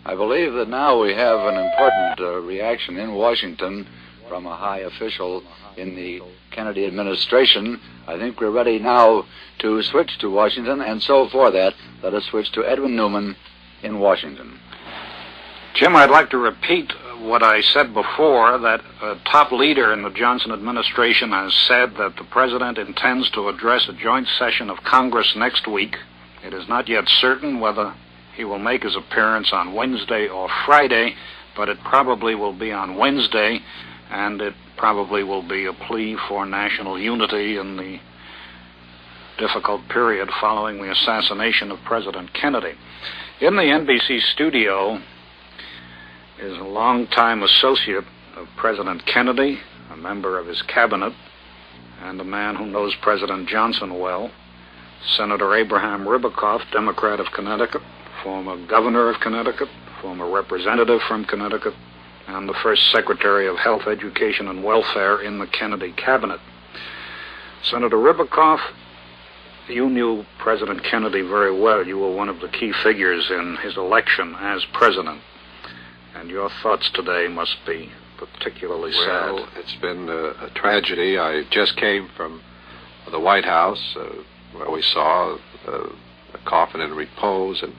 I believe that now we have an important reaction in Washington from a high official in the Kennedy administration. I think we're ready now to switch to Washington, and so for that, let us switch to Edwin Newman in Washington. Jim, I'd like to repeat what I said before, that a top leader in the Johnson administration has said that the president intends to address a joint session of Congress next week. It is not yet certain whether he will make his appearance on Wednesday or Friday, but it probably will be on Wednesday, and it probably will be a plea for national unity in the difficult period following the assassination of President Kennedy. In the NBC studio is a longtime associate of President Kennedy, a member of his cabinet, and a man who knows President Johnson well, Senator Abraham Ribicoff, Democrat of Connecticut, former governor of Connecticut, former representative from Connecticut, and the first Secretary of Health, Education, and Welfare in the Kennedy cabinet. Senator Ribicoff, you knew President Kennedy very well. You were one of the key figures in his election as president. And your thoughts today must be particularly sad. Well, it's been a tragedy. I just came from the White House, where we saw a coffin in repose, and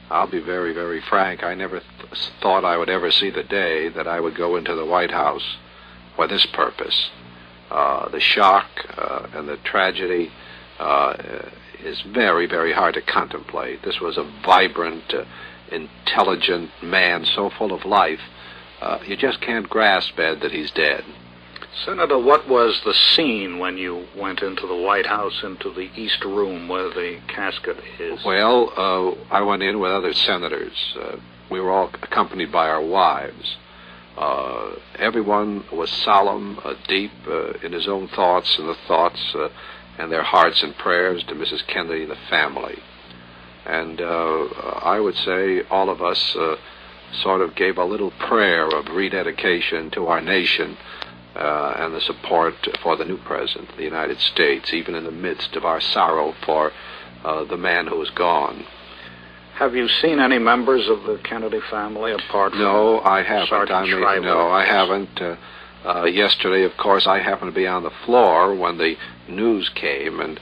I'll be very, very frank. I never thought I would ever see the day that I would go into the White House for this purpose. The shock and the tragedy is very, very hard to contemplate. This was a vibrant, intelligent man, so full of life. You just can't grasp, Ed, that he's dead. Senator, what was the scene when you went into the White House, into the East Room where the casket is? Well, I went in with other senators. We were all accompanied by our wives. Everyone was solemn, deep in his own thoughts and the thoughts and their hearts and prayers to Mrs. Kennedy and the family. And I would say all of us sort of gave a little prayer of rededication to our nation and the support for the new president of the United States, even in the midst of our sorrow for the man who is gone. Have you seen any members of the Kennedy family apart from No, I haven't. Sergeant Schreiber? No, I haven't. Yesterday, of course, I happened to be on the floor when the news came, and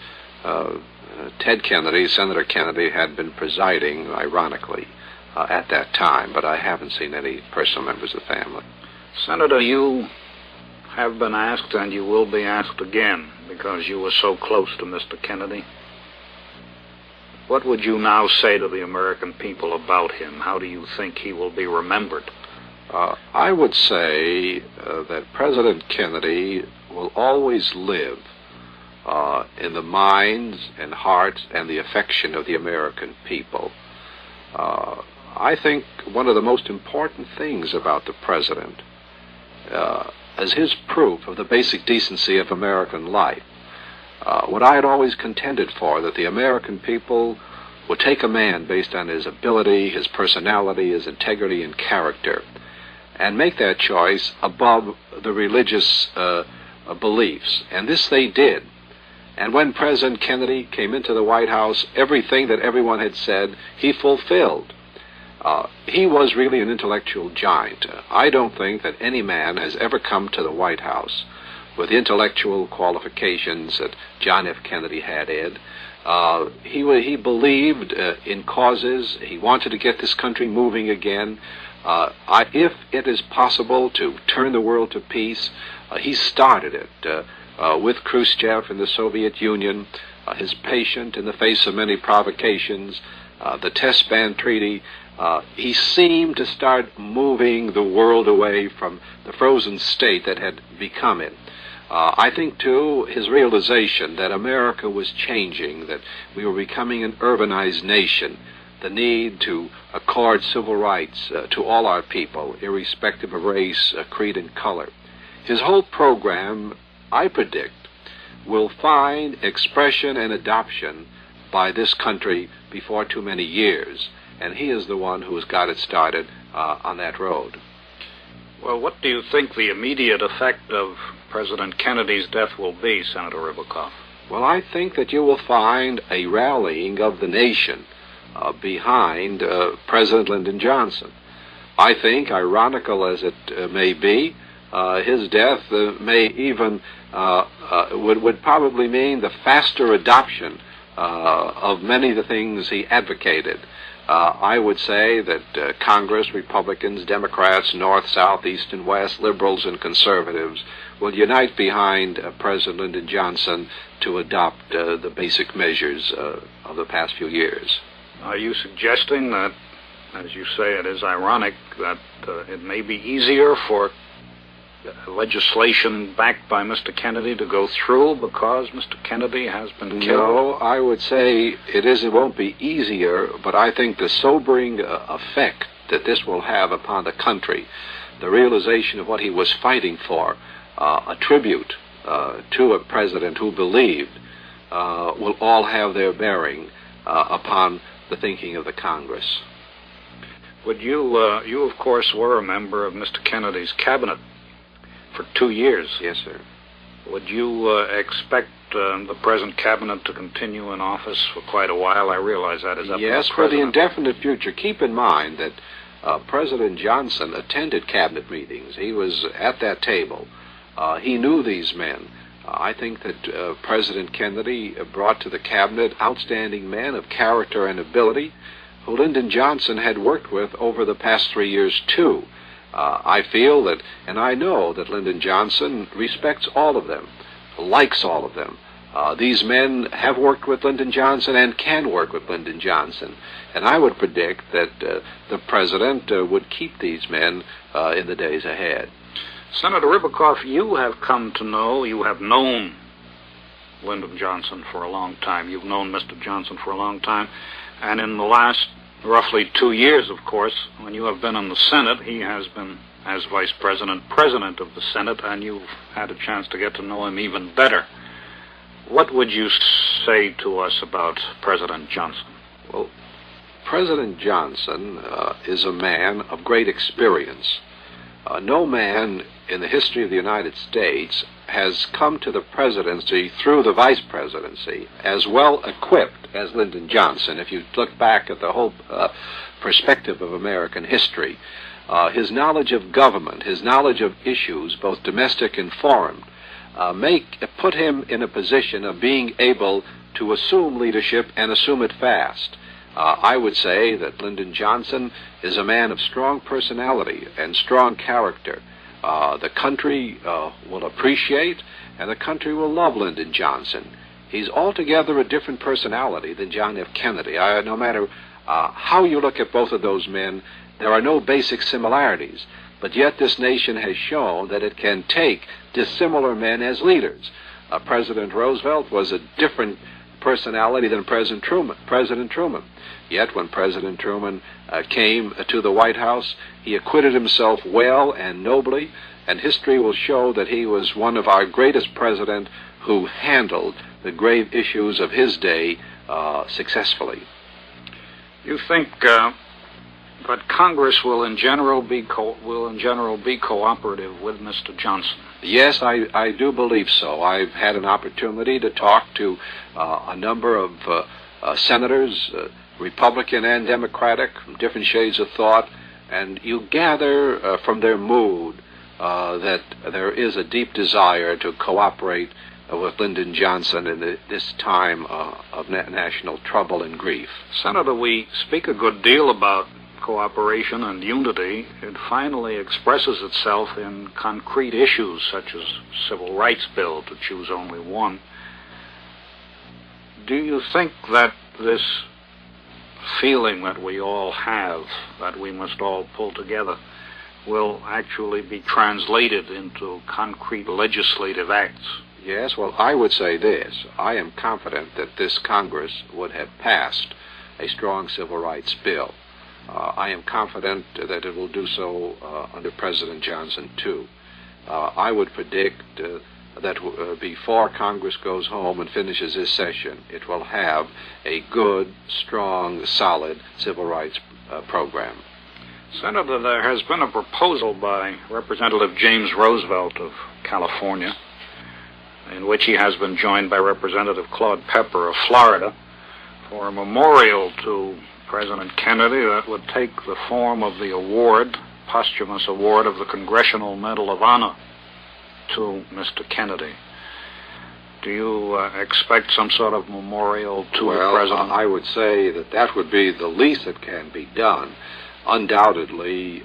Ted Kennedy, Senator Kennedy, had been presiding, ironically, at that time, but I haven't seen any personal members of the family. Senator, you have been asked, and you will be asked again, because you were so close to Mr. Kennedy. What would you now say to the American people about him? How do you think he will be remembered? I would say that President Kennedy will always live in the minds and hearts and the affection of the American people. I think one of the most important things about the president is his proof of the basic decency of American life. What I had always contended for, that the American people would take a man based on his ability, his personality, his integrity, and character, and make that choice above the religious beliefs. And this they did. And when President Kennedy came into the White House, everything that everyone had said, he fulfilled. He was really an intellectual giant. I don't think that any man has ever come to the White House with the intellectual qualifications that John F. Kennedy had, Ed. He believed in causes. He wanted to get this country moving again. If it is possible to turn the world to peace, he started it with Khrushchev in the Soviet Union, his patience in the face of many provocations, the Test Ban Treaty. He seemed to start moving the world away from the frozen state that had become it. I think, too, his realization that America was changing, that we were becoming an urbanized nation, the need to accord civil rights to all our people, irrespective of race, creed, and color. His whole program, I predict, will find expression and adoption by this country before too many years, and he is the one who has got it started on that road. Well, what do you think the immediate effect of President Kennedy's death will be, Senator Ribicoff? Well, I think that you will find a rallying of the nation behind President Lyndon Johnson. I think, ironical as it may be, his death may even would probably mean the faster adoption of many of the things he advocated. I would say that Congress, Republicans, Democrats, North, South, East, and West, liberals and conservatives will unite behind President Lyndon Johnson to adopt the basic measures of the past few years. Are you suggesting that, as you say, it is ironic that it may be easier for legislation backed by Mr. Kennedy to go through because Mr. Kennedy has been killed? No, I would say it won't be easier, but I think the sobering effect that this will have upon the country, the realization of what he was fighting for, a tribute to a president who believed, will all have their bearing upon the thinking of the Congress. Would you of course were a member of Mr. Kennedy's cabinet for 2 years. Yes, sir. Would you expect the present cabinet to continue in office for quite a while? I realize that is up to the president. Yes, for the indefinite future. Keep in mind that President Johnson attended cabinet meetings. He was at that table. He knew these men. I think that President Kennedy brought to the cabinet outstanding men of character and ability who Lyndon Johnson had worked with over the past 3 years, too. I feel that, and I know that Lyndon Johnson respects all of them, likes all of them. These men have worked with Lyndon Johnson and can work with Lyndon Johnson. And I would predict that the president would keep these men in the days ahead. Senator Ribicoff, you have known Lyndon Johnson for a long time. You've known Mr. Johnson for a long time. And in the last roughly 2 years, of course, when you have been in the Senate, he has been, as Vice President, President of the Senate, and you've had a chance to get to know him even better. What would you say to us about President Johnson? Well, President Johnson is a man of great experience. No man in the history of the United States has come to the presidency through the vice presidency as well equipped as Lyndon Johnson. If you look back at the whole perspective of American history, his knowledge of government, his knowledge of issues, both domestic and foreign, put him in a position of being able to assume leadership and assume it fast. I would say that Lyndon Johnson is a man of strong personality and strong character. The country will appreciate and the country will love Lyndon Johnson. He's altogether a different personality than John F. Kennedy. No matter how you look at both of those men, there are no basic similarities. But yet this nation has shown that it can take dissimilar men as leaders. President Roosevelt was a different personality than President Truman. Yet when President Truman came to the White House, he acquitted himself well and nobly, and history will show that he was one of our greatest presidents who handled the grave issues of his day successfully. You think that Congress will in general be cooperative with Mr. Johnson? Yes, I do believe so. I've had an opportunity to talk to a number of senators, Republican and Democratic, from different shades of thought, and you gather from their mood that there is a deep desire to cooperate with Lyndon Johnson in this time of national trouble and grief. Senator, we speak a good deal about cooperation and unity. It finally expresses itself in concrete issues such as civil rights bill, to choose only one. Do you think that this feeling that we all have, that we must all pull together, will actually be translated into concrete legislative acts? Yes, well, I would say this. I am confident that this Congress would have passed a strong civil rights bill. I am confident that it will do so under President Johnson, too. I would predict that before Congress goes home and finishes this session, it will have a good, strong, solid civil rights program. Senator, there has been a proposal by Representative James Roosevelt of California, in which he has been joined by Representative Claude Pepper of Florida, for a memorial to President Kennedy that would take the form of the award, posthumous award of the Congressional Medal of Honor to Mr. Kennedy. Do you expect some sort of memorial to the President? I would say that would be the least that can be done. Undoubtedly,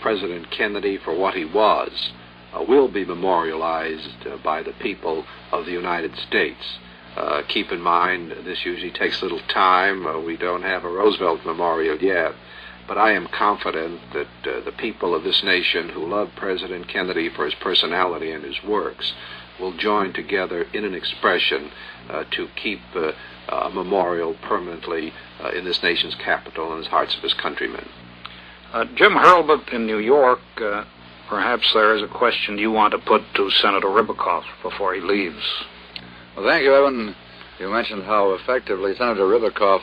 President Kennedy, for what he was, will be memorialized by the people of the United States. Keep in mind, this usually takes a little time. We don't have a Roosevelt memorial yet. But I am confident that the people of this nation who love President Kennedy for his personality and his works will join together in an expression to keep a memorial permanently in this nation's capital and in the hearts of his countrymen. Jim Hurlbut in New York, perhaps there is a question you want to put to Senator Ribicoff before he leaves. Well, thank you, Evan. You mentioned how effectively Senator Ribicoff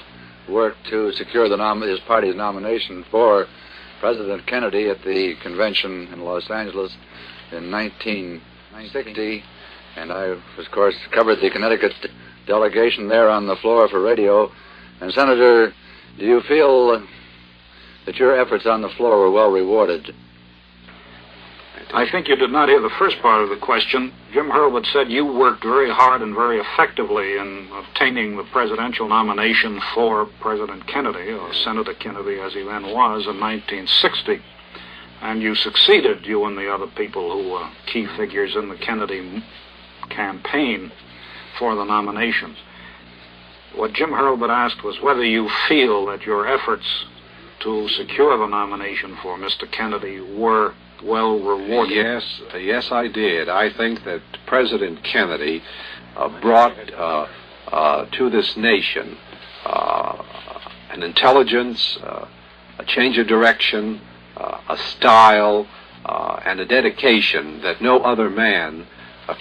worked to secure his party's nomination for President Kennedy at the convention in Los Angeles in 1960. And I, of course, covered the Connecticut delegation there on the floor for radio. And, Senator, do you feel that your efforts on the floor were well rewarded? I think you did not hear the first part of the question. Jim Hurlbut said you worked very hard and very effectively in obtaining the presidential nomination for President Kennedy, or Senator Kennedy as he then was, in 1960. And you succeeded, you and the other people who were key figures in the Kennedy campaign for the nominations. What Jim Hurlbut asked was whether you feel that your efforts to secure the nomination for Mr. Kennedy were well rewarded. Yes, I did. I think that President Kennedy brought to this nation an intelligence, a change of direction, a style, and a dedication that no other man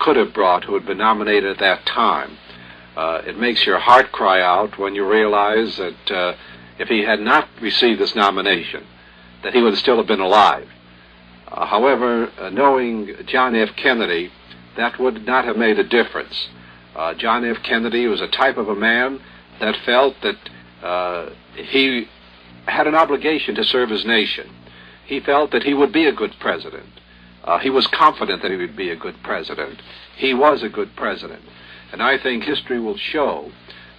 could have brought who had been nominated at that time. It makes your heart cry out when you realize that if he had not received this nomination, that he would still have been alive. However, knowing John F. Kennedy, that would not have made a difference. John F. Kennedy was a type of a man that felt that he had an obligation to serve his nation. He felt that he would be a good president. He was confident that he would be a good president. He was a good president. And I think history will show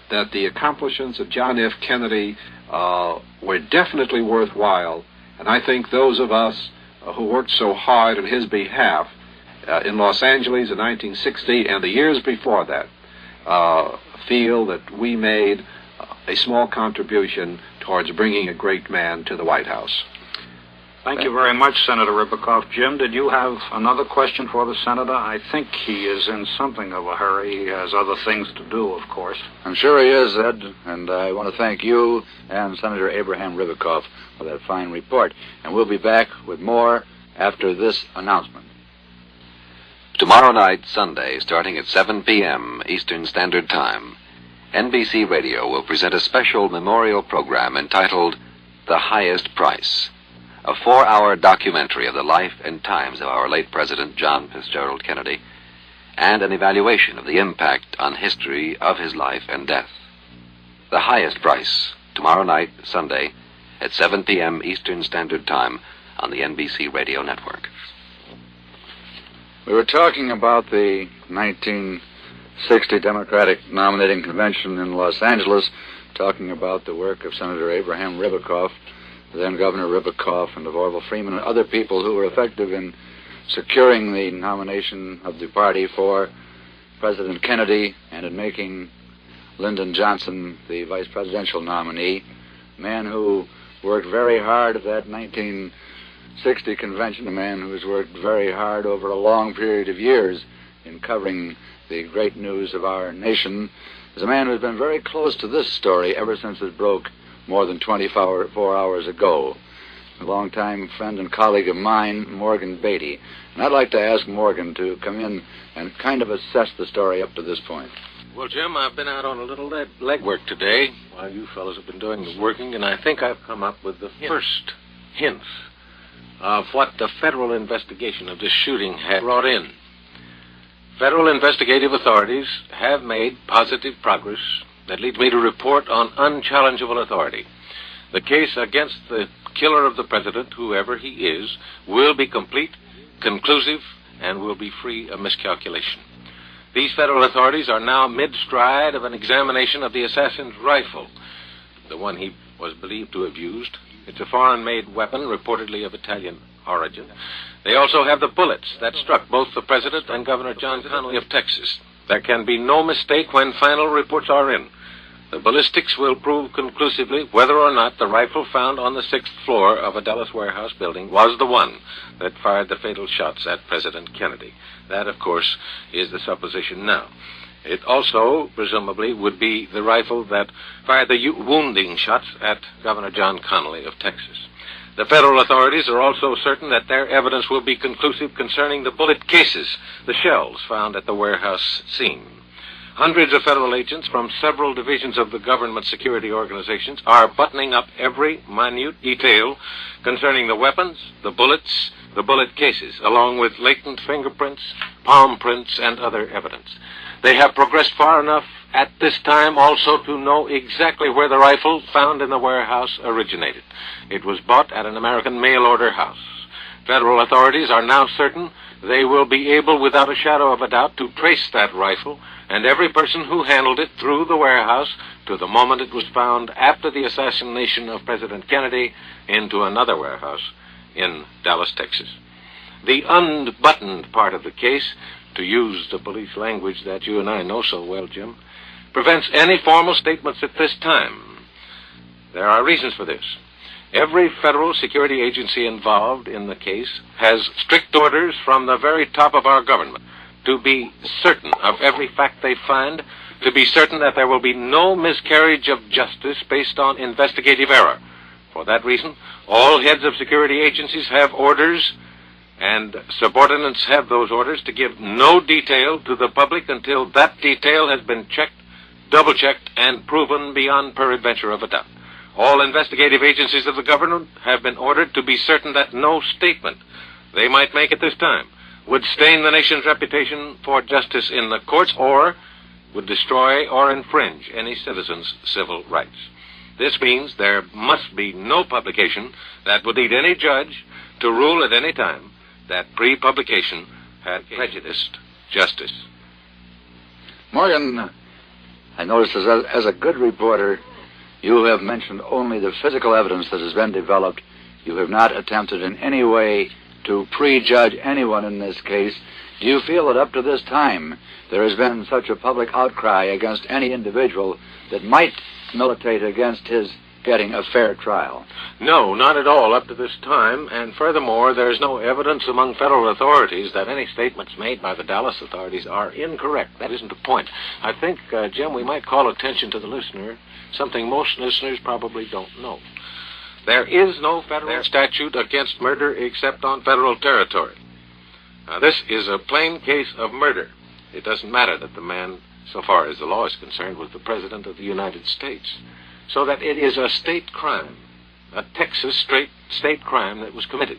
that the accomplishments of John F. Kennedy were definitely worthwhile. And I think those of us who worked so hard on his behalf in Los Angeles in 1960 and the years before that feel that we made a small contribution towards bringing a great man to the White House. Thank you very much, Senator Ribicoff. Jim, did you have another question for the Senator? I think he is in something of a hurry. He has other things to do, of course. I'm sure he is, Ed, and I want to thank you and Senator Abraham Ribicoff for that fine report. And we'll be back with more after this announcement. Tomorrow night, Sunday, starting at 7 p.m. Eastern Standard Time, NBC Radio will present a special memorial program entitled The Highest Price, a 4-hour documentary of the life and times of our late President John Fitzgerald Kennedy, and an evaluation of the impact on history of his life and death. The Highest Price, tomorrow night, Sunday, at 7 p.m. Eastern Standard Time on the NBC Radio Network. We were talking about the 1960 Democratic nominating convention in Los Angeles, talking about the work of Senator Abraham Ribicoff, then Governor Ribicoff, and of Orville Freeman, and other people who were effective in securing the nomination of the party for President Kennedy and in making Lyndon Johnson the vice presidential nominee, a man who worked very hard at that 1960 convention, a man who's worked very hard over a long period of years in covering the great news of our nation, is a man who's been very close to this story ever since it broke more than 24 hours ago. A longtime friend and colleague of mine, Morgan Beatty. And I'd like to ask Morgan to come in and kind of assess the story up to this point. Well, Jim, I've been out on a little legwork today while you fellows have been doing the working, and I think I've come up with the first hints of what the federal investigation of this shooting had brought in. Federal investigative authorities have made positive progress that leads me to report on unchallengeable authority. The case against the killer of the president, whoever he is, will be complete, conclusive, and will be free of miscalculation. These federal authorities are now mid-stride of an examination of the assassin's rifle, the one he was believed to have used. It's a foreign-made weapon, reportedly of Italian origin. They also have the bullets that struck both the president and Governor John Connally of Texas. There can be no mistake when final reports are in. The ballistics will prove conclusively whether or not the rifle found on the 6th floor of a Dallas warehouse building was the one that fired the fatal shots at President Kennedy. That, of course, is the supposition now. It also, presumably, would be the rifle that fired the wounding shots at Governor John Connally of Texas. The federal authorities are also certain that their evidence will be conclusive concerning the bullet cases, the shells found at the warehouse scene. Hundreds of federal agents from several divisions of the government security organizations are buttoning up every minute detail concerning the weapons, the bullets, the bullet cases, along with latent fingerprints, palm prints, and other evidence. They have progressed far enough at this time also to know exactly where the rifle found in the warehouse originated. It was bought at an American mail-order house. Federal authorities are now certain they will be able, without a shadow of a doubt, to trace that rifle and every person who handled it through the warehouse to the moment it was found after the assassination of President Kennedy into another warehouse in Dallas, Texas. The unbuttoned part of the case, to use the police language that you and I know so well, Jim, prevents any formal statements at this time. There are reasons for this. Every federal security agency involved in the case has strict orders from the very top of our government to be certain of every fact they find, to be certain that there will be no miscarriage of justice based on investigative error. For that reason, all heads of security agencies have orders, and subordinates have those orders to give no detail to the public until that detail has been checked, double-checked, and proven beyond peradventure of a doubt. All investigative agencies of the government have been ordered to be certain that no statement they might make at this time would stain the nation's reputation for justice in the courts or would destroy or infringe any citizen's civil rights. This means there must be no publication that would lead any judge to rule at any time that pre-publication had prejudiced justice. Morgan, I notice as a good reporter, you have mentioned only the physical evidence that has been developed. You have not attempted in any way to prejudge anyone in this case. Do you feel that up to this time there has been such a public outcry against any individual that might militate against his getting a fair trial? No, not at all up to this time, and furthermore, there is no evidence among federal authorities that any statements made by the Dallas authorities are incorrect. That isn't the point. I think, Jim, we might call attention to the listener, something most listeners probably don't know. There is no federal statute against murder except on federal territory. Now, this is a plain case of murder. It doesn't matter that the man, so far as the law is concerned, was the President of the United States. So that it is a state crime, a Texas state crime that was committed.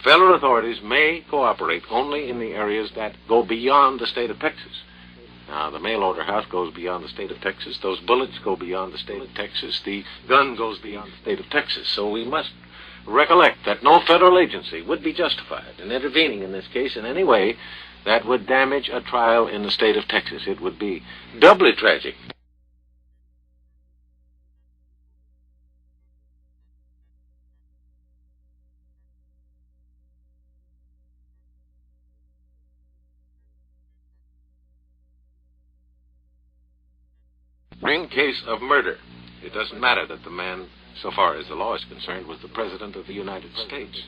Federal authorities may cooperate only in the areas that go beyond the state of Texas. Now, the mail-order house goes beyond the state of Texas. Those bullets go beyond the state of Texas. The gun goes beyond the state of Texas. So we must recollect that no federal agency would be justified in intervening in this case in any way that would damage a trial in the state of Texas. It would be doubly tragic. In case of murder, it doesn't matter that the man, so far as the law is concerned, was the President of the United States.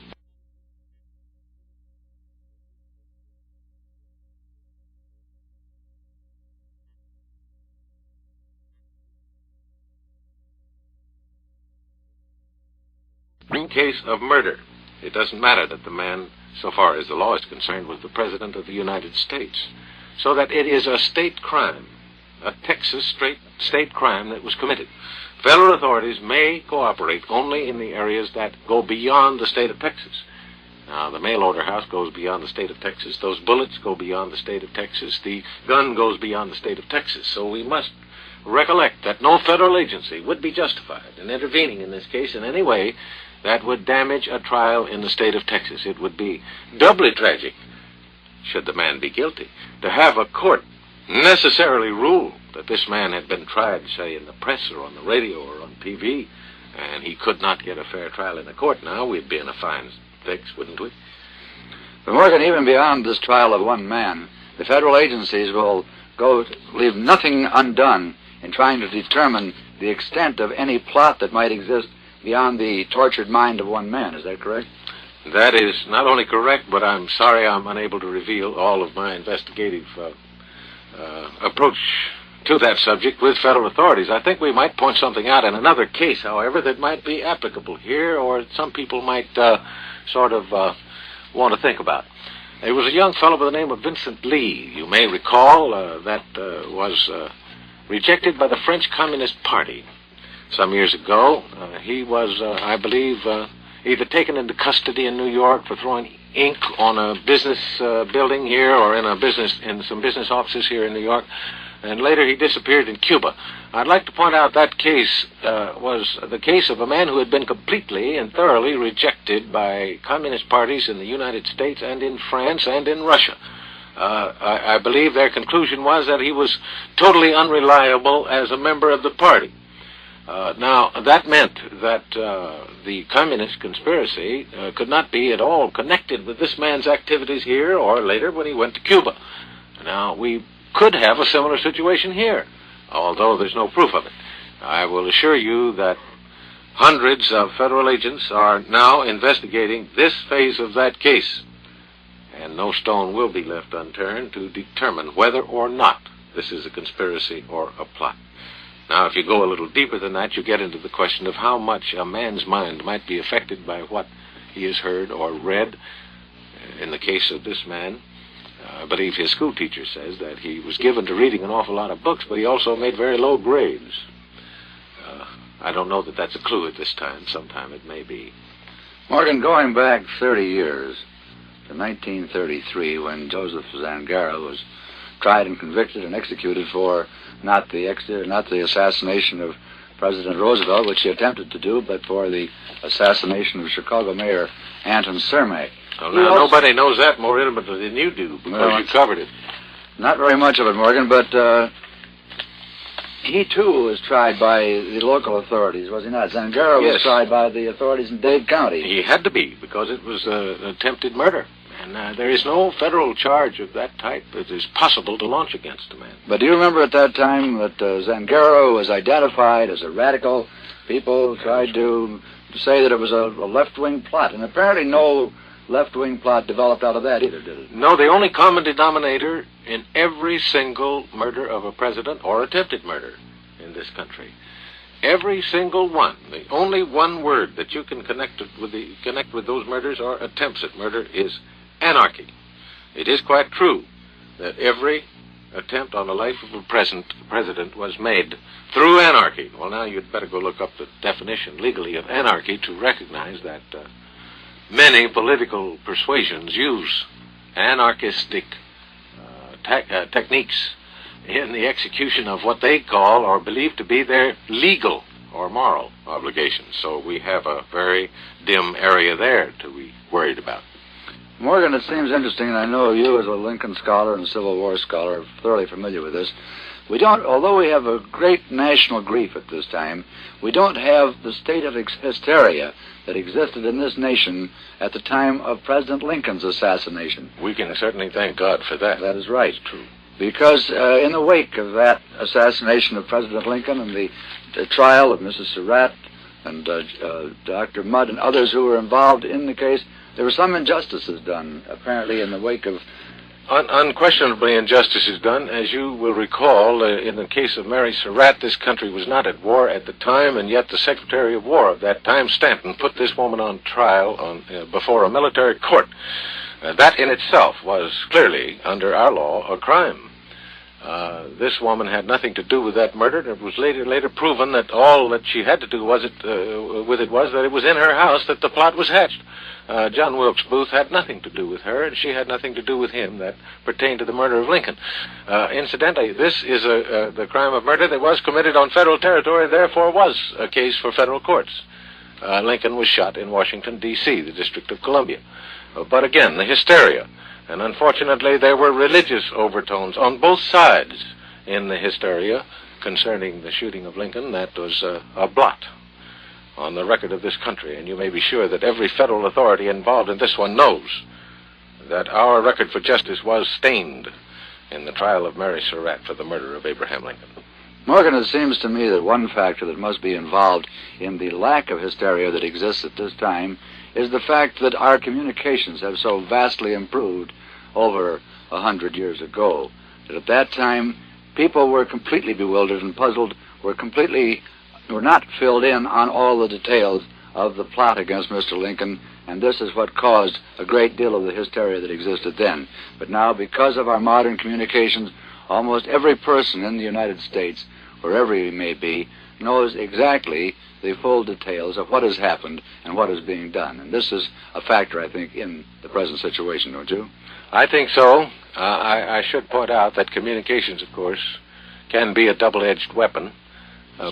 In case of murder, it doesn't matter that the man, so far as the law is concerned, was the President of the United States. So that it is a state crime, a Texas state crime that was committed. Federal authorities may cooperate only in the areas that go beyond the state of Texas. Now, the mail-order house goes beyond the state of Texas. Those bullets go beyond the state of Texas. The gun goes beyond the state of Texas. So we must recollect that no federal agency would be justified in intervening in this case in any way that would damage a trial in the state of Texas. It would be doubly tragic, should the man be guilty, to have a court necessarily rule that this man had been tried, say, in the press or on the radio or on TV, and he could not get a fair trial in the court. Now we'd be in a fine fix, wouldn't we? But Morgan, even beyond this trial of one man, the federal agencies will leave nothing undone in trying to determine the extent of any plot that might exist beyond the tortured mind of one man. Is that correct? That is not only correct, but I'm sorry I'm unable to reveal all of my investigative approach to that subject with federal authorities. I think we might point something out in another case, however, that might be applicable here, or some people might want to think about. There was a young fellow by the name of Vincent Lee, you may recall, that was rejected by the French Communist Party some years ago. He was, I believe, either taken into custody in New York for throwing ink on a business building here, or in some business offices here in New York, and later he disappeared in Cuba. I'd like to point out that case was the case of a man who had been completely and thoroughly rejected by communist parties in the United States and in France and in Russia. I believe their conclusion was that he was totally unreliable as a member of the party. Now, that meant that the communist conspiracy could not be at all connected with this man's activities here or later when he went to Cuba. Now, we could have a similar situation here, although there's no proof of it. I will assure you that hundreds of federal agents are now investigating this phase of that case, and no stone will be left unturned to determine whether or not this is a conspiracy or a plot. Now, if you go a little deeper than that, you get into the question of how much a man's mind might be affected by what he has heard or read. In the case of this man, I believe his school teacher says that he was given to reading an awful lot of books, but he also made very low grades. I don't know that that's a clue at this time. Sometime it may be. Morgan, going back 30 years to 1933, when Joseph Zangara was tried and convicted and executed for not the assassination of President Roosevelt, which he attempted to do, but for the assassination of Chicago Mayor Anton Cermak. Oh, now, nobody knows that more intimately than you do, because you covered it. Not very much of it, Morgan, but he, too, was tried by the local authorities, was he not? Zangara was tried by the authorities in Dade County. He had to be, because it was an attempted murder. And there is no federal charge of that type that is possible to launch against a man. But do you remember at that time that Zangara was identified as a radical? People tried to say that it was a left-wing plot, and apparently no left-wing plot developed out of that either, did it? No, the only common denominator in every single murder of a president or attempted murder in this country, every single one, the only one word that you can connect with those murders or attempts at murder is anarchy. It is quite true that every attempt on the life of a president was made through anarchy. Well, now you'd better go look up the definition legally of anarchy to recognize that many political persuasions use anarchistic techniques in the execution of what they call or believe to be their legal or moral obligations. So we have a very dim area there to be worried about. Morgan, it seems interesting, and I know you as a Lincoln scholar and Civil War scholar are thoroughly familiar with this. Although we have a great national grief at this time, we don't have the state of hysteria that existed in this nation at the time of President Lincoln's assassination. We can certainly thank God for that. That is right. True. Because in the wake of that assassination of President Lincoln and the trial of Mrs. Surratt and Dr. Mudd and others who were involved in the case, there were some injustices done, apparently, in the wake of... Unquestionably injustices done. As you will recall, in the case of Mary Surratt, this country was not at war at the time, and yet the Secretary of War of that time, Stanton, put this woman on trial before a military court. That in itself was clearly, under our law, a crime. This woman had nothing to do with that murder, and it was later proven that all that she had to do was that it was in her house that the plot was hatched. John Wilkes Booth had nothing to do with her, and she had nothing to do with him that pertained to the murder of Lincoln. Incidentally, this is the crime of murder that was committed on federal territory, and therefore was a case for federal courts. Lincoln was shot in Washington, D.C., the District of Columbia. But again, the hysteria. And unfortunately, there were religious overtones on both sides in the hysteria concerning the shooting of Lincoln. That was a blot on the record of this country. And you may be sure that every federal authority involved in this one knows that our record for justice was stained in the trial of Mary Surratt for the murder of Abraham Lincoln. Morgan, it seems to me that one factor that must be involved in the lack of hysteria that exists at this time is the fact that our communications have so vastly improved over 100 years ago, that at that time people were completely bewildered and puzzled, were not filled in on all the details of the plot against Mr. Lincoln, and this is what caused a great deal of the hysteria that existed then. But now, because of our modern communications, almost every person in the United States, wherever he may be, knows exactly the full details of what has happened and what is being done. And this is a factor, I think, in the present situation, don't you? I think so. I should point out that communications, of course, can be a double-edged weapon,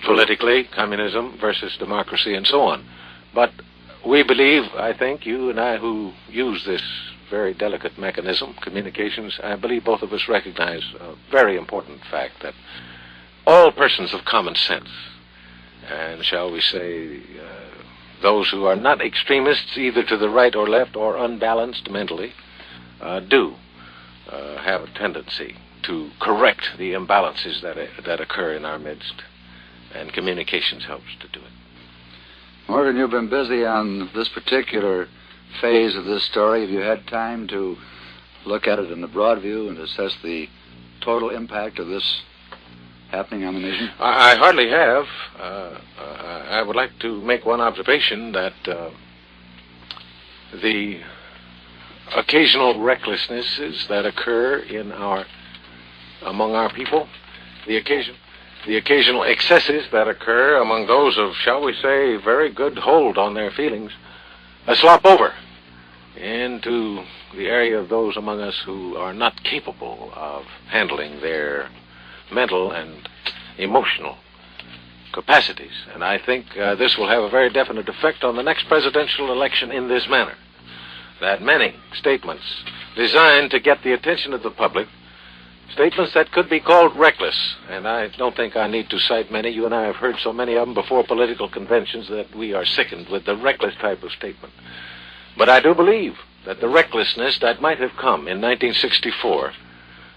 politically, communism versus democracy and so on. But we believe, I think, you and I who use this very delicate mechanism, communications, I believe both of us recognize a very important fact that all persons of common sense, and shall we say, those who are not extremists either to the right or left or unbalanced mentally, do have a tendency to correct the imbalances that occur in our midst, and communications helps to do it. Morgan, you've been busy on this particular phase of this story. Have you had time to look at it in the broad view and assess the total impact of this happening on the nation? I hardly have. I would like to make one observation that the occasional recklessnesses that occur among our people, the occasional excesses that occur among those of, shall we say, very good hold on their feelings, slop over into the area of those among us who are not capable of handling their mental and emotional capacities. And I think this will have a very definite effect on the next presidential election in this manner, that many statements designed to get the attention of the public, statements that could be called reckless, and I don't think I need to cite many. You and I have heard so many of them before political conventions that we are sickened with the reckless type of statement. But I do believe that the recklessness that might have come in 1964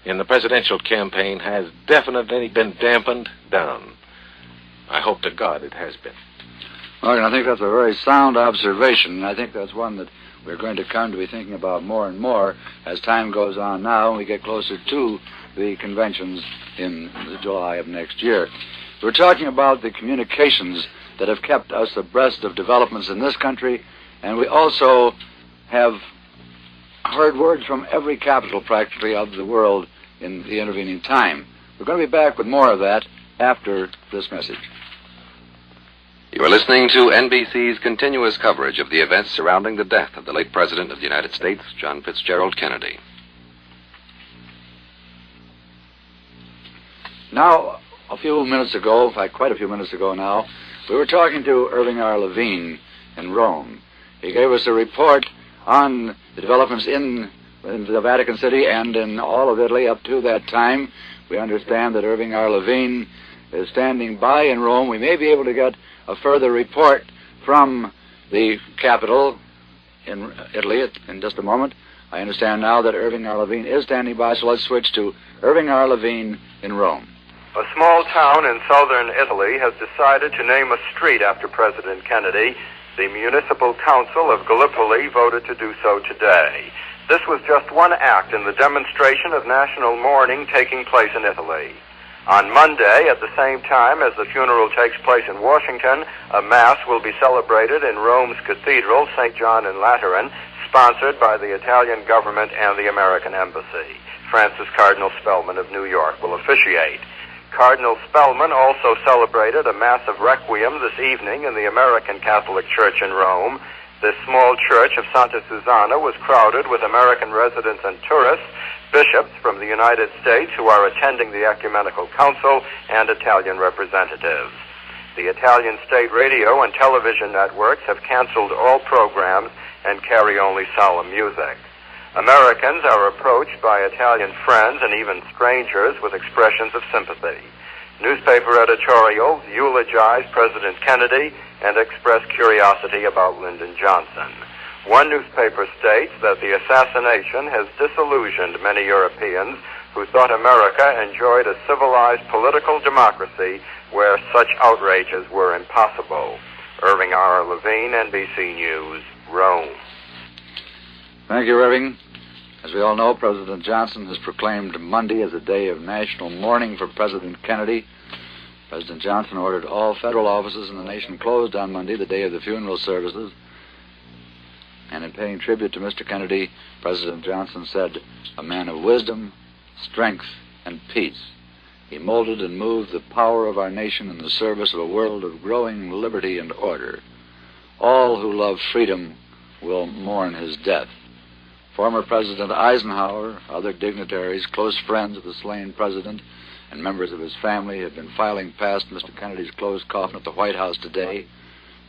in the presidential campaign has definitely been dampened down. I hope to God it has been. Morgan, I think that's a very sound observation, and I think that's one that we're going to come to be thinking about more and more as time goes on now and we get closer to the conventions in July of next year. We're talking about the communications that have kept us abreast of developments in this country, and we also have heard words from every capital practically of the world in the intervening time. We're going to be back with more of that after this message. You are listening to NBC's continuous coverage of the events surrounding the death of the late President of the United States, John Fitzgerald Kennedy. Now, quite a few minutes ago now, we were talking to Irving R. Levine in Rome. He gave us a report on the developments in the Vatican City and in all of Italy up to that time. We understand that Irving R. Levine is standing by in Rome. We may be able to get a further report from the capital in Italy in just a moment. I understand now that Irving R. Levine is standing by, so let's switch to Irving R. Levine in Rome. A small town in southern Italy has decided to name a street after President Kennedy. The Municipal Council of Gallipoli voted to do so today. This was just one act in the demonstration of national mourning taking place in Italy. On Monday, at the same time as the funeral takes place in Washington, a Mass will be celebrated in Rome's Cathedral, St. John in Lateran, sponsored by the Italian government and the American Embassy. Francis Cardinal Spellman of New York will officiate. Cardinal Spellman also celebrated a massive requiem this evening in the American Catholic Church in Rome. This small church of Santa Susana was crowded with American residents and tourists, bishops from the United States who are attending the Ecumenical Council, and Italian representatives. The Italian state radio and television networks have canceled all programs and carry only solemn music. Americans are approached by Italian friends and even strangers with expressions of sympathy. Newspaper editorials eulogize President Kennedy and express curiosity about Lyndon Johnson. One newspaper states that the assassination has disillusioned many Europeans who thought America enjoyed a civilized political democracy where such outrages were impossible. Irving R. Levine, NBC News, Rome. Thank you, Irving. As we all know, President Johnson has proclaimed Monday as a day of national mourning for President Kennedy. President Johnson ordered all federal offices in the nation closed on Monday, the day of the funeral services. And in paying tribute to Mr. Kennedy, President Johnson said, "A man of wisdom, strength, and peace. He molded and moved the power of our nation in the service of a world of growing liberty and order. All who love freedom will mourn his death." Former President Eisenhower, other dignitaries, close friends of the slain president, and members of his family have been filing past Mr. Kennedy's closed coffin at the White House today.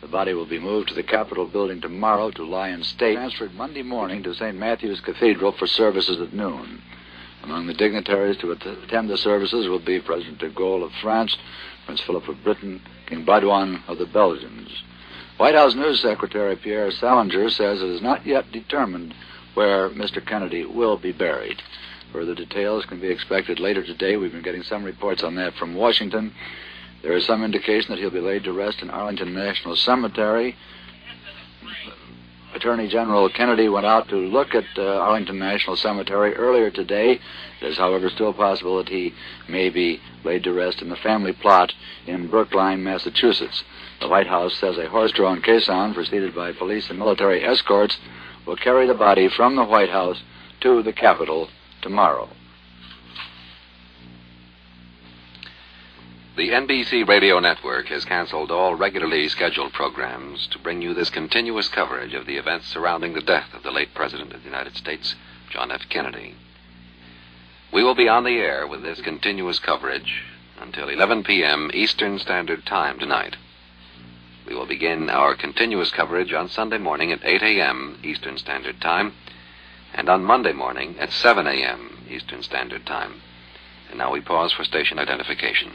The body will be moved to the Capitol building tomorrow to lie in state, transferred Monday morning to St. Matthew's Cathedral for services at noon. Among the dignitaries to attend the services will be President de Gaulle of France, Prince Philip of Britain, King Baudouin of the Belgians. White House News Secretary Pierre Salinger says it is not yet determined where Mr. Kennedy will be buried. Further details can be expected later today. We've been getting some reports on that from Washington. There is some indication that he'll be laid to rest in Arlington National Cemetery. Attorney General Kennedy went out to look at Arlington National Cemetery earlier today. There's, however, still possible that he may be laid to rest in the family plot in Brookline, Massachusetts. The White House says a horse-drawn caisson, preceded by police and military escorts, will carry the body from the White House to the Capitol tomorrow. The NBC radio network has canceled all regularly scheduled programs to bring you this continuous coverage of the events surrounding the death of the late President of the United States, John F. Kennedy. We will be on the air with this continuous coverage until 11 p.m. Eastern Standard Time tonight. We will begin our continuous coverage on Sunday morning at 8 a.m. Eastern Standard Time and on Monday morning at 7 a.m. Eastern Standard Time. And now we pause for station identification.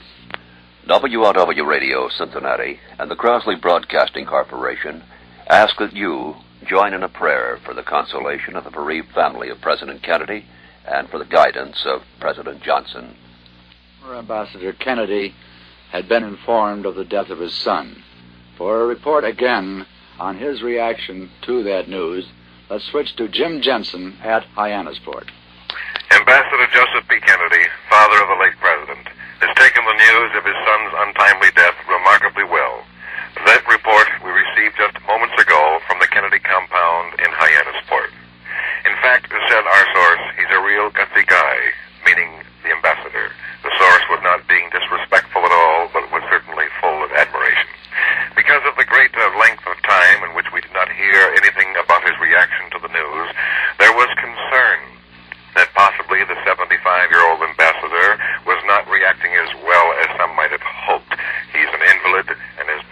WLW Radio Cincinnati and the Crosley Broadcasting Corporation ask that you join in a prayer for the consolation of the bereaved family of President Kennedy and for the guidance of President Johnson. Ambassador Kennedy had been informed of the death of his son. For a report again on his reaction to that news, let's switch to Jim Jensen at Hyannisport. Ambassador Joseph P. Kennedy, father of the late president, has taken the news of his son's untimely death remarkably well. That report we received just moments ago from the Kennedy compound in Hyannisport. In fact, said our source, he's a real gutsy guy, meaning the ambassador. The source was not being disrespectful at all, but was certainly full of admiration. Because of the great length of time in which we did not hear anything about his reaction to the news, there was concern that possibly the 75-year-old ambassador was not reacting as well as some might have hoped. He's an invalid and has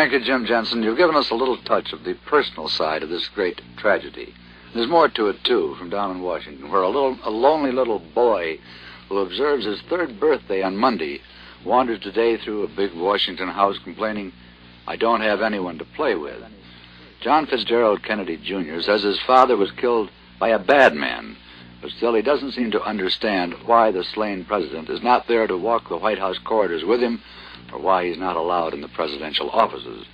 Thank you, Jim Jensen. You've given us a little touch of the personal side of this great tragedy. There's more to it, too, from down in Washington, where a lonely little boy who observes his 3rd birthday on Monday wandered today through a big Washington house complaining, "I don't have anyone to play with." John Fitzgerald Kennedy, Jr. says his father was killed by a bad man, but still he doesn't seem to understand why the slain president is not there to walk the White House corridors with him, or why he's not allowed in the presidential offices.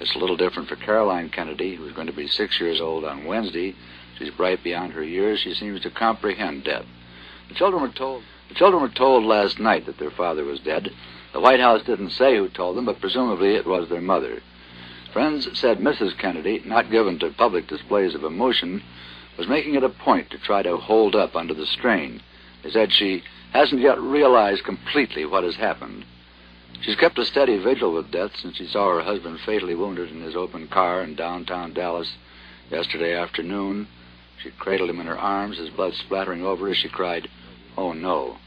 It's a little different for Caroline Kennedy, who's going to be 6 years old on Wednesday. She's bright beyond her years. She seems to comprehend death. The children were told last night that their father was dead. The White House didn't say who told them, but presumably it was their mother. Friends said Mrs. Kennedy, not given to public displays of emotion, was making it a point to try to hold up under the strain. They said she hasn't yet realized completely what has happened. She's kept a steady vigil with death since she saw her husband fatally wounded in his open car in downtown Dallas yesterday afternoon. She cradled him in her arms, his blood splattering over her as she cried, "Oh, no."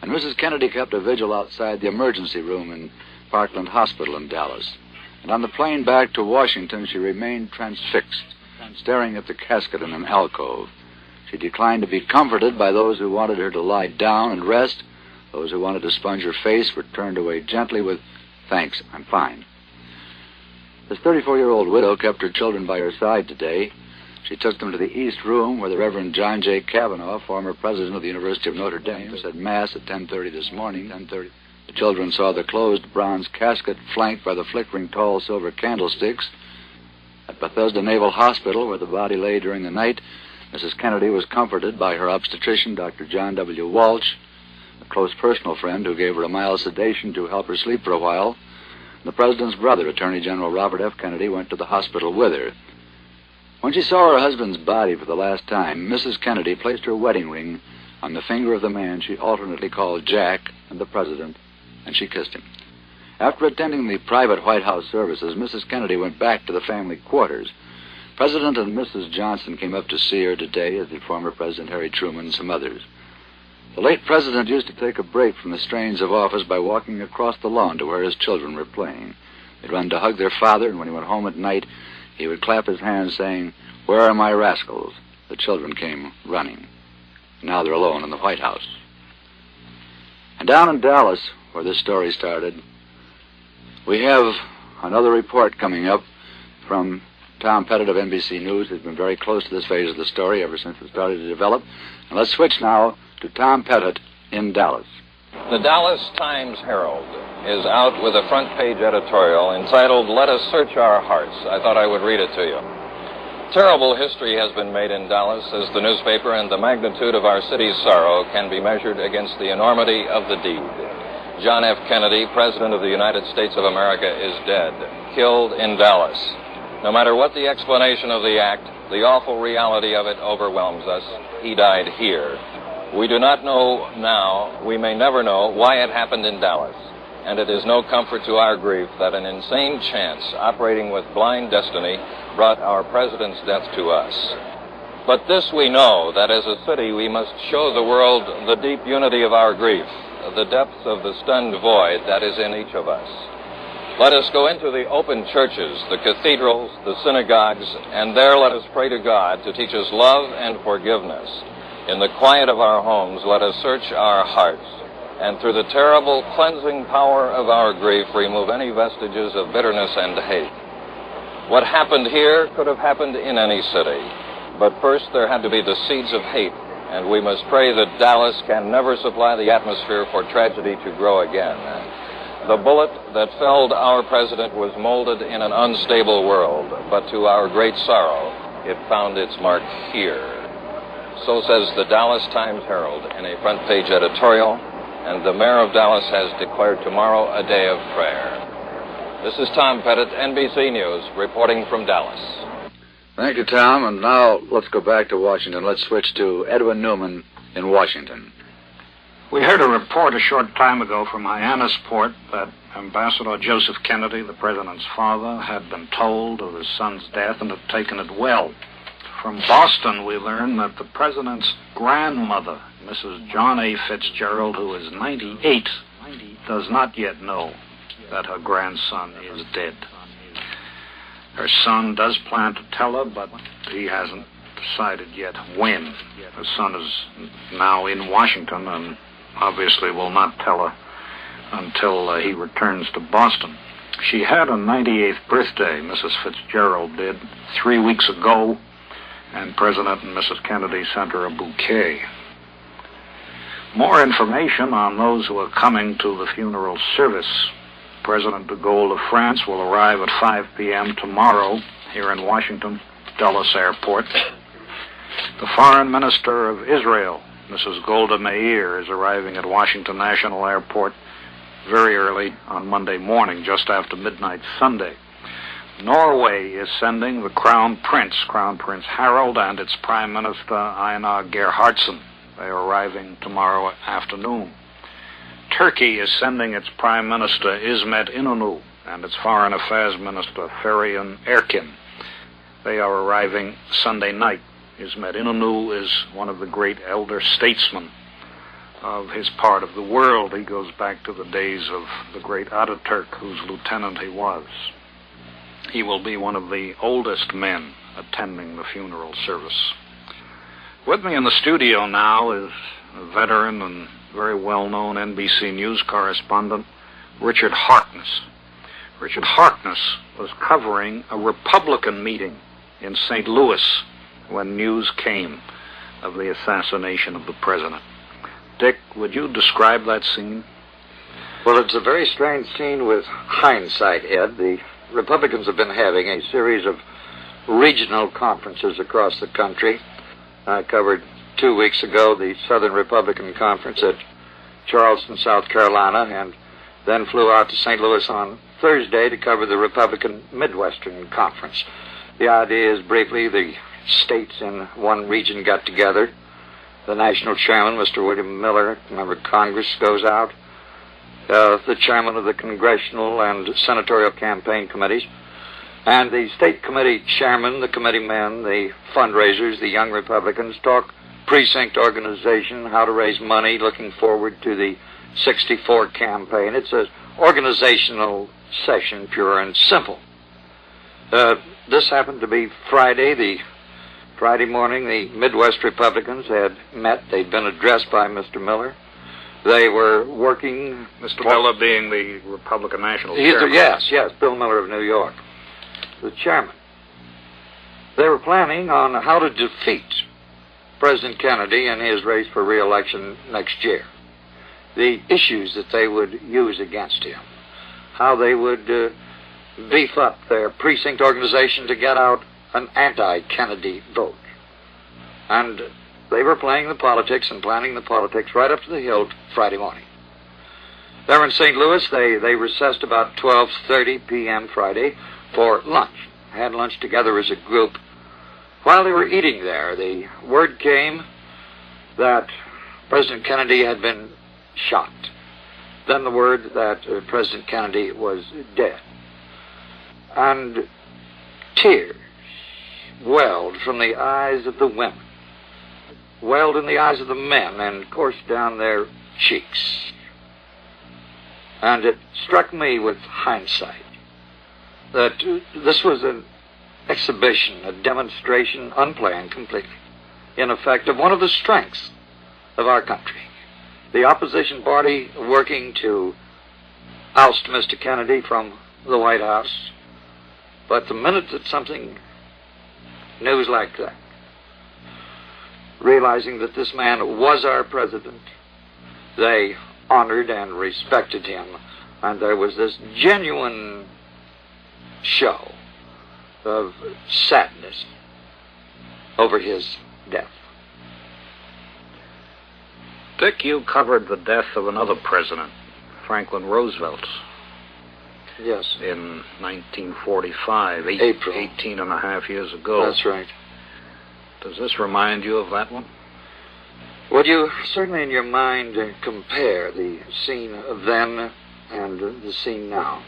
And Mrs. Kennedy kept a vigil outside the emergency room in Parkland Hospital in Dallas. And on the plane back to Washington, she remained transfixed, staring at the casket in an alcove. She declined to be comforted by those who wanted her to lie down and rest. Those who wanted to sponge her face were turned away gently with, "Thanks, I'm fine." This 34-year-old widow kept her children by her side today. She took them to the East Room, where the Reverend John J. Kavanaugh, former president of the University of Notre Dame, said Mass at 10:30 this morning. The children saw the closed bronze casket flanked by the flickering tall silver candlesticks. At Bethesda Naval Hospital, where the body lay during the night, Mrs. Kennedy was comforted by her obstetrician, Dr. John W. Walsh, a close personal friend who gave her a mild sedation to help her sleep for a while. The president's brother, Attorney General Robert F. Kennedy, went to the hospital with her. When she saw her husband's body for the last time, Mrs. Kennedy placed her wedding ring on the finger of the man she alternately called Jack and the president, and she kissed him. After attending the private White House services, Mrs. Kennedy went back to the family quarters. President and Mrs. Johnson came up to see her today, as did former President Harry Truman and some others. The late president used to take a break from the strains of office by walking across the lawn to where his children were playing. They'd run to hug their father, and when he went home at night, he would clap his hands saying, "Where are my rascals?" The children came running. Now they're alone in the White House. And down in Dallas, where this story started, we have another report coming up from Tom Pettit of NBC News, who's been very close to this phase of the story ever since it started to develop. And let's switch now to Tom Pettit in Dallas. The Dallas Times-Herald is out with a front-page editorial entitled, "Let Us Search Our Hearts." I thought I would read it to you. Terrible history has been made in Dallas, says the newspaper, and the magnitude of our city's sorrow can be measured against the enormity of the deed. John F. Kennedy, President of the United States of America, is dead, killed in Dallas. No matter what the explanation of the act, the awful reality of it overwhelms us. He died here. We do not know now, we may never know, why it happened in Dallas. And it is no comfort to our grief that an insane chance, operating with blind destiny, brought our president's death to us. But this we know, that as a city we must show the world the deep unity of our grief, the depths of the stunned void that is in each of us. Let us go into the open churches, the cathedrals, the synagogues, and there let us pray to God to teach us love and forgiveness. In the quiet of our homes, let us search our hearts, and through the terrible cleansing power of our grief, remove any vestiges of bitterness and hate. What happened here could have happened in any city, but first there had to be the seeds of hate, and we must pray that Dallas can never supply the atmosphere for tragedy to grow again. The bullet that felled our president was molded in an unstable world, but to our great sorrow, it found its mark here. So says the Dallas Times-Herald in a front-page editorial, and the mayor of Dallas has declared tomorrow a day of prayer. This is Tom Pettit, NBC News, reporting from Dallas. Thank you, Tom. And now let's go back to Washington. Let's switch to Edwin Newman in Washington. We heard a report a short time ago from Hyannisport that Ambassador Joseph Kennedy, the president's father, had been told of his son's death and had taken it well. From Boston, we learn that the president's grandmother, Mrs. John A. Fitzgerald, who is 98, does not yet know that her grandson is dead. Her son does plan to tell her, but he hasn't decided yet when. Her son is now in Washington and obviously will not tell her until he returns to Boston. She had a 98th birthday, Mrs. Fitzgerald did, 3 weeks ago, and President and Mrs. Kennedy sent her a bouquet. More information on those who are coming to the funeral service. President de Gaulle of France will arrive at 5 p.m. tomorrow here in Washington, Dulles Airport. The Foreign Minister of Israel, Mrs. Golda Meir, is arriving at Washington National Airport very early on Monday morning, just after midnight Sunday. Norway is sending the Crown Prince Harald, and its Prime Minister, Einar Gerhardsen. They are arriving tomorrow afternoon. Turkey is sending its Prime Minister, İsmet İnönü, and its Foreign Affairs Minister, Ferihan Erkin. They are arriving Sunday night. İsmet İnönü is one of the great elder statesmen of his part of the world. He goes back to the days of the great Ataturk, whose lieutenant he was. He will be one of the oldest men attending the funeral service. With me in the studio now is a veteran and very well-known NBC News correspondent, Richard Harkness. Richard Harkness was covering a Republican meeting in St. Louis when news came of the assassination of the president. Dick, would you describe that scene? Well, it's a very strange scene with hindsight, Ed. The Republicans have been having a series of regional conferences across the country. I covered 2 weeks ago the Southern Republican Conference at Charleston, South Carolina, and then flew out to St. Louis on Thursday to cover the Republican Midwestern Conference. The idea is, briefly, the states in one region got together. The national chairman, Mr. William Miller, member of Congress, goes out. The chairman of the congressional and senatorial campaign committees, and the state committee chairman, the committeemen, the fundraisers, the young Republicans talk precinct organization, how to raise money, looking forward to the 64 campaign. It's an organizational session, pure and simple. This happened to be Friday. Friday morning, the Midwest Republicans had met. They'd been addressed by Mr. Miller. They were working... Mr. Miller being the Republican National Chairman. Yes, Bill Miller of New York, the chairman. They were planning on how to defeat President Kennedy in his race for re-election next year. The issues that they would use against him. How they would beef up their precinct organization to get out an anti-Kennedy vote. And they were playing the politics and planning the politics right up to the hilt Friday morning. There in St. Louis, they recessed about 12:30 p.m. Friday for lunch. Had lunch together as a group. While they were eating there, the word came that President Kennedy had been shot. Then the word that President Kennedy was dead. And tears welled from the eyes of the women, welled in the eyes of the men, and coursed down their cheeks. And it struck me with hindsight that this was an exhibition, a demonstration, unplanned completely, in effect, of one of the strengths of our country. The opposition party working to oust Mr. Kennedy from the White House. But the minute that something news like that, realizing that this man was our president, they honored and respected him, and there was this genuine show of sadness over his death. Dick, you covered the death of another president, Franklin Roosevelt. Yes. In 1945, April. 18 and a half years ago. That's right. Does this remind you of that one? Would you certainly in your mind compare the scene of then and the scene now?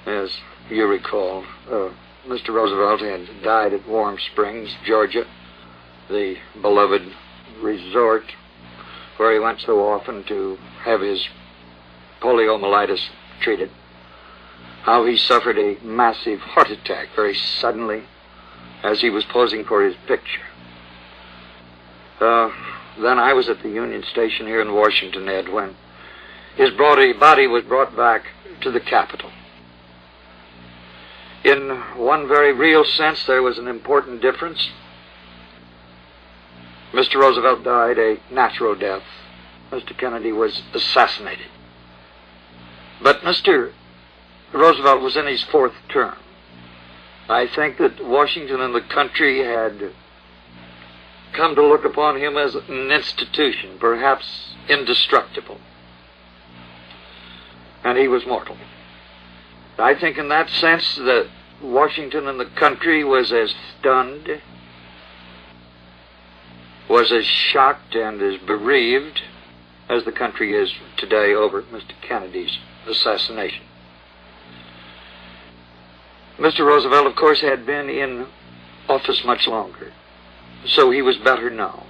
As you recall, Mr. Roosevelt had died at Warm Springs, Georgia, the beloved resort where he went so often to have his poliomyelitis treated. how he suffered a massive heart attack very suddenly as he was posing for his picture. Then I was at the Union Station here in Washington, Ed, when his body was brought back to the Capitol. In one very real sense, there was an important difference. Mr. Roosevelt died a natural death. Mr. Kennedy was assassinated. But Mr. Roosevelt was in his fourth term. I think that Washington and the country had come to look upon him as an institution, perhaps indestructible. And he was mortal. I think in that sense that Washington and the country was as stunned, was as shocked and as bereaved as the country is today over Mr. Kennedy's assassination. Mr. Roosevelt, of course, had been in office much longer, so he was better known.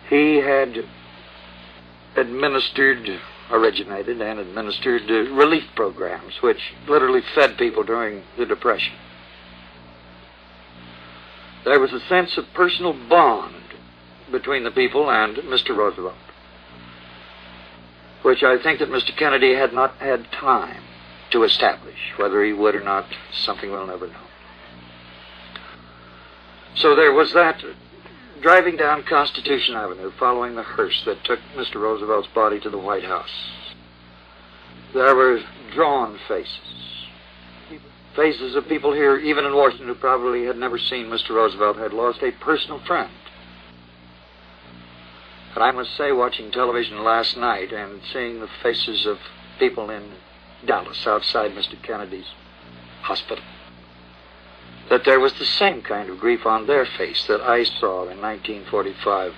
He had originated and administered relief programs which literally fed people during the Depression. There was a sense of personal bond between the people and Mr. Roosevelt, which I think that Mr. Kennedy had not had time to establish. Whether he would or not, something we'll never know. So there was that. Driving down Constitution Avenue, following the hearse that took Mr. Roosevelt's body to the White House, there were drawn faces. Faces of people here, even in Washington, who probably had never seen Mr. Roosevelt, had lost a personal friend. And I must say, watching television last night and seeing the faces of people in Dallas outside Mr. Kennedy's hospital, that there was the same kind of grief on their face that I saw in 1945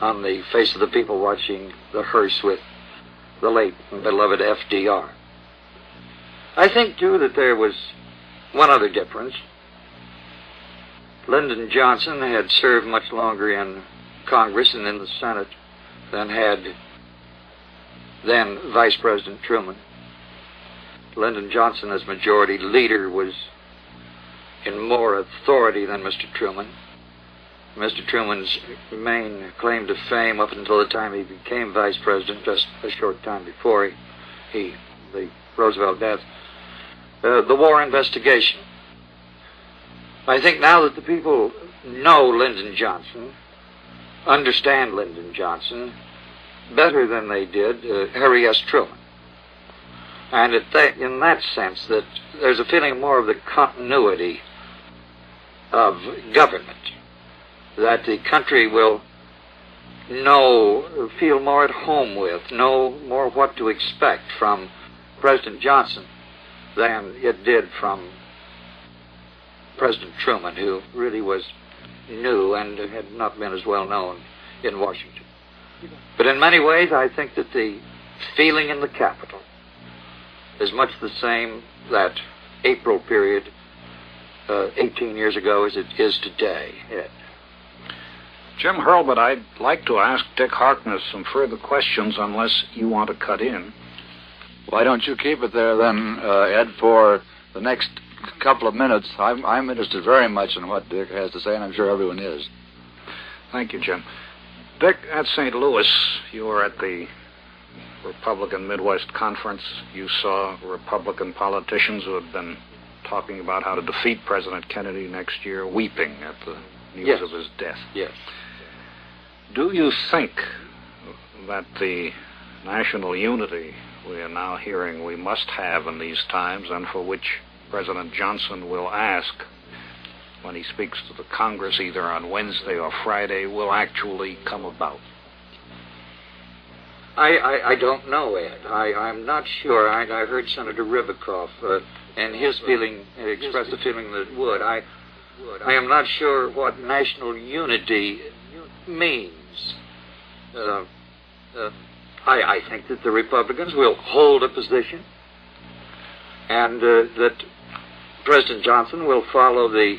on the face of the people watching the hearse with the late and beloved FDR. I think, too, that there was one other difference. Lyndon Johnson had served much longer in Congress and in the Senate than had then Vice President Truman. Lyndon Johnson, as majority leader, was in more authority than Mr. Truman. Mr. Truman's main claim to fame up until the time he became vice president, just a short time before the Roosevelt death, the war investigation. I think now that the people know Lyndon Johnson, understand Lyndon Johnson better than they did Harry S. Truman. And in that sense, that there's a feeling more of the continuity of government, that the country will feel more at home with, know more what to expect from President Johnson than it did from President Truman, who really was new and had not been as well known in Washington. But in many ways, I think that the feeling in the Capitol is much the same that April period 18 years ago as it is today. Ed. Jim Hurlbut, I'd like to ask Dick Harkness some further questions unless you want to cut in. Why don't you keep it there then, Ed, for the next couple of minutes? I'm interested very much in what Dick has to say, and I'm sure everyone is. Thank you, Jim. Dick, at St. Louis, you were at the Republican Midwest Conference. You saw Republican politicians who had been talking about how to defeat President Kennedy next year, weeping at the news of his death. Yes. Do you think that the national unity we are now hearing we must have in these times, and for which President Johnson will ask when he speaks to the Congress either on Wednesday or Friday, will actually come about? I don't know, Ed. I'm not sure. I heard Senator Ribicoff and his feeling, expressed the feeling that it would. I am not sure what national unity means. I think that the Republicans will hold a position, and that President Johnson will follow the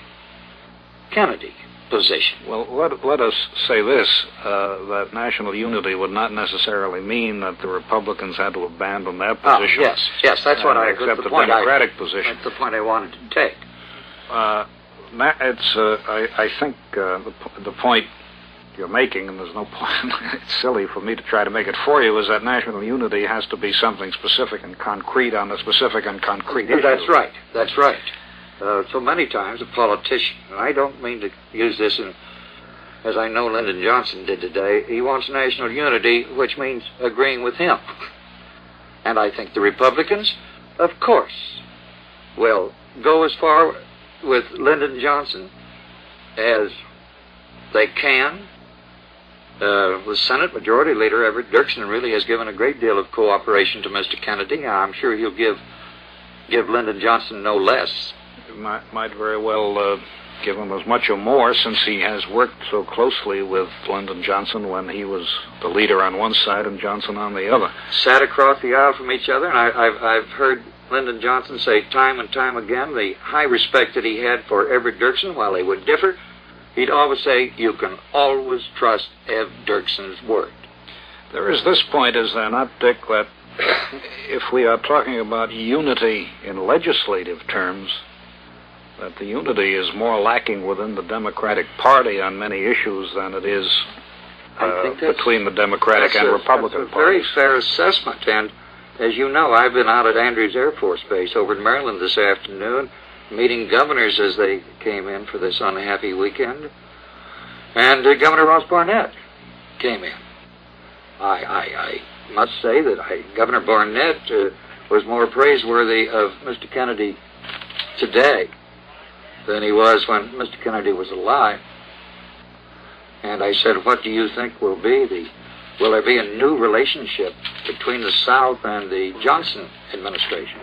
Kennedy position. Well, let us say this, that national unity would not necessarily mean that the Republicans had to abandon their position. Yes, that's what I accept the Democratic position. That's the point I wanted to take. I think the point you're making, and there's no point, it's silly for me to try to make it for you, is that national unity has to be something specific and concrete on a specific and concrete issue. That's right. So many times a politician, and I don't mean to use this as I know Lyndon Johnson did today, he wants national unity, which means agreeing with him. And I think the Republicans, of course, will go as far with Lyndon Johnson as they can. The Senate Majority Leader Everett Dirksen really has given a great deal of cooperation to Mr. Kennedy. I'm sure he'll give Lyndon Johnson no less. Might very well give him as much or more, since he has worked so closely with Lyndon Johnson when he was the leader on one side and Johnson on the other. Sat across the aisle from each other, and I've heard Lyndon Johnson say time and time again the high respect that he had for Everett Dirksen. While they would differ, he'd always say, you can always trust Ev Dirksen's word. There is this point, is there not, Dick, that if we are talking about unity in legislative terms, that the unity is more lacking within the Democratic Party on many issues than it is between the Democratic and Republican parties. Very fair assessment, and as you know, I've been out at Andrews Air Force Base over in Maryland this afternoon, meeting governors as they came in for this unhappy weekend, and Governor Ross Barnett came in. I must say that Governor Barnett was more praiseworthy of Mr. Kennedy today than he was when Mr. Kennedy was alive. And I said, what do you think will there be a new relationship between the South and the Johnson administration?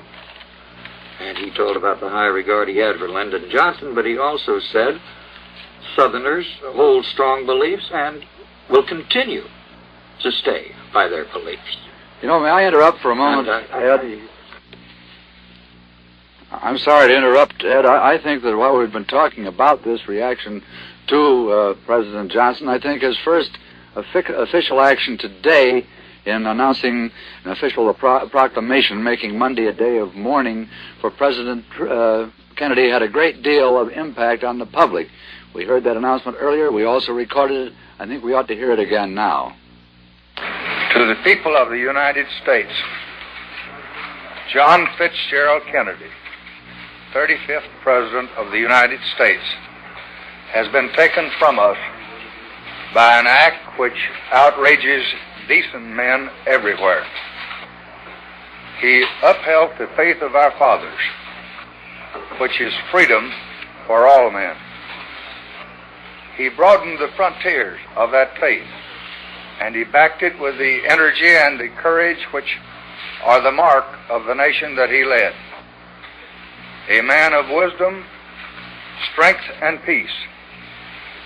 And he told about the high regard he had for Lyndon Johnson, but he also said Southerners hold strong beliefs and will continue to stay by their beliefs. You know, may I interrupt for a moment, Ed? I'm sorry to interrupt, Ed. I think that while we've been talking about this reaction to President Johnson, I think his first official action today in announcing an official proclamation making Monday a day of mourning for President Kennedy had a great deal of impact on the public. We heard that announcement earlier. We also recorded it. I think we ought to hear it again now. To the people of the United States, John Fitzgerald Kennedy, 35th President of the United States, has been taken from us by an act which outrages decent men everywhere. He upheld the faith of our fathers, which is freedom for all men. He broadened the frontiers of that faith, and he backed it with the energy and the courage which are the mark of the nation that he led. A man of wisdom, strength, and peace,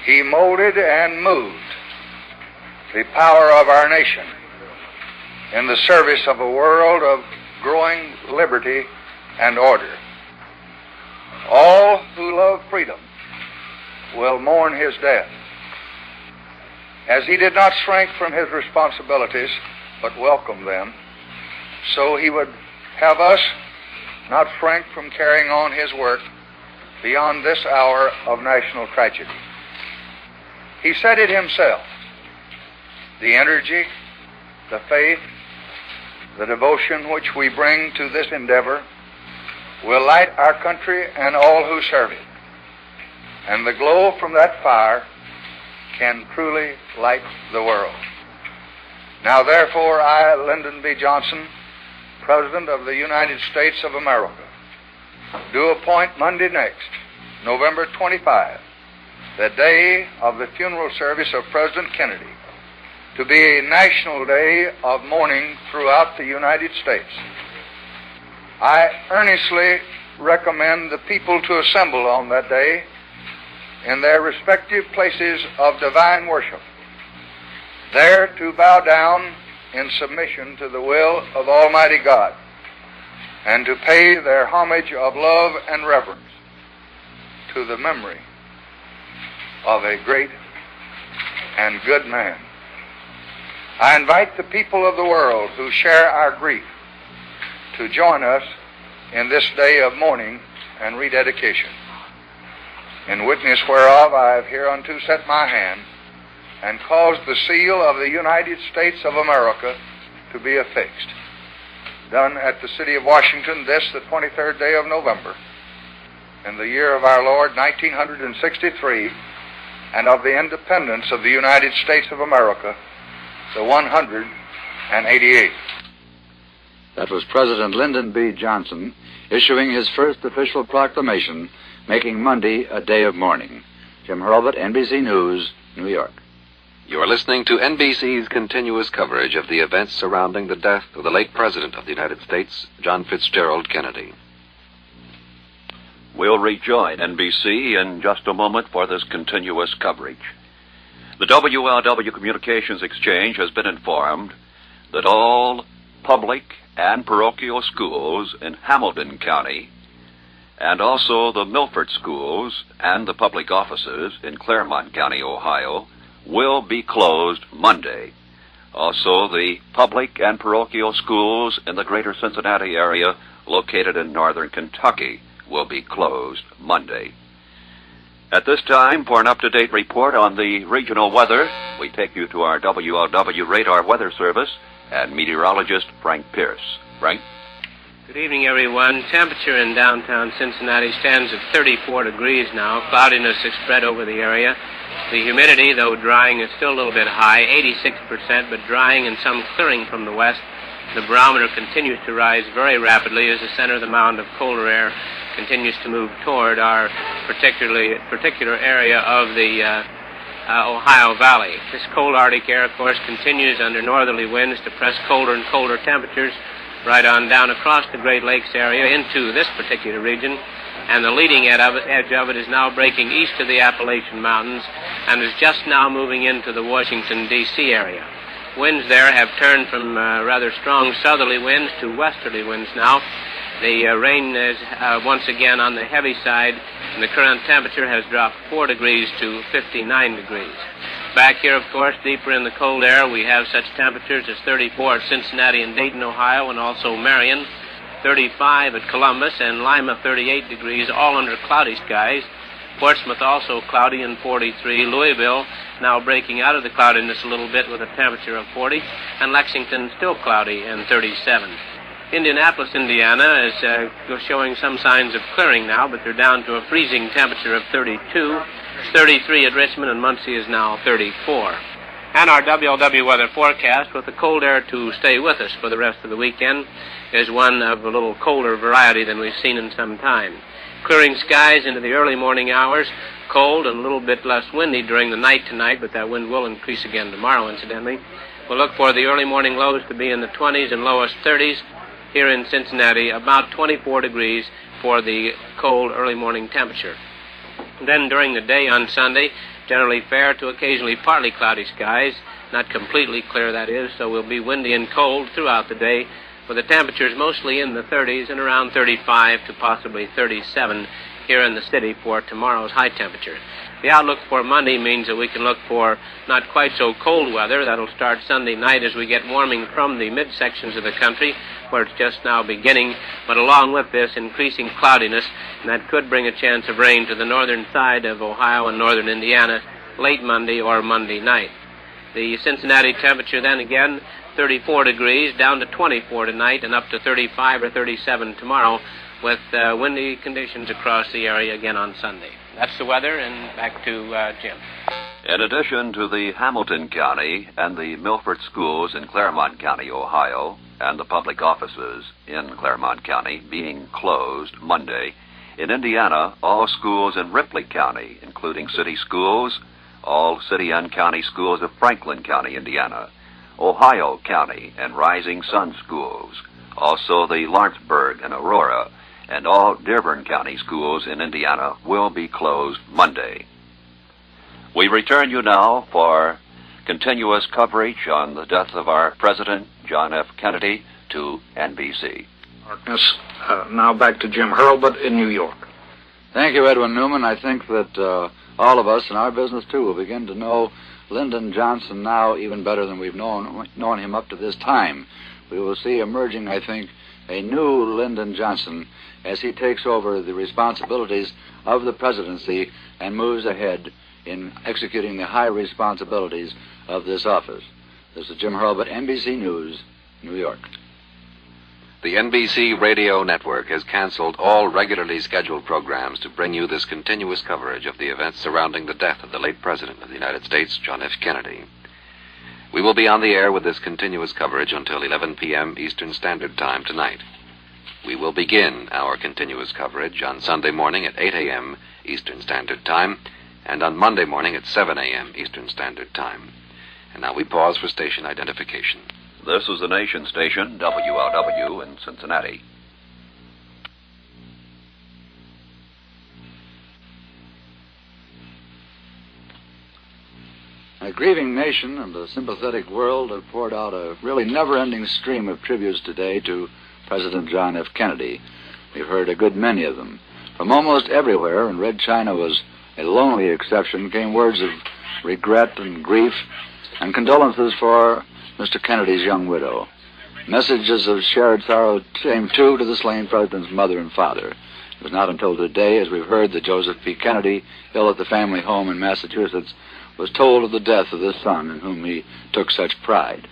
he molded and moved the power of our nation in the service of a world of growing liberty and order. All who love freedom will mourn his death. As he did not shrink from his responsibilities, but welcome them, so he would have us not shrink from carrying on his work beyond this hour of national tragedy. He said it himself. The energy, the faith, the devotion which we bring to this endeavor will light our country and all who serve it. And the glow from that fire can truly light the world. Now, therefore, I, Lyndon B. Johnson, President of the United States of America, do appoint Monday next, November 25, the day of the funeral service of President Kennedy, to be a national day of mourning throughout the United States. I earnestly recommend the people to assemble on that day in their respective places of divine worship, there to bow down in submission to the will of Almighty God, and to pay their homage of love and reverence to the memory of a great and good man. I invite the people of the world who share our grief to join us in this day of mourning and rededication, in witness whereof I have hereunto set my hand and caused the seal of the United States of America to be affixed, done at the city of Washington this, the 23rd day of November, in the year of our Lord, 1963, and of the independence of the United States of America, the 188th. That was President Lyndon B. Johnson issuing his first official proclamation, making Monday a day of mourning. Jim Hurlbut, NBC News, New York. You are listening to NBC's continuous coverage of the events surrounding the death of the late President of the United States, John Fitzgerald Kennedy. We'll rejoin NBC in just a moment for this continuous coverage. The WLW Communications Exchange has been informed that all public and parochial schools in Hamilton County, and also the Milford schools and the public offices in Claremont County, Ohio, will be closed Monday. Also, the public and parochial schools in the greater Cincinnati area located in northern Kentucky will be closed Monday. At this time, for an up-to-date report on the regional weather, we take you to our WLW radar weather service and meteorologist Frank Pierce. Frank? Good evening, everyone. Temperature in downtown Cincinnati stands at 34 degrees now. Cloudiness is spread over the area. The humidity, though drying, is still a little bit high, 86%, but drying and some clearing from the west. The barometer continues to rise very rapidly as the center of the mound of colder air continues to move toward our particular area of the Ohio Valley. This cold Arctic air, of course, continues under northerly winds to press colder and colder temperatures right on down across the Great Lakes area into this particular region, and the leading edge of it is now breaking east of the Appalachian Mountains and is just now moving into the Washington, D.C. area. Winds there have turned from rather strong southerly winds to westerly winds now. The rain is once again on the heavy side, and the current temperature has dropped 4 degrees to 59 degrees. Back here, of course, deeper in the cold air, we have such temperatures as 34 at Cincinnati and Dayton, Ohio, and also Marion, 35 at Columbus, and Lima, 38 degrees, all under cloudy skies. Portsmouth also cloudy and 43. Louisville now breaking out of the cloudiness a little bit with a temperature of 40. And Lexington still cloudy and 37. Indianapolis, Indiana is showing some signs of clearing now, but they're down to a freezing temperature of 32. It's 33 at Richmond, and Muncie is now 34. And our WLW weather forecast, with the cold air to stay with us for the rest of the weekend, is one of a little colder variety than we've seen in some time. Clearing skies into the early morning hours, cold and a little bit less windy during the night tonight, but that wind will increase again tomorrow, incidentally. We'll look for the early morning lows to be in the 20s and lowest 30s. Here in Cincinnati, about 24 degrees for the cold early morning temperature. Then during the day on Sunday, generally fair to occasionally partly cloudy skies, not completely clear that is, so we'll be windy and cold throughout the day, with the temperatures mostly in the 30s and around 35 to possibly 37 here in the city for tomorrow's high temperature. The outlook for Monday means that we can look for not quite so cold weather. That'll start Sunday night as we get warming from the midsections of the country, where it's just now beginning, but along with this, increasing cloudiness, and that could bring a chance of rain to the northern side of Ohio and northern Indiana late Monday or Monday night. The Cincinnati temperature then again, 34 degrees, down to 24 tonight, and up to 35 or 37 tomorrow, with windy conditions across the area again on Sunday. That's the weather, and back to Jim. In addition to the Hamilton County and the Milford schools in Claremont County, Ohio, and the public offices in Claremont County being closed Monday, in Indiana, all schools in Ripley County, including city schools, all city and county schools of Franklin County, Indiana, Ohio County, and Rising Sun schools, also the Lawrenceburg and Aurora, and all Dearborn County schools in Indiana will be closed Monday. We return you now for continuous coverage on the death of our President, John F. Kennedy, to NBC. Now back to Jim Hurlbut in New York. Thank you, Edwin Newman. I think that all of us in our business, too, will begin to know Lyndon Johnson now even better than we've known him up to this time. We will see emerging, I think, a new Lyndon Johnson as he takes over the responsibilities of the presidency and moves ahead in executing the high responsibilities of this office. This is Jim Hurlbut, NBC News, New York. The NBC radio network has canceled all regularly scheduled programs to bring you this continuous coverage of the events surrounding the death of the late President of the United States, John F. Kennedy. We will be on the air with this continuous coverage until 11 p.m. Eastern Standard Time tonight. We will begin our continuous coverage on Sunday morning at 8 a.m. Eastern Standard Time and on Monday morning at 7 a.m. Eastern Standard Time. And now we pause for station identification. This is the nation station, WLW in Cincinnati. A grieving nation and a sympathetic world have poured out a really never-ending stream of tributes today to President John F. Kennedy. We've heard a good many of them. From almost everywhere, and Red China was a lonely exception, came words of regret and grief and condolences for Mr. Kennedy's young widow. Messages of shared sorrow came, too, to the slain president's mother and father. It was not until today, as we've heard, that Joseph P. Kennedy, ill at the family home in Massachusetts, was told of the death of this son in whom he took such pride.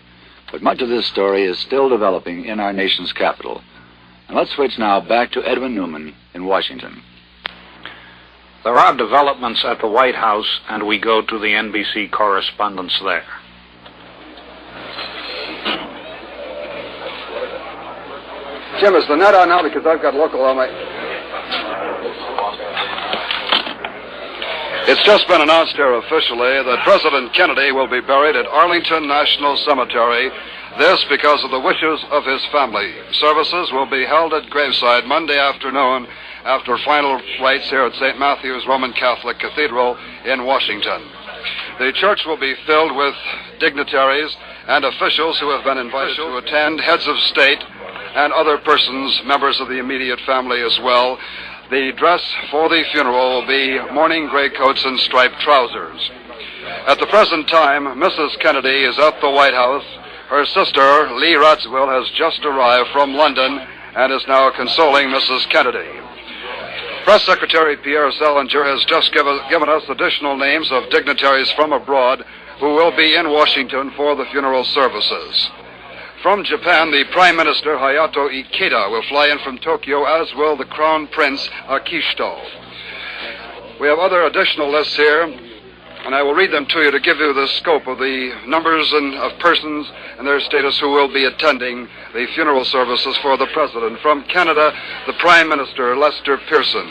But much of this story is still developing in our nation's capital. And let's switch now back to Edwin Newman in Washington. There are developments at the White House, and we go to the NBC correspondents there. Jim, is the net on now? Because I've got local on my... It's just been announced here officially that President Kennedy will be buried at Arlington National Cemetery. This because of the wishes of his family. Services will be held at graveside Monday afternoon after final rites here at St. Matthew's Roman Catholic Cathedral in Washington. The church will be filled with dignitaries and officials who have been invited to attend, heads of state and other persons, members of the immediate family as well. The dress for the funeral will be mourning gray coats and striped trousers. At the present time, Mrs. Kennedy is at the White House. Her sister, Lee Radziwill, has just arrived from London and is now consoling Mrs. Kennedy. Press Secretary Pierre Salinger has just given us additional names of dignitaries from abroad who will be in Washington for the funeral services. From Japan, the Prime Minister Hayato Ikeda will fly in from Tokyo, as will the Crown Prince Akihito. We have other additional lists here, and I will read them to you to give you the scope of the numbers of persons and their status who will be attending the funeral services for the President. From Canada, the Prime Minister, Lester Pearson.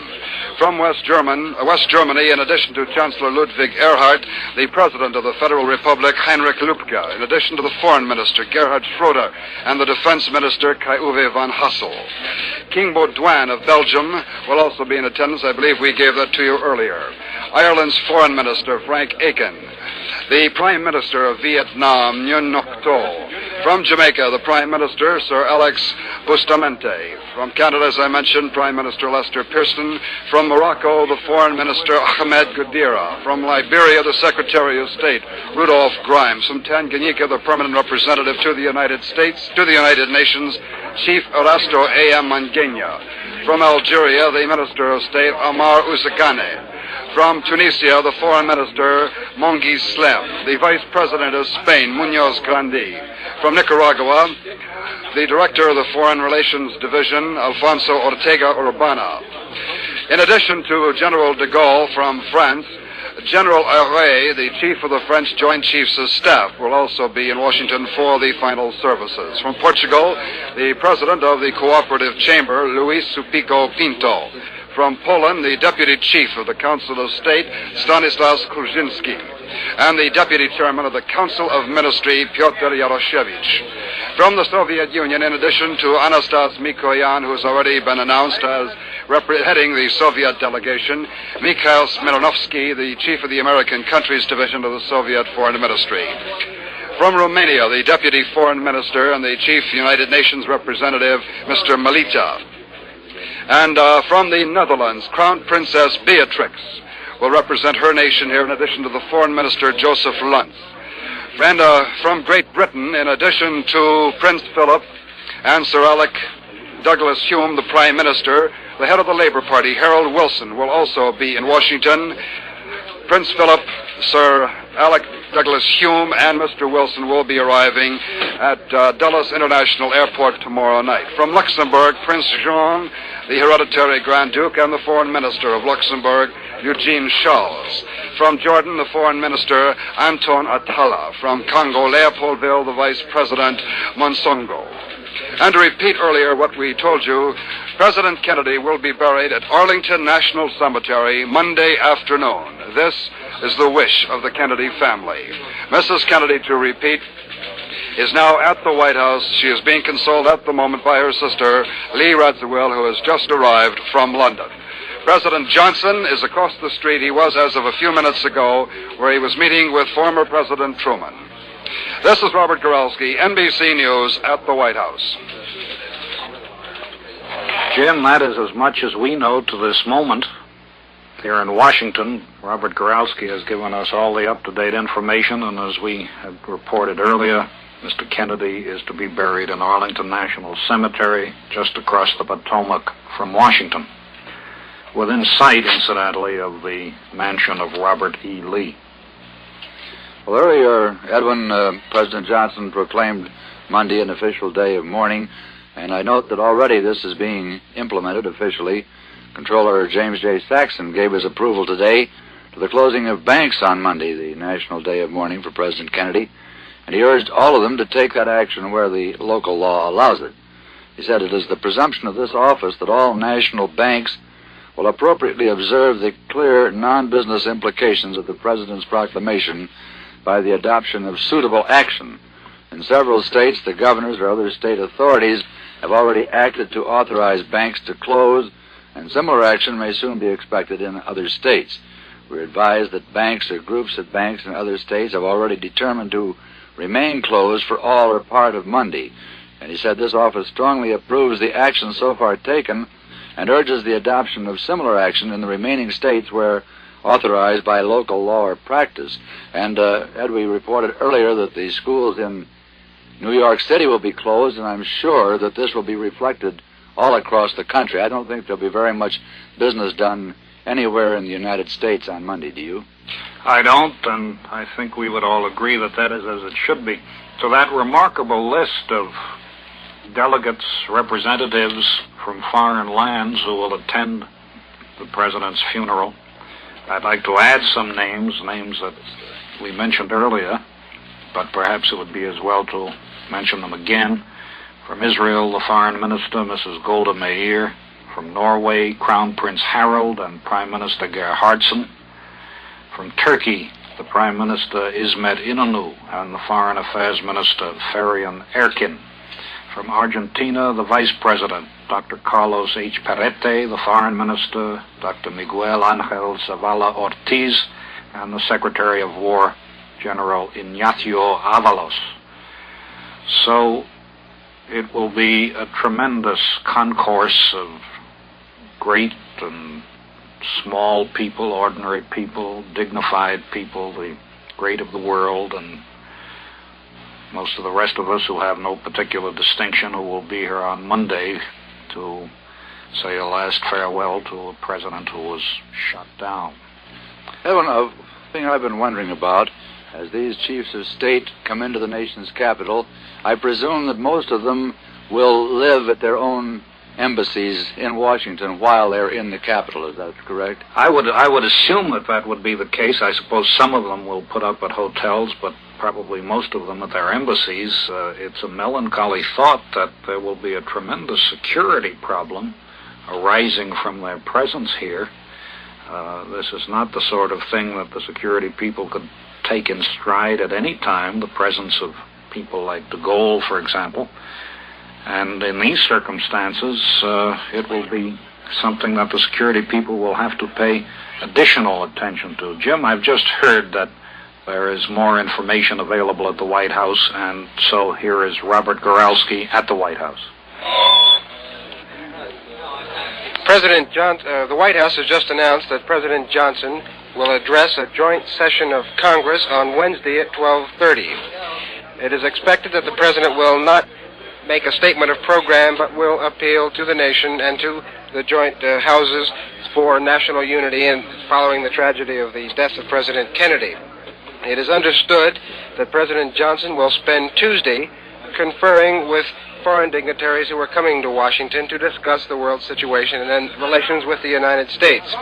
From West Germany, in addition to Chancellor Ludwig Erhard, the President of the Federal Republic, Heinrich Lübke, in addition to the Foreign Minister, Gerhard Schroeder, and the Defense Minister, Kai-Uwe van Hassel. King Baudouin of Belgium will also be in attendance. I believe we gave that to you earlier. Ireland's Foreign Minister, Frank Aiken. The Prime Minister of Vietnam, Nguyen Ngoc Tho. From Jamaica, the Prime Minister, Sir Alex Bustamante. From Canada, as I mentioned, Prime Minister Lester Pearson. From Morocco, the Foreign Minister, Ahmed Gudira. From Liberia, the Secretary of State, Rudolph Grimes. From Tanganyika, the Permanent Representative to the United Nations, Chief Erasto A.M. Mangenia. From Algeria, the Minister of State, Amar Ouzagane. From Tunisia, the Foreign Minister, Mongi Slem. The Vice President of Spain, Munoz Grandi. From Nicaragua, the Director of the Foreign Relations Division, Alfonso Ortega Urbana. In addition to General de Gaulle from France, General Ayré, the Chief of the French Joint Chiefs of Staff, will also be in Washington for the final services. From Portugal, the President of the Cooperative Chamber, Luis Supico Pinto. From Poland, the Deputy Chief of the Council of State, Stanislas Krzyzewski, and the Deputy Chairman of the Council of Ministry, Piotr Yaroshevich. From the Soviet Union, in addition to Anastas Mikoyan, who has already been announced as heading the Soviet delegation, Mikhail Smirnovsky, the Chief of the American Countries Division of the Soviet Foreign Ministry. From Romania, the Deputy Foreign Minister and the Chief United Nations Representative, Mr. Melita. And from the Netherlands, Crown Princess Beatrix will represent her nation here in addition to the Foreign Minister, Joseph Luntz. And from Great Britain, in addition to Prince Philip and Sir Alec Douglas Hume, the Prime Minister, the head of the Labour Party, Harold Wilson, will also be in Washington. Prince Philip, Sir Alec Douglas Hume, and Mr. Wilson will be arriving at Dulles International Airport tomorrow night. From Luxembourg, Prince Jean, the hereditary Grand Duke, and the Foreign Minister of Luxembourg, Eugene Charles. From Jordan, the Foreign Minister, Anton Atala. From Congo, Leopoldville, the Vice President, Monsongo. And to repeat earlier what we told you, President Kennedy will be buried at Arlington National Cemetery Monday afternoon. This is the wish of the Kennedy family. Mrs. Kennedy, to repeat, is now at the White House. She is being consoled at the moment by her sister, Lee Radziwill, who has just arrived from London. President Johnson is across the street. He was as of a few minutes ago, where he was meeting with former President Truman. This is Robert Goralski, NBC News at the White House. Jim, that is as much as we know to this moment. Here in Washington, Robert Goralski has given us all the up-to-date information, and as we had reported earlier, Mr. Kennedy is to be buried in Arlington National Cemetery, just across the Potomac from Washington, within sight, incidentally, of the mansion of Robert E. Lee. Well, earlier, Edwin, President Johnson proclaimed Monday an official day of mourning, and I note that already this is being implemented officially. Comptroller James J. Saxon gave his approval today to the closing of banks on Monday, the National Day of Mourning for President Kennedy, and he urged all of them to take that action where the local law allows it. He said it is the presumption of this office that all national banks will appropriately observe the clear non-business implications of the President's proclamation by the adoption of suitable action. In several states, the governors or other state authorities have already acted to authorize banks to close, and similar action may soon be expected in other states. We're advised that banks or groups of banks in other states have already determined to remain closed for all or part of Monday. And he said this office strongly approves the action so far taken and urges the adoption of similar action in the remaining states where authorized by local law or practice. And Ed, we reported earlier that the schools in New York City will be closed, and I'm sure that this will be reflected all across the country. I don't think there'll be very much business done anywhere in the United States on Monday, do you? I don't, and I think we would all agree that that is as it should be. So that remarkable list of delegates, representatives from foreign lands who will attend the President's funeral, I'd like to add some names that we mentioned earlier, but perhaps it would be as well to mention them again. From Israel, the Foreign Minister, Mrs. Golda Meir. From Norway, Crown Prince Harald and Prime Minister Gerhardsen. From Turkey, the Prime Minister Ismet Inonu and the Foreign Affairs Minister Ferian Erkin. From Argentina, the Vice President, Dr. Carlos H. Perete, the Foreign Minister, Dr. Miguel Angel Zavala Ortiz, and the Secretary of War, General Ignacio Avalos. So it will be a tremendous concourse of great and small people, ordinary people, dignified people, the great of the world, and most of the rest of us who have no particular distinction who will be here on Monday to say a last farewell to a president who was shot down. Edwin, a thing I've been wondering about, as these chiefs of state come into the nation's capital, I presume that most of them will live at their own embassies in Washington while they're in the capital. Is that correct? I would assume that would be the case. I suppose some of them will put up at hotels, but probably most of them at their embassies. It's a melancholy thought that there will be a tremendous security problem arising from their presence here. This is not the sort of thing that the security people could take in stride at any time, the presence of people like de Gaulle, for example. And in these circumstances, it will be something that the security people will have to pay additional attention to. Jim, I've just heard that there is more information available at the White House, and so here is Robert Goralski at the White House. The White House has just announced that President Johnson will address a joint session of Congress on Wednesday at 12:30. It is expected that the President will not make a statement of program, but will appeal to the nation and to the joint houses for national unity and following the tragedy of the death of President Kennedy. It is understood that President Johnson will spend Tuesday conferring with foreign dignitaries who are coming to Washington to discuss the world situation and relations with the United States.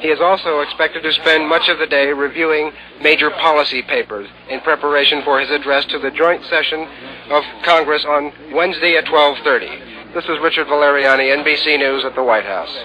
He is also expected to spend much of the day reviewing major policy papers in preparation for his address to the joint session of Congress on Wednesday at 12:30. This is Richard Valeriani, NBC News at the White House.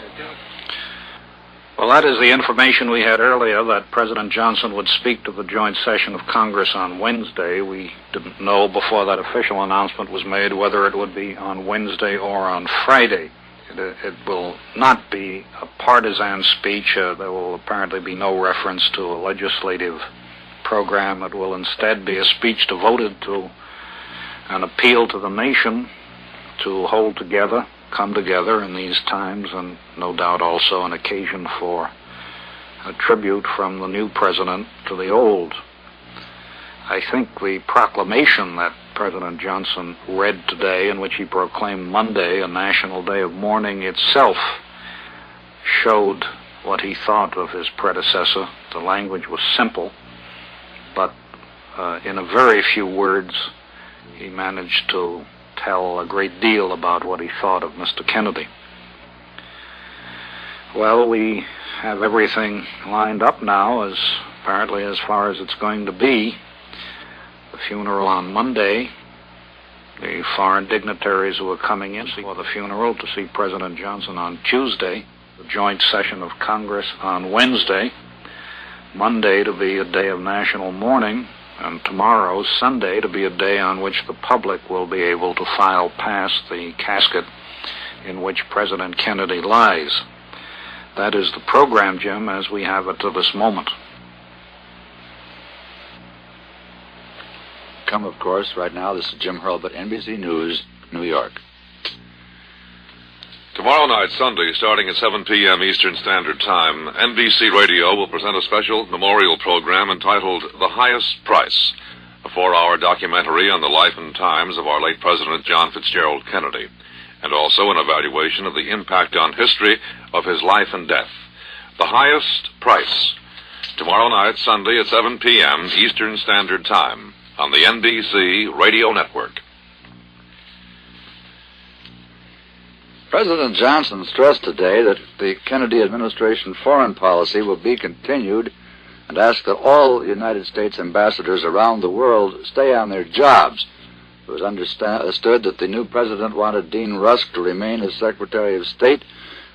Well, that is the information we had earlier, that President Johnson would speak to the joint session of Congress on Wednesday. We didn't know before that official announcement was made whether it would be on Wednesday or on Friday. It will not be a partisan speech. There will apparently be no reference to a legislative program. It will instead be a speech devoted to an appeal to the nation to hold together, come together in these times, and no doubt also an occasion for a tribute from the new president to the old. I think the proclamation that President Johnson read today, in which he proclaimed Monday a national day of mourning, itself showed what he thought of his predecessor. The language was simple, but in a very few words he managed to tell a great deal about what he thought of Mr. Kennedy. Well, we have everything lined up now, as apparently as far as it's going to be. The funeral on Monday, the foreign dignitaries who are coming in for the funeral to see President Johnson on Tuesday, the joint session of Congress on Wednesday, Monday to be a day of national mourning, and tomorrow, Sunday, to be a day on which the public will be able to file past the casket in which President Kennedy lies. That is the program, Jim, as we have it to this moment. Come, of course, right now, this is Jim Hurlbut, NBC News, New York. Tomorrow night, Sunday, starting at 7 p.m. Eastern Standard Time, NBC Radio will present a special memorial program entitled The Highest Price, a 4-hour documentary on the life and times of our late President John Fitzgerald Kennedy, and also an evaluation of the impact on history of his life and death. The Highest Price, tomorrow night, Sunday at 7 p.m. Eastern Standard Time on the NBC Radio Network. President Johnson stressed today that the Kennedy administration foreign policy will be continued and asked that all United States ambassadors around the world stay on their jobs. It was understood that the new president wanted Dean Rusk to remain as Secretary of State,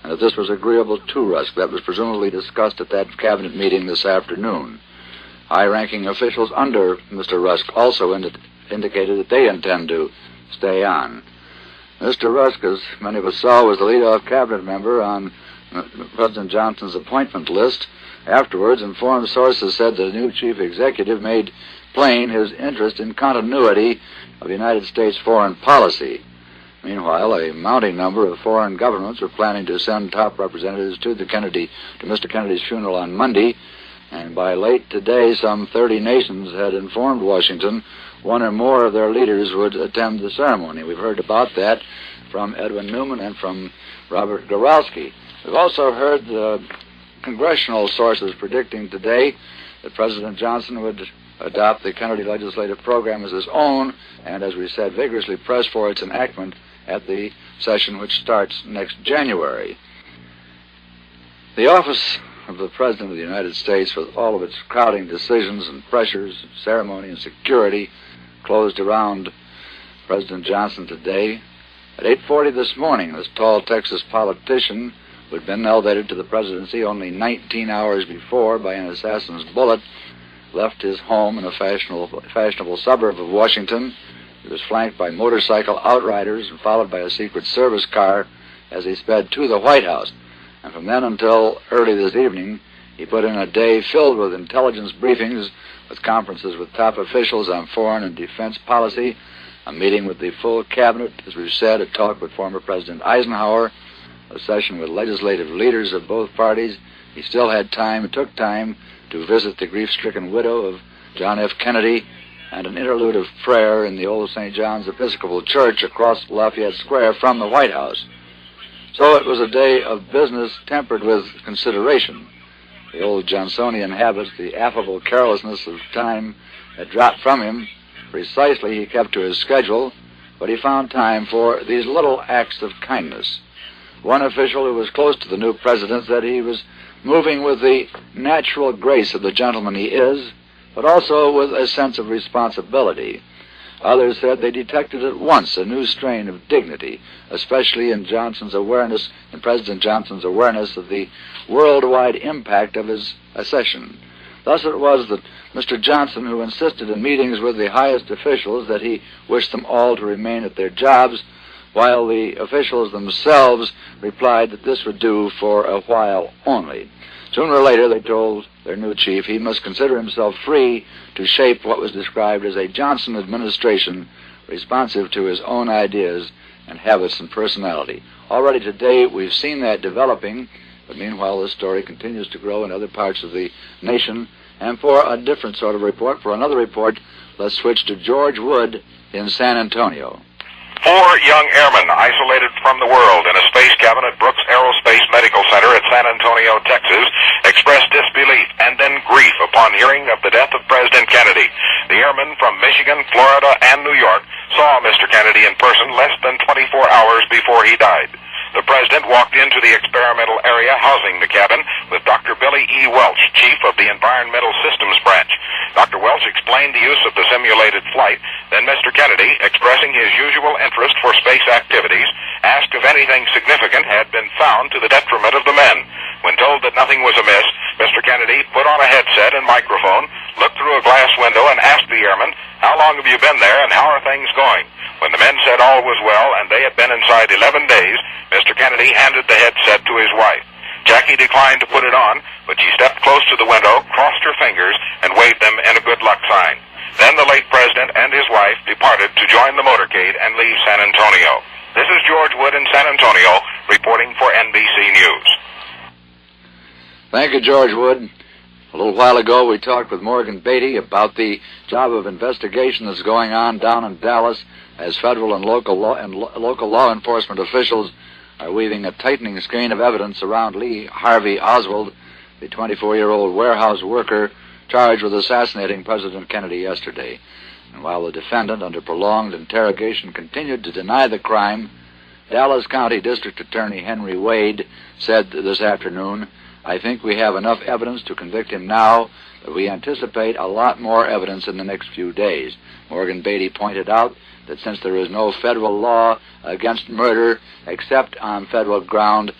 and that this was agreeable to Rusk. That was presumably discussed at that cabinet meeting this afternoon. High-ranking officials under Mr. Rusk also indicated that they intend to stay on. Mr. Rusk, as many of us saw, was the lead-off cabinet member on President Johnson's appointment list. Afterwards, informed sources said the new chief executive made plain his interest in continuity of United States foreign policy. Meanwhile, a mounting number of foreign governments were planning to send top representatives to Mr. Kennedy's funeral on Monday, and by late today, some 30 nations had informed Washington one or more of their leaders would attend the ceremony. We've heard about that from Edwin Newman and from Robert Goralski. We've also heard congressional sources predicting today that President Johnson would adopt the Kennedy legislative program as his own, and as we said, vigorously press for its enactment at the session which starts next January. The office of the President of the United States, with all of its crowding decisions and pressures, ceremony and security, closed around President Johnson today. At 8:40 this morning, this tall Texas politician, who had been elevated to the presidency only 19 hours before by an assassin's bullet, left his home in a fashionable suburb of Washington. He was flanked by motorcycle outriders and followed by a Secret Service car as he sped to the White House. And from then until early this evening, he put in a day filled with intelligence briefings, with conferences with top officials on foreign and defense policy, a meeting with the full cabinet, as we've said, a talk with former President Eisenhower, a session with legislative leaders of both parties. He still had time, took time to visit the grief-stricken widow of John F. Kennedy, and an interlude of prayer in the old St. John's Episcopal Church across Lafayette Square from the White House. So it was a day of business tempered with consideration. The old Johnsonian habits, the affable carelessness of time had dropped from him. Precisely, he kept to his schedule, but he found time for these little acts of kindness. One official who was close to the new president said he was moving with the natural grace of the gentleman he is, but also with a sense of responsibility. Others said they detected at once a new strain of dignity, especially in President Johnson's awareness of the worldwide impact of his accession. Thus it was that Mr. Johnson, who insisted in meetings with the highest officials that he wished them all to remain at their jobs, while the officials themselves replied that this would do for a while only. Sooner or later, they told their new chief he must consider himself free to shape what was described as a Johnson administration responsive to his own ideas and habits and personality. Already today, we've seen that developing, but meanwhile, this story continues to grow in other parts of the nation. And for a different sort of report, for another report, let's switch to George Wood in San Antonio. 4 young airmen isolated from the world in a space cabin at Brooks Aerospace Medical Center at San Antonio, Texas, expressed disbelief and then grief upon hearing of the death of President Kennedy. The airmen from Michigan, Florida, and New York saw Mr. Kennedy in person less than 24 hours before he died. The president walked into the experimental area housing the cabin with Dr. Billy E. Welch, chief of the Environmental Systems Branch. Dr. Welch explained the use of the simulated flight. Then Mr. Kennedy, expressing his usual interest for space activities, asked if anything significant had been found to the detriment of the men. When told that nothing was amiss, Mr. Kennedy put on a headset and microphone, looked through a glass window, and asked the airmen, "How long have you been there, and how are things going?" When the men said all was well and they had been inside 11 days, Mr. Kennedy handed the headset to his wife. Jackie declined to put it on, but she stepped close to the window, crossed her fingers, and waved them in a good luck sign. Then the late president and his wife departed to join the motorcade and leave San Antonio. This is George Wood in San Antonio, reporting for NBC News. Thank you, George Wood. A little while ago, we talked with Morgan Beatty about the job of investigation that's going on down in Dallas as federal and local law enforcement officials are weaving a tightening skein of evidence around Lee Harvey Oswald, the 24-year-old warehouse worker charged with assassinating President Kennedy yesterday. And while the defendant, under prolonged interrogation, continued to deny the crime, Dallas County District Attorney Henry Wade said this afternoon, "I think we have enough evidence to convict him now, but we anticipate a lot more evidence in the next few days." Morgan Beatty pointed out that since there is no federal law against murder except on federal ground,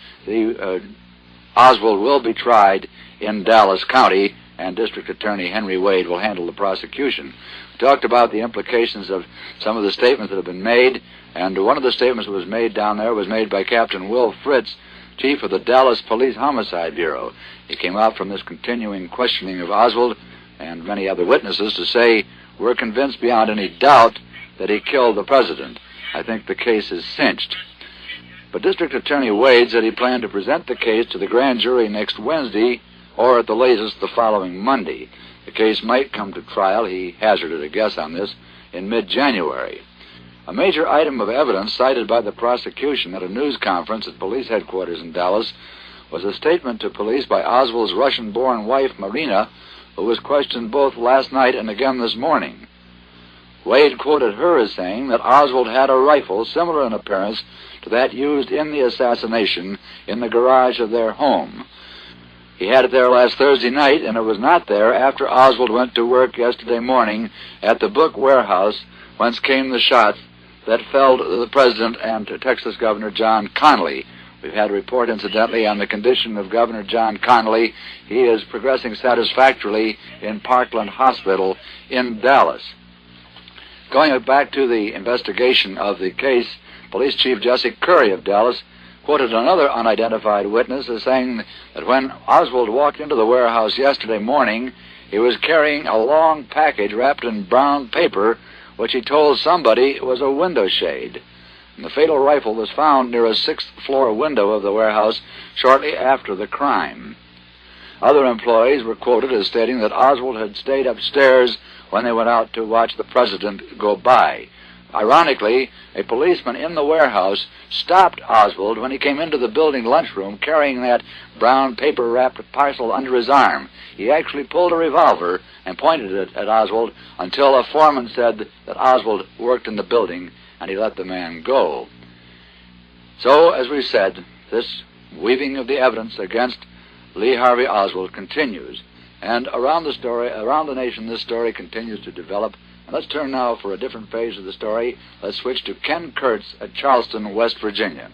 Oswald will be tried in Dallas County, and District Attorney Henry Wade will handle the prosecution. We talked about the implications of some of the statements that have been made, and one of the statements that was made down there was made by Captain Will Fritz, chief of the Dallas Police Homicide Bureau. He came out from this continuing questioning of Oswald and many other witnesses to say, "We're convinced beyond any doubt that he killed the president. I think the case is cinched." But District Attorney Wade said he planned to present the case to the grand jury next Wednesday, or at the latest the following Monday. The case might come to trial, he hazarded a guess on this, in mid-January. A major item of evidence cited by the prosecution at a news conference at police headquarters in Dallas was a statement to police by Oswald's Russian-born wife, Marina, who was questioned both last night and again this morning. Wade quoted her as saying that Oswald had a rifle similar in appearance to that used in the assassination in the garage of their home. He had it there last Thursday night, and it was not there after Oswald went to work yesterday morning at the book warehouse, whence came the shots that felled the president and Texas Governor John Connally. We've had a report, incidentally, on the condition of Governor John Connally. He is progressing satisfactorily in Parkland Hospital in Dallas. Going back to the investigation of the case, Police Chief Jesse Curry of Dallas quoted another unidentified witness as saying that when Oswald walked into the warehouse yesterday morning, he was carrying a long package wrapped in brown paper, which he told somebody was a window shade. And the fatal rifle was found near a 6th-floor window of the warehouse shortly after the crime. Other employees were quoted as stating that Oswald had stayed upstairs when they went out to watch the president go by. Ironically, a policeman in the warehouse stopped Oswald when he came into the building lunchroom carrying that brown paper-wrapped parcel under his arm. He actually pulled a revolver and pointed it at Oswald until a foreman said that Oswald worked in the building, and he let the man go. So, as we said, this weaving of the evidence against Lee Harvey Oswald continues. And around the nation, this story continues to develop. And let's turn now for a different phase of the story. Let's switch to Ken Kurtz at Charleston, West Virginia.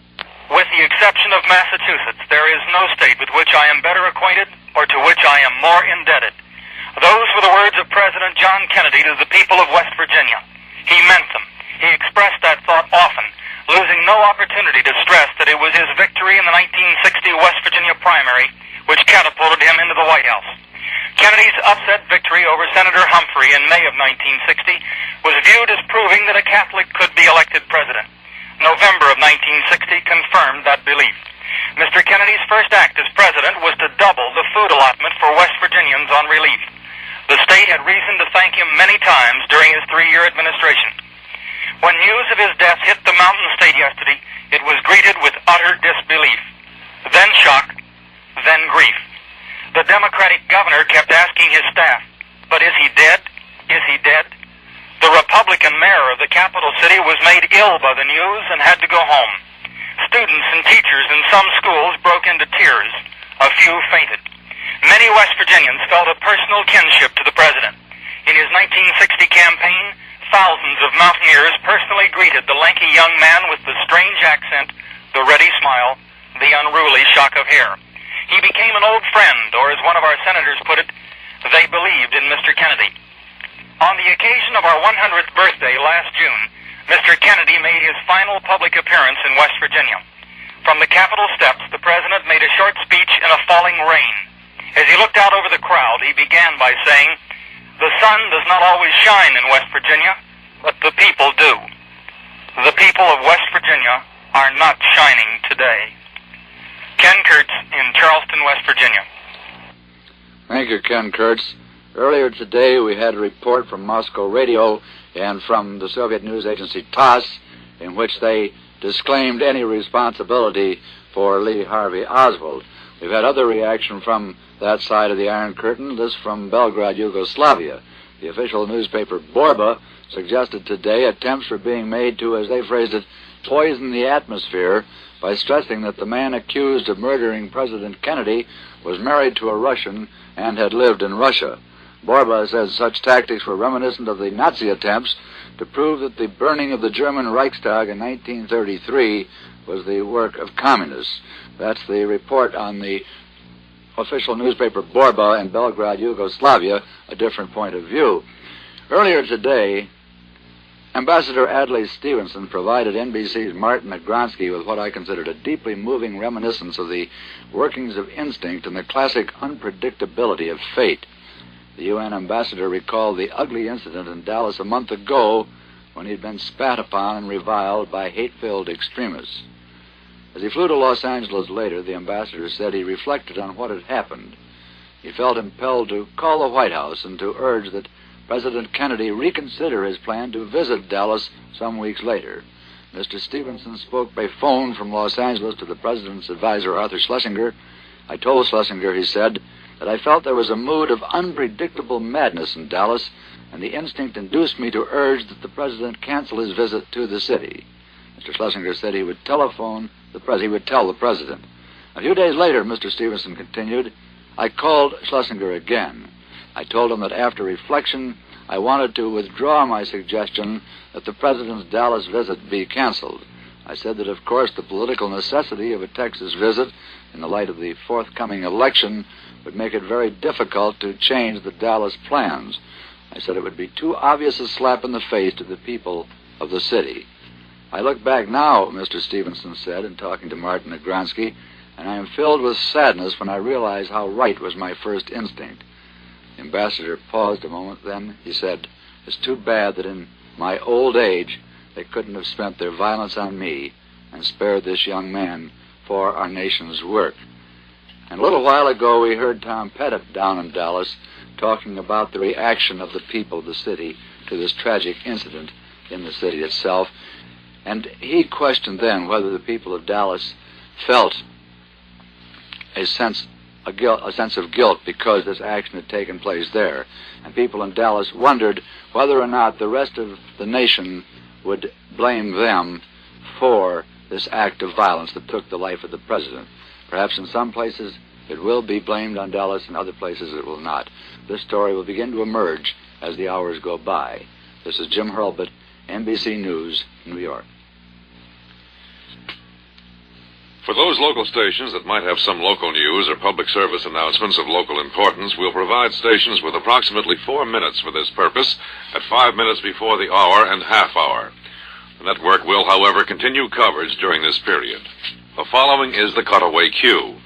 With the exception of Massachusetts, there is no state with which I am better acquainted or to which I am more indebted. Those were the words of President John Kennedy to the people of West Virginia. He meant them. He expressed that thought often, losing no opportunity to stress that it was his victory in the 1960 West Virginia primary which catapulted him into the White House. Kennedy's upset victory over Senator Humphrey in May of 1960 was viewed as proving that a Catholic could be elected president. November of 1960 confirmed that belief. Mr. Kennedy's first act as president was to double the food allotment for West Virginians on relief. The state had reason to thank him many times during his 3-year administration. When news of his death hit the Mountain State yesterday, it was greeted with utter disbelief, then shock, then grief. The Democratic governor kept asking his staff, "But is he dead? Is he dead?" The Republican mayor of the capital city was made ill by the news and had to go home. Students and teachers in some schools broke into tears. A few fainted. Many West Virginians felt a personal kinship to the president. In his 1960 campaign, thousands of mountaineers personally greeted the lanky young man with the strange accent, the ready smile, the unruly shock of hair. He became an old friend, or as one of our senators put it, they believed in Mr. Kennedy. On the occasion of our 100th birthday last June, Mr. Kennedy made his final public appearance in West Virginia. From the Capitol steps, the president made a short speech in a falling rain. As he looked out over the crowd, he began by saying, "The sun does not always shine in West Virginia, but the people do. The people of West Virginia are not shining today." Ken Kurtz in Charleston, West Virginia. Thank you, Ken Kurtz. Earlier today, we had a report from Moscow Radio and from the Soviet news agency TASS, in which they disclaimed any responsibility for Lee Harvey Oswald. We've had other reaction from that side of the Iron Curtain, this from Belgrade, Yugoslavia. The official newspaper Borba suggested today attempts were being made to, as they phrased it, poison the atmosphere by stressing that the man accused of murdering President Kennedy was married to a Russian and had lived in Russia. Borba says such tactics were reminiscent of the Nazi attempts to prove that the burning of the German Reichstag in 1933 was the work of communists. That's the report on the official newspaper Borba in Belgrade, Yugoslavia, a different point of view. Earlier today, Ambassador Adlai Stevenson provided NBC's Martin Agronsky with what I considered a deeply moving reminiscence of the workings of instinct and the classic unpredictability of fate. The UN ambassador recalled the ugly incident in Dallas a month ago when he'd been spat upon and reviled by hate-filled extremists. As he flew to Los Angeles later, the ambassador said he reflected on what had happened. He felt impelled to call the White House and to urge that President Kennedy reconsider his plan to visit Dallas some weeks later. Mr. Stevenson spoke by phone from Los Angeles to the president's advisor, Arthur Schlesinger. "I told Schlesinger," he said, "that I felt there was a mood of unpredictable madness in Dallas, and the instinct induced me to urge that the president cancel his visit to the city." Mr. Schlesinger said he would tell the president. A few days later, Mr. Stevenson continued, "I called Schlesinger again. I told him that after reflection, I wanted to withdraw my suggestion that the president's Dallas visit be canceled. I said that, of course, the political necessity of a Texas visit in the light of the forthcoming election would make it very difficult to change the Dallas plans. I said it would be too obvious a slap in the face to the people of the city. I look back now," Mr. Stevenson said in talking to Martin Agronsky, "and I am filled with sadness when I realize how right was my first instinct." The ambassador paused a moment, then he said, "It's too bad that in my old age they couldn't have spent their violence on me and spared this young man for our nation's work." And a little while ago, we heard Tom Pettit down in Dallas talking about the reaction of the people of the city to this tragic incident in the city itself. And he questioned then whether the people of Dallas felt a sense of guilt because this action had taken place there. And people in Dallas wondered whether or not the rest of the nation would blame them for this act of violence that took the life of the president. Perhaps in some places it will be blamed on Dallas, in other places it will not. This story will begin to emerge as the hours go by. This is Jim Hurlbut, NBC News, New York. For those local stations that might have some local news or public service announcements of local importance, we'll provide stations with approximately 4 minutes for this purpose at 5 minutes before the hour and half hour. The network will, however, continue coverage during this period. The following is the cutaway cue.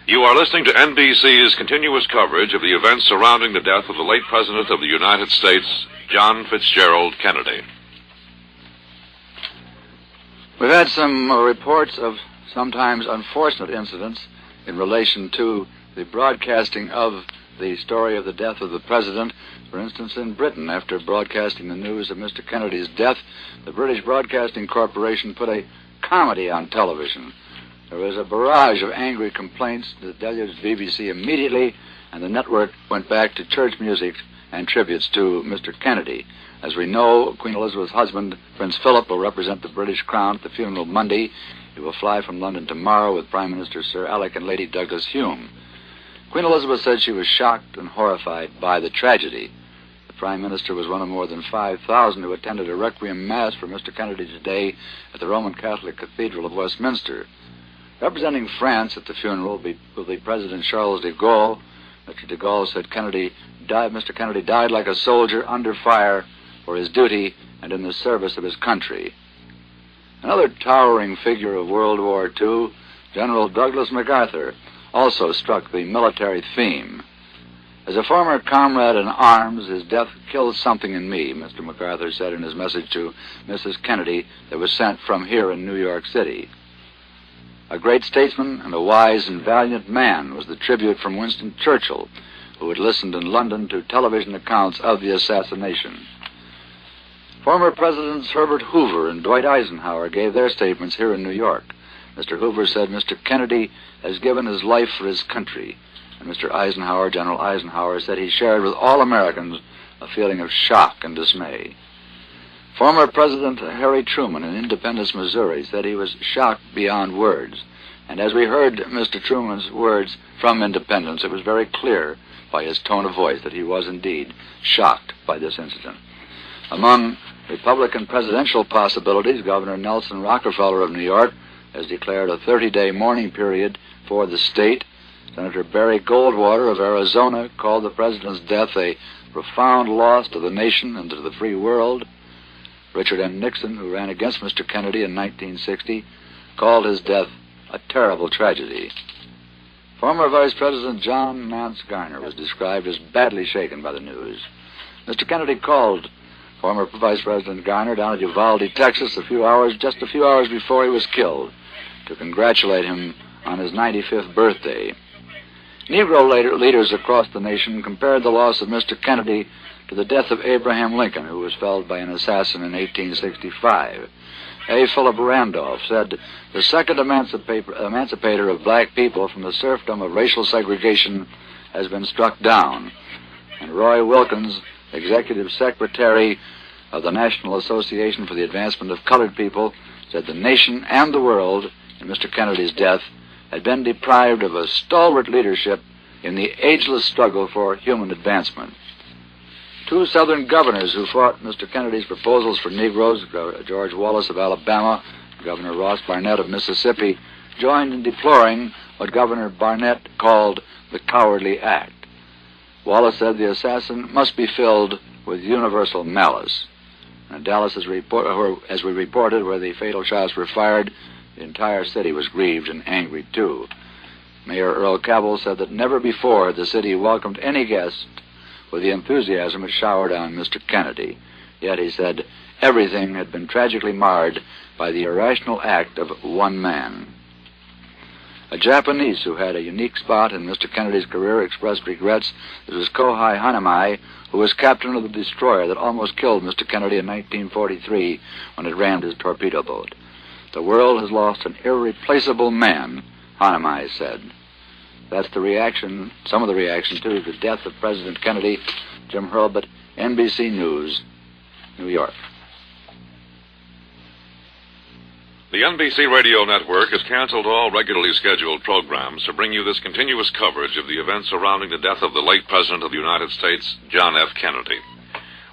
You are listening to NBC's continuous coverage of the events surrounding the death of the late President of the United States, John Fitzgerald Kennedy. We've had some reports of sometimes unfortunate incidents in relation to the broadcasting of the story of the death of the president. For instance, in Britain, after broadcasting the news of Mr. Kennedy's death, the British Broadcasting Corporation put a comedy on television. There was a barrage of angry complaints that deluged BBC immediately, and the network went back to church music and tributes to Mr. Kennedy. As we know, Queen Elizabeth's husband, Prince Philip, will represent the British Crown at the funeral Monday. He will fly from London tomorrow with Prime Minister Sir Alec and Lady Douglas Hume. Queen Elizabeth said she was shocked and horrified by the tragedy. The Prime Minister was one of more than 5,000 who attended a requiem mass for Mr. Kennedy today at the Roman Catholic Cathedral of Westminster. Representing France at the funeral will be President Charles de Gaulle. Mr. de Gaulle said Mr. Kennedy died like a soldier under fire for his duty and in the service of his country. Another towering figure of World War II, General Douglas MacArthur, also struck the military theme. As a former comrade in arms, his death killed something in me, Mr. MacArthur said in his message to Mrs. Kennedy that was sent from here in New York City. A great statesman and a wise and valiant man was the tribute from Winston Churchill, who had listened in London to television accounts of the assassination. Former Presidents Herbert Hoover and Dwight Eisenhower gave their statements here in New York. Mr. Hoover said Mr. Kennedy has given his life for his country. And Mr. Eisenhower, General Eisenhower, said he shared with all Americans a feeling of shock and dismay. Former President Harry Truman in Independence, Missouri, said he was shocked beyond words. And as we heard Mr. Truman's words from Independence, it was very clear by his tone of voice that he was indeed shocked by this incident. Among Republican presidential possibilities, Governor Nelson Rockefeller of New York has declared a 30-day mourning period for the state. Senator Barry Goldwater of Arizona called the president's death a profound loss to the nation and to the free world. Richard M. Nixon, who ran against Mr. Kennedy in 1960, called his death a terrible tragedy. Former Vice President John Nance Garner was described as badly shaken by the news. Mr. Kennedy called former Vice President Garner down at Uvalde, Texas, just a few hours before he was killed, to congratulate him on his 95th birthday. Negro leaders across the nation compared the loss of Mr. Kennedy to the death of Abraham Lincoln, who was felled by an assassin in 1865. A. Philip Randolph said, "The second emancipator of black people from the serfdom of racial segregation has been struck down." And Roy Wilkins, Executive Secretary of the National Association for the Advancement of Colored People, said the nation and the world, in Mr. Kennedy's death, had been deprived of a stalwart leadership in the ageless struggle for human advancement. Two Southern governors who fought Mr. Kennedy's proposals for Negroes, George Wallace of Alabama, Governor Ross Barnett of Mississippi, joined in deploring what Governor Barnett called the cowardly act. Wallace said the assassin must be filled with universal malice. In Dallas, as we reported, where the fatal shots were fired, the entire city was grieved and angry, too. Mayor Earl Cabell said that never before had the city welcomed any guest with the enthusiasm it showered on Mr. Kennedy. Yet, he said, everything had been tragically marred by the irrational act of one man. A Japanese who had a unique spot in Mr. Kennedy's career expressed regrets. It was Kohei Hanamai, who was captain of the destroyer that almost killed Mr. Kennedy in 1943 when it rammed his torpedo boat. The world has lost an irreplaceable man, Hanamai said. That's the reaction, some of the reaction to the death of President Kennedy. Jim Hurlbut, NBC News, New York. The NBC Radio Network has canceled all regularly scheduled programs to bring you this continuous coverage of the events surrounding the death of the late President of the United States, John F. Kennedy.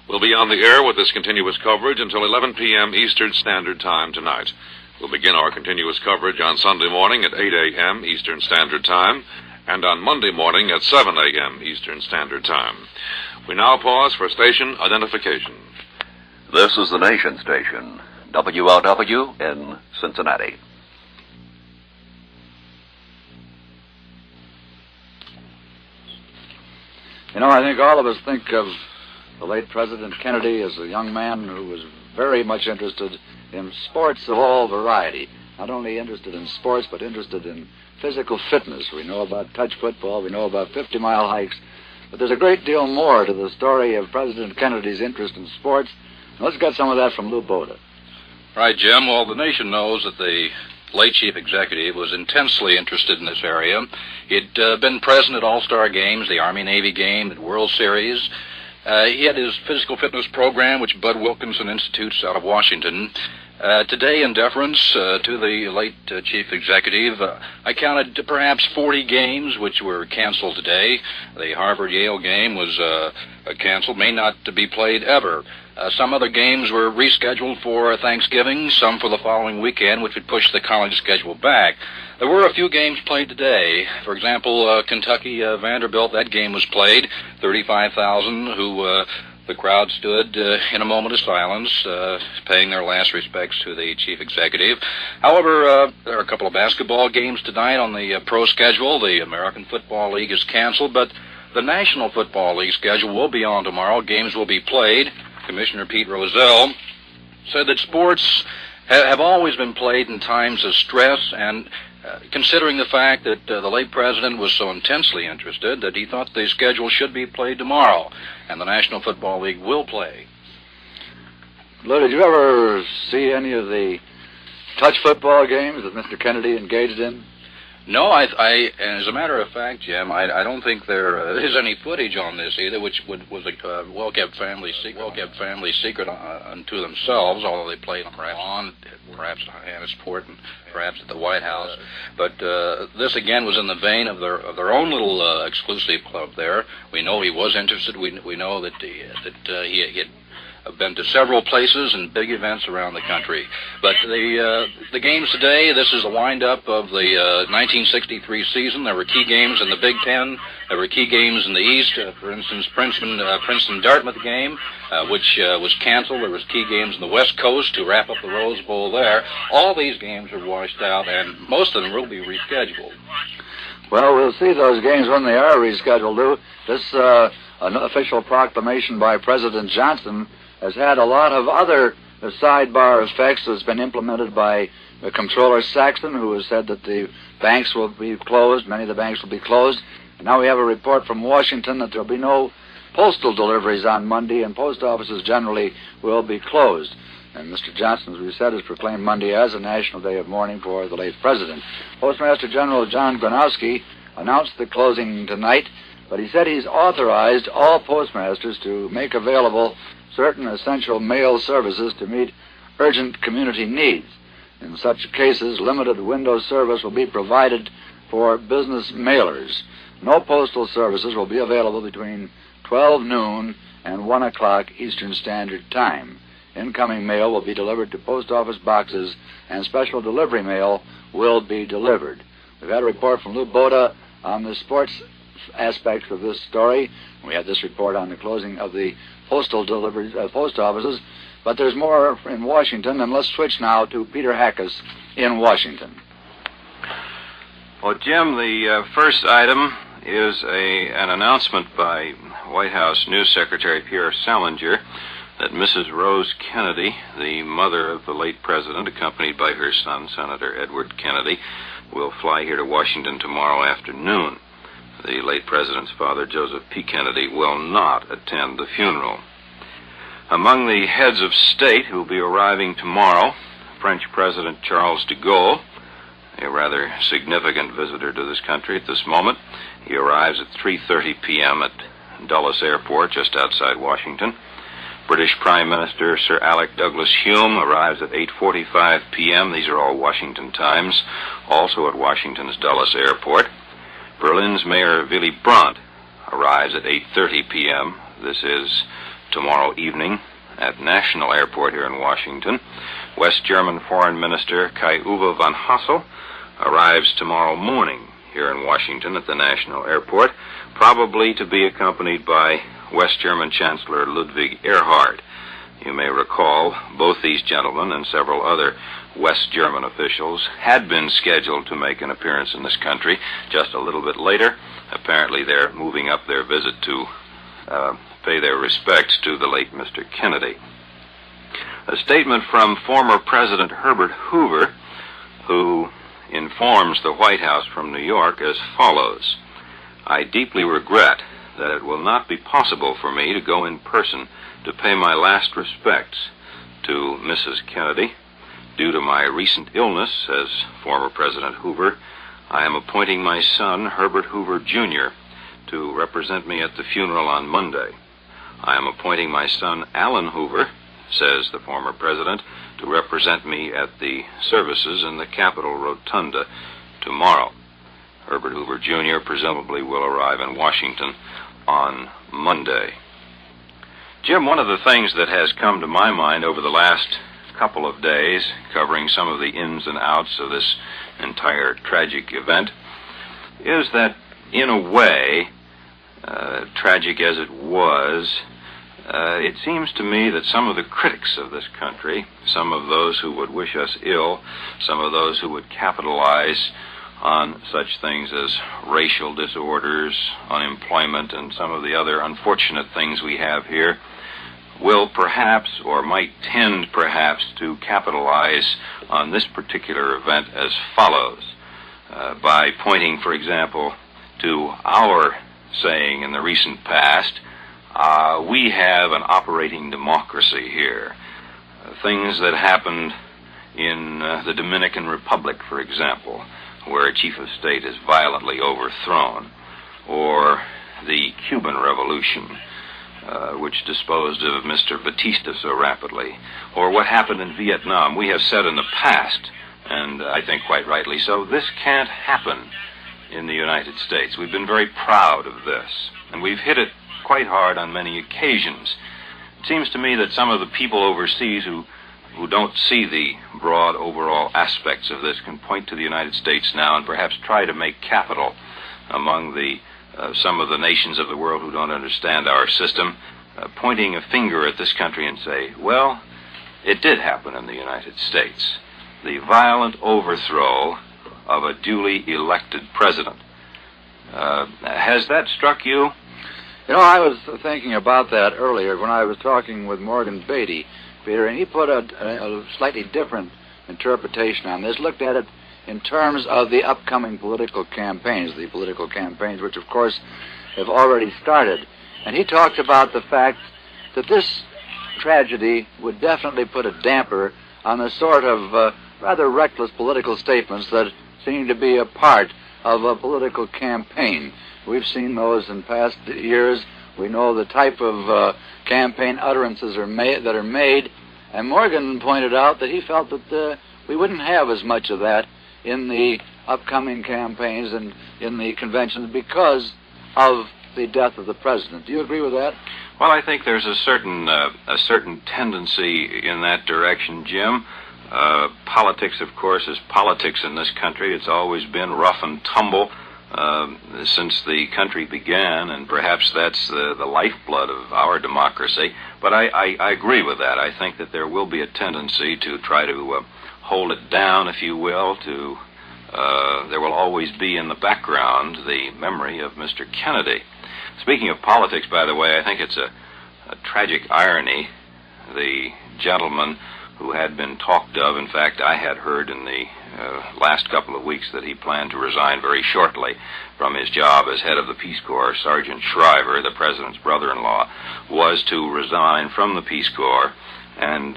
We'll be on the air with this continuous coverage until 11 p.m. Eastern Standard Time tonight. We'll begin our continuous coverage on Sunday morning at 8 a.m. Eastern Standard Time and on Monday morning at 7 a.m. Eastern Standard Time. We now pause for station identification. This is the Nation Station, WLW in Cincinnati. You know, I think all of us think of the late President Kennedy as a young man who was very much interested in sports of all variety. Not only interested in sports, but interested in physical fitness. We know about touch football, we know about 50-mile hikes, but there's a great deal more to the story of President Kennedy's interest in sports. Let's get some of that from Lou Boda. Right, Jim. Well, the nation knows that the late chief executive was intensely interested in this area. He'd been present at All-Star games, the Army-Navy game, the World Series. He had his physical fitness program, which Bud Wilkinson institutes out of Washington. Today, in deference to the late chief executive, I counted perhaps 40 games which were canceled today. The Harvard-Yale game was canceled, may not be played ever. Some other games were rescheduled for Thanksgiving, some for the following weekend, which would push the college schedule back. There were a few games played today. For example, Kentucky Vanderbilt, that game was played. 35,000 who the crowd stood in a moment of silence, paying their last respects to the chief executive. However, there are a couple of basketball games tonight on the pro schedule. The American Football League is canceled, but the National Football League schedule will be on tomorrow. Games will be played. Commissioner Pete Rozelle said that sports have always been played in times of stress, and considering the fact that the late president was so intensely interested that he thought the schedule should be played tomorrow, and the National Football League will play. Lou, did you ever see any of the touch football games that Mr. Kennedy engaged in? No, and as a matter of fact, Jim, I don't think there is any footage on this either, which was a well-kept family secret unto themselves, although they played perhaps at Hannesport and perhaps at the White House. But this again was in the vein of their own little exclusive club there. We know he was interested. We know that he had been to several places and big events around the country. But the games today, this is the wind-up of the 1963 season. There were key games in the Big Ten. There were key games in the East. For instance, Princeton-Dartmouth game, which was canceled. There was key games in the West Coast to wrap up the Rose Bowl there. All these games are washed out, and most of them will be rescheduled. Well, we'll see those games when they are rescheduled, Lou. This an official proclamation by President Johnson has had a lot of other sidebar effects that's been implemented by Comptroller Saxton, who has said that the banks will be closed, many of the banks will be closed. And now we have a report from Washington that there will be no postal deliveries on Monday, and post offices generally will be closed. And Mr. Johnson, as we said, has proclaimed Monday as a national day of mourning for the late president. Postmaster General John Gronowski announced the closing tonight, but he said he's authorized all postmasters to make available certain essential mail services to meet urgent community needs. In such cases, limited window service will be provided for business mailers. No postal services will be available between 12 noon and 1 o'clock Eastern Standard Time. Incoming mail will be delivered to post office boxes, and special delivery mail will be delivered. We've had a report from Lou Boda on the sports aspects of this story. We had this report on the closing of the postal deliveries, post offices, but there's more in Washington, and let's switch now to Peter Hackus in Washington. Well, Jim, the first item is an announcement by White House News Secretary Pierre Salinger that Mrs. Rose Kennedy, the mother of the late president, accompanied by her son, Senator Edward Kennedy, will fly here to Washington tomorrow afternoon. The late President's father, Joseph P. Kennedy, will not attend the funeral. Among the heads of state who will be arriving tomorrow, French President Charles de Gaulle, a rather significant visitor to this country at this moment. He arrives at 3:30 p.m. at Dulles Airport, just outside Washington. British Prime Minister Sir Alec Douglas Hume arrives at 8:45 p.m. These are all Washington times, also at Washington's Dulles Airport. Berlin's Mayor Willy Brandt arrives at 8:30 p.m. This is tomorrow evening at National Airport here in Washington. West German Foreign Minister Kai-Uwe von Hassel arrives tomorrow morning here in Washington at the National Airport, probably to be accompanied by West German Chancellor Ludwig Erhard. You may recall both these gentlemen and several other West German officials had been scheduled to make an appearance in this country just a little bit later. Apparently they're moving up their visit to pay their respects to the late Mr. Kennedy. A statement from former President Herbert Hoover, who informs the White House from New York as follows: I deeply regret that it will not be possible for me to go in person to pay my last respects to Mrs. Kennedy. Due to my recent illness, says former President Hoover, I am appointing my son, Herbert Hoover, Jr., to represent me at the funeral on Monday. I am appointing my son, Alan Hoover, says the former president, to represent me at the services in the Capitol Rotunda tomorrow. Herbert Hoover, Jr. presumably will arrive in Washington on Monday. Jim, one of the things that has come to my mind over the last couple of days, covering some of the ins and outs of this entire tragic event, is that, in a way, tragic as it was, it seems to me that some of the critics of this country, some of those who would wish us ill, some of those who would capitalize on such things as racial disorders, unemployment, and some of the other unfortunate things we have here, will perhaps, or might tend perhaps, to capitalize on this particular event as follows, by pointing, for example, to our saying in the recent past, we have an operating democracy here. Things that happened in the Dominican Republic, for example, where a chief of state is violently overthrown, or the Cuban Revolution, which disposed of Mr. Batista so rapidly, or what happened in Vietnam. We have said in the past, and I think quite rightly so, this can't happen in the United States. We've been very proud of this, and we've hit it quite hard on many occasions. It seems to me that some of the people overseas who don't see the broad overall aspects of this can point to the United States now and perhaps try to make capital among the some of the nations of the world who don't understand our system, pointing a finger at this country and say, well, it did happen in the United States. The violent overthrow of a duly elected president. Has that struck you? You know, I was thinking about that earlier when I was talking with Morgan Beatty, Peter, and he put a slightly different interpretation on this, looked at it in terms of the upcoming political campaigns, which, of course, have already started. And he talked about the fact that this tragedy would definitely put a damper on the sort of rather reckless political statements that seem to be a part of a political campaign. We've seen those in past years. We know the type of campaign utterances that are made. And Morgan pointed out that he felt that we wouldn't have as much of that in the upcoming campaigns and in the conventions because of the death of the president. Do you agree with that? Well, I think there's a certain tendency in that direction, Jim. Politics, of course, is politics in this country. It's always been rough and tumble since the country began, and perhaps that's the lifeblood of our democracy. But I agree with that. I think that there will be a tendency to try to hold it down, if you will, to there will always be in the background the memory of Mr. Kennedy. Speaking of politics, by the way, I think it's a tragic irony. The gentleman who had been talked of. In fact, I had heard in the last couple of weeks that he planned to resign very shortly from his job as head of the Peace Corps. Sergeant Shriver, the president's brother-in-law, was to resign from the Peace Corps and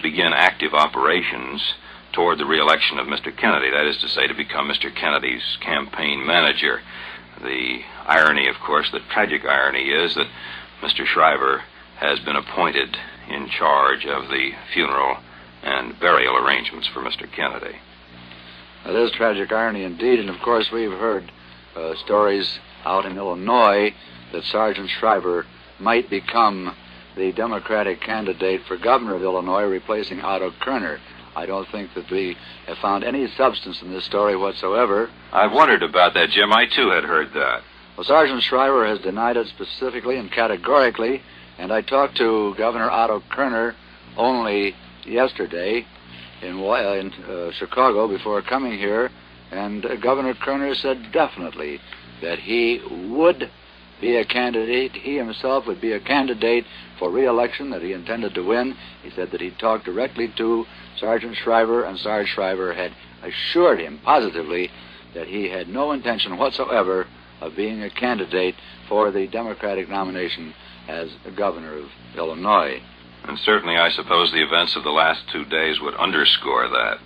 begin active operations toward the re-election of Mr. Kennedy, that is to say, to become Mr. Kennedy's campaign manager. The irony, of course, the tragic irony is that Mr. Shriver has been appointed in charge of the funeral and burial arrangements for Mr. Kennedy. That is tragic irony indeed, and of course we've heard stories out in Illinois that Sergeant Shriver might become the Democratic candidate for governor of Illinois, replacing Otto Kerner. I don't think that we have found any substance in this story whatsoever. I've wondered about that, Jim. I, too, had heard that. Well, Sergeant Shriver has denied it specifically and categorically, and I talked to Governor Otto Kerner only yesterday in Chicago before coming here, and Governor Kerner said definitely that he would be a candidate. He himself would be a candidate for re-election, that he intended to win. He said that he talked directly to Sergeant Shriver, and Sergeant Shriver had assured him positively that he had no intention whatsoever of being a candidate for the Democratic nomination as governor of Illinois. And certainly, I suppose, the events of the last 2 days would underscore that.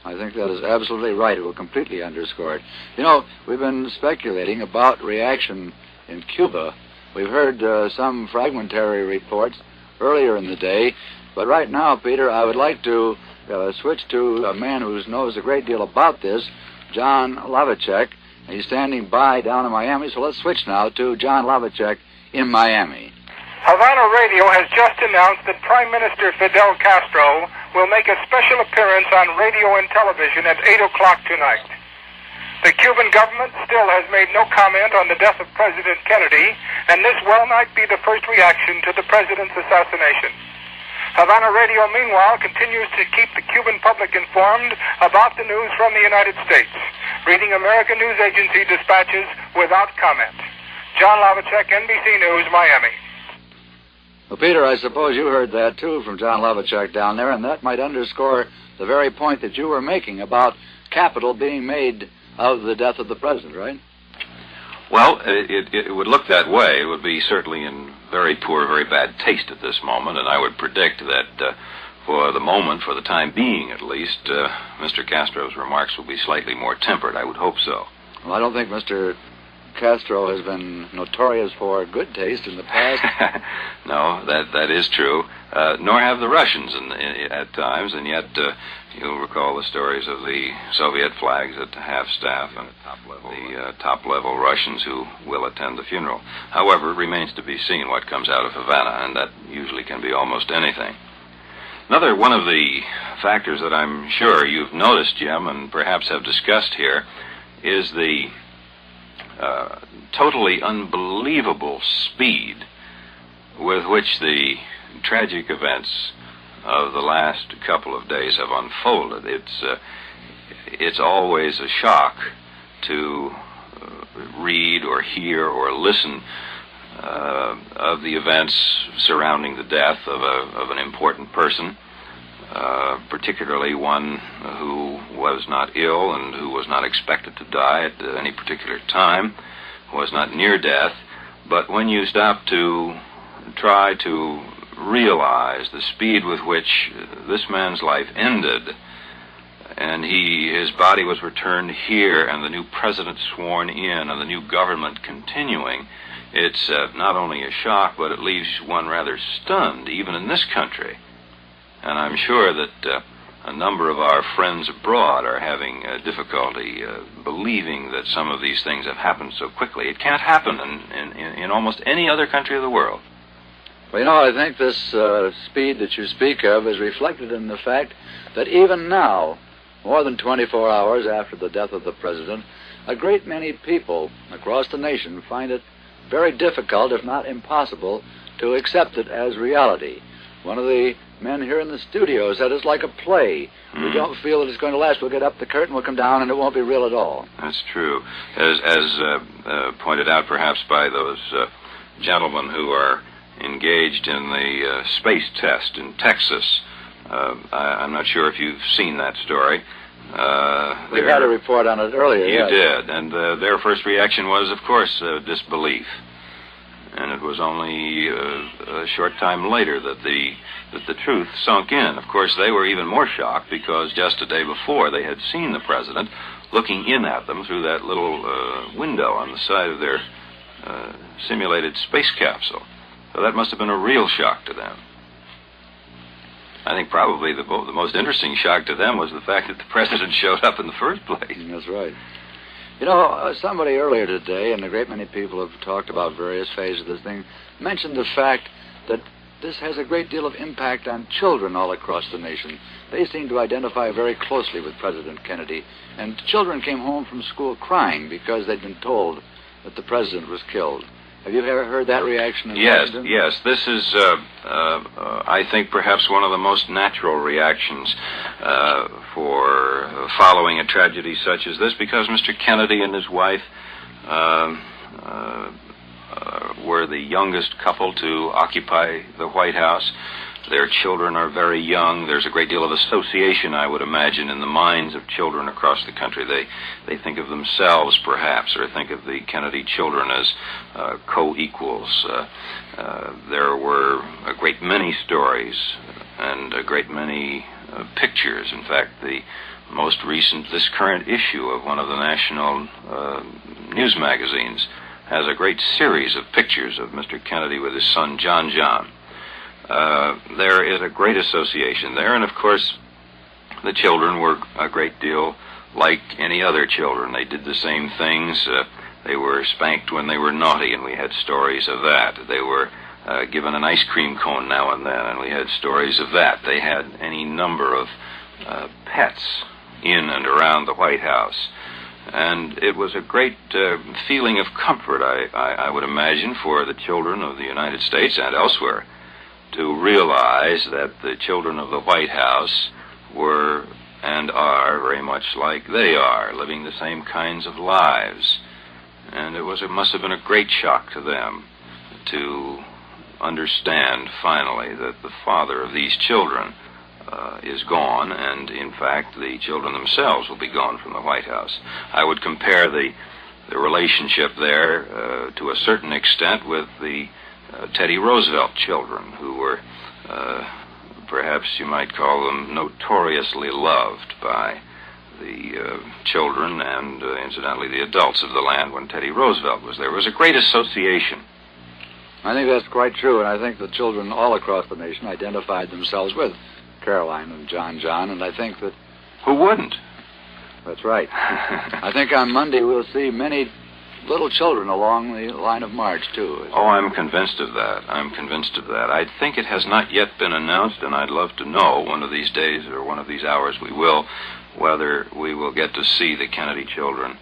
I think that is absolutely right. It will completely underscore it. You know, we've been speculating about reaction in Cuba. We've heard some fragmentary reports earlier in the day, but right now, Peter, I would like to switch to a man who knows a great deal about this, John Lavacek. He's standing by down in Miami, so let's switch now to John Lavacek in Miami. Havana Radio has just announced that Prime Minister Fidel Castro will make a special appearance on radio and television at 8 o'clock tonight. The Cuban government still has made no comment on the death of President Kennedy, and this well might be the first reaction to the president's assassination. Havana Radio, meanwhile, continues to keep the Cuban public informed about the news from the United States, reading American news agency dispatches without comment. John Lavacek, NBC News, Miami. Well, Peter, I suppose you heard that, too, from John Lavacek down there, and that might underscore the very point that you were making about capital being made of the death of the president, right? Well, it would look that way. It would be certainly in very poor, very bad taste at this moment, and I would predict that for the moment, for the time being at least, Mr. Castro's remarks will be slightly more tempered. I would hope so. Well, I don't think Mr. Castro has been notorious for good taste in the past. No, that is true. Nor have the Russians at times, and yet you'll recall the stories of the Soviet flags at half-staff and the top-level Russians who will attend the funeral. However, it remains to be seen what comes out of Havana, and that usually can be almost anything. Another one of the factors that I'm sure you've noticed, Jim, and perhaps have discussed here, is the totally unbelievable speed with which the tragic events of the last couple of days have unfolded. It's always a shock to read or hear or listen of the events surrounding the death of an important person, particularly one who was not ill and who was not expected to die at any particular time, was not near death. But when you stop to try to realize the speed with which this man's life ended, and his body was returned here, and the new president sworn in, and the new government continuing, it's not only a shock, but it leaves one rather stunned, even in this country. And I'm sure that a number of our friends abroad are having difficulty believing that some of these things have happened so quickly. It can't happen in almost any other country of the world. Well, you know, I think this speed that you speak of is reflected in the fact that even now, more than 24 hours after the death of the president, a great many people across the nation find it very difficult, if not impossible, to accept it as reality. One of the men here in the studio said it's like a play. We don't feel that it's going to last. We'll get up the curtain, we'll come down, and it won't be real at all. That's true. As pointed out perhaps by those gentlemen who are engaged in the space test in Texas, I'm not sure if you've seen that story. We had a report on it earlier. You yes. did, and their first reaction was, of course, disbelief. And it was only a short time later that the truth sunk in. Of course, they were even more shocked because just a day before they had seen the president looking in at them through that little window on the side of their simulated space capsule. So that must have been a real shock to them. I think probably the most interesting shock to them was the fact that the president showed up in the first place. That's right. You know, somebody earlier today, and a great many people have talked about various phases of this thing, mentioned the fact that this has a great deal of impact on children all across the nation. They seem to identify very closely with President Kennedy, and children came home from school crying because they'd been told that the president was killed. Have you ever heard that reaction in Washington? Yes. This is, I think, perhaps one of the most natural reactions for following a tragedy such as this, because Mr. Kennedy and his wife were the youngest couple to occupy the White House. Their children are very young. There's a great deal of association, I would imagine, in the minds of children across the country. They think of themselves, perhaps, or think of the Kennedy children as co-equals. There were a great many stories and a great many pictures. In fact, the most recent, this current issue of one of the national news magazines has a great series of pictures of Mr. Kennedy with his son, John. There is a great association there, and of course the children were a great deal like any other children. They did the same things. They were spanked when they were naughty, and we had stories of that. They were given an ice cream cone now and then, and we had stories of that. They had any number of pets in and around the White House. And it was a great feeling of comfort, I would imagine, for the children of the United States and elsewhere to realize that the children of the White House were and are very much like they are, living the same kinds of lives. And it must have been a great shock to them to understand finally that the father of these children is gone, and in fact the children themselves will be gone from the White House. I would compare the relationship there to a certain extent with the Teddy Roosevelt children, who were perhaps you might call them notoriously loved by the children and incidentally the adults of the land when Teddy Roosevelt was there. It was a great association. I think that's quite true, and I think the children all across the nation identified themselves with Caroline and John, and I think that... Who wouldn't? That's right. I think on Monday we'll see many little children along the line of march, too. Oh, I'm convinced of that. I think it has not yet been announced, and I'd love to know one of these days or one of these hours we will, whether we will get to see the Kennedy children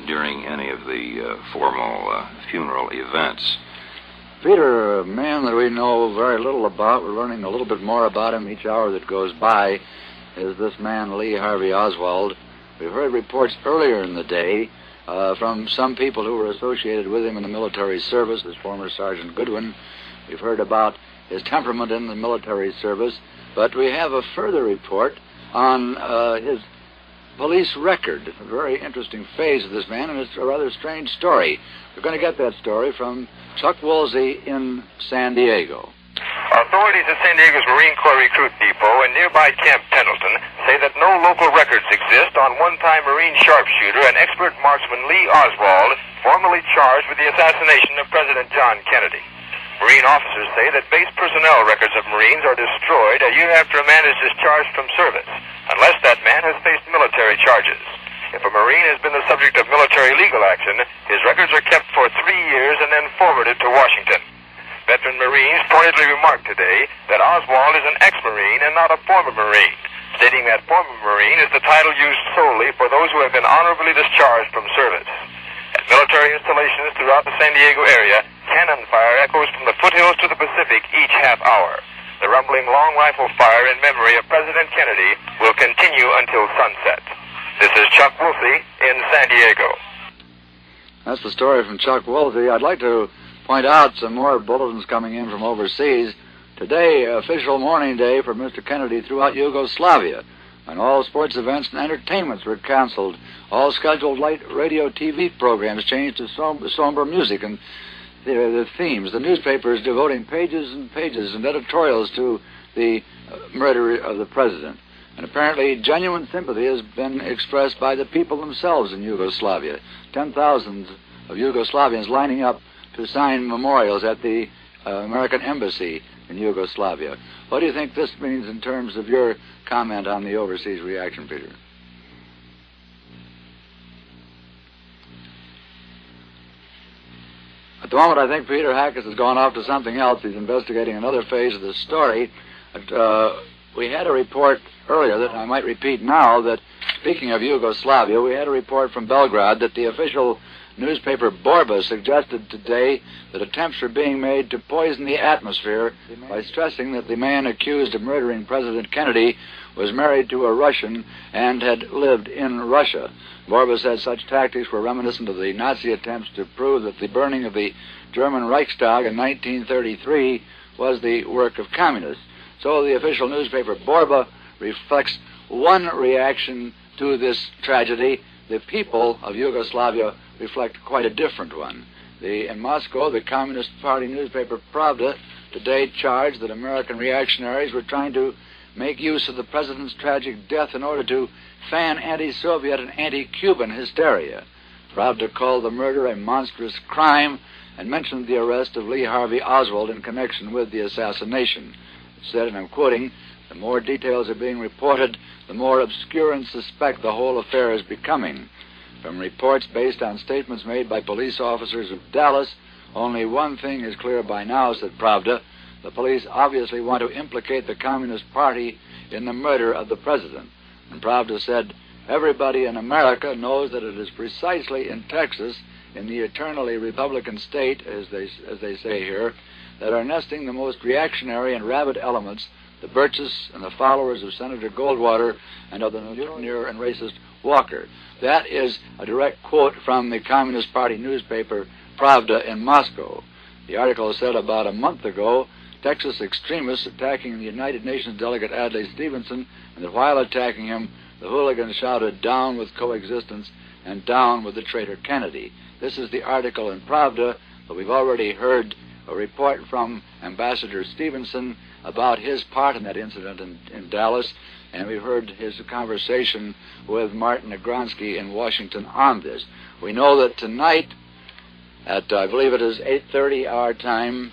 during any of the formal funeral events. Peter, a man that we know very little about, we're learning a little bit more about him each hour that goes by, is this man, Lee Harvey Oswald. We've heard reports earlier in the day from some people who were associated with him in the military service, his former Sergeant Goodwin. We've heard about his temperament in the military service, but we have a further report on his police record. A very interesting phase of this man, and it's a rather strange story. We're going to get that story from Chuck Woolsey in San Diego. Authorities at San Diego's Marine Corps Recruit Depot and nearby Camp Pendleton say that no local records exist on one-time Marine sharpshooter and expert marksman Lee Oswald, formerly charged with the assassination of President John Kennedy. Marine officers say that base personnel records of Marines are destroyed a year after a man is discharged from service, unless that man has faced military charges. If a Marine has been the subject of military legal action, his records are kept for 3 years and then forwarded to Washington. Veteran Marines pointedly remarked today that Oswald is an ex-Marine and not a former Marine, stating that former Marine is the title used solely for those who have been honorably discharged from service. At military installations throughout the San Diego area, cannon fire echoes from the foothills to the Pacific each half hour. The rumbling long rifle fire in memory of President Kennedy will continue until sunset. This is Chuck Woolsey in San Diego. That's the story from Chuck Woolsey. I'd like to point out some more bulletins coming in from overseas. Today, official mourning day for Mr. Kennedy throughout Yugoslavia, and all sports events and entertainments were canceled. All scheduled light radio TV programs changed to somber music and the themes. The newspapers devoting pages and pages and editorials to the murder of the president. And apparently genuine sympathy has been expressed by the people themselves in Yugoslavia. 10,000 of Yugoslavians lining up to sign memorials at the American Embassy in Yugoslavia. What do you think this means in terms of your comment on the overseas reaction, Peter? At the moment, I think Peter Hackett has gone off to something else. He's investigating another phase of the story. We had a report earlier that I might repeat now that, speaking of Yugoslavia, we had a report from Belgrade that the official newspaper Borba suggested today that attempts were being made to poison the atmosphere by stressing that the man accused of murdering President Kennedy was married to a Russian and had lived in Russia. Borba said such tactics were reminiscent of the Nazi attempts to prove that the burning of the German Reichstag in 1933 was the work of communists. So the official newspaper Borba reflects one reaction to this tragedy. The people of Yugoslavia reflect quite a different one. In Moscow, the Communist Party newspaper Pravda today charged that American reactionaries were trying to make use of the president's tragic death in order to fan anti-Soviet and anti-Cuban hysteria. Pravda called the murder a monstrous crime and mentioned the arrest of Lee Harvey Oswald in connection with the assassination. It said, and I'm quoting, "The more details are being reported, the more obscure and suspect the whole affair is becoming. From reports based on statements made by police officers of Dallas, only one thing is clear by now," said Pravda. "The police obviously want to implicate the Communist Party in the murder of the president." And Pravda said, "Everybody in America knows that it is precisely in Texas, in the eternally Republican state, as they say here, that are nesting the most reactionary and rabid elements, the Birches and the followers of Senator Goldwater and of the mutineer and racist Walker." That is a direct quote from the Communist Party newspaper Pravda in Moscow. The article said about a month ago, Texas extremists attacking the United Nations delegate Adlai Stevenson, and that while attacking him, the hooligans shouted, "Down with coexistence," and "Down with the traitor Kennedy." This is the article in Pravda, but we've already heard a report from Ambassador Stevenson about his part in that incident in Dallas, and we've heard his conversation with Martin Agronsky in Washington on this. We know that tonight, at I believe it is 8:30 our time,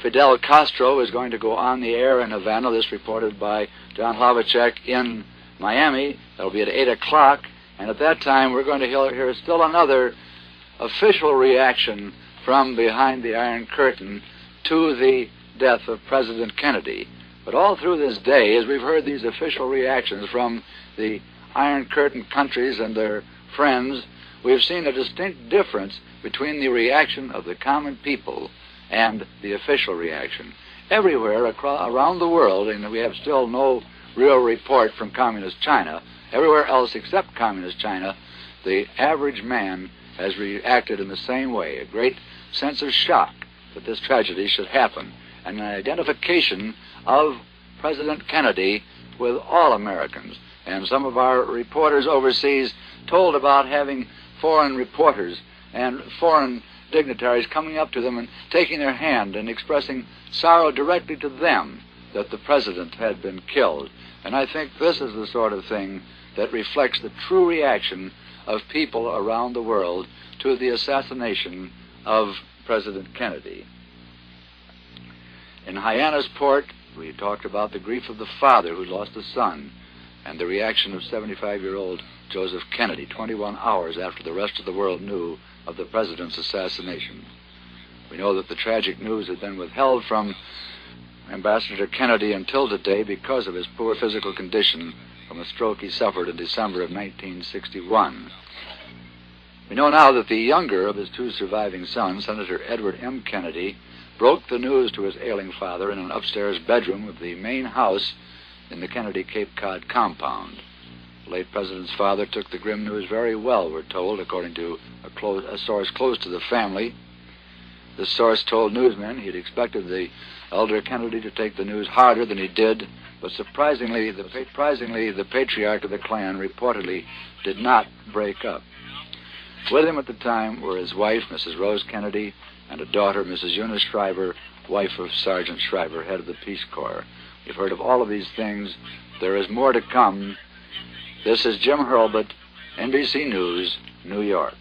Fidel Castro is going to go on the air in Havana. This reported by John Hlavacek in Miami. That'll be at 8 o'clock, and at that time we're going to hear still another official reaction from behind the Iron Curtain to the death of President Kennedy. But all through this day, as we've heard these official reactions from the Iron Curtain countries and their friends, we've seen a distinct difference between the reaction of the common people and the official reaction. Everywhere around the world, and we have still no real report from Communist China, everywhere else except Communist China, the average man has reacted in the same way, a great sense of shock that this tragedy should happen, and an identification of President Kennedy with all Americans. And some of our reporters overseas told about having foreign reporters and foreign dignitaries coming up to them and taking their hand and expressing sorrow directly to them that the president had been killed. And I think this is the sort of thing that reflects the true reaction of people around the world to the assassination of President Kennedy. In Hyannisport, we talked about the grief of the father who lost a son and the reaction of 75-year-old Joseph Kennedy 21 hours after the rest of the world knew of the president's assassination. We know that the tragic news had been withheld from Ambassador Kennedy until today because of his poor physical condition from a stroke he suffered in December of 1961. We know now that the younger of his two surviving sons, Senator Edward M. Kennedy, broke the news to his ailing father in an upstairs bedroom of the main house in the Kennedy Cape Cod compound. The late president's father took the grim news very well, we're told, according to a source close to the family. The source told newsmen he'd expected the elder Kennedy to take the news harder than he did, but surprisingly, the patriarch of the clan reportedly did not break up. With him at the time were his wife, Mrs. Rose Kennedy, and a daughter, Mrs. Eunice Shriver, wife of Sergeant Shriver, head of the Peace Corps. You've heard of all of these things. There is more to come. This is Jim Hurlbut, NBC News, New York.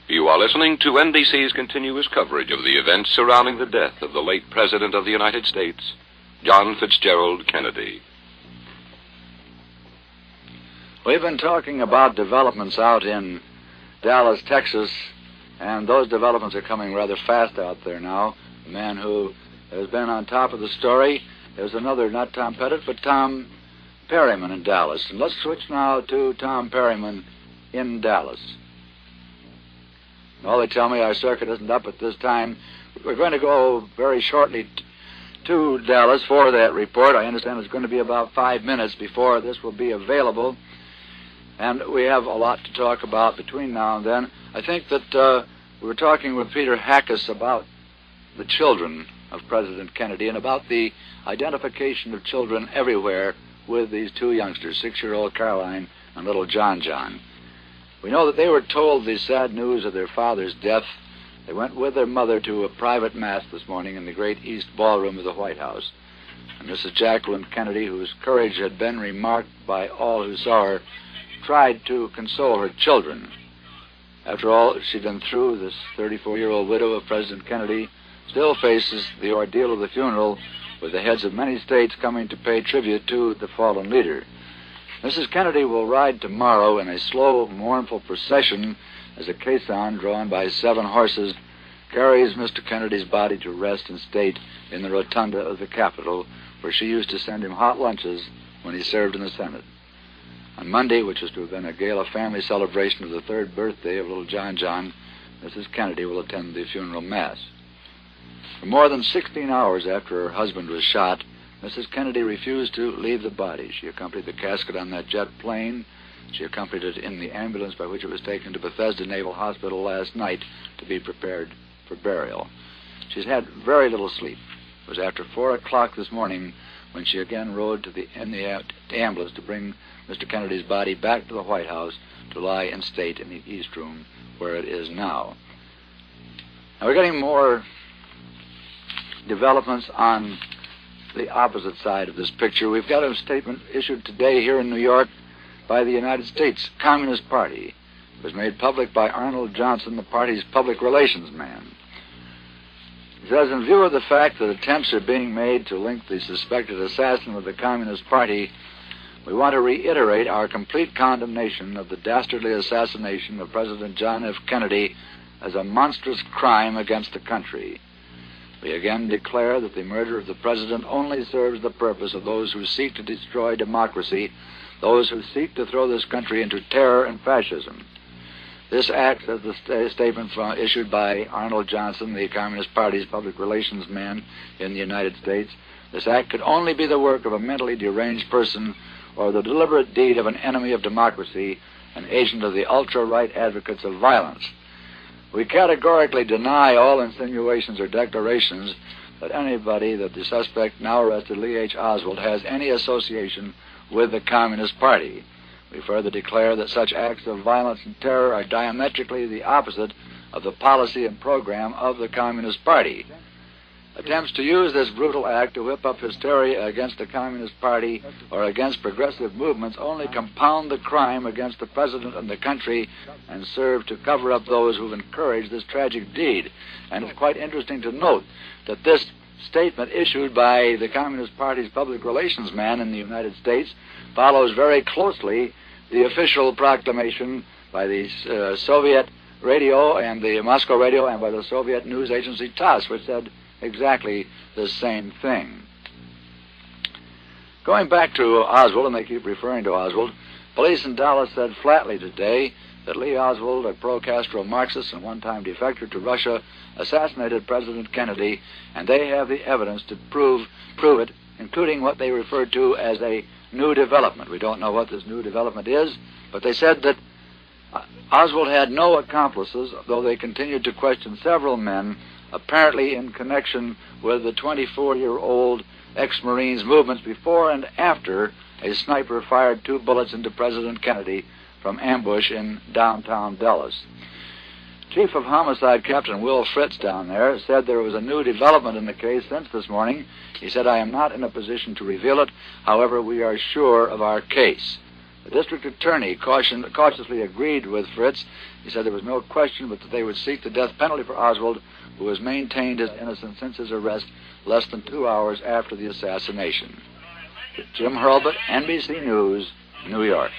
You are listening to NBC's continuous coverage of the events surrounding the death of the late President of the United States, John Fitzgerald Kennedy. We've been talking about developments out in Dallas, Texas, and those developments are coming rather fast out there now. The man who has been on top of the story is another, not Tom Pettit, but Tom Perryman in Dallas. And let's switch now to Tom Perryman in Dallas. Well, they tell me our circuit isn't up at this time. We're going to go very shortly to Dallas for that report. I understand it's going to be about 5 minutes before this will be available. And we have a lot to talk about between now and then. I think that we were talking with Peter Hackus about the children of President Kennedy and about the identification of children everywhere with these two youngsters, 6-year-old Caroline and little John John. We know that they were told the sad news of their father's death. They went with their mother to a private mass this morning in the great East Ballroom of the White House. And Mrs. Jacqueline Kennedy, whose courage had been remarked by all who saw her, tried to console her children. After all she'd been through, this 34-year-old widow of President Kennedy still faces the ordeal of the funeral, with the heads of many states coming to pay tribute to the fallen leader. Mrs. Kennedy will ride tomorrow in a slow, mournful procession as a caisson drawn by 7 horses carries Mr. Kennedy's body to rest in state in the rotunda of the Capitol, where she used to send him hot lunches when he served in the Senate. On Monday, which was to have been a gala family celebration of the 3rd birthday of little John John, Mrs. Kennedy will attend the funeral mass. For more than 16 hours after her husband was shot, Mrs. Kennedy refused to leave the body. She accompanied the casket on that jet plane. She accompanied it in the ambulance by which it was taken to Bethesda Naval Hospital last night to be prepared for burial. She's had very little sleep. It was after 4 o'clock this morning when she again rode in the ambulance to bring Mr. Kennedy's body back to the White House to lie in state in the East Room, where it is now. Now we're getting more developments on the opposite side of this picture. We've got a statement issued today here in New York by the United States Communist Party. It was made public by Arnold Johnson, the party's public relations man. It says, in view of the fact that attempts are being made to link the suspected assassin with the Communist Party, we want to reiterate our complete condemnation of the dastardly assassination of President John F. Kennedy as a monstrous crime against the country. We again declare that the murder of the president only serves the purpose of those who seek to destroy democracy, those who seek to throw this country into terror and fascism. This act, as the statement issued by Arnold Johnson, the Communist Party's public relations man in the United States, this act could only be the work of a mentally deranged person or the deliberate deed of an enemy of democracy, an agent of the ultra-right advocates of violence. We categorically deny all insinuations or declarations that the suspect, now arrested Lee H. Oswald, has any association with the Communist Party. We further declare that such acts of violence and terror are diametrically the opposite of the policy and program of the Communist Party. Attempts to use this brutal act to whip up hysteria against the Communist Party or against progressive movements only compound the crime against the president and the country and serve to cover up those who've encouraged this tragic deed. And it's quite interesting to note that this statement issued by the Communist Party's public relations man in the United States follows very closely the official proclamation by the Soviet radio and the Moscow radio and by the Soviet news agency TASS, which said exactly the same thing. Going back to Oswald, and they keep referring to Oswald, police in Dallas said flatly today that Lee Oswald, a pro-Castro Marxist and one-time defector to Russia, assassinated President Kennedy, and they have the evidence to prove it, including what they referred to as a new development. We don't know what this new development is, but they said that Oswald had no accomplices, though they continued to question several men, apparently in connection with the 24-year-old ex-Marine's movements before and after a sniper fired 2 bullets into President Kennedy from ambush in downtown Dallas. Chief of Homicide Captain Will Fritz down there said there was a new development in the case since this morning. He said, "I am not in a position to reveal it. However, we are sure of our case." The district attorney cautiously agreed with Fritz. He said there was no question but that they would seek the death penalty for Oswald, who has maintained his innocence since his arrest less than 2 hours after the assassination. Jim Hurlbut, NBC News, New York.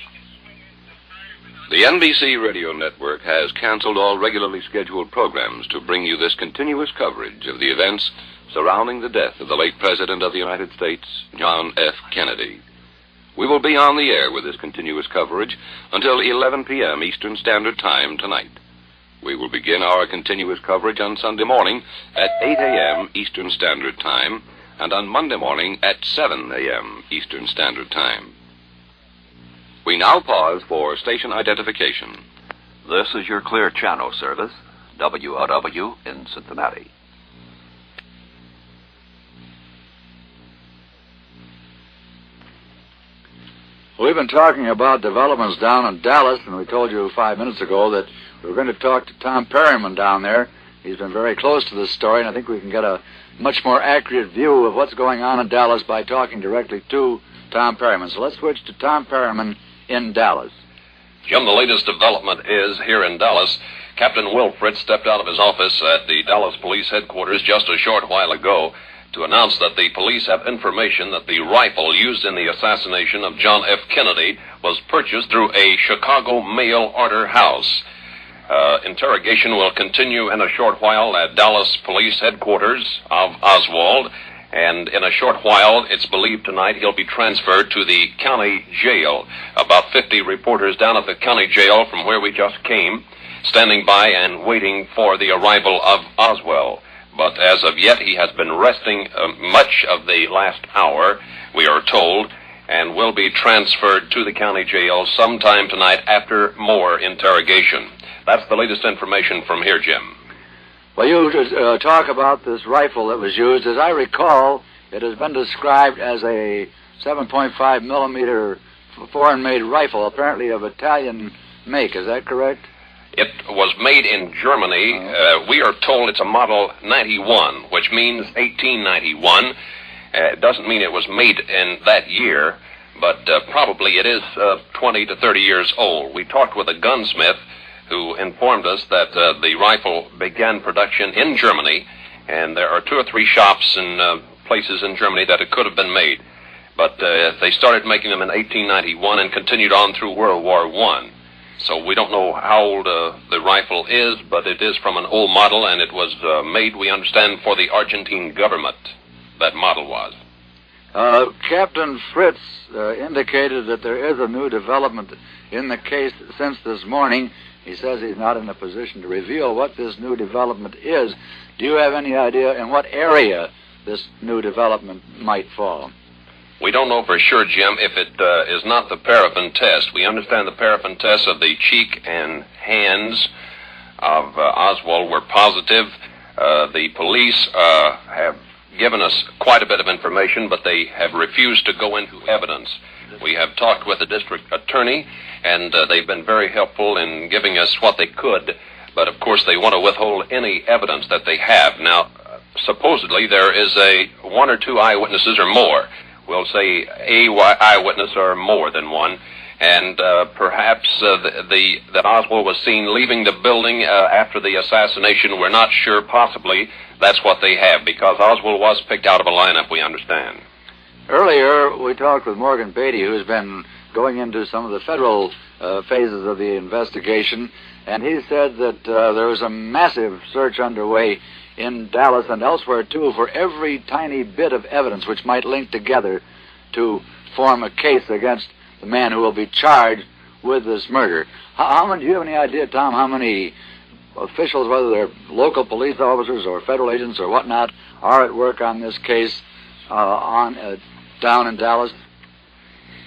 The NBC radio network has canceled all regularly scheduled programs to bring you this continuous coverage of the events surrounding the death of the late President of the United States, John F. Kennedy. We will be on the air with this continuous coverage until 11 p.m. Eastern Standard Time tonight. We will begin our continuous coverage on Sunday morning at 8 a.m. Eastern Standard Time and on Monday morning at 7 a.m. Eastern Standard Time. We now pause for station identification. This is your Clear Channel service, WLW in Cincinnati. We've been talking about developments down in Dallas, and we told you 5 minutes ago that we were going to talk to Tom Perryman down there. He's been very close to this story, and I think we can get a much more accurate view of what's going on in Dallas by talking directly to Tom Perryman. So let's switch to Tom Perryman in Dallas. Jim, the latest development is here in Dallas. Captain Will Fritz stepped out of his office at the Dallas Police Headquarters just a short while ago to announce that the police have information that the rifle used in the assassination of John F. Kennedy was purchased through a Chicago mail order house. Interrogation will continue in a short while at Dallas Police Headquarters of Oswald, and in a short while, it's believed tonight, he'll be transferred to the county jail. About 50 reporters down at the county jail from where we just came, standing by and waiting for the arrival of Oswald. But as of yet, he has been resting much of the last hour, we are told, and will be transferred to the county jail sometime tonight after more interrogation. That's the latest information from here, Jim. Well, you talk about this rifle that was used. As I recall, it has been described as a 7.5 millimeter foreign-made rifle, apparently of Italian make. Is that correct? It was made in Germany. We are told it's a model 91, which means 1891. It doesn't mean it was made in that year, but probably it is 20 to 30 years old. We talked with a gunsmith who informed us that the rifle began production in Germany, and there are 2 or 3 shops and places in Germany that it could have been made. But they started making them in 1891 and continued on through World War I. So we don't know how old the rifle is, but it is from an old model, and it was made, we understand, for the Argentine government, that model was. Captain Fritz indicated that there is a new development in the case since this morning. He says he's not in a position to reveal what this new development is. Do you have any idea in what area this new development might fall? We don't know for sure, Jim, if it is not the paraffin test. We understand the paraffin tests of the cheek and hands of Oswald were positive. The police have given us quite a bit of information, but they have refused to go into evidence. We have talked with the district attorney, and they've been very helpful in giving us what they could, but of course they want to withhold any evidence that they have. Now, supposedly there is 1 or 2 eyewitnesses or more. We'll say a eyewitness or more than one, and perhaps that Oswald was seen leaving the building after the assassination. We're not sure. Possibly that's what they have, because Oswald was picked out of a lineup, we understand. Earlier, we talked with Morgan Beatty, who's been going into some of the federal phases of the investigation, and he said that there was a massive search underway in Dallas and elsewhere, too, for every tiny bit of evidence which might link together to form a case against the man who will be charged with this murder. Do you have any idea, Tom, how many officials, whether they're local police officers or federal agents or whatnot, are at work on this case down in Dallas?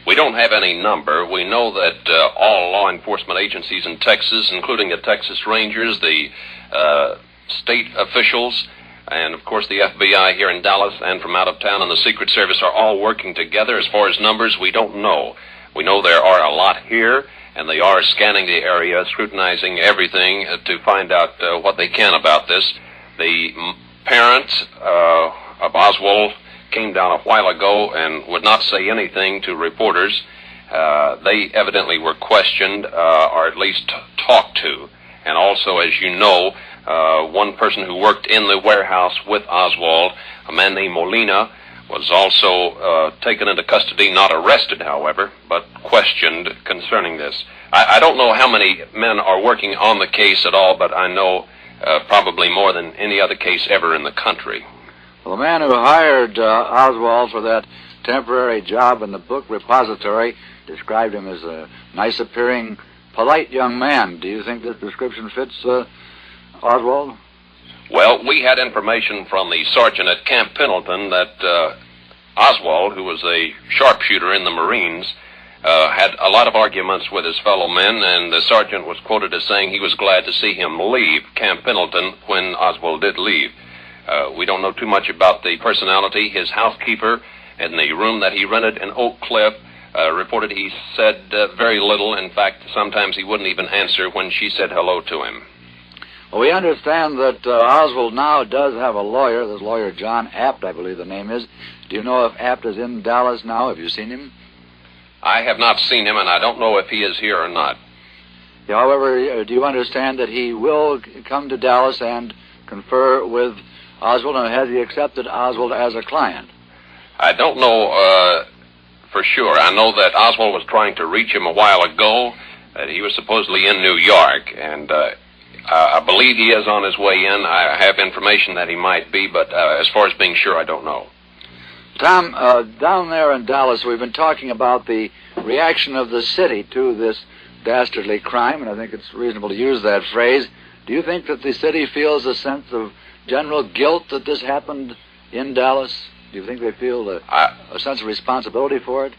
We don't have any number. We know that all law enforcement agencies in Texas, including the Texas Rangers, the state officials, and of course the FBI here in Dallas and from out of town and the Secret Service are all working together. As far as numbers, we don't know. We know there are a lot here, and they are scanning the area, scrutinizing everything to find out what they can about this. The parents of Oswald came down a while ago and would not say anything to reporters. They evidently were questioned or at least talked to. And also, as you know, one person who worked in the warehouse with Oswald, a man named Molina, was also taken into custody, not arrested, however, but questioned concerning this. I don't know how many men are working on the case at all, but I know probably more than any other case ever in the country. Well, the man who hired Oswald for that temporary job in the book repository described him as a nice-appearing, polite young man. Do you think this description fits Oswald? Well, we had information from the sergeant at Camp Pendleton that Oswald, who was a sharpshooter in the Marines, had a lot of arguments with his fellow men, and the sergeant was quoted as saying he was glad to see him leave Camp Pendleton when Oswald did leave. We don't know too much about the personality. His housekeeper in the room that he rented in Oak Cliff reported he said very little. In fact, sometimes he wouldn't even answer when she said hello to him. Well, we understand that Oswald now does have a lawyer. This lawyer, John Apt, I believe the name is. Do you know if Apt is in Dallas now? Have you seen him? I have not seen him, and I don't know if he is here or not. Yeah, however, do you understand that he will come to Dallas and confer with Oswald, and has he accepted Oswald as a client? I don't know for sure. I know that Oswald was trying to reach him a while ago, that he was supposedly in New York, and I believe he is on his way in. I have information that he might be, but as far as being sure, I don't know. Tom, down there in Dallas, we've been talking about the reaction of the city to this dastardly crime, and I think it's reasonable to use that phrase. Do you think that the city feels a sense of general guilt that this happened in Dallas? Do you think they feel a sense of responsibility for it?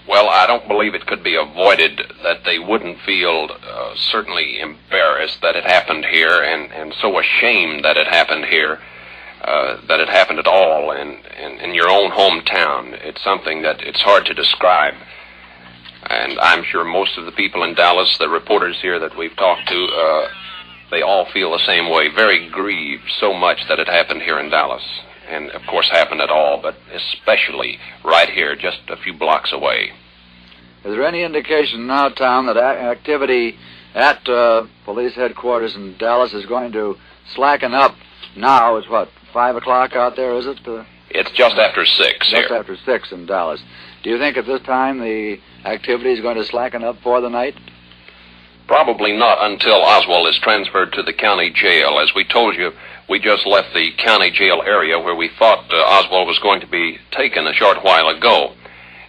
Well, I don't believe it could be avoided that they wouldn't feel certainly embarrassed that it happened here, and so ashamed that it happened here, that it happened at all in your own hometown. It's something that it's hard to describe. And I'm sure most of the people in Dallas, the reporters here that we've talked to, they all feel the same way, very grieved so much that it happened here in Dallas. And, of course, happened at all, but especially right here, just a few blocks away. Is there any indication now, Tom, that activity at police headquarters in Dallas is going to slacken up now? It's, 5 o'clock out there, is it? It's just after 6 here. Just after 6 in Dallas. Do you think at this time the activity is going to slacken up for the night? Probably not until Oswald is transferred to the county jail. As we told you, we just left the county jail area where we thought Oswald was going to be taken a short while ago.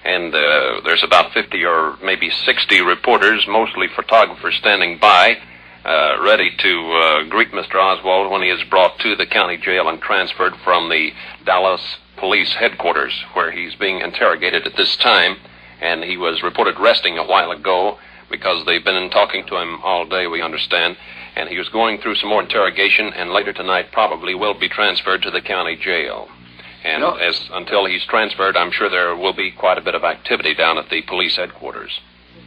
And there's about 50 or maybe 60 reporters, mostly photographers, standing by, ready to greet Mr. Oswald when he is brought to the county jail and transferred from the Dallas police headquarters, where he's being interrogated at this time. And he was reported resting a while ago, because they've been talking to him all day, we understand, and he was going through some more interrogation, and later tonight probably will be transferred to the county jail. And until he's transferred, I'm sure there will be quite a bit of activity down at the police headquarters.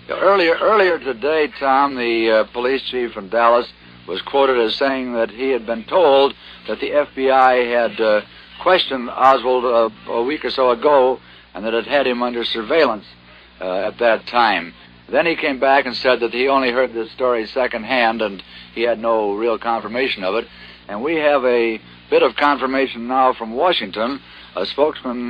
Earlier today, Tom, the police chief in Dallas was quoted as saying that he had been told that the FBI had questioned Oswald a week or so ago, and that it had him under surveillance at that time. Then he came back and said that he only heard this story secondhand, and he had no real confirmation of it. And we have a bit of confirmation now from Washington. A spokesman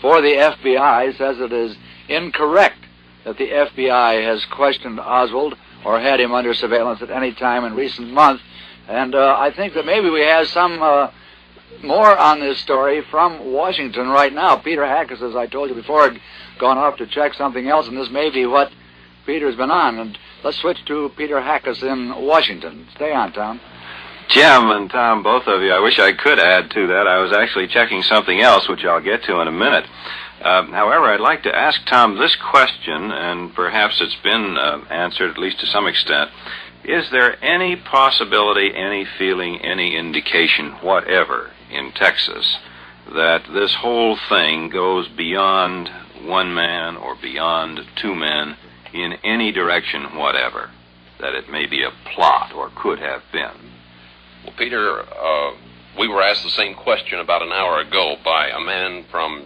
for the FBI says it is incorrect that the FBI has questioned Oswald or had him under surveillance at any time in recent months. And I think that maybe we have some more on this story from Washington right now. Peter Hackus, as I told you before, had gone off to check something else, and this may be what Peter's been on. And let's switch to Peter Hackus in Washington. Stay on, Tom. Jim and Tom, both of you, I wish I could add to that. I was actually checking something else, which I'll get to in a minute. However, I'd like to ask Tom this question, and perhaps it's been answered at least to some extent. Is there any possibility, any feeling, any indication, whatever, in Texas, that this whole thing goes beyond one man or beyond two men in any direction whatever? That it may be a plot or could have been? Well, Peter, we were asked the same question about an hour ago by a man from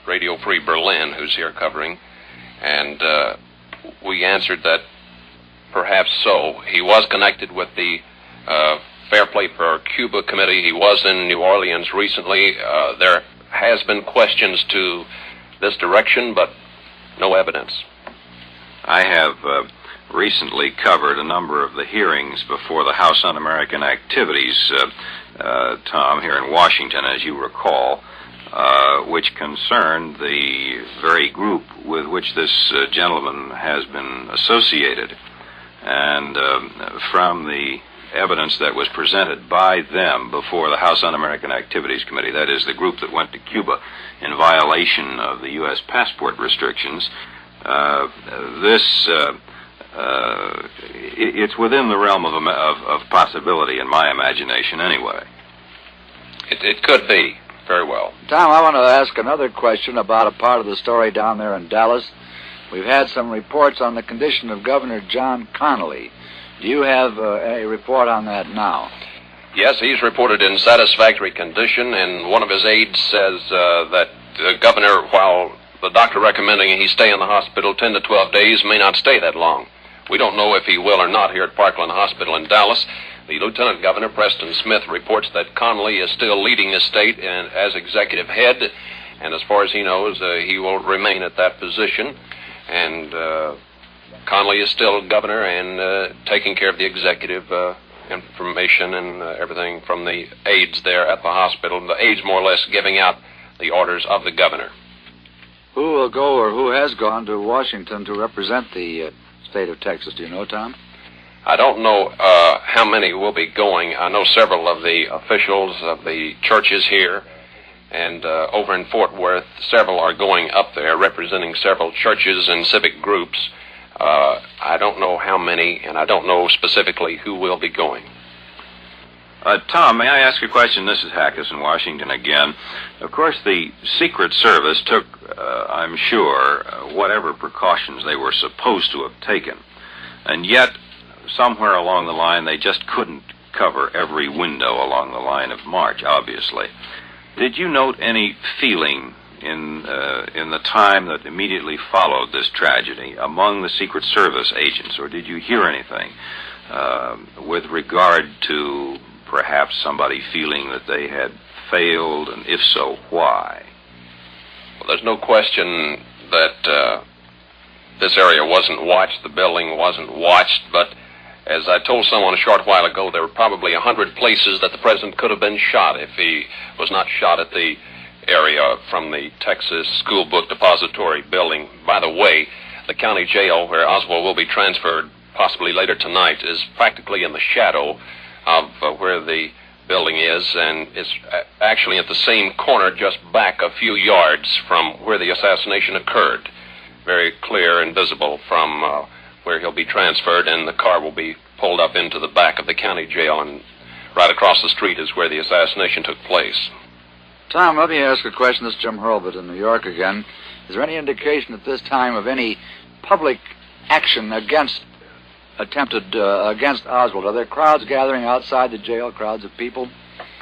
Radio Free Berlin who's here covering, and we answered that perhaps so. He was connected with the Fair Play for Cuba Committee. He was in New Orleans recently. There has been questions to this direction, but no evidence. I have recently covered a number of the hearings before the House Un-American Activities, Tom, here in Washington, as you recall, which concerned the very group with which this gentleman has been associated. And from the evidence that was presented by them before the House Un-American Activities Committee, that is the group that went to Cuba in violation of the U.S. passport restrictions, it's within the realm of possibility in my imagination anyway. It could be, very well. Tom, I want to ask another question about a part of the story down there in Dallas. We've had some reports on the condition of Governor John Connally. Do you have a report on that now? Yes, he's reported in satisfactory condition, and one of his aides says that the governor, while the doctor recommending he stay in the hospital 10 to 12 days, may not stay that long. We don't know if he will or not here at Parkland Hospital in Dallas. The Lieutenant Governor, Preston Smith, reports that Connally is still leading the state as executive head, and as far as he knows, he will remain at that position. And Connally is still governor and taking care of the executive information and everything from the aides there at the hospital. The aides more or less giving out the orders of the governor. Who will go or who has gone to Washington to represent the state of Texas? Do you know, Tom? I don't know how many will be going. I know several of the officials of the churches here, and over in Fort Worth, several are going up there representing several churches and civic groups. I don't know how many, and I don't know specifically who will be going. Tom, may I ask a question? This is Hackus in Washington again. Of course, the Secret Service took, I'm sure, whatever precautions they were supposed to have taken. And yet, somewhere along the line, they just couldn't cover every window along the line of march, obviously. Did you note any feeling in the time that immediately followed this tragedy among the Secret Service agents, or did you hear anything with regard to perhaps somebody feeling that they had failed, and if so, why? Well, there's no question that this area wasn't watched, the building wasn't watched, but as I told someone a short while ago, there were probably 100 places that the president could have been shot if he was not shot at the area from the Texas School Book Depository building. By the way, the county jail where Oswald will be transferred possibly later tonight is practically in the shadow of where the building is, and it's actually at the same corner just back a few yards from where the assassination occurred. Very clear and visible from where he'll be transferred, and the car will be pulled up into the back of the county jail, and right across the street is where the assassination took place. Tom, let me ask a question. This is Jim Hurlbut in New York again. Is there any indication at this time of any public action against Oswald? Are there crowds gathering outside the jail, crowds of people?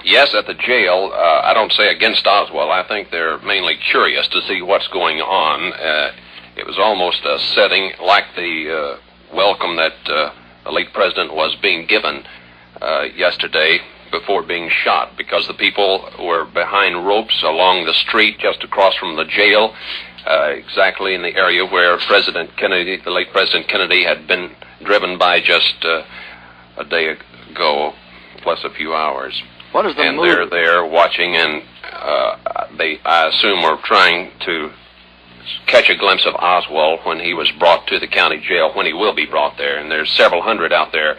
Yes, at the jail. I don't say against Oswald. I think they're mainly curious to see what's going on. It was almost a setting like the welcome that the late president was being given yesterday before being shot, because the people were behind ropes along the street just across from the jail, exactly in the area where President Kennedy, the late President Kennedy, had been driven by just a day ago, plus a few hours. What is the and mood? They're there watching, and they, I assume, were trying to catch a glimpse of Oswald when he was brought to the county jail, when he will be brought there. And there's several hundred out there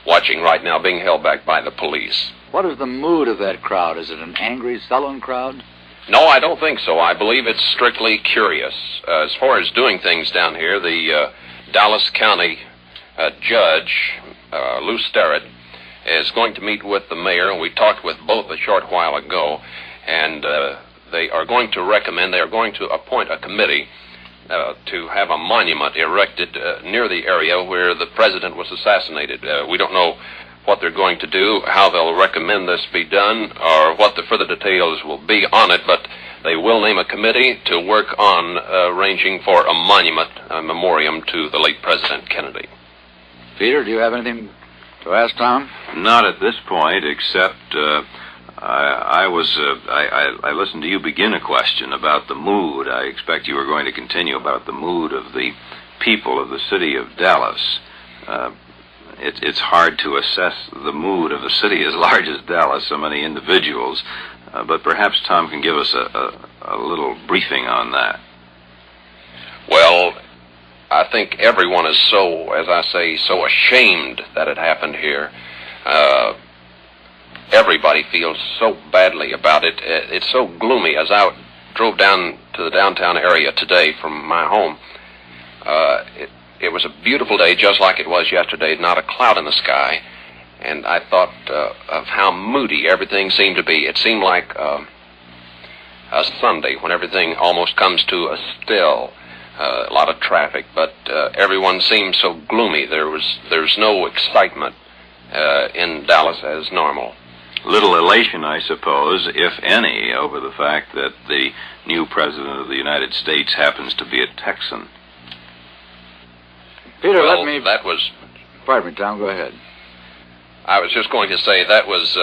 watching right now, being held back by the police. What is the mood of that crowd? Is it an angry, sullen crowd? No, I don't think so. I believe it's strictly curious. As far as doing things down here, the Dallas County judge, Lou Sterrett, is going to meet with the mayor, and we talked with both a short while ago, and they are going to appoint a committee to have a monument erected near the area where the president was assassinated. We don't know what they're going to do, how they'll recommend this be done, or what the further details will be on it, but they will name a committee to work on arranging for a monument, a memoriam to the late President Kennedy. Peter, do you have anything to ask Tom? Not at this point, except I listened to you begin a question about the mood. I expect you were going to continue about the mood of the people of the city of Dallas. It's hard to assess the mood of a city as large as Dallas, so many individuals, but perhaps Tom can give us a little briefing on that. Well, I think everyone is so, as I say, so ashamed that it happened here. Everybody feels so badly about it. It's so gloomy. As I drove down to the downtown area today from my home, it was a beautiful day, just like it was yesterday, not a cloud in the sky, and I thought of how moody everything seemed to be. It seemed like a Sunday when everything almost comes to a still. A lot of traffic, but everyone seemed so gloomy. There's no excitement in Dallas as normal. Little elation, I suppose, if any, over the fact that the new president of the United States happens to be a Texan. Peter, well, let me... That was... Pardon me, Tom, go ahead. I was just going to say that was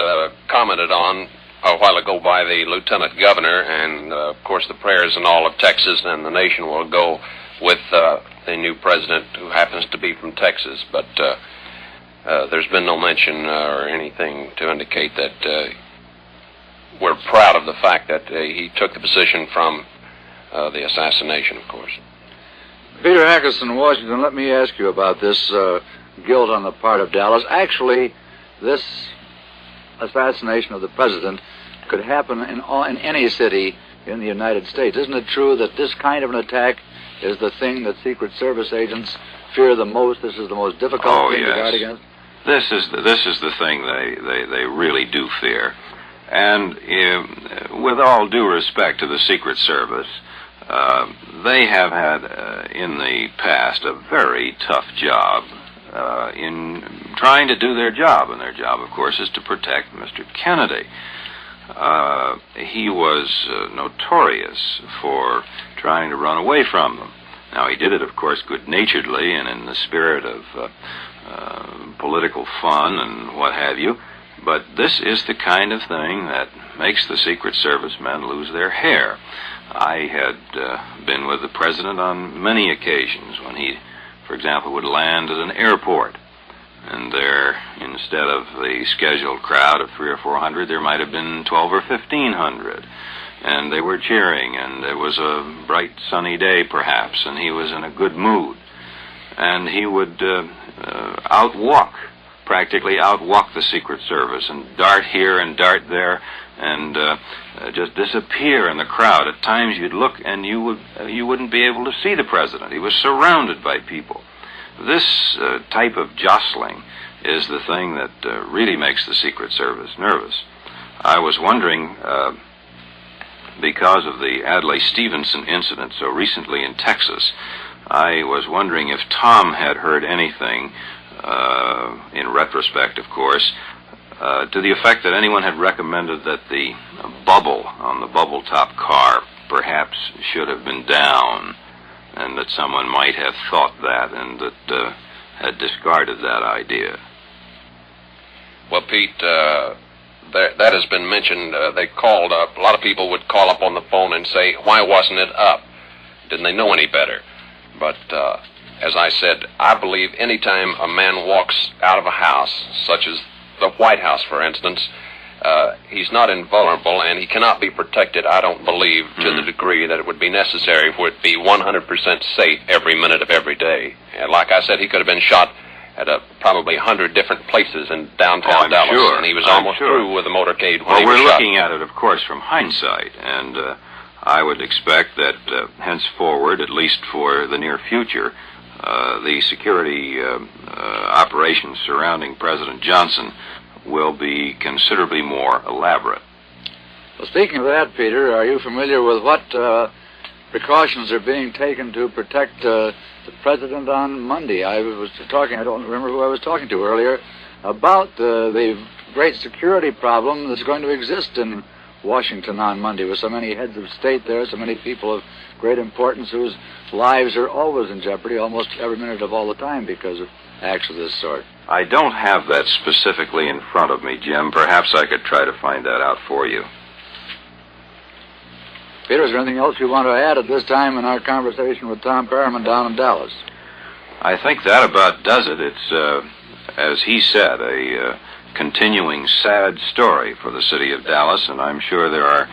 commented on a while ago by the lieutenant governor, and of course the prayers and all of Texas and the nation will go with the new president who happens to be from Texas, but there's been no mention or anything to indicate that we're proud of the fact that he took the position from the assassination, of course. Peter Hackerson, Washington, let me ask you about this guilt on the part of Dallas. Actually, this assassination of the president could happen in any city in the United States. Isn't it true that this kind of an attack is the thing that Secret Service agents fear the most? This is the most difficult thing to guard against? This is the thing they really do fear. And with all due respect to the Secret Service, they have had in the past a very tough job in trying to do their job, and their job, of course, is to protect Mr. Kennedy. He was notorious for trying to run away from them. Now, he did it, of course, good-naturedly and in the spirit of political fun and what have you, but this is the kind of thing that makes the Secret Service men lose their hair. I had been with the president on many occasions when he, for example, would land at an airport, and there, instead of the scheduled crowd of 300 or 400, there might have been 12 or 1500, and they were cheering, and it was a bright sunny day, perhaps, and he was in a good mood, and he would practically outwalk the Secret Service, and dart here and dart there, and just disappear in the crowd. At times you'd look and you wouldn't be able to see the president. He was surrounded by people. This type of jostling is the thing that really makes the Secret Service nervous. I was wondering, because of the Adlai Stevenson incident so recently in Texas, I was wondering if Tom had heard anything, in retrospect, of course, to the effect that anyone had recommended that the bubble on the bubble top car perhaps should have been down, and that someone might have thought that and that had discarded that idea. Well, Pete, that has been mentioned. They called up. A lot of people would call up on the phone and say, why wasn't it up? Didn't they know any better? But as I said, I believe any time a man walks out of a house, such as the White House, for instance, he's not invulnerable, and he cannot be protected, I don't believe, to the degree that it would be necessary for it to be 100% safe every minute of every day. And like I said, he could have been shot at probably 100 different places in downtown Dallas. Sure. And he was almost through with the motorcade when well, he was we're shot. looking at it, of course, from hindsight, and I would expect that henceforward, at least for the near future, the security operations surrounding President Johnson will be considerably more elaborate. Well, speaking of that, Peter, are you familiar with what precautions are being taken to protect the president on Monday? I don't remember who I was talking to earlier, about the great security problem that's going to exist in Washington on Monday, with so many heads of state there, so many people of great importance whose lives are always in jeopardy almost every minute of all the time because of acts of this sort. I don't have that specifically in front of me, Jim. Perhaps I could try to find that out for you. Peter, is there anything else you want to add at this time in our conversation with Tom Perriman down in Dallas? I think that about does it. It's, as he said, a continuing sad story for the city of Dallas, and I'm sure there are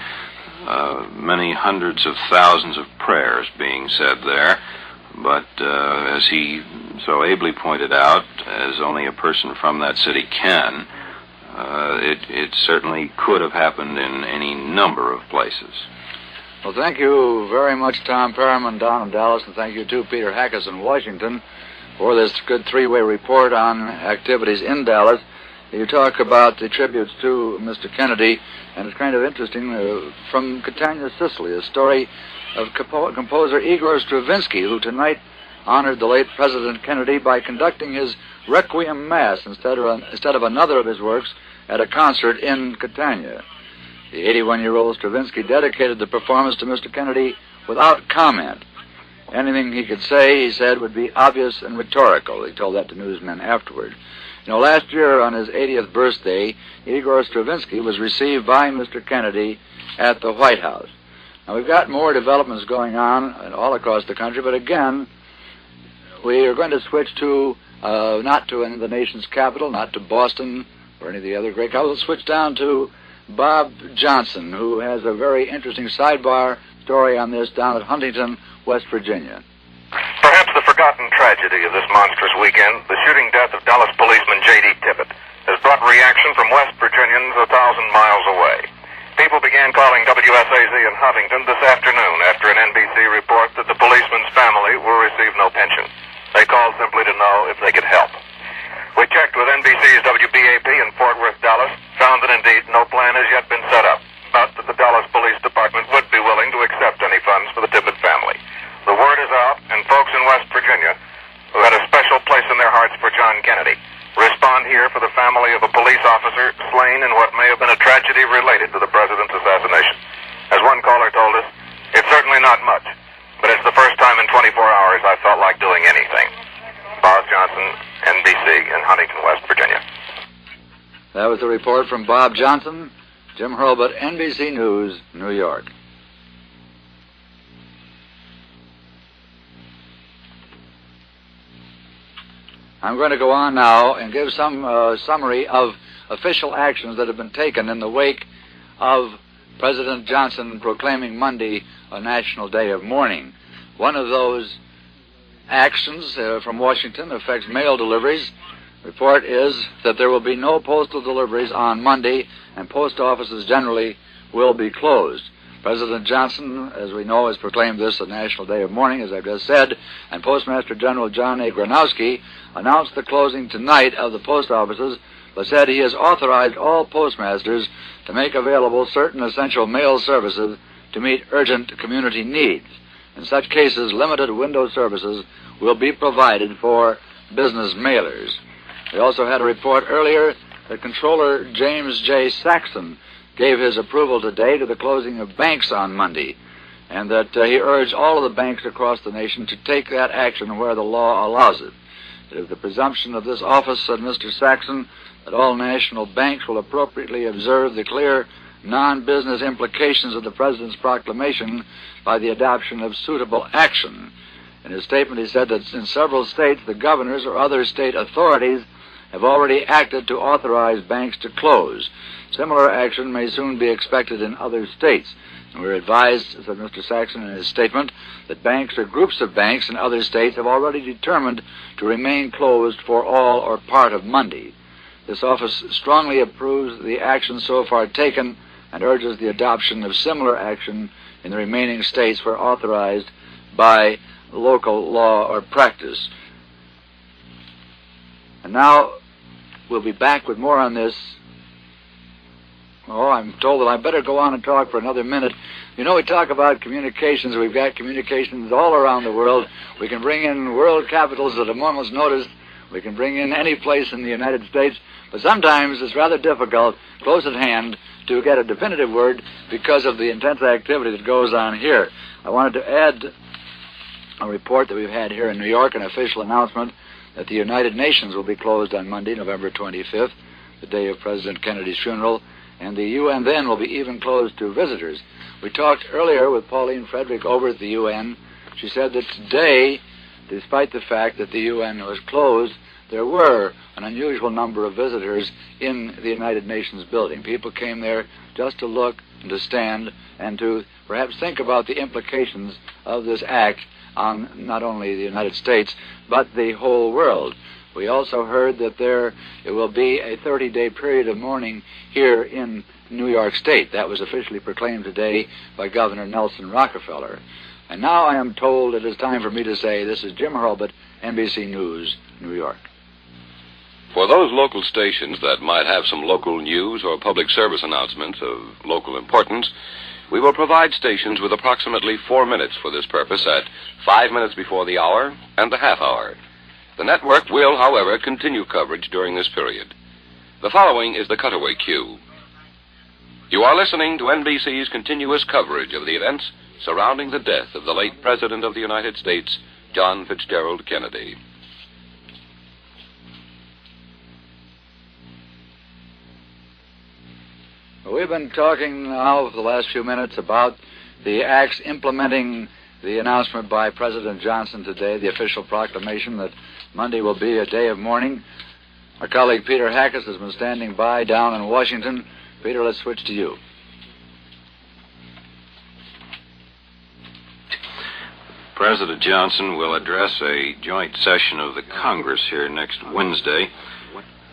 many hundreds of thousands of prayers being said there. But as he so ably pointed out, as only a person from that city can, it certainly could have happened in any number of places. Well, thank you very much, Tom Perriman down in Dallas, and thank you, too, Peter Hackus in Washington, for this good three-way report on activities in Dallas. You talk about the tributes to Mr. Kennedy, and it's kind of interesting, from Catania, Sicily, a story of composer Igor Stravinsky, who tonight honored the late President Kennedy by conducting his Requiem Mass instead of another of his works at a concert in Catania. The 81-year-old Stravinsky dedicated the performance to Mr. Kennedy without comment. Anything he could say, he said, would be obvious and rhetorical. He told that to newsmen afterward. You know, last year on his 80th birthday, Igor Stravinsky was received by Mr. Kennedy at the White House. Now, we've got more developments going on all across the country, but again, we are going to switch to, not to the nation's capital, not to Boston or any of the other great capitals. We'll switch down to Bob Johnson, who has a very interesting sidebar story on this down at Huntington, West Virginia. Perhaps the forgotten tragedy of this monstrous weekend, the shooting death of Dallas policeman J.D. Tippett, has brought reaction from West Virginians 1,000 miles away. People began calling WSAZ in Huntington this afternoon after an NBC report that the policeman's family will receive no pension. They called simply to know if they could help. We checked with NBC's WBAP in Fort Worth, Dallas, found that indeed no plan has yet been set up, but that the Dallas Police Department would be willing to accept any funds for the Tippett family. The word is out, and folks in West Virginia, who had a special place in their hearts for John Kennedy, respond here for the family of a police officer slain in what may have been a tragedy related to the president's assassination. As one caller told us, it's certainly not much, but it's the first time in 24 hours I felt like doing anything. Bob Johnson, NBC in Huntington, West Virginia. That was the report from Bob Johnson. Jim Hurlbut, NBC News, New York. I'm going to go on now and give some summary of official actions that have been taken in the wake of President Johnson proclaiming Monday a national day of mourning. One of those actions from Washington affects mail deliveries. The report is that there will be no postal deliveries on Monday, and post offices generally will be closed. President Johnson, as we know, has proclaimed this a national day of mourning, as I've just said, and Postmaster General John A. Gronowski announced the closing tonight of the post offices, but said he has authorized all postmasters to make available certain essential mail services to meet urgent community needs. In such cases, limited window services will be provided for business mailers. We also had a report earlier that Comptroller James J. Saxon gave his approval today to the closing of banks on Monday, and that he urged all of the banks across the nation to take that action where the law allows it. It is the presumption of this office, said Mr. Saxon, that all national banks will appropriately observe the clear non-business implications of the President's proclamation by the adoption of suitable action. In his statement, he said that in several states, the governors or other state authorities have already acted to authorize banks to close. Similar action may soon be expected in other states. And we're advised, said Mr. Saxon in his statement, that banks or groups of banks in other states have already determined to remain closed for all or part of Monday. This office strongly approves the action so far taken and urges the adoption of similar action in the remaining states where authorized by local law or practice. And now we'll be back with more on this. Oh, I'm told that I better go on and talk for another minute. You know, we talk about communications. We've got communications all around the world. We can bring in world capitals at a moment's notice. We can bring in any place in the United States. But sometimes it's rather difficult, close at hand, to get a definitive word because of the intense activity that goes on here. I wanted to add a report that we've had here in New York, an official announcement that the United Nations will be closed on Monday, November 25th, the day of President Kennedy's funeral, and the UN then will be even closed to visitors. We talked earlier with Pauline Frederick over at the UN. She said that today, despite the fact that the UN was closed, there were an unusual number of visitors in the United Nations building. People came there just to look and to stand and to perhaps think about the implications of this act on not only the United States, but the whole world. We also heard that there will be a 30-day period of mourning here in New York State. That was officially proclaimed today by Governor Nelson Rockefeller. And now I am told it is time for me to say, this is Jim Hurlbut, NBC News, New York. For those local stations that might have some local news or public service announcements of local importance, we will provide stations with approximately 4 minutes for this purpose at 5 minutes before the hour and the half hour. The network will, however, continue coverage during this period. The following is the cutaway cue. You are listening to NBC's continuous coverage of the events surrounding the death of the late President of the United States, John Fitzgerald Kennedy. We've been talking now for the last few minutes about the acts implementing the announcement by President Johnson today, the official proclamation that Monday will be a day of mourning. Our colleague Peter Hackett has been standing by down in Washington. Peter, let's switch to you. President Johnson will address a joint session of the Congress here next Wednesday.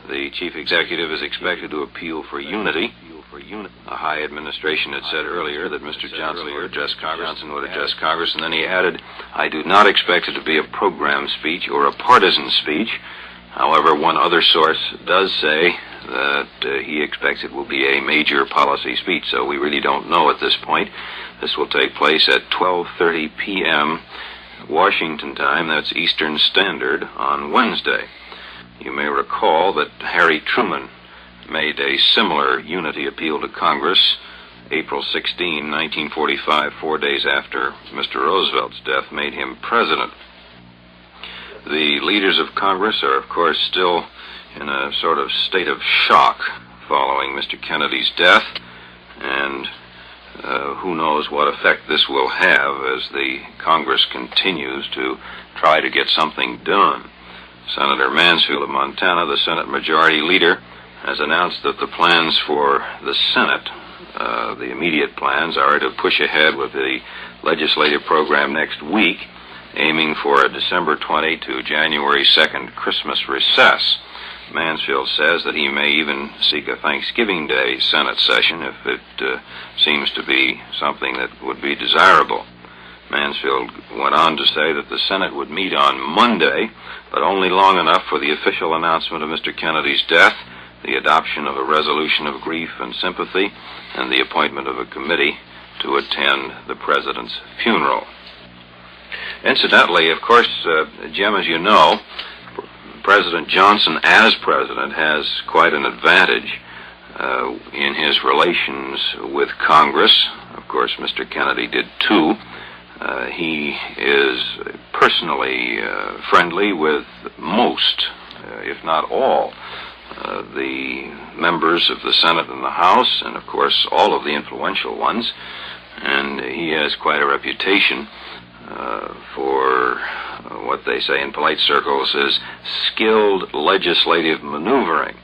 The chief executive is expected to appeal for unity. The high administration had said earlier that Mr. Johnson would address Congress, and then he added, "I do not expect it to be a program speech or a partisan speech." However, one other source does say that he expects it will be a major policy speech, so we really don't know at this point. This will take place at 12:30 p.m. Washington time, that's Eastern Standard, on Wednesday. You may recall that Harry Truman made a similar unity appeal to Congress April 16, 1945, 4 days after Mr. Roosevelt's death made him president. The leaders of Congress are, of course, still in a sort of state of shock following Mr. Kennedy's death, and who knows what effect this will have as the Congress continues to try to get something done. Senator Mansfield of Montana, the Senate Majority Leader, has announced that the plans for the Senate, the immediate plans, are to push ahead with the legislative program next week, aiming for a December 20 to January 2nd Christmas recess. Mansfield says that he may even seek a Thanksgiving Day Senate session if it seems to be something that would be desirable. Mansfield went on to say that the Senate would meet on Monday, but only long enough for the official announcement of Mr. Kennedy's death, the adoption of a resolution of grief and sympathy, and the appointment of a committee to attend the President's funeral. Incidentally, of course, Jim, as you know, President Johnson, as president, has quite an advantage in his relations with Congress. Of course, Mr. Kennedy did too. He is personally friendly with most, if not all, the members of the Senate and the House, and of course all of the influential ones, and he has quite a reputation for what they say in polite circles is skilled legislative maneuvering.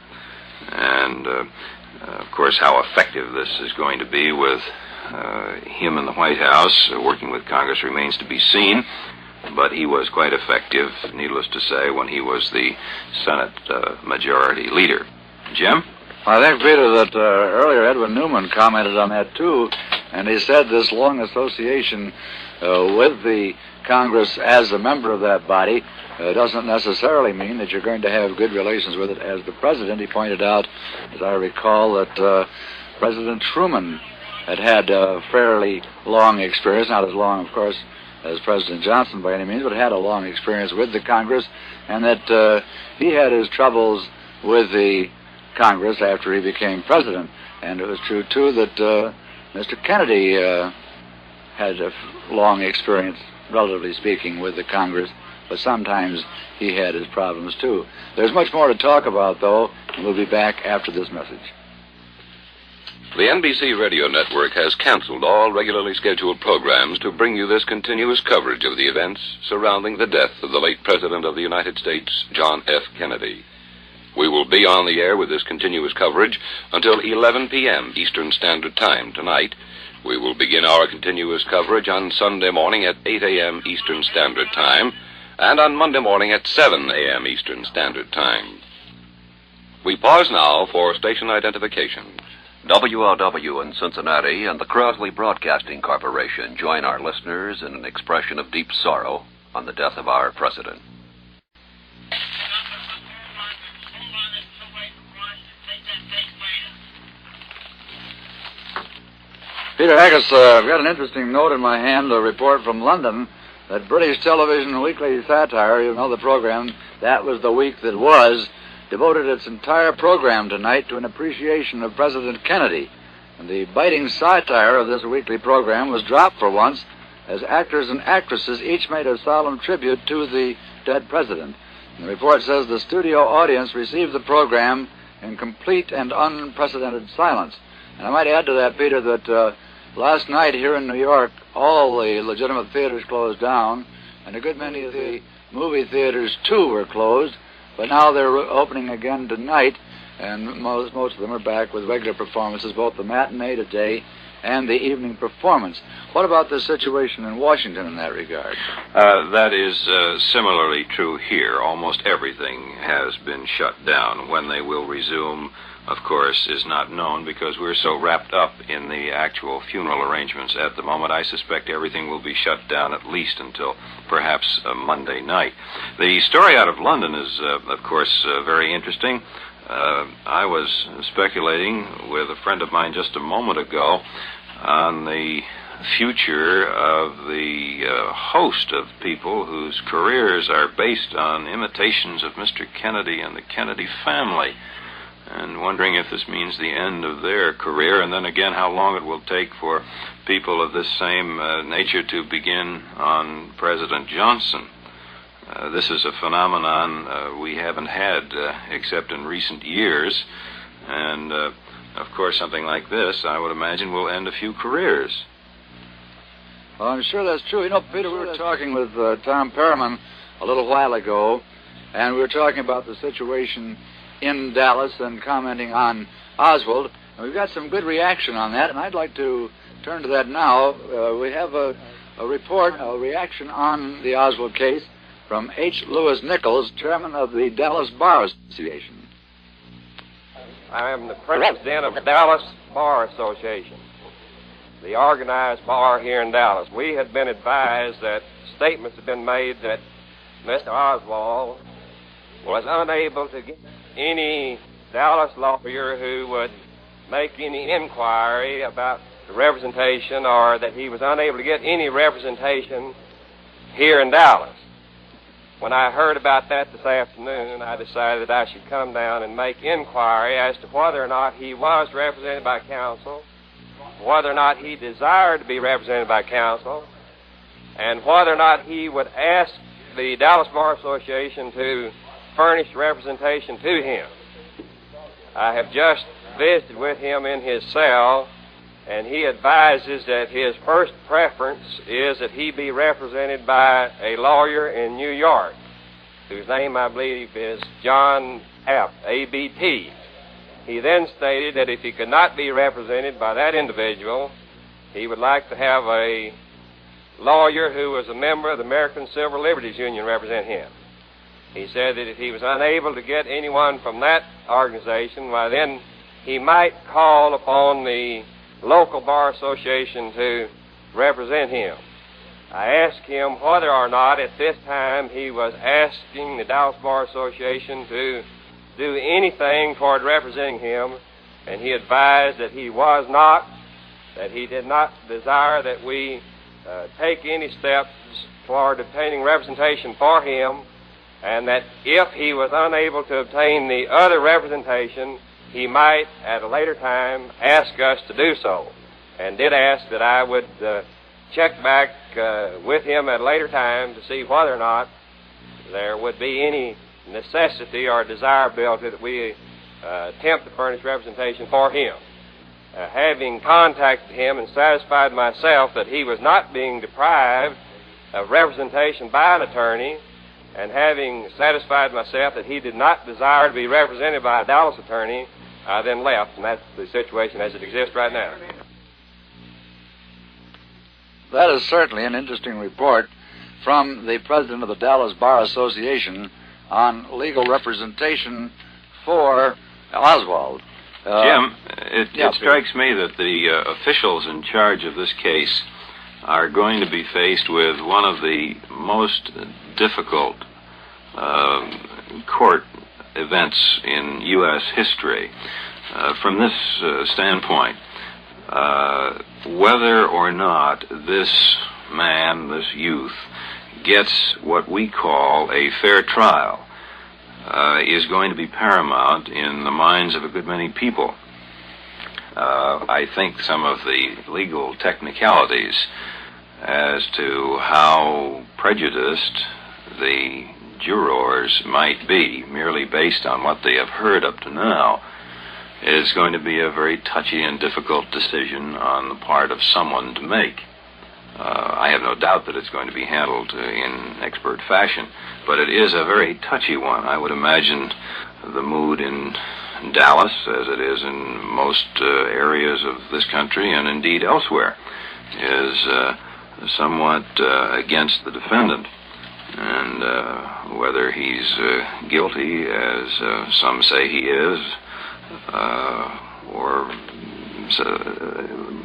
And, of course, how effective this is going to be with him in the White House working with Congress remains to be seen. But he was quite effective, needless to say, when he was the Senate Majority Leader. Jim? I think, Peter, that earlier Edwin Newman commented on that, too, and he said this long association with the Congress as a member of that body doesn't necessarily mean that you're going to have good relations with it as the president. He pointed out, as I recall, that President Truman had a fairly long experience, not as long, of course, as President Johnson by any means, but had a long experience with the Congress, and that he had his troubles with the Congress after he became president. And it was true, too, that Mr. Kennedy had a long experience, relatively speaking, with the Congress, but sometimes he had his problems, too. There's much more to talk about, though, and we'll be back after this message. The NBC Radio Network has canceled all regularly scheduled programs to bring you this continuous coverage of the events surrounding the death of the late President of the United States, John F. Kennedy. We will be on the air with this continuous coverage until 11 p.m. Eastern Standard Time tonight. We will begin our continuous coverage on Sunday morning at 8 a.m. Eastern Standard Time and on Monday morning at 7 a.m. Eastern Standard Time. We pause now for station identification. WLW in Cincinnati and the Crosley Broadcasting Corporation join our listeners in an expression of deep sorrow on the death of our president. Peter Haggis, I've got an interesting note in my hand, a report from London, that British Television Weekly Satire, you know the program, That Was the Week That Was, devoted its entire program tonight to an appreciation of President Kennedy. And the biting satire of this weekly program was dropped for once, as actors and actresses each made a solemn tribute to the dead president. And the report says the studio audience received the program in complete and unprecedented silence. And I might add to that, Peter, that last night here in New York, all the legitimate theaters closed down, and a good many of the movie theaters, too, were closed. But now they're opening again tonight, and most of them are back with regular performances, both the matinee today and the evening performance. What about the situation in Washington in that regard? That is similarly true here. Almost everything has been shut down. When they will resume, of course, is not known because we're so wrapped up in the actual funeral arrangements at the moment. I suspect everything will be shut down at least until perhaps Monday night. The story out of London is, of course, very interesting. I was speculating with a friend of mine just a moment ago on the future of the host of people whose careers are based on imitations of Mr. Kennedy and the Kennedy family, and wondering if this means the end of their career, and then again how long it will take for people of this same nature to begin on President Johnson. This is a phenomenon we haven't had except in recent years, and of course something like this, I would imagine, will end a few careers. Well, I'm sure that's true. You know, Peter, we were talking with Tom Perriman a little while ago, and we were talking about the situation in Dallas and commenting on Oswald. And we've got some good reaction on that, and I'd like to turn to that now. We have a report, a reaction on the Oswald case from H. Lewis Nichols, chairman of the Dallas Bar Association. I am the president of the Dallas Bar Association, the organized bar here in Dallas. We had been advised that statements had been made that Mr. Oswald was unable to get any Dallas lawyer who would make any inquiry about the representation, or that he was unable to get any representation here in Dallas. When I heard about that this afternoon, I decided that I should come down and make inquiry as to whether or not he was represented by counsel, whether or not he desired to be represented by counsel, and whether or not he would ask the Dallas Bar Association to furnish representation to him. I have just visited with him in his cell, and he advises that his first preference is that he be represented by a lawyer in New York, whose name I believe is John Abt, A-B-T. He then stated that if he could not be represented by that individual, he would like to have a lawyer who was a member of the American Civil Liberties Union represent him. He said that if he was unable to get anyone from that organization, why then he might call upon the local bar association to represent him. I asked him whether or not at this time he was asking the Dallas Bar Association to do anything toward representing him, and he advised that he was not, that he did not desire that we take any steps toward obtaining representation for him, and that if he was unable to obtain the other representation, he might, at a later time, ask us to do so, and did ask that I would check back with him at a later time to see whether or not there would be any necessity or desirability that we attempt to furnish representation for him. Having contacted him and satisfied myself that he was not being deprived of representation by an attorney, and having satisfied myself that he did not desire to be represented by a Dallas attorney, I then left, and that's the situation as it exists right now. That is certainly an interesting report from the president of the Dallas Bar Association on legal representation for Oswald. Jim, it strikes me that the officials in charge of this case are going to be faced with one of the most difficult court events in U.S. history. From this standpoint, whether or not this man, this youth, gets what we call a fair trial is going to be paramount in the minds of a good many people. I think some of the legal technicalities as to how prejudiced the jurors might be, merely based on what they have heard up to now, is going to be a very touchy and difficult decision on the part of someone to make. I have no doubt that it's going to be handled in expert fashion, but it is a very touchy one. I would imagine the mood in Dallas, as it is in most areas of this country and indeed elsewhere, is somewhat against the defendant. And whether he's guilty, as some say he is, or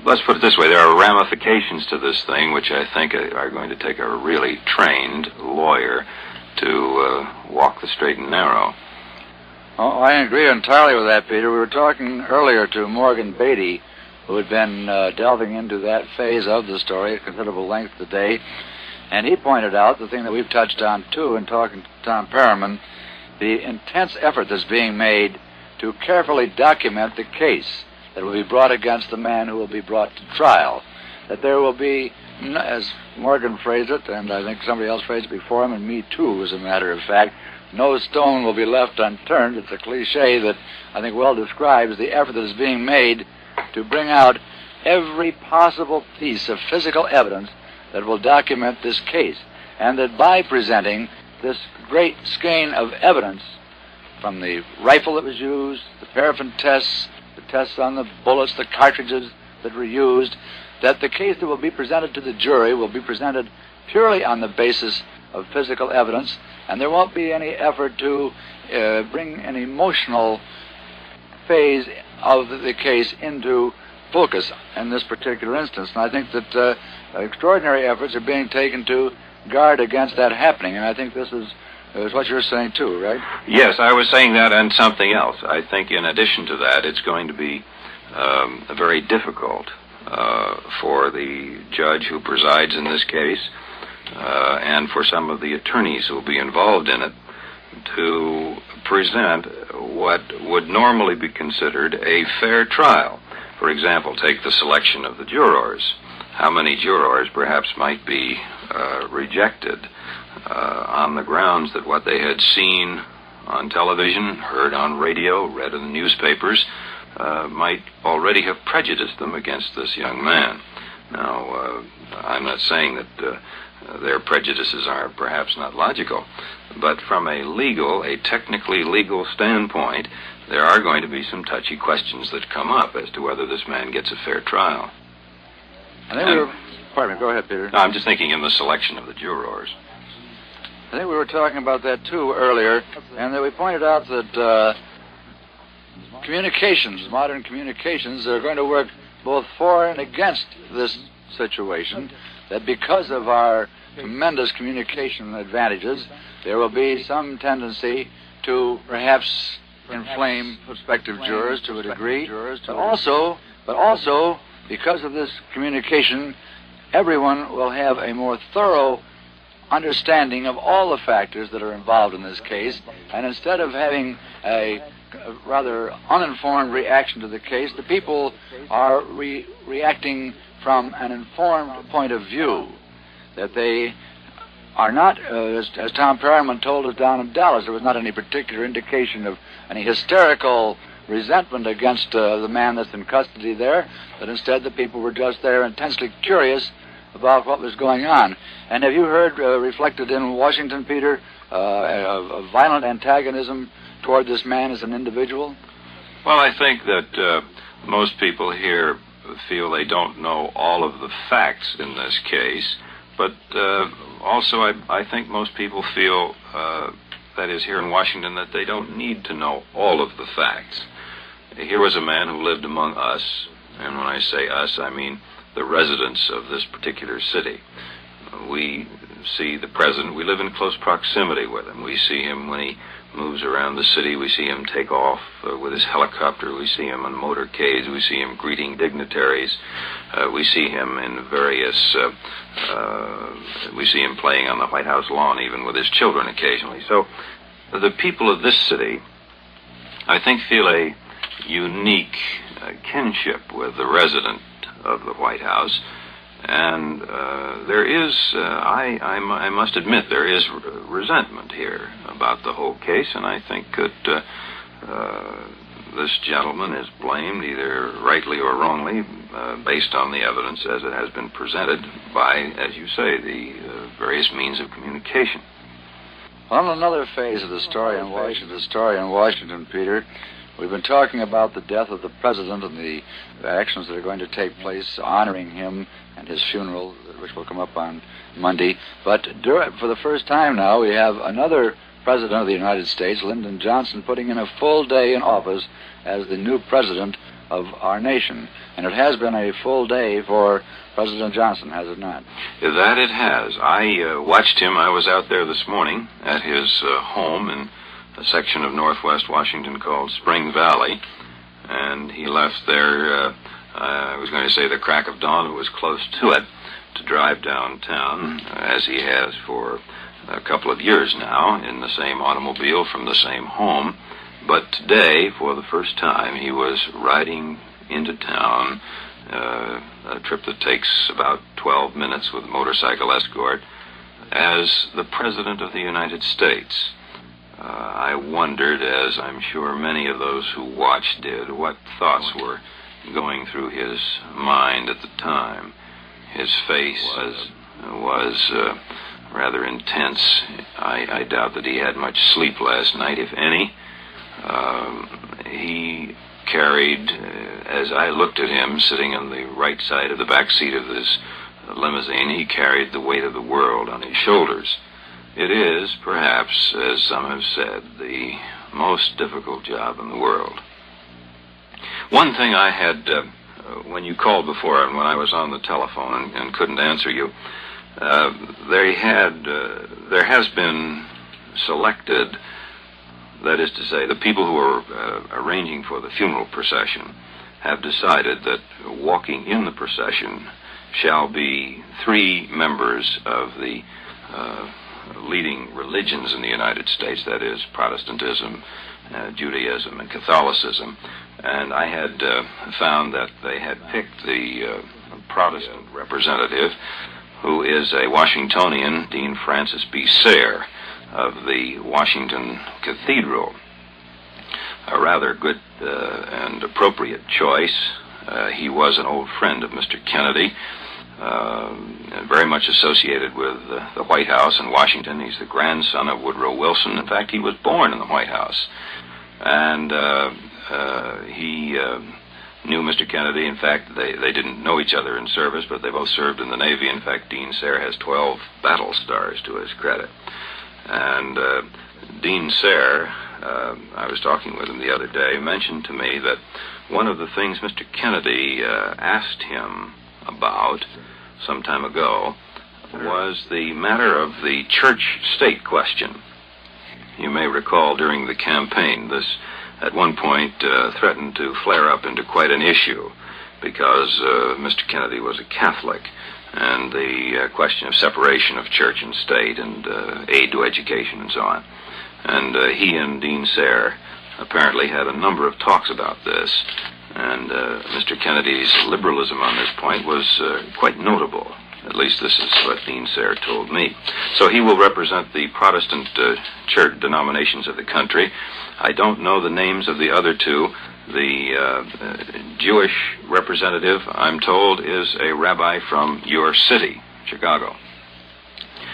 let's put it this way, there are ramifications to this thing which I think are going to take a really trained lawyer to walk the straight and narrow. Oh, I agree entirely with that, Peter. We were talking earlier to Morgan Beatty, who had been delving into that phase of the story at considerable length today, and he pointed out the thing that we've touched on, too, in talking to Tom Perriman, the intense effort that's being made to carefully document the case that will be brought against the man who will be brought to trial. That there will be, as Morgan phrased it, and I think somebody else phrased it before him, and me too, as a matter of fact, no stone will be left unturned. It's a cliche that I think well describes the effort that is being made to bring out every possible piece of physical evidence that will document this case. And that by presenting this great skein of evidence from the rifle that was used, the paraffin tests, the tests on the bullets, the cartridges that were used, that the case that will be presented to the jury will be presented purely on the basis of physical evidence, and there won't be any effort to bring an emotional phase of the case into focus in this particular instance. And I think that extraordinary efforts are being taken to guard against that happening, and I think this is what you're saying too, right? Yes, I was saying that and something else. I think in addition to that, it's going to be very difficult for the judge who presides in this case and for some of the attorneys who will be involved in it to present what would normally be considered a fair trial. For example, take the selection of the jurors. How many jurors perhaps might be rejected on the grounds that what they had seen on television, heard on radio, read in the newspapers, might already have prejudiced them against this young man. Now, I'm not saying that their prejudices are perhaps not logical, but from a technically legal standpoint, there are going to be some touchy questions that come up as to whether this man gets a fair trial. Pardon me, go ahead, Peter. No, I'm just thinking in the selection of the jurors. I think we were talking about that, too, earlier, and that we pointed out that modern communications, are going to work both for and against this situation, that because of our tremendous communication advantages, there will be some tendency to perhaps inflame prospective jurors to a degree, but also because of this communication, everyone will have a more thorough understanding of all the factors that are involved in this case, and instead of having a rather uninformed reaction to the case, the people are reacting from an informed point of view, that they are not, as Tom Perriman told us down in Dallas, there was not any particular indication of any hysterical resentment against the man that's in custody there, but instead the people were just there intensely curious about what was going on. And have you heard reflected in Washington, Peter, a violent antagonism toward this man as an individual? Well, I think that most people here feel they don't know all of the facts in this case, but also I think most people feel, that is here in Washington, that they don't need to know all of the facts. Here was a man who lived among us, and when I say us, I mean the residents of this particular city. We see the president, we live in close proximity with him. We see him when he moves around the city. We see him take off with his helicopter. We see him on motorcades. We see him greeting dignitaries. We see him in various, we see him playing on the White House lawn even with his children occasionally. So the people of this city, I think, feel a unique kinship with the resident of the White House, and there is, I must admit, there is resentment here about the whole case, and I think that this gentleman is blamed, either rightly or wrongly, based on the evidence as it has been presented by, as you say, the various means of communication. On another phase of the story in Washington, Peter, we've been talking about the death of the president and the actions that are going to take place honoring him and his funeral, which will come up on Monday. But for the first time now, we have another president of the United States, Lyndon Johnson, putting in a full day in office as the new president of our nation. And it has been a full day for President Johnson, has it not? That it has. I watched him. I was out there this morning at his home in a section of northwest Washington called Spring Valley, and he left there, I was going to say the crack of dawn, it was close to it, to drive downtown, as he has for a couple of years now, in the same automobile from the same home. But today, for the first time, he was riding into town, a trip that takes about 12 minutes with motorcycle escort, as the President of the United States. I wondered, as I'm sure many of those who watched did, what thoughts were going through his mind at the time. His face was rather intense. I doubt that he had much sleep last night, if any. He carried, as I looked at him sitting on the right side of the back seat of this limousine, he carried the weight of the world on his shoulders. It is, perhaps, as some have said, the most difficult job in the world. One thing I had, when you called before and when I was on the telephone and couldn't answer you, there has been selected, that is to say, the people who are arranging for the funeral procession have decided that walking in the procession shall be 3 members of the leading religions in the United States, that is, Protestantism, Judaism, and Catholicism. And I had found that they had picked the Protestant representative, who is a Washingtonian, Dean Francis B. Sayre, of the Washington Cathedral. a rather good and appropriate choice. He was an old friend of Mr. Kennedy, very much associated with the White House in Washington. He's the grandson of Woodrow Wilson. In fact, he was born in the White House. And he knew Mr. Kennedy. In fact, they didn't know each other in service, but they both served in the Navy. In fact, Dean Sayre has 12 battle stars to his credit. And Dean Sayre, I was talking with him the other day, mentioned to me that one of the things Mr. Kennedy asked him about some time ago was the matter of the church-state question. You may recall during the campaign, this at one point threatened to flare up into quite an issue because Mr. Kennedy was a Catholic, and the question of separation of church and state and aid to education and so on. And he and Dean Sayre apparently had a number of talks about this, and Mr. Kennedy's liberalism on this point was quite notable. At least this is what Dean Sayre told me. So he will represent the Protestant church denominations of the country. I don't know the names of the other two. The Jewish representative, I'm told, is a rabbi from your city, Chicago.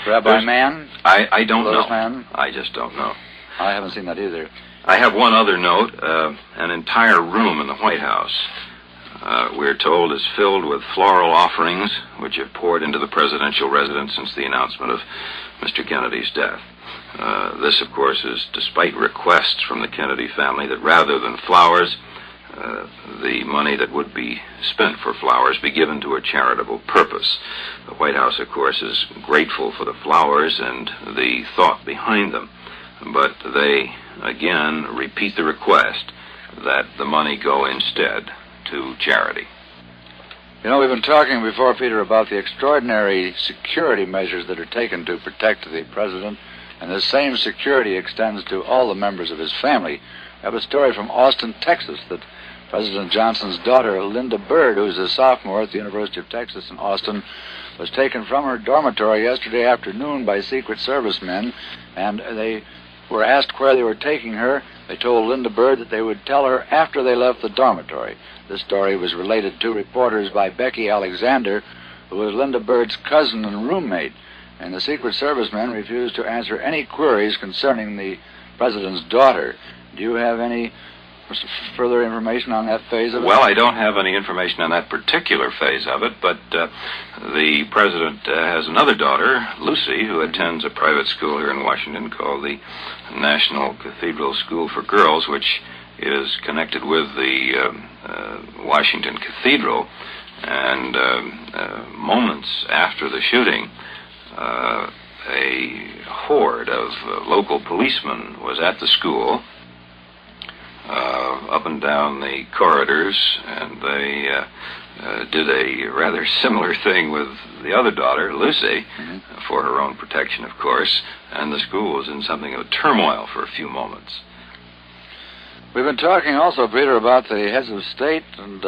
Rabbi Mann? I don't know. Mann? I just don't know. I haven't seen that either. I have one other note. An entire room in the White House, we're told, is filled with floral offerings which have poured into the presidential residence since the announcement of Mr. Kennedy's death. This, of course, is despite requests from the Kennedy family that rather than flowers, the money that would be spent for flowers be given to a charitable purpose. The White House, of course, is grateful for the flowers and the thought behind them, but they, again, repeat the request that the money go instead to charity. You know, we've been talking before, Peter, about the extraordinary security measures that are taken to protect the president, and the same security extends to all the members of his family. I have a story from Austin, Texas, that President Johnson's daughter, Linda Bird, who's a sophomore at the University of Texas in Austin, was taken from her dormitory yesterday afternoon by Secret Service men, and they were asked where they were taking her. They told Linda Bird that they would tell her after they left the dormitory. This story was related to reporters by Becky Alexander, who was Linda Bird's cousin and roommate, and the Secret Service men refused to answer any queries concerning the president's daughter. Do you have any further information on that phase of it? Well, I don't have any information on that particular phase of it, but the president has another daughter, Lucy, who attends a private school here in Washington called the National Cathedral School for Girls, which is connected with the Washington Cathedral. And moments after the shooting, a horde of local policemen was at the school, up and down the corridors, and they did a rather similar thing with the other daughter, Lucy, for her own protection, of course, and the school was in something of a turmoil for a few moments. We've been talking also, Peter, about the heads of state and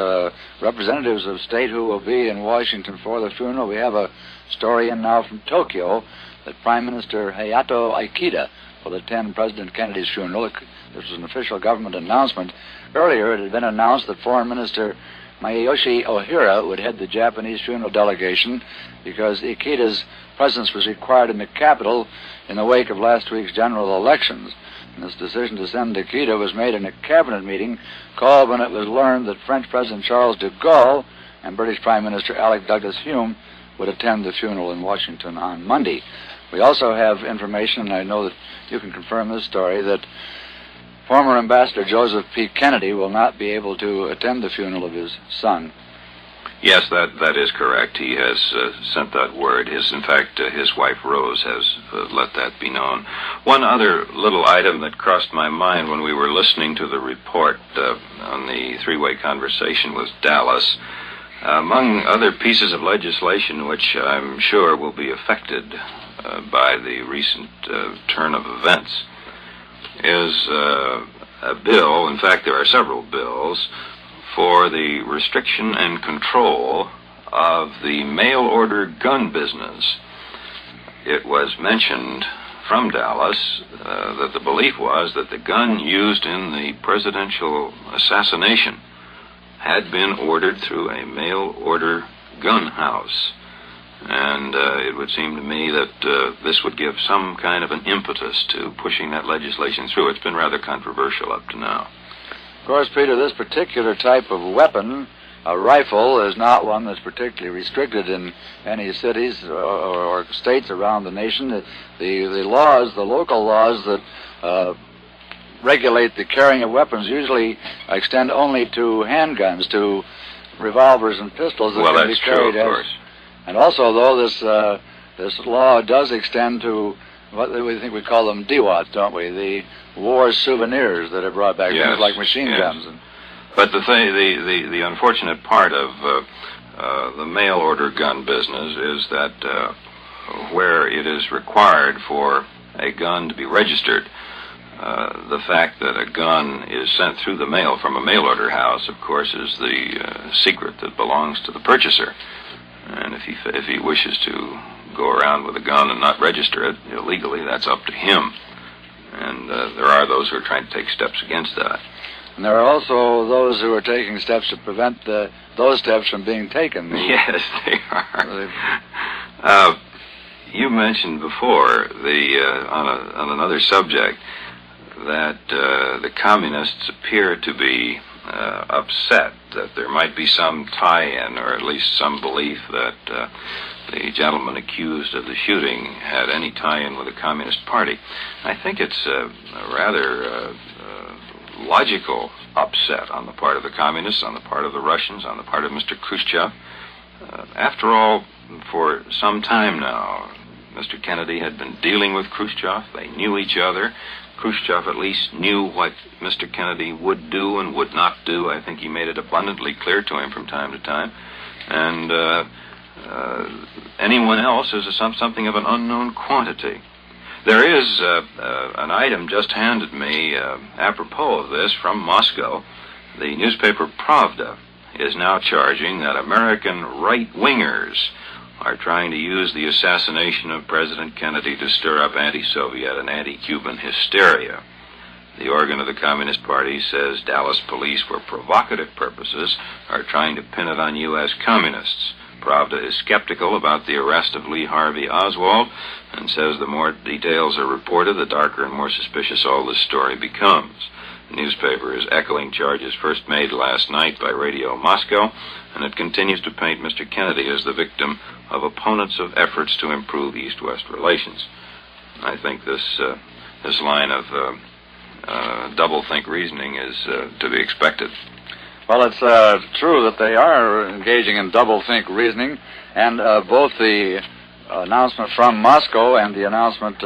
representatives of state who will be in Washington for the funeral. We have a story in now from Tokyo that Prime Minister Hayato Ikeda will attend President Kennedy's funeral. This was an official government announcement. Earlier, it had been announced that Foreign Minister Masayoshi Ohira would head the Japanese funeral delegation because Ikeda's presence was required in the capital in the wake of last week's general elections. And this decision to send Ikeda was made in a cabinet meeting called when it was learned that French President Charles de Gaulle and British Prime Minister Alec Douglas Hume would attend the funeral in Washington on Monday. We also have information, and I know that you can confirm this story, that former Ambassador Joseph P. Kennedy will not be able to attend the funeral of his son. Yes, that is correct. He has sent that word. In fact, his wife Rose has let that be known. One other little item that crossed my mind when we were listening to the report on the three-way conversation with Dallas, among other pieces of legislation which I'm sure will be affected by the recent turn of events, is a bill, in fact there are several bills, for the restriction and control of the mail-order gun business. It was mentioned from Dallas that the belief was that the gun used in the presidential assassination had been ordered through a mail-order gun house. And it would seem to me that this would give some kind of an impetus to pushing that legislation through. It's been rather controversial up to now. Of course, Peter, this particular type of weapon, a rifle, is not one that's particularly restricted in any cities or states around the nation. The laws, the local laws that regulate the carrying of weapons usually extend only to handguns, to revolvers and pistols that can be carried. Of course. And also, though, this law does extend to what we think we call them DWATs, don't we? The war souvenirs that are brought back, things like machine guns. But the unfortunate part of the mail order gun business is that where it is required for a gun to be registered, the fact that a gun is sent through the mail from a mail order house, of course, is the secret that belongs to the purchaser. And if he wishes to go around with a gun and not register it illegally, that's up to him. And there are those who are trying to take steps against that. And there are also those who are taking steps to prevent those steps from being taken. Yes, they are. You mentioned before on another subject that the communists appear to be upset that there might be some tie-in, or at least some belief that the gentleman accused of the shooting had any tie-in with the Communist Party. I think it's a rather logical upset on the part of the communists, on the part of the Russians, on the part of Mr. Khrushchev. After all, for some time now, Mr. Kennedy had been dealing with Khrushchev. They knew each other. Khrushchev at least knew what Mr. Kennedy would do and would not do. I think he made it abundantly clear to him from time to time. And anyone else is something of an unknown quantity. There is an item just handed me apropos of this from Moscow. The newspaper Pravda is now charging that American right-wingers are trying to use the assassination of President Kennedy to stir up anti-Soviet and anti-Cuban hysteria. The organ of the Communist Party says Dallas police, for provocative purposes, are trying to pin it on U.S. communists. Pravda is skeptical about the arrest of Lee Harvey Oswald and says the more details are reported, the darker and more suspicious all this story becomes. The newspaper is echoing charges first made last night by Radio Moscow, and it continues to paint Mr. Kennedy as the victim of opponents of efforts to improve East-West relations. I think this line of double-think reasoning is to be expected. Well, it's true that they are engaging in double-think reasoning, and both the announcement from Moscow and the announcement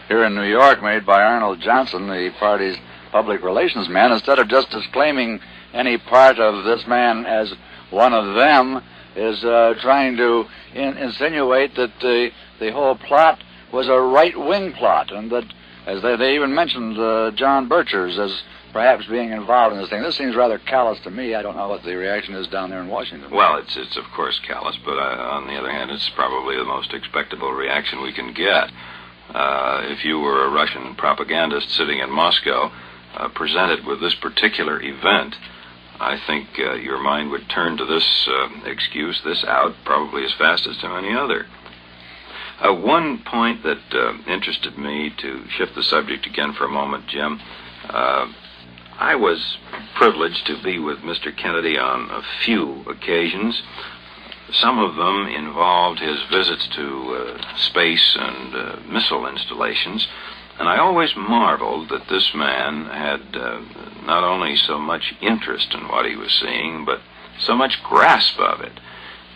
here in New York made by Arnold Johnson, the party's public relations man, instead of just disclaiming any part of this man as one of them, is trying to insinuate that the whole plot was a right-wing plot, and that, as they even mentioned John Birchers as perhaps being involved in this thing. This seems rather callous to me. I don't know what the reaction is down there in Washington. Well, it's of course callous, but on the other hand, it's probably the most expectable reaction we can get. If you were a Russian propagandist sitting in Moscow, presented with this particular event, I think your mind would turn to this excuse, this out, probably as fast as to any other. One point that interested me, to shift the subject again for a moment, Jim, I was privileged to be with Mr. Kennedy on a few occasions. Some of them involved his visits to space and missile installations, and I always marveled that this man had not only so much interest in what he was seeing, but so much grasp of it.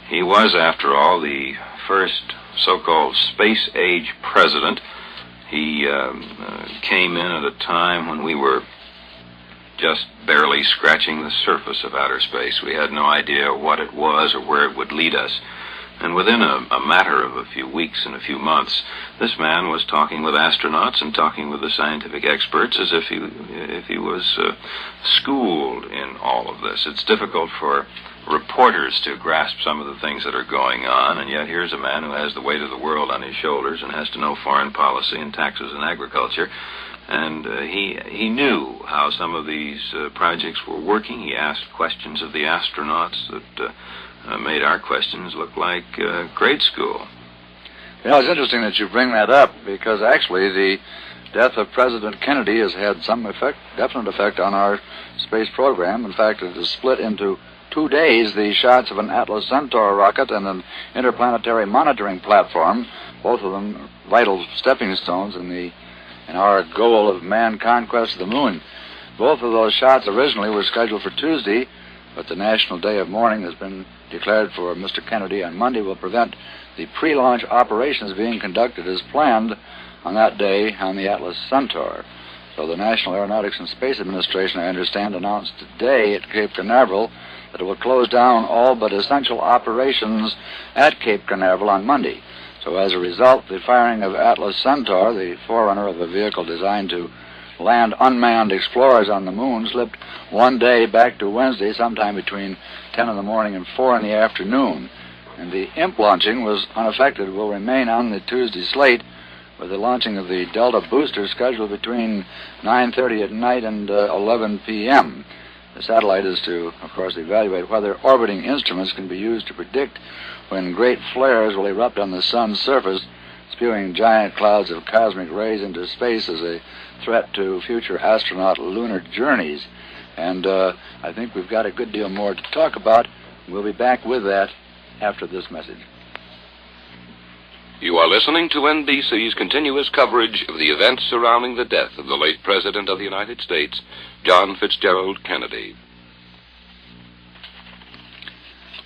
He was, after all, the first so-called space-age president. He came in at a time when we were just barely scratching the surface of outer space. We had no idea what it was or where it would lead us. And within a matter of a few weeks and a few months, this man was talking with astronauts and talking with the scientific experts as if he was schooled in all of this. It's difficult for reporters to grasp some of the things that are going on, and yet here's a man who has the weight of the world on his shoulders and has to know foreign policy and taxes and agriculture. And he knew how some of these projects were working. He asked questions of the astronauts that made our questions look like grade school. You know, it's interesting that you bring that up, because actually the death of President Kennedy has had some definite effect on our space program. In fact, it has split into 2 days the shots of an Atlas Centaur rocket and an interplanetary monitoring platform, both of them vital stepping stones in our goal of man conquest of the moon. Both of those shots originally were scheduled for Tuesday, but the National Day of Mourning has been declared for Mr. Kennedy on Monday will prevent the pre-launch operations being conducted as planned on that day on the Atlas Centaur. So the National Aeronautics and Space Administration, I understand, announced today at Cape Canaveral that it will close down all but essential operations at Cape Canaveral on Monday. So as a result, the firing of Atlas Centaur, the forerunner of a vehicle designed to land unmanned explorers on the moon, slipped 1 day back to Wednesday, sometime between 10 in the morning and 4 in the afternoon. And the imp launching was unaffected, will remain on the Tuesday slate, with the launching of the Delta booster scheduled between 9:30 at night and 11 p.m. The satellite is to, of course, evaluate whether orbiting instruments can be used to predict when great flares will erupt on the sun's surface, spewing giant clouds of cosmic rays into space as a threat to future astronaut lunar journeys. And I think we've got a good deal more to talk about. We'll be back with that after this message. You are listening to NBC's continuous coverage of the events surrounding the death of the late President of the United States, John Fitzgerald Kennedy.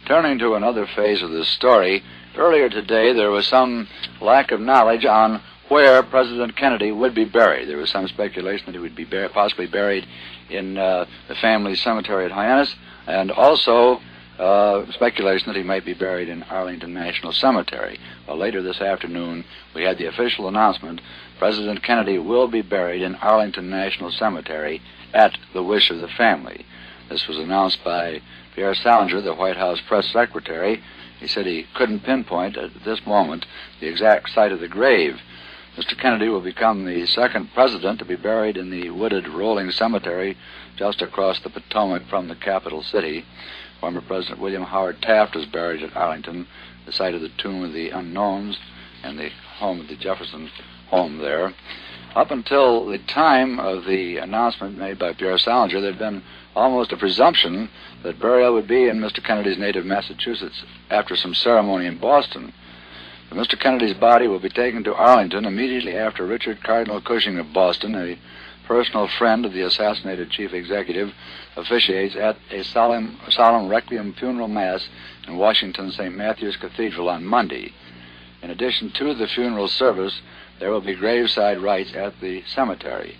Turning to another phase of this story, earlier today there was some lack of knowledge on where President Kennedy would be buried. There was some speculation that he would be possibly buried in the family cemetery at Hyannis, and also speculation that he might be buried in Arlington National Cemetery. Well, later this afternoon, we had the official announcement President Kennedy will be buried in Arlington National Cemetery at the wish of the family. This was announced by Pierre Salinger, the White House press secretary. He said he couldn't pinpoint at this moment the exact site of the grave. Mr. Kennedy will become the second president to be buried in the wooded rolling cemetery just across the Potomac from the capital city. Former President William Howard Taft is buried at Arlington, the site of the Tomb of the Unknowns and the home of the Jefferson home there. Up until the time of the announcement made by Pierre Salinger, there had been almost a presumption that burial would be in Mr. Kennedy's native Massachusetts after some ceremony in Boston. But Mr. Kennedy's body will be taken to Arlington immediately after Richard Cardinal Cushing of Boston, a personal friend of the assassinated chief executive, officiates at a solemn requiem funeral mass in Washington's St. Matthew's Cathedral on Monday. In addition to the funeral service, there will be graveside rites at the cemetery.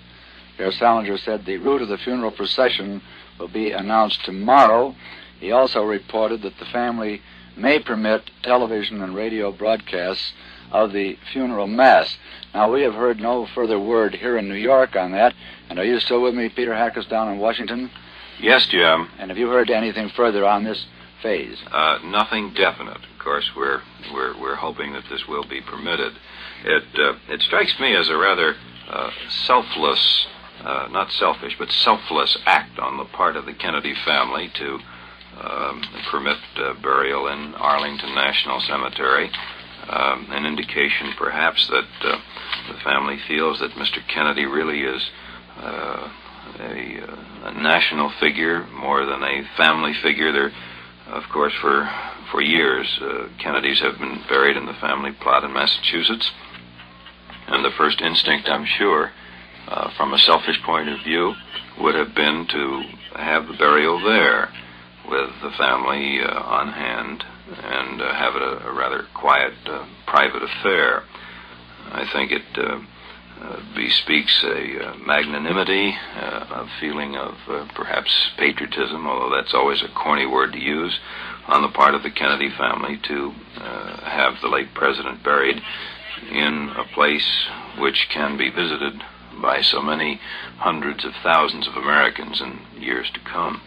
Pierre Salinger said the route of the funeral procession will be announced tomorrow. He also reported that the family may permit television and radio broadcasts of the funeral mass. Now, we have heard no further word here in New York on that. And are you still with me, Peter Hackus, down in Washington? Yes, Jim. And have you heard anything further on this phase? Nothing definite. Of course, we're hoping that this will be permitted. It strikes me as a rather selfless, not selfish, but selfless act on the part of the Kennedy family to permit burial in Arlington National Cemetery. An indication, perhaps, that the family feels that Mr. Kennedy really is a national figure more than a family figure. There, of course, for years, Kennedys have been buried in the family plot in Massachusetts. And the first instinct, I'm sure, from a selfish point of view, would have been to have the burial there with the family on hand and have it a rather quiet, private affair. I think it bespeaks a magnanimity, a feeling of perhaps patriotism, although that's always a corny word to use, on the part of the Kennedy family to have the late president buried in a place which can be visited by so many hundreds of thousands of Americans in years to come.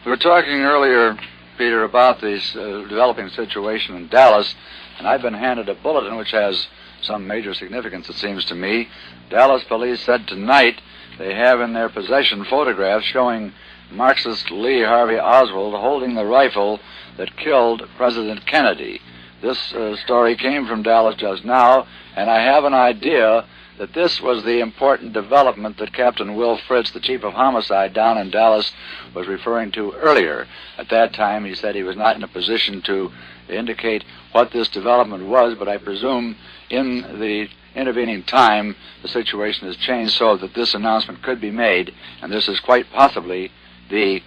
We were talking earlier, Peter, about this developing situation in Dallas, and I've been handed a bulletin which has some major significance, it seems to me. Dallas police said tonight they have in their possession photographs showing Marxist Lee Harvey Oswald holding the rifle that killed President Kennedy. This story came from Dallas just now, and I have an idea that this was the important development that Captain Will Fritz, the chief of homicide down in Dallas, was referring to earlier. At that time, he said he was not in a position to indicate what this development was, but I presume in the intervening time, the situation has changed so that this announcement could be made, and this is quite possibly the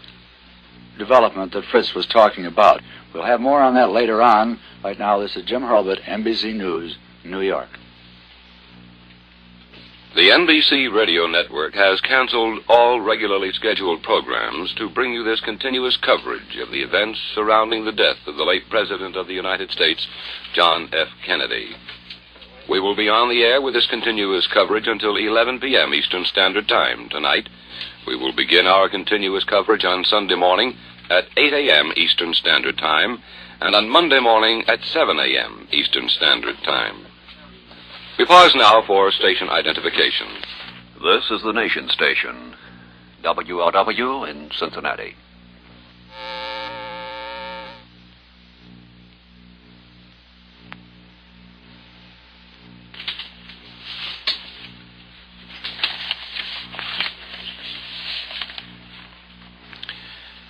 development that Fritz was talking about. We'll have more on that later on. Right now, this is Jim Hurlbut, NBC News, New York. The NBC radio network has canceled all regularly scheduled programs to bring you this continuous coverage of the events surrounding the death of the late President of the United States, John F. Kennedy. We will be on the air with this continuous coverage until 11 p.m. Eastern Standard Time tonight. We will begin our continuous coverage on Sunday morning at 8 a.m. Eastern Standard Time and on Monday morning at 7 a.m. Eastern Standard Time. We pause now for station identification. This is the Nation Station, WLW in Cincinnati.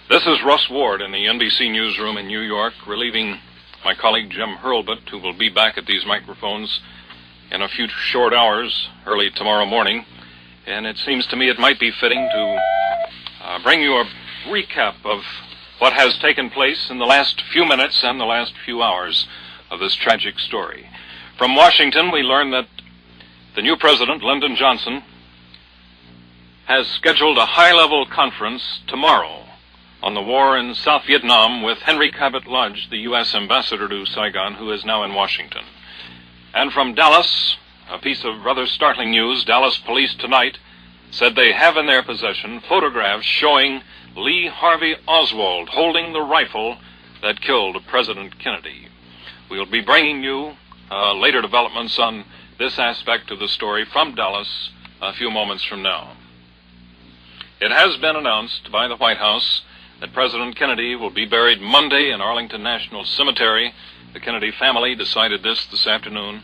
This is Russ Ward in the NBC newsroom in New York, relieving my colleague Jim Hurlbut, who will be back at these microphones in a few short hours, early tomorrow morning. And it seems to me it might be fitting to bring you a recap of what has taken place in the last few minutes and the last few hours of this tragic story. From Washington, we learn that the new president, Lyndon Johnson, has scheduled a high-level conference tomorrow on the war in South Vietnam with Henry Cabot Lodge, the U.S. ambassador to Saigon, who is now in Washington. And from Dallas, a piece of rather startling news, Dallas police tonight said they have in their possession photographs showing Lee Harvey Oswald holding the rifle that killed President Kennedy. We'll be bringing you later developments on this aspect of the story from Dallas a few moments from now. It has been announced by the White House that President Kennedy will be buried Monday in Arlington National Cemetery. The Kennedy family decided this afternoon.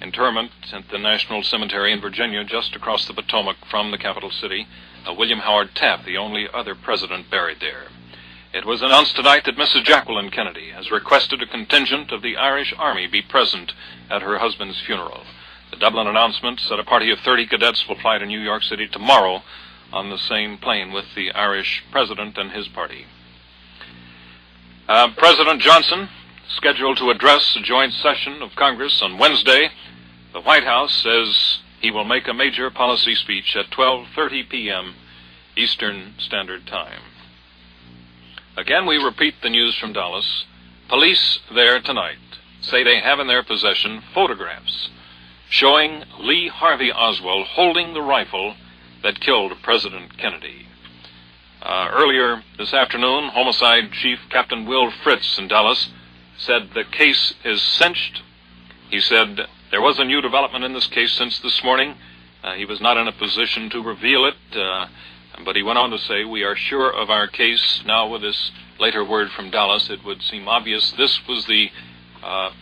Interment at the National Cemetery in Virginia, just across the Potomac from the capital city. William Howard Taft, the only other president buried there. It was announced tonight that Mrs. Jacqueline Kennedy has requested a contingent of the Irish Army be present at her husband's funeral. The Dublin announcement said a party of 30 cadets will fly to New York City tomorrow on the same plane with the Irish president and his party. President Johnson, scheduled to address a joint session of Congress on Wednesday. The White House says he will make a major policy speech at 12:30 p.m. Eastern Standard Time. Again, we repeat the news from Dallas. Police there tonight say they have in their possession photographs showing Lee Harvey Oswald holding the rifle that killed President Kennedy. Earlier this afternoon, Homicide Chief Captain Will Fritz in Dallas said the case is cinched. He said there was a new development in this case since this morning. He was not in a position to reveal it, but he went on to say, we are sure of our case. Now with this later word from Dallas, it would seem obvious this was the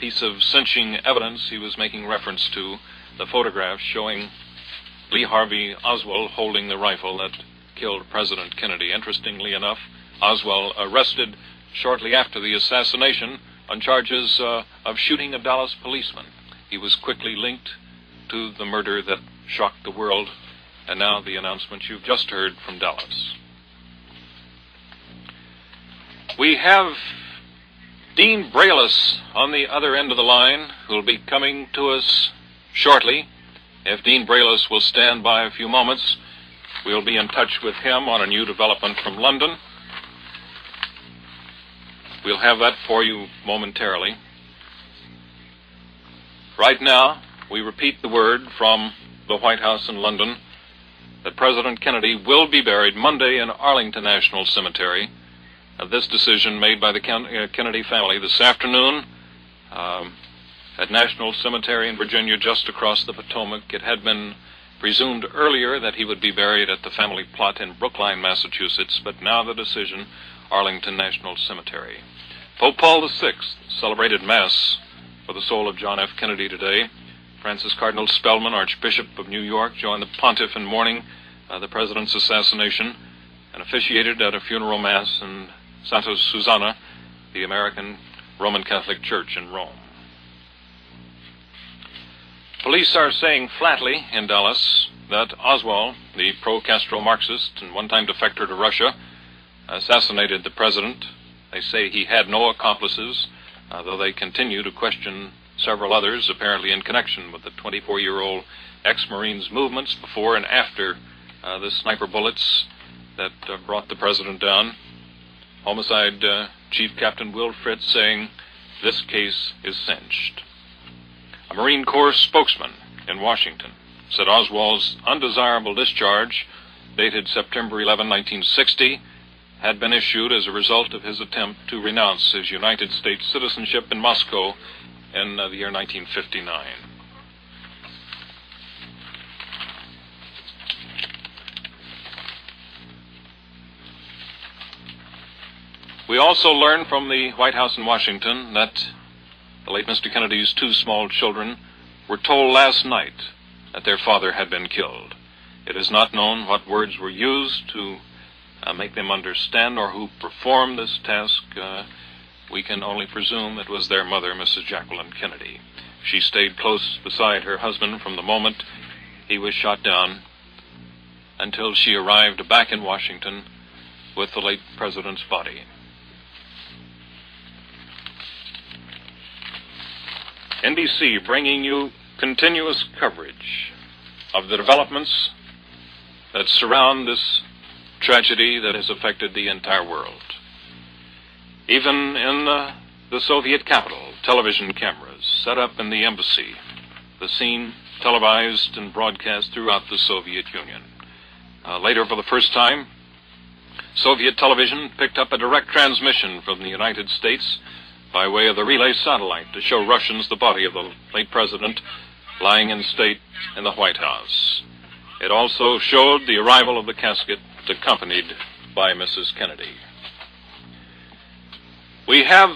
piece of cinching evidence he was making reference to, the photograph showing Lee Harvey Oswald holding the rifle that killed President Kennedy. Interestingly enough, Oswald arrested shortly after the assassination on charges of shooting a Dallas policeman. He was quickly linked to the murder that shocked the world, and now the announcement you've just heard from Dallas. We have Dean Braylis on the other end of the line, who will be coming to us shortly. If Dean Braylis will stand by a few moments, we'll be in touch with him on a new development from London. We'll have that for you momentarily. Right now, we repeat the word from the White House in London. that President Kennedy will be buried Monday in Arlington National Cemetery. This decision made by the Kennedy family this afternoon at National Cemetery in Virginia, just across the Potomac. It had been presumed earlier that he would be buried at the family plot in Brookline, Massachusetts, but now the decision, Arlington National Cemetery. Pope Paul VI celebrated Mass for the soul of John F. Kennedy today. Francis Cardinal Spellman, Archbishop of New York, joined the pontiff in mourning the president's assassination and officiated at a funeral mass in Santa Susanna, the American Roman Catholic Church in Rome. Police are saying flatly in Dallas that Oswald, the pro-Castro Marxist and one-time defector to Russia, assassinated the president. They say he had no accomplices, though they continue to question several others, apparently in connection with the 24-year-old ex-Marines' movements before and after the sniper bullets that brought the president down. Homicide Chief Captain Will Fritz saying this case is cinched. A Marine Corps spokesman in Washington said Oswald's undesirable discharge, dated September 11, 1960, had been issued as a result of his attempt to renounce his United States citizenship in Moscow in the year 1959. We also learned from the White House in Washington that the late Mr. Kennedy's two small children were told last night that their father had been killed. It is not known what words were used to make them understand or who performed this task. We can only presume it was their mother, Mrs. Jacqueline Kennedy. She stayed close beside her husband from the moment he was shot down until she arrived back in Washington with the late president's body. NBC bringing you continuous coverage of the developments that surround this tragedy that has affected the entire world. Even in the Soviet capital, television cameras set up in the embassy, the scene televised and broadcast throughout the Soviet Union. Later, for the first time, Soviet television picked up a direct transmission from the United States by way of the relay satellite to show Russians the body of the late president lying in state in the White House. It also showed the arrival of the casket accompanied by Mrs. Kennedy. We have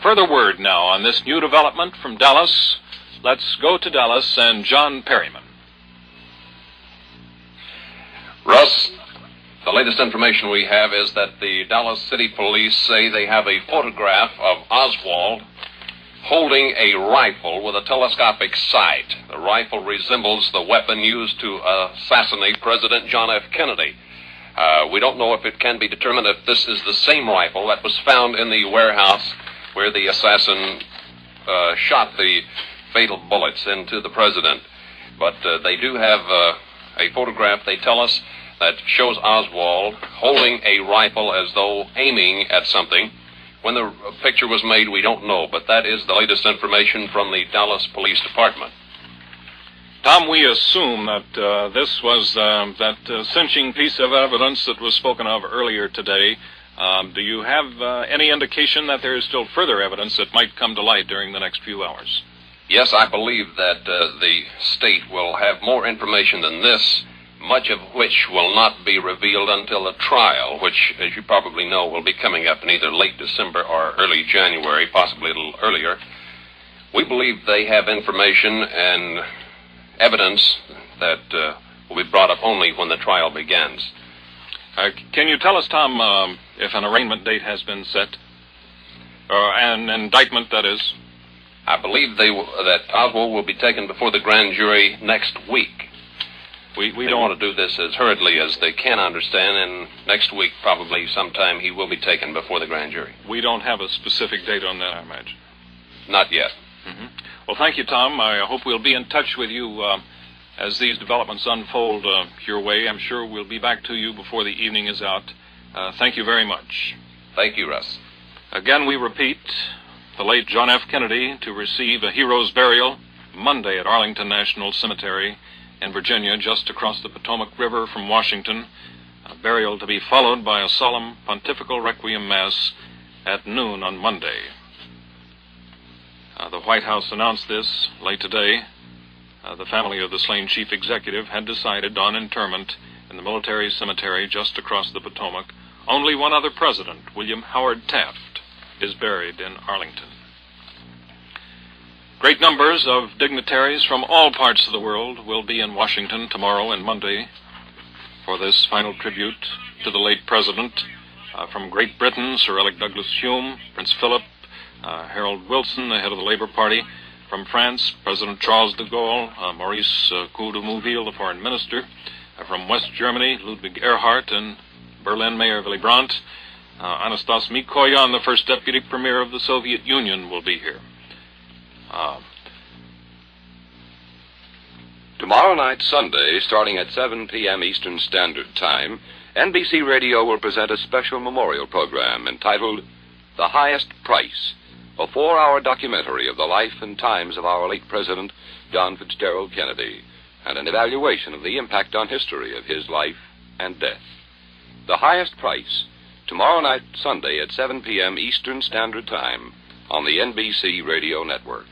further word now on this new development from Dallas. Let's go to Dallas and John Perryman. Russ, the latest information we have is that the Dallas City Police say they have a photograph of Oswald holding a rifle with a telescopic sight. The rifle resembles the weapon used to assassinate President John F. Kennedy. We don't know if it can be determined if this is the same rifle that was found in the warehouse where the assassin shot the fatal bullets into the president. But they do have a photograph, they tell us, that shows Oswald holding a rifle as though aiming at something. When the picture was made, we don't know, but that is the latest information from the Dallas Police Department. Tom, we assume that this was that cinching piece of evidence that was spoken of earlier today. Do you have any indication that there is still further evidence that might come to light during the next few hours? Yes, I believe that the state will have more information than this, much of which will not be revealed until the trial, which, as you probably know, will be coming up in either late December or early January, possibly a little earlier. We believe they have information and evidence that will be brought up only when the trial begins. Can you tell us, Tom, if an arraignment date has been set? An indictment, that is? I believe that Oswald will be taken before the grand jury next week. We don't want to do this as hurriedly as they can understand, and next week, probably sometime, he will be taken before the grand jury. We don't have a specific date on that, I imagine. Not yet. Mm-hmm. Well, thank you, Tom. I hope we'll be in touch with you as these developments unfold your way. I'm sure we'll be back to you before the evening is out. Thank you very much. Thank you, Russ. Again, we repeat, the late John F. Kennedy to receive a hero's burial Monday at Arlington National Cemetery in Virginia, just across the Potomac River from Washington. A burial to be followed by a solemn pontifical requiem mass at noon on Monday. The White House announced this late today. The family of the slain chief executive had decided on interment in the military cemetery just across the Potomac. Only one other president, William Howard Taft, is buried in Arlington. Great numbers of dignitaries from all parts of the world will be in Washington tomorrow and Monday for this final tribute to the late president. From Great Britain, Sir-Elect Douglas Hume, Prince Philip, Harold Wilson, the head of the Labour Party. From France, President Charles de Gaulle, Maurice Coude de Mouville, the foreign minister. From West Germany, Ludwig Erhard, and Berlin Mayor Willy Brandt. Anastas Mikoyan, the first deputy premier of the Soviet Union, will be here. Tomorrow night, Sunday, starting at 7 p.m. Eastern Standard Time, NBC Radio will present a special memorial program entitled The Highest Price, a 4-hour documentary of the life and times of our late President, John Fitzgerald Kennedy, and an evaluation of the impact on history of his life and death. The Highest Price, tomorrow night, Sunday at 7 p.m. Eastern Standard Time on the NBC Radio Network.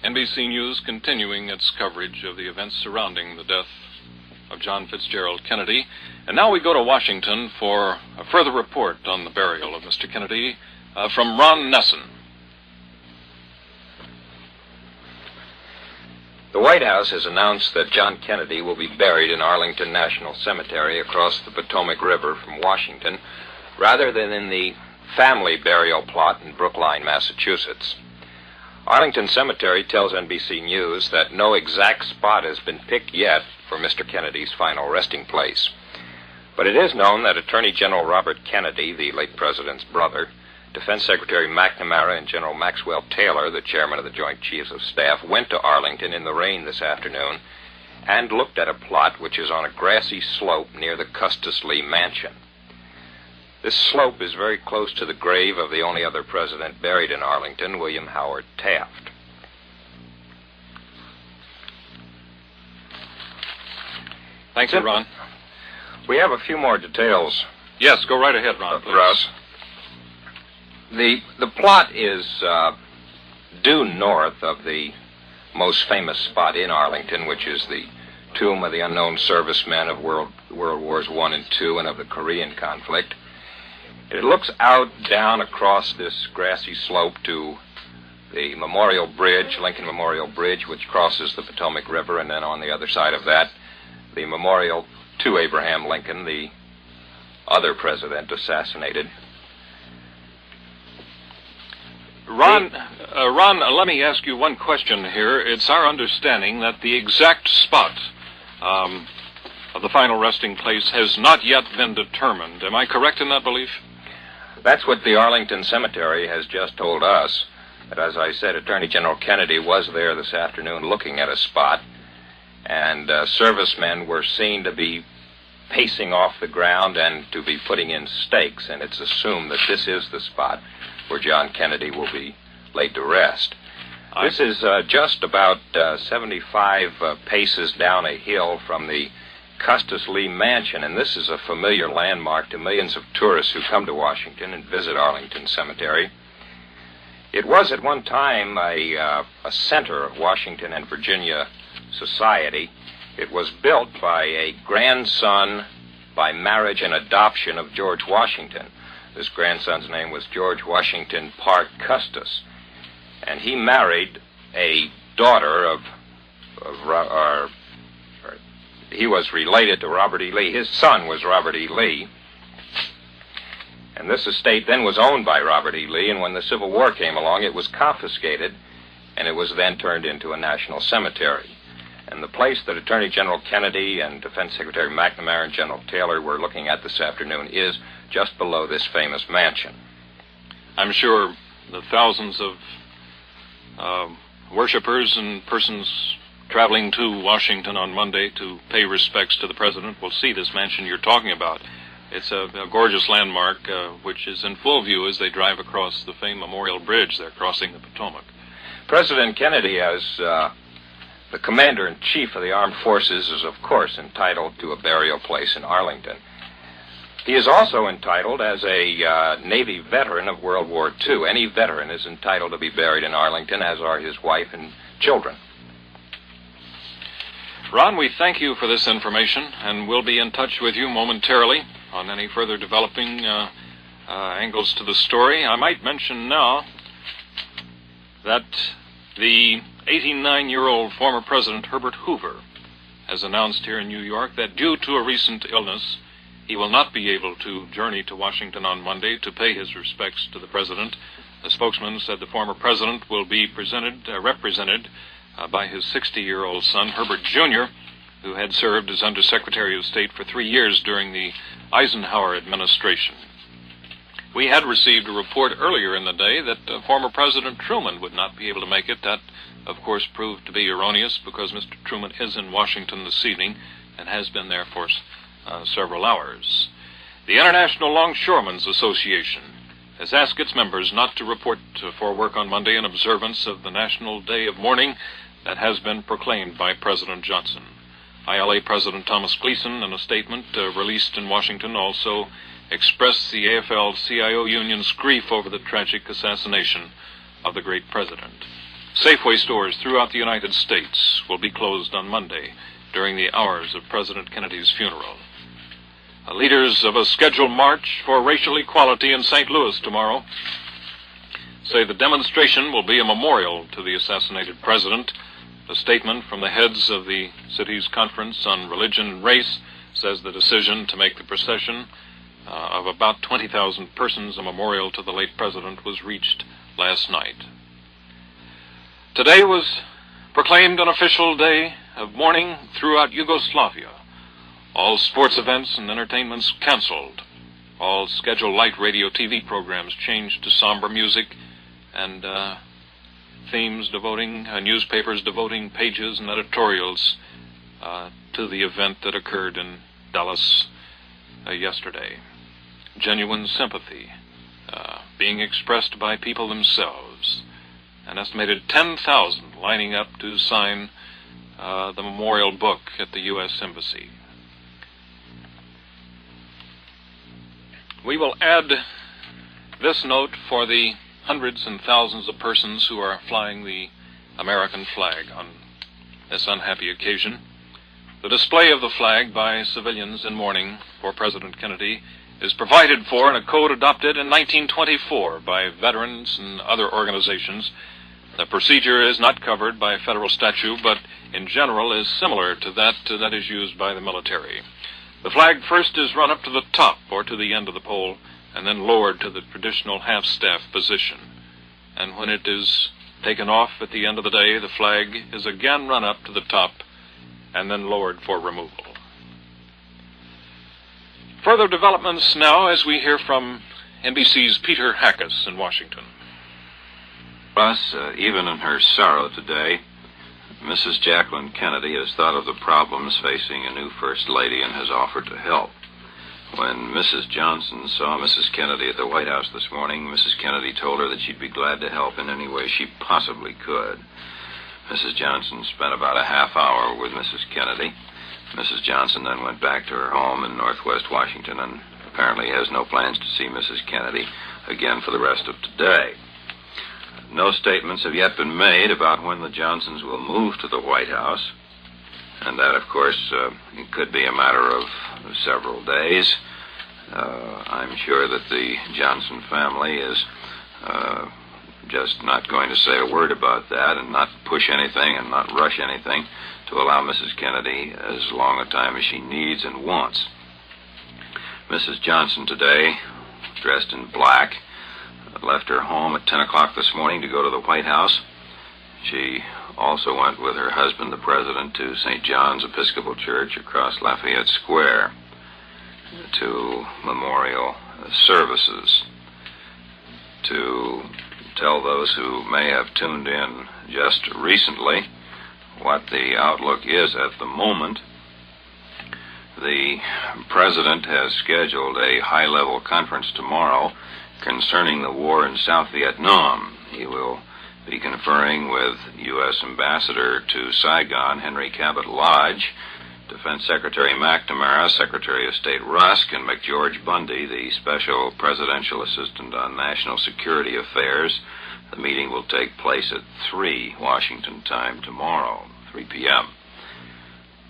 NBC News continuing its coverage of the events surrounding the death of John Fitzgerald Kennedy. And now we go to Washington for a further report on the burial of Mr. Kennedy from Ron Nesson. The White House has announced that John Kennedy will be buried in Arlington National Cemetery across the Potomac River from Washington, rather than in the family burial plot in Brookline, Massachusetts. Arlington Cemetery tells NBC News that no exact spot has been picked yet for Mr. Kennedy's final resting place. But it is known that Attorney General Robert Kennedy, the late president's brother, Defense Secretary McNamara, and General Maxwell Taylor, the chairman of the Joint Chiefs of Staff, went to Arlington in the rain this afternoon and looked at a plot which is on a grassy slope near the Custis Lee Mansion. This slope is very close to the grave of the only other president buried in Arlington, William Howard Taft. Thank you, Ron. We have a few more details. Yes, go right ahead, Ron, please. Russ. The plot is due north of the most famous spot in Arlington, which is the tomb of the unknown servicemen of World Wars I and II and of the Korean conflict. It looks out down across this grassy slope to the Memorial Bridge, Lincoln Memorial Bridge, which crosses the Potomac River, and then on the other side of that, the memorial to Abraham Lincoln, the other president assassinated. Ron, let me ask you one question here. It's our understanding that the exact spot of the final resting place has not yet been determined. Am I correct in that belief? That's what the Arlington Cemetery has just told us. But as I said, Attorney General Kennedy was there this afternoon looking at a spot, and servicemen were seen to be pacing off the ground and to be putting in stakes, and it's assumed that this is the spot where John Kennedy will be laid to rest. This is just about 75 paces down a hill from the Custis Lee Mansion, and this is a familiar landmark to millions of tourists who come to Washington and visit Arlington Cemetery. It was at one time a center of Washington and Virginia society. It was built by a grandson by marriage and adoption of George Washington. This grandson's name was George Washington Parke Custis, and he married a daughter he was related to Robert E. Lee. His son was Robert E. Lee. And this estate then was owned by Robert E. Lee, and when the Civil War came along, it was confiscated, and it was then turned into a national cemetery. And the place that Attorney General Kennedy and Defense Secretary McNamara and General Taylor were looking at this afternoon is just below this famous mansion. I'm sure the thousands of worshipers and persons traveling to Washington on Monday to pay respects to the president will see this mansion you're talking about. It's a gorgeous landmark which is in full view as they drive across the famed Memorial Bridge. They're crossing the Potomac. President Kennedy has The Commander-in-Chief of the Armed Forces is, of course, entitled to a burial place in Arlington. He is also entitled as a Navy veteran of World War II. Any veteran is entitled to be buried in Arlington, as are his wife and children. Ron, we thank you for this information, and we'll be in touch with you momentarily on any further developing angles to the story. I might mention now that the 89-year-old former President Herbert Hoover has announced here in New York that due to a recent illness, he will not be able to journey to Washington on Monday to pay his respects to the President. The spokesman said the former President will be represented by his 60-year-old son, Herbert Jr., who had served as Undersecretary of State for 3 years during the Eisenhower administration. We had received a report earlier in the day that former President Truman would not be able to make it. That, of course, proved to be erroneous because Mr. Truman is in Washington this evening and has been there for several hours. The International Longshoremen's Association has asked its members not to report for work on Monday in observance of the National Day of Mourning that has been proclaimed by President Johnson. ILA President Thomas Gleason, in a statement released in Washington, also expressed the AFL-CIO union's grief over the tragic assassination of the great president. Safeway stores throughout the United States will be closed on Monday during the hours of President Kennedy's funeral. Leaders of a scheduled march for racial equality in St. Louis tomorrow say the demonstration will be a memorial to the assassinated president. A statement from the heads of the city's Conference on Religion and Race says the decision to make the procession of about 20,000 persons a memorial to the late president was reached last night. Today was proclaimed an official day of mourning throughout Yugoslavia. All sports events and entertainments canceled. All scheduled light radio TV programs changed to somber music, and newspapers devoting pages and editorials to the event that occurred in Dallas yesterday. Genuine sympathy being expressed by people themselves. An estimated 10,000 lining up to sign the memorial book at the U.S. Embassy. We will add this note for the hundreds and thousands of persons who are flying the American flag on this unhappy occasion. The display of the flag by civilians in mourning for President Kennedy is provided for in a code adopted in 1924 by veterans and other organizations. The procedure is not covered by federal statute, but in general is similar to that is used by the military. The flag first is run up to the top or to the end of the pole and then lowered to the traditional half-staff position. And when it is taken off at the end of the day, the flag is again run up to the top and then lowered for removal. Further developments now as we hear from NBC's Peter Hackus in Washington. Plus, even in her sorrow today, Mrs. Jacqueline Kennedy has thought of the problems facing a new First Lady and has offered to help. When Mrs. Johnson saw Mrs. Kennedy at the White House this morning, Mrs. Kennedy told her that she'd be glad to help in any way she possibly could. Mrs. Johnson spent about a half hour with Mrs. Kennedy. Mrs. Johnson then went back to her home in northwest Washington and apparently has no plans to see Mrs. Kennedy again for the rest of today. No statements have yet been made about when the Johnsons will move to the White House, and that, of course, it could be a matter of several days. I'm sure that the Johnson family is just not going to say a word about that and not push anything and not rush anything to allow Mrs. Kennedy as long a time as she needs and wants. Mrs. Johnson today, dressed in black, left her home at 10 o'clock this morning to go to the White House. She also went with her husband, the president, to St. John's Episcopal Church across Lafayette Square to memorial services, to tell those who may have tuned in just recently what the outlook is at the moment. The president has scheduled a high-level conference tomorrow concerning the war in South Vietnam. He will be conferring with U.S. Ambassador to Saigon, Henry Cabot Lodge, Defense Secretary McNamara, Secretary of State Rusk, and McGeorge Bundy, the Special Presidential Assistant on National Security Affairs. The meeting will take place at 3 Washington time tomorrow, 3 p.m.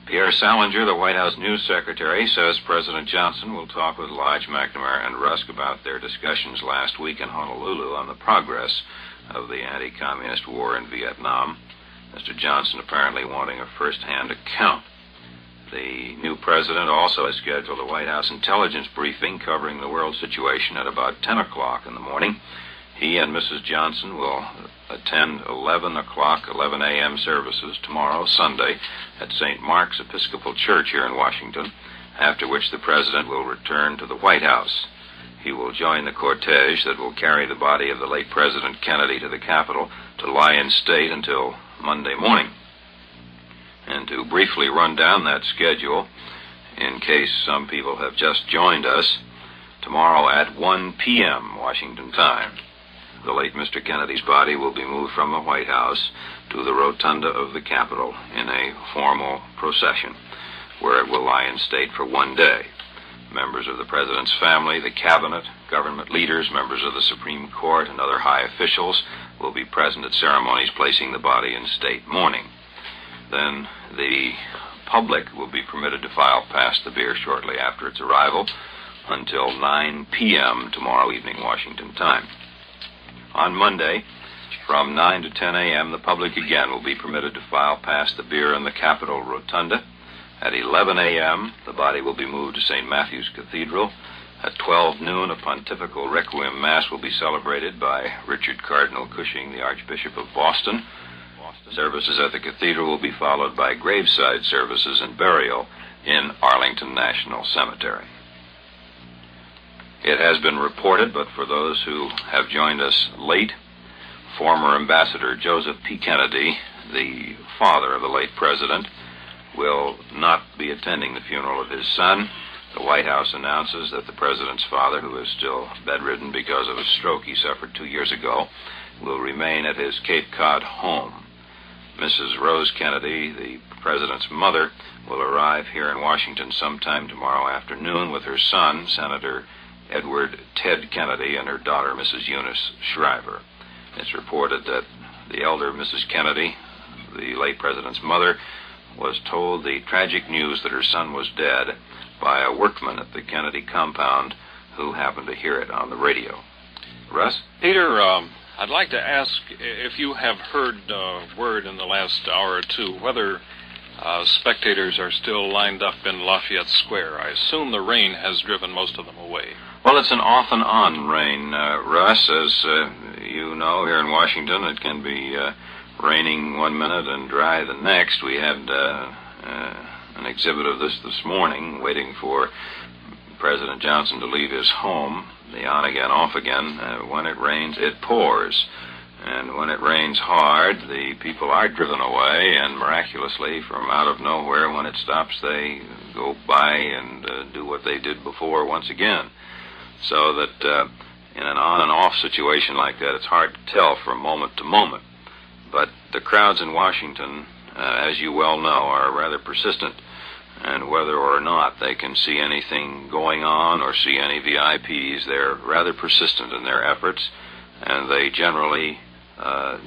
Pierre Salinger, the White House News Secretary, says President Johnson will talk with Lodge, McNamara, and Rusk about their discussions last week in Honolulu on the progress of the anti-communist war in Vietnam. Mr. Johnson apparently wanting a first-hand account. The new president also has scheduled a White House intelligence briefing covering the world situation at about 10 o'clock in the morning. He and Mrs. Johnson will attend 11 a.m. services tomorrow, Sunday, at St. Mark's Episcopal Church here in Washington, after which the president will return to the White House. He will join the cortege that will carry the body of the late President Kennedy to the Capitol to lie in state until Monday morning. And to briefly run down that schedule, in case some people have just joined us, tomorrow at 1 p.m. Washington time, the late Mr. Kennedy's body will be moved from the White House to the rotunda of the Capitol in a formal procession, where it will lie in state for 1 day. Members of the President's family, the Cabinet, government leaders, members of the Supreme Court, and other high officials will be present at ceremonies placing the body in state mourning. Then the public will be permitted to file past the bier shortly after its arrival until 9 p.m. tomorrow evening, Washington time. On Monday, from 9 to 10 a.m., the public again will be permitted to file past the bier in the Capitol Rotunda. At 11 a.m., the body will be moved to St. Matthew's Cathedral. At 12 noon, a pontifical requiem mass will be celebrated by Richard Cardinal Cushing, the Archbishop of Boston. Services at the cathedral will be followed by graveside services and burial in Arlington National Cemetery. It has been reported, but for those who have joined us late, former Ambassador Joseph P. Kennedy, the father of the late president, will not be attending the funeral of his son. The White House announces that the president's father, who is still bedridden because of a stroke he suffered 2 years ago, will remain at his Cape Cod home. Mrs. Rose Kennedy, the president's mother, will arrive here in Washington sometime tomorrow afternoon with her son, Senator Edward Ted Kennedy, and her daughter, Mrs. Eunice Shriver. It's reported that the elder Mrs. Kennedy, the late president's mother, was told the tragic news that her son was dead by a workman at the Kennedy compound who happened to hear it on the radio. Russ? Peter, I'd like to ask if you have heard word in the last hour or two whether spectators are still lined up in Lafayette Square. I assume the rain has driven most of them away. Well, it's an off-and-on rain, Russ. As you know, here in Washington, it can be raining 1 minute and dry the next. We had an exhibit of this morning, waiting for President Johnson to leave his home. The on-again, off-again. When it rains, it pours. And when it rains hard, the people are driven away, and miraculously, from out of nowhere, when it stops, they go by and do what they did before once again. So that in an on and off situation like that, it's hard to tell from moment to moment. But the crowds in Washington, as you well know, are rather persistent. And whether or not they can see anything going on or see any VIPs, they're rather persistent in their efforts, and they generally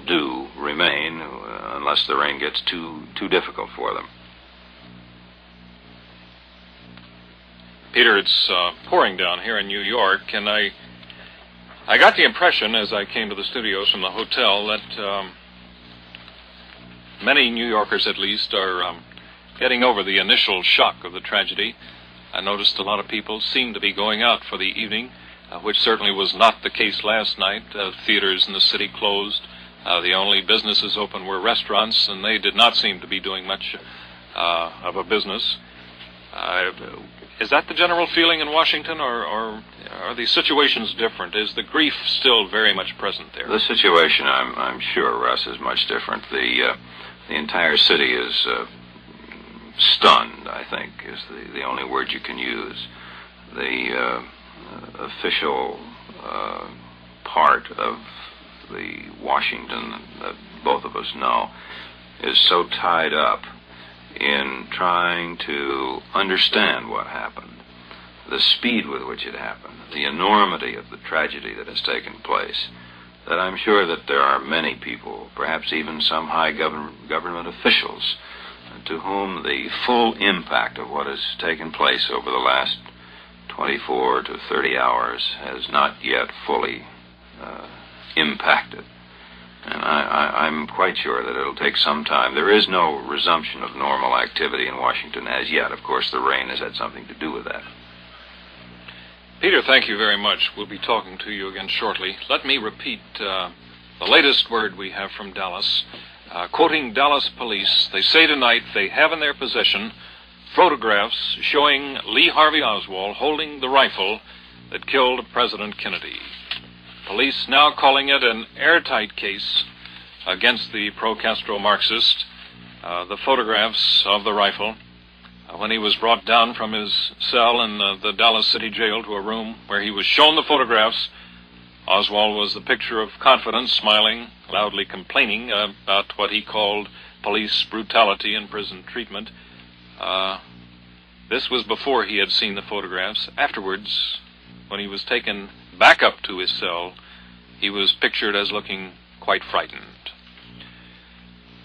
do remain unless the rain gets too difficult for them. Peter, it's pouring down here in New York, and I got the impression as I came to the studios from the hotel that many New Yorkers, at least, are getting over the initial shock of the tragedy. I noticed a lot of people seemed to be going out for the evening, which certainly was not the case last night. Theaters in the city closed. The only businesses open were restaurants, and they did not seem to be doing much of a business. Is that the general feeling in Washington, or are the situations different? Is the grief still very much present there? The situation, I'm sure, Russ, is much different. The entire city is stunned, I think, is the only word you can use. The official part of the Washington that both of us know, is so tied up in trying to understand what happened, the speed with which it happened, the enormity of the tragedy that has taken place, that I'm sure that there are many people, perhaps even some high government officials, to whom the full impact of what has taken place over the last 24 to 30 hours has not yet fully impacted. And I'm quite sure that it'll take some time. There is no resumption of normal activity in Washington as yet. Of course, the rain has had something to do with that. Peter, thank you very much. We'll be talking to you again shortly. Let me repeat the latest word we have from Dallas. Quoting Dallas police, they say tonight they have in their possession photographs showing Lee Harvey Oswald holding the rifle that killed President Kennedy. Police now calling it an airtight case against the pro-Castro Marxist. The photographs of the rifle, when he was brought down from his cell in the Dallas City Jail to a room where he was shown the photographs, Oswald was the picture of confidence, smiling, loudly complaining about what he called police brutality and prison treatment. This was before he had seen the photographs. Afterwards, when he was taken back up to his cell, he was pictured as looking quite frightened.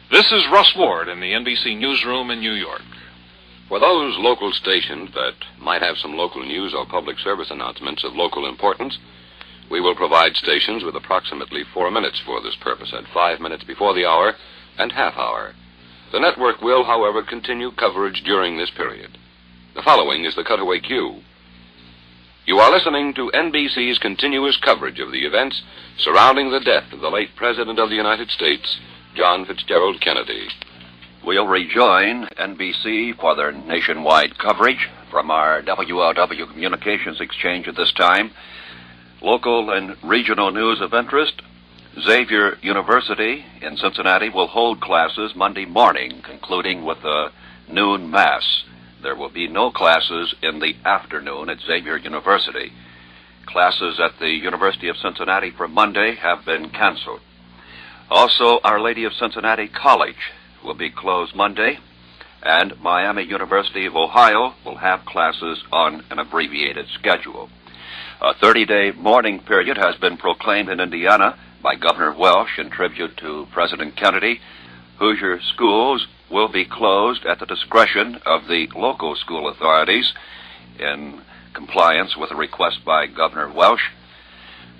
This is Russ Ward in the NBC Newsroom in New York. For those local stations that might have some local news or public service announcements of local importance, we will provide stations with approximately 4 minutes for this purpose at 5 minutes before the hour and half hour. The network will, however, continue coverage during this period. The following is the cutaway cue. You are listening to NBC's continuous coverage of the events surrounding the death of the late President of the United States, John Fitzgerald Kennedy. We'll rejoin NBC for their nationwide coverage from our WLW Communications Exchange at this time. Local and regional news of interest. Xavier University in Cincinnati will hold classes Monday morning, concluding with a noon mass. There will be no classes in the afternoon at Xavier University. Classes at the University of Cincinnati for Monday have been canceled. Also, Our Lady of Cincinnati College will be closed Monday, and Miami University of Ohio will have classes on an abbreviated schedule. A 30-day mourning period has been proclaimed in Indiana by Governor Welsh in tribute to President Kennedy. Hoosier schools will be closed at the discretion of the local school authorities in compliance with a request by Governor Welsh.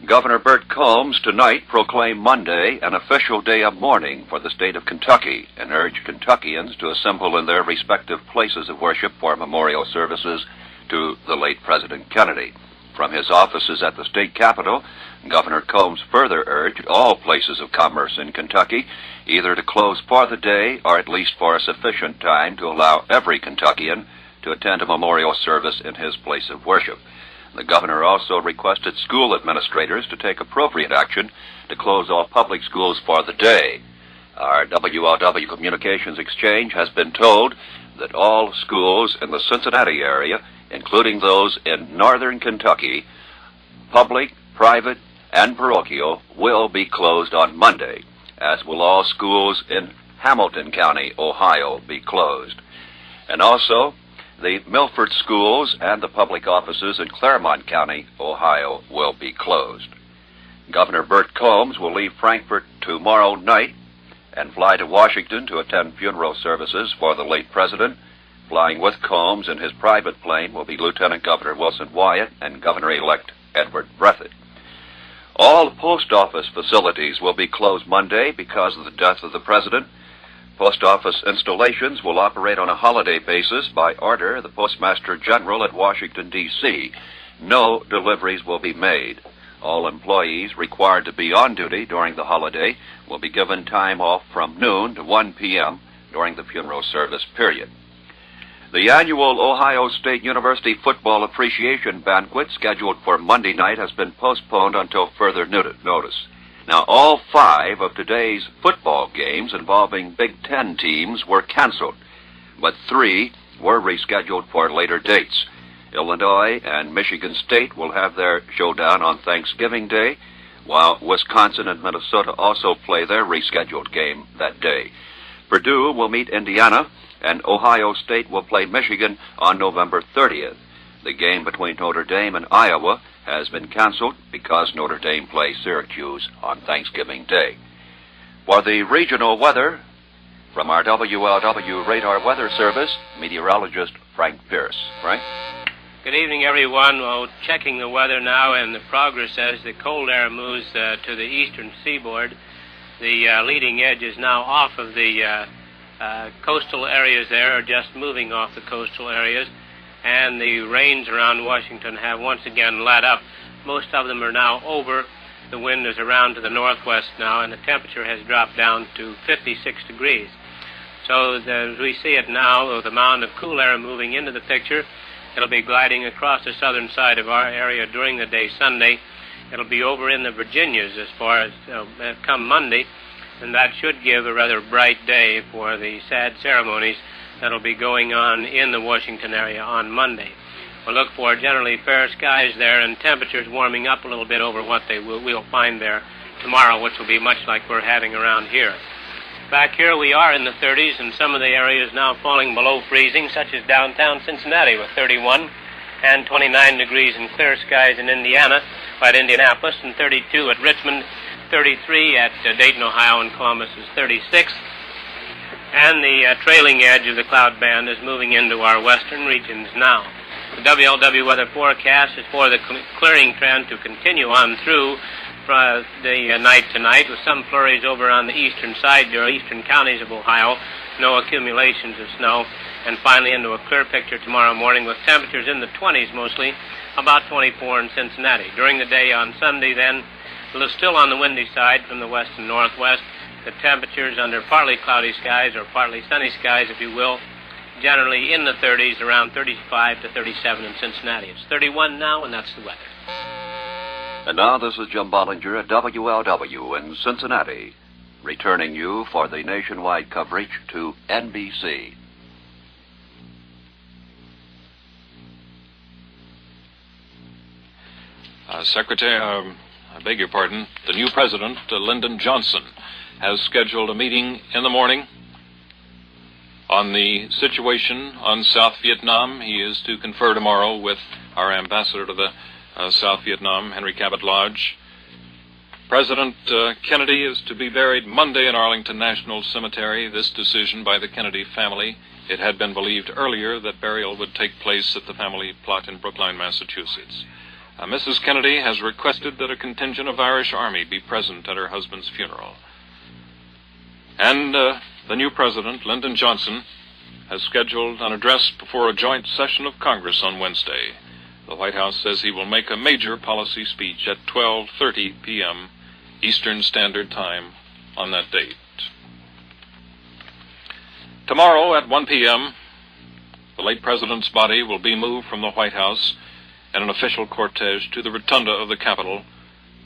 Governor Bert Combs tonight proclaimed Monday an official day of mourning for the state of Kentucky and urged Kentuckians to assemble in their respective places of worship for memorial services to the late President Kennedy. From his offices at the state capitol, Governor Combs further urged all places of commerce in Kentucky either to close for the day or at least for a sufficient time to allow every Kentuckian to attend a memorial service in his place of worship. The governor also requested school administrators to take appropriate action to close all public schools for the day. Our WLW Communications Exchange has been told that all schools in the Cincinnati area, including those in northern Kentucky, public, private, and parochial, will be closed on Monday, as will all schools in Hamilton County, Ohio, be closed. And also, the Milford schools and the public offices in Claremont County, Ohio, will be closed. Governor Bert Combs will leave Frankfort tomorrow night and fly to Washington to attend funeral services for the late president. Flying with Combs in his private plane will be Lieutenant Governor Wilson Wyatt and Governor-elect Edward Breathitt. All post office facilities will be closed Monday because of the death of the president. Post office installations will operate on a holiday basis by order of the Postmaster General at Washington, D.C. No deliveries will be made. All employees required to be on duty during the holiday will be given time off from noon to 1 p.m. during the funeral service period. The annual Ohio State University Football Appreciation Banquet scheduled for Monday night has been postponed until further notice. Now, all 5 of today's football games involving Big Ten teams were canceled, but 3 were rescheduled for later dates. Illinois and Michigan State will have their showdown on Thanksgiving Day, while Wisconsin and Minnesota also play their rescheduled game that day. Purdue will meet Indiana, and Ohio State will play Michigan on November 30th. The game between Notre Dame and Iowa has been canceled because Notre Dame plays Syracuse on Thanksgiving Day. For the regional weather, from our WLW Radar Weather Service, meteorologist Frank Pierce. Frank? Good evening, everyone. Well, checking the weather now, and the progress as the cold air moves to the eastern seaboard. The leading edge is now off of the coastal areas there, or just moving off the coastal areas, and the rains around Washington have once again let up. Most of them are now over. The wind is around to the northwest now, and the temperature has dropped down to 56 degrees. So as we see it now, with the mound of cool air moving into the picture, it'll be gliding across the southern side of our area during the day Sunday. It'll be over in the Virginias as far as come Monday, and that should give a rather bright day for the sad ceremonies that'll be going on in the Washington area on Monday. We'll look for generally fair skies there and temperatures warming up a little bit over what we'll find there tomorrow, which will be much like we're having around here. Back here we are in the 30s, and some of the areas now falling below freezing, such as downtown Cincinnati with 31 and 29 degrees and clear skies in Indiana, at Indianapolis, and 32 at Richmond, 33 at Dayton, Ohio, and Columbus is 36. And the trailing edge of the cloud band is moving into our western regions now. The WLW weather forecast is for the clearing trend to continue on through the night tonight, with some flurries over on the eastern side or eastern counties of Ohio, no accumulations of snow, and finally into a clear picture tomorrow morning with temperatures in the 20s mostly, about 24 in Cincinnati. During the day on Sunday then, still on the windy side from the west and northwest, the temperatures under partly cloudy skies or partly sunny skies, if you will, generally in the 30s, around 35 to 37 in Cincinnati. It's 31 now, and that's the weather. And now this is Jim Bollinger at WLW in Cincinnati, returning you for the nationwide coverage to NBC. Secretary, I beg your pardon, the new president, Lyndon Johnson, has scheduled a meeting in the morning on the situation on South Vietnam. He is to confer tomorrow with our ambassador to the South Vietnam, Henry Cabot Lodge. President Kennedy is to be buried Monday in Arlington National Cemetery. This decision by the Kennedy family, it had been believed earlier that burial would take place at the family plot in Brookline, Massachusetts. Mrs. Kennedy has requested that a contingent of Irish Army be present at her husband's funeral. And the new president, Lyndon Johnson, has scheduled an address before a joint session of Congress on Wednesday. The White House says he will make a major policy speech at 12:30 p.m. Eastern Standard Time on that date. Tomorrow at 1 p.m., the late president's body will be moved from the White House in an official cortege to the rotunda of the Capitol,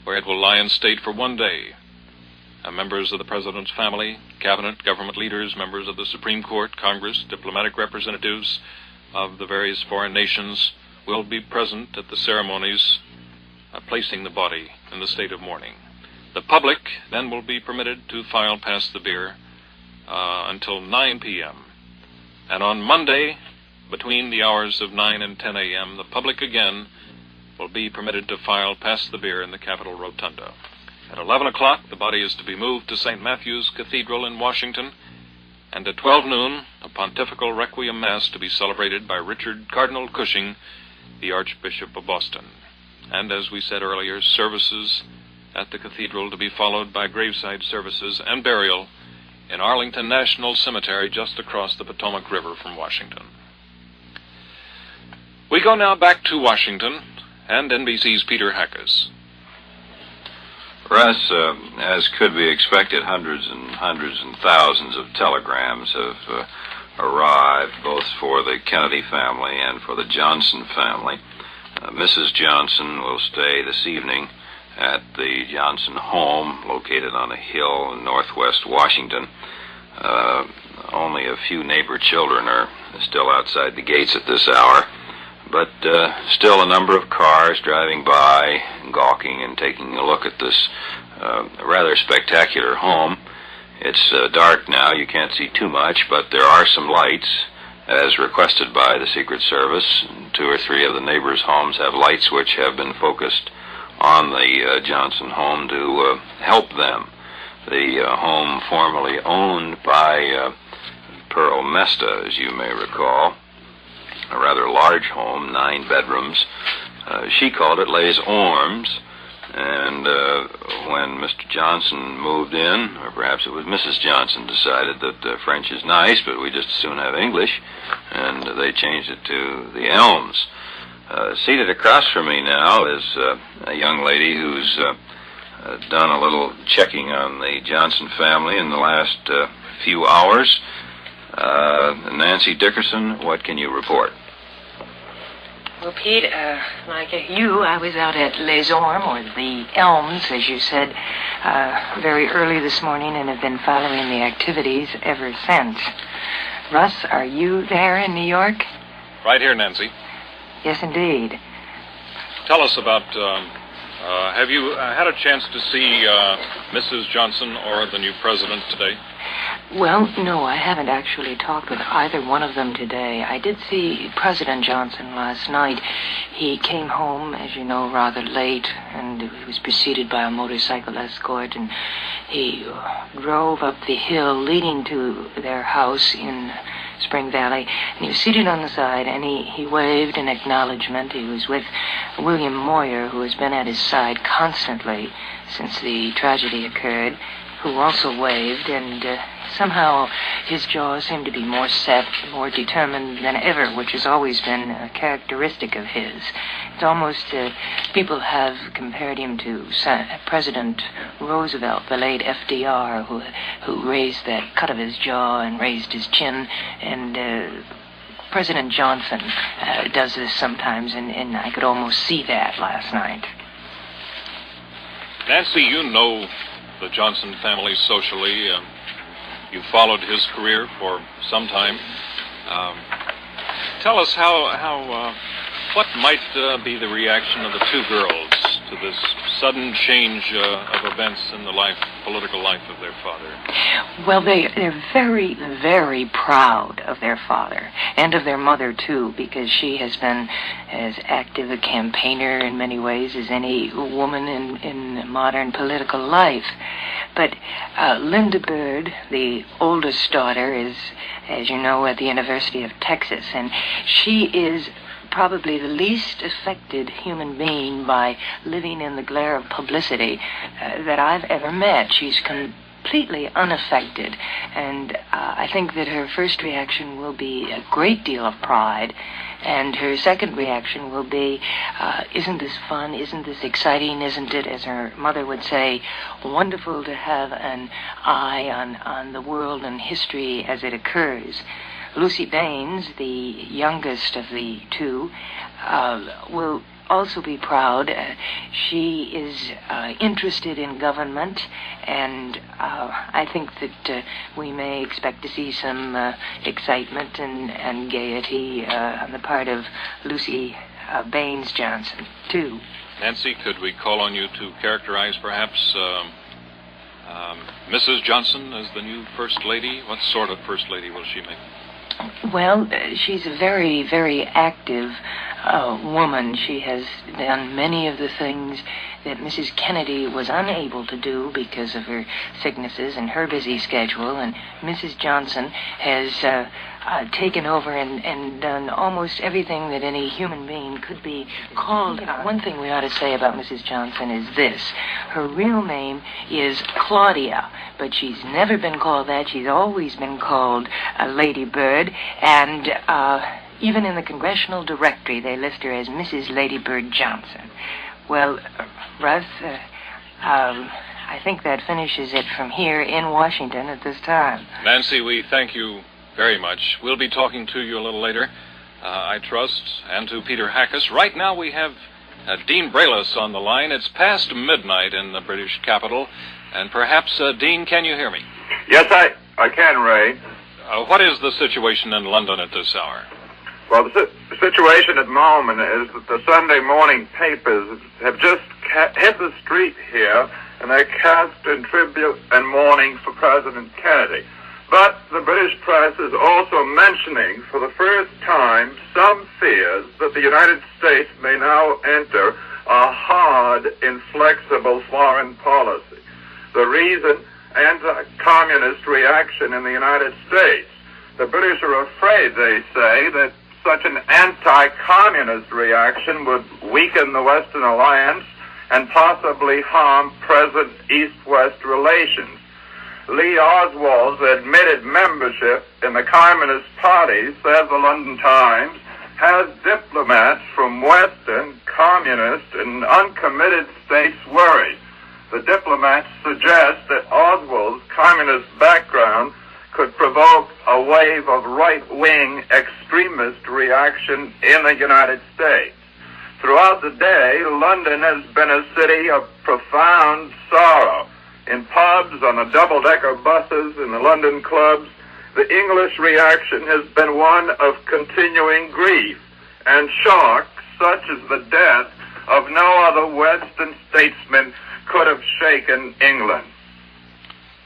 where it will lie in state for 1 day. Members of the president's family, cabinet, government leaders, members of the Supreme Court, Congress, diplomatic representatives of the various foreign nations will be present at the ceremonies placing the body in the state of mourning. The public then will be permitted to file past the bier until 9 p.m. And on Monday, between the hours of 9 and 10 a.m., the public again will be permitted to file past the bier in the Capitol Rotunda. At 11 o'clock, the body is to be moved to St. Matthew's Cathedral in Washington, and at 12 noon, a pontifical requiem mass to be celebrated by Richard Cardinal Cushing, the Archbishop of Boston. And as we said earlier, services at the cathedral to be followed by graveside services and burial in Arlington National Cemetery just across the Potomac River from Washington. We go now back to Washington and NBC's Peter Hackus. Russ, as could be expected, hundreds and thousands of telegrams have arrived, both for the Kennedy family and for the Johnson family. Mrs. Johnson will stay this evening at the Johnson home, located on a hill in northwest Washington. Only a few neighbor children are still outside the gates at this hour, but still a number of cars driving by, gawking and taking a look at this rather spectacular home. It's dark now, you can't see too much, but there are some lights, as requested by the Secret Service. 2 or 3 of the neighbors' homes have lights which have been focused on the Johnson home to help them. The home formerly owned by Pearl Mesta, as you may recall, a rather large home, 9 bedrooms. She called it Les Ormes, and when Mr. Johnson moved in, or perhaps it was Mrs. Johnson, decided that French is nice, but we just as soon have English, and they changed it to the Elms. Seated across from me now is a young lady who's done a little checking on the Johnson family in the last few hours. Nancy Dickerson, what can you report? Well, Pete, like you, I was out at Les Ormes, or the Elms, as you said, very early this morning and have been following the activities ever since. Russ, are you there in New York? Right here, Nancy. Yes, indeed. Tell us about, have you had a chance to see Mrs. Johnson or the new president today? Well, no, I haven't actually talked with either one of them today. I did see President Johnson last night. He came home, as you know, rather late, and he was preceded by a motorcycle escort, and he drove up the hill leading to their house in Spring Valley, and he was seated on the side, and he waved in acknowledgement. He was with William Moyer, who has been at his side constantly since the tragedy occurred, who also waved, and somehow his jaw seemed to be more set, more determined than ever, which has always been a characteristic of his. It's almost, people have compared him to President Roosevelt, the late FDR, who raised that cut of his jaw and raised his chin, and President Johnson does this sometimes, and I could almost see that last night. Nancy, you know the Johnson family socially. You followed his career for some time. Tell us what might be the reaction of the 2 girls to this sudden change of events in the political life of their father. Well, they're very, very proud of their father, and of their mother, too, because she has been as active a campaigner in many ways as any woman in modern political life. But Linda Bird, the oldest daughter, is, as you know, at the University of Texas, and she is probably the least affected human being by living in the glare of publicity that I've ever met. She's completely unaffected, and I think that her first reaction will be a great deal of pride, and her second reaction will be, isn't this fun, isn't this exciting, isn't it, as her mother would say, wonderful to have an eye on the world and history as it occurs. Lucy Baines, the youngest of the 2, will also be proud. She is interested in government, and I think that we may expect to see some excitement and gaiety on the part of Lucy Baines Johnson, too. Nancy, could we call on you to characterize perhaps Mrs. Johnson as the new First Lady? What sort of First Lady will she make? Well, she's a very, very active woman. She has done many of the things that Mrs. Kennedy was unable to do because of her sicknesses and her busy schedule, and Mrs. Johnson has taken over and done almost everything that any human being could be called. One thing we ought to say about Mrs. Johnson is this. Her real name is Claudia, but she's never been called that. She's always been called Lady Bird, and even in the Congressional Directory, they list her as Mrs. Lady Bird Johnson. Well, Russ, I think that finishes it from here in Washington at this time. Nancy, we thank you very much. We'll be talking to you a little later, I trust, and to Peter Hackus. Right now we have Dean Braylis on the line. It's past midnight in the British capital, and perhaps, Dean, can you hear me? Yes, I can, Ray. What is the situation in London at this hour? Well, the situation at the moment is that the Sunday morning papers have just hit the street here, and they cast in tribute and mourning for President Kennedy. But the British press is also mentioning for the first time some fears that the United States may now enter a hard, inflexible foreign policy. The reason, anti-communist reaction in the United States. The British are afraid, they say, that such an anti-communist reaction would weaken the Western alliance and possibly harm present East-West relations. Lee Oswald's admitted membership in the Communist Party, says the London Times, has diplomats from Western, communist, and uncommitted states worried. The diplomats suggest that Oswald's communist background could provoke a wave of right-wing extremist reaction in the United States. Throughout the day, London has been a city of profound sorrow. In pubs, on the double-decker buses, in the London clubs, the English reaction has been one of continuing grief and shock, such as the death of no other Western statesman could have shaken England.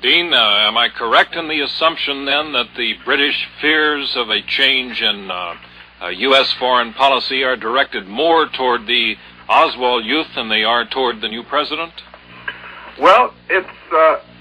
Dean, am I correct in the assumption, then, that the British fears of a change in U.S. foreign policy are directed more toward the Oswald youth than they are toward the new president? Well, it's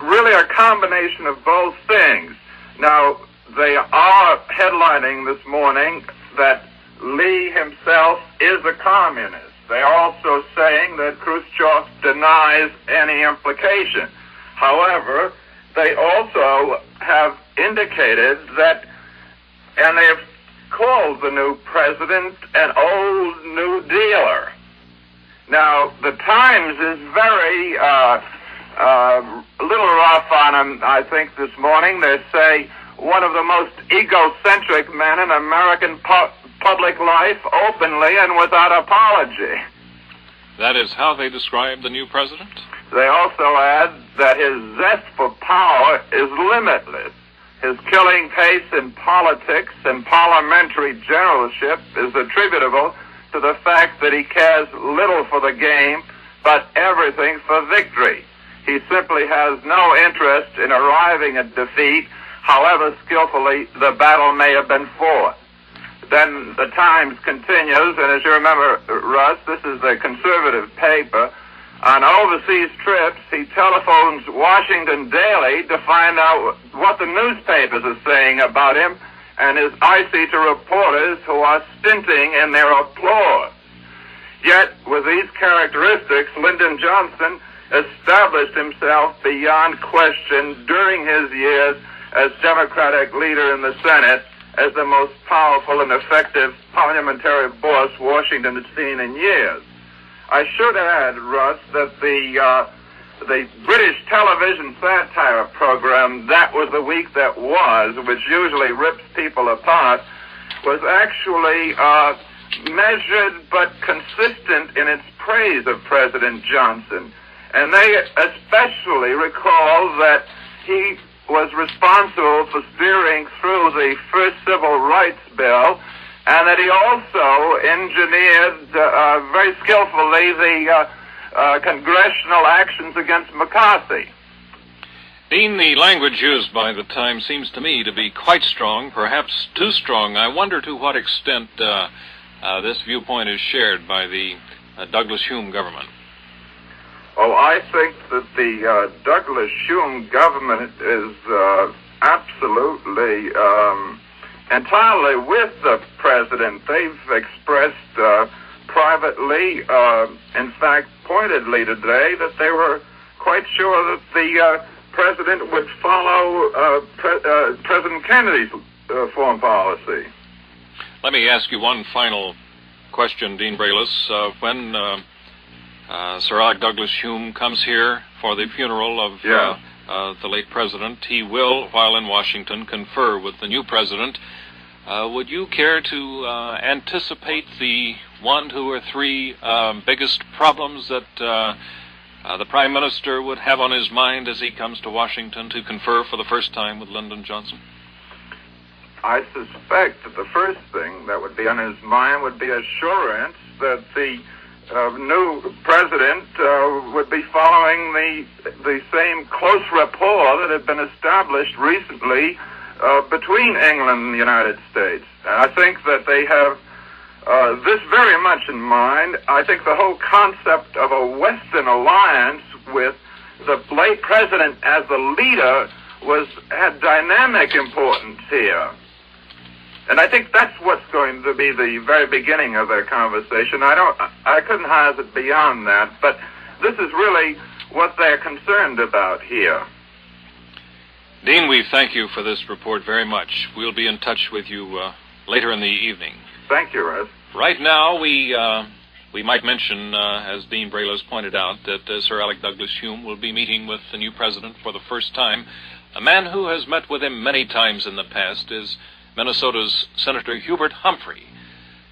really a combination of both things. Now, they are headlining this morning that Lee himself is a communist. They are also saying that Khrushchev denies any implication. However, they also have indicated that, and they have called the new president an old New Dealer. Now, the Times is very a little rough on him, I think, this morning. They say one of the most egocentric men in American public life, openly and without apology. That is how they describe the new president? They also add that his zest for power is limitless. His killing pace in politics and parliamentary generalship is attributable to the fact that he cares little for the game, but everything for victory. He simply has no interest in arriving at defeat, however skillfully the battle may have been fought. Then the Times continues, and as you remember, Russ, this is a conservative paper. On overseas trips, he telephones Washington daily to find out what the newspapers are saying about him, and is icy to reporters who are stinting in their applause. Yet, with these characteristics, Lyndon Johnson established himself beyond question during his years as Democratic leader in the Senate as the most powerful and effective parliamentary boss Washington had seen in years. I should add, Russ, that the British television satire program, That Was the Week That Was, which usually rips people apart, was actually measured but consistent in its praise of President Johnson. And they especially recall that he was responsible for steering through the first civil rights bill, and that he also engineered very skillfully the congressional actions against McCarthy. Dean, the language used by the Times seems to me to be quite strong, perhaps too strong. I wonder to what extent this viewpoint is shared by the Douglas Hume government. Oh, I think that the Douglas Hume government is absolutely entirely with the president. They've expressed privately, in fact, pointedly today, that they were quite sure that the president would follow President Kennedy's foreign policy. Let me ask you one final question, Dean Braylis. When Sir Alec Douglas Hume comes here for the funeral of the late president, he will, while in Washington, confer with the new president. Would you care to anticipate the 1, 2, or 3 biggest problems that the Prime Minister would have on his mind as he comes to Washington to confer for the first time with Lyndon Johnson? I suspect that the first thing that would be on his mind would be assurance that the new president would be following the same close rapport that had been established recently between England and the United States. And I think that they have this very much in mind. I think the whole concept of a Western alliance with the late president as the leader had dynamic importance here. And I think that's what's going to be the very beginning of their conversation. I couldn't hazard beyond that, but this is really what they're concerned about here. Dean, we thank you for this report very much. We'll be in touch with you later in the evening. Thank you, Russ. Right now, we might mention, as Dean Braylos pointed out, that Sir Alec Douglas Hume will be meeting with the new president for the first time. A man who has met with him many times in the past is Minnesota's Senator Hubert Humphrey.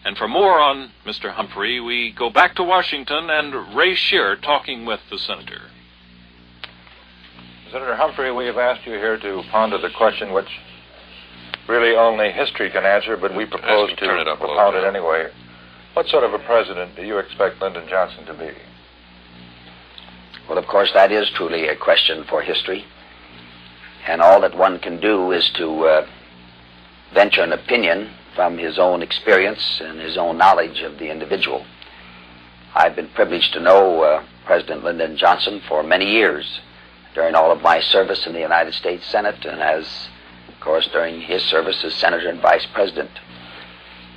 And for more on Mr. Humphrey, we go back to Washington and Ray Shearer talking with the senator. Senator Humphrey, we have asked you here to ponder the question which really only history can answer, but we propose to propound it anyway. What sort of a president do you expect Lyndon Johnson to be? Well, of course, that is truly a question for history. And all that one can do is to venture an opinion from his own experience and his own knowledge of the individual. I've been privileged to know President Lyndon Johnson for many years during all of my service in the United States Senate and of course, during his service as Senator and Vice President.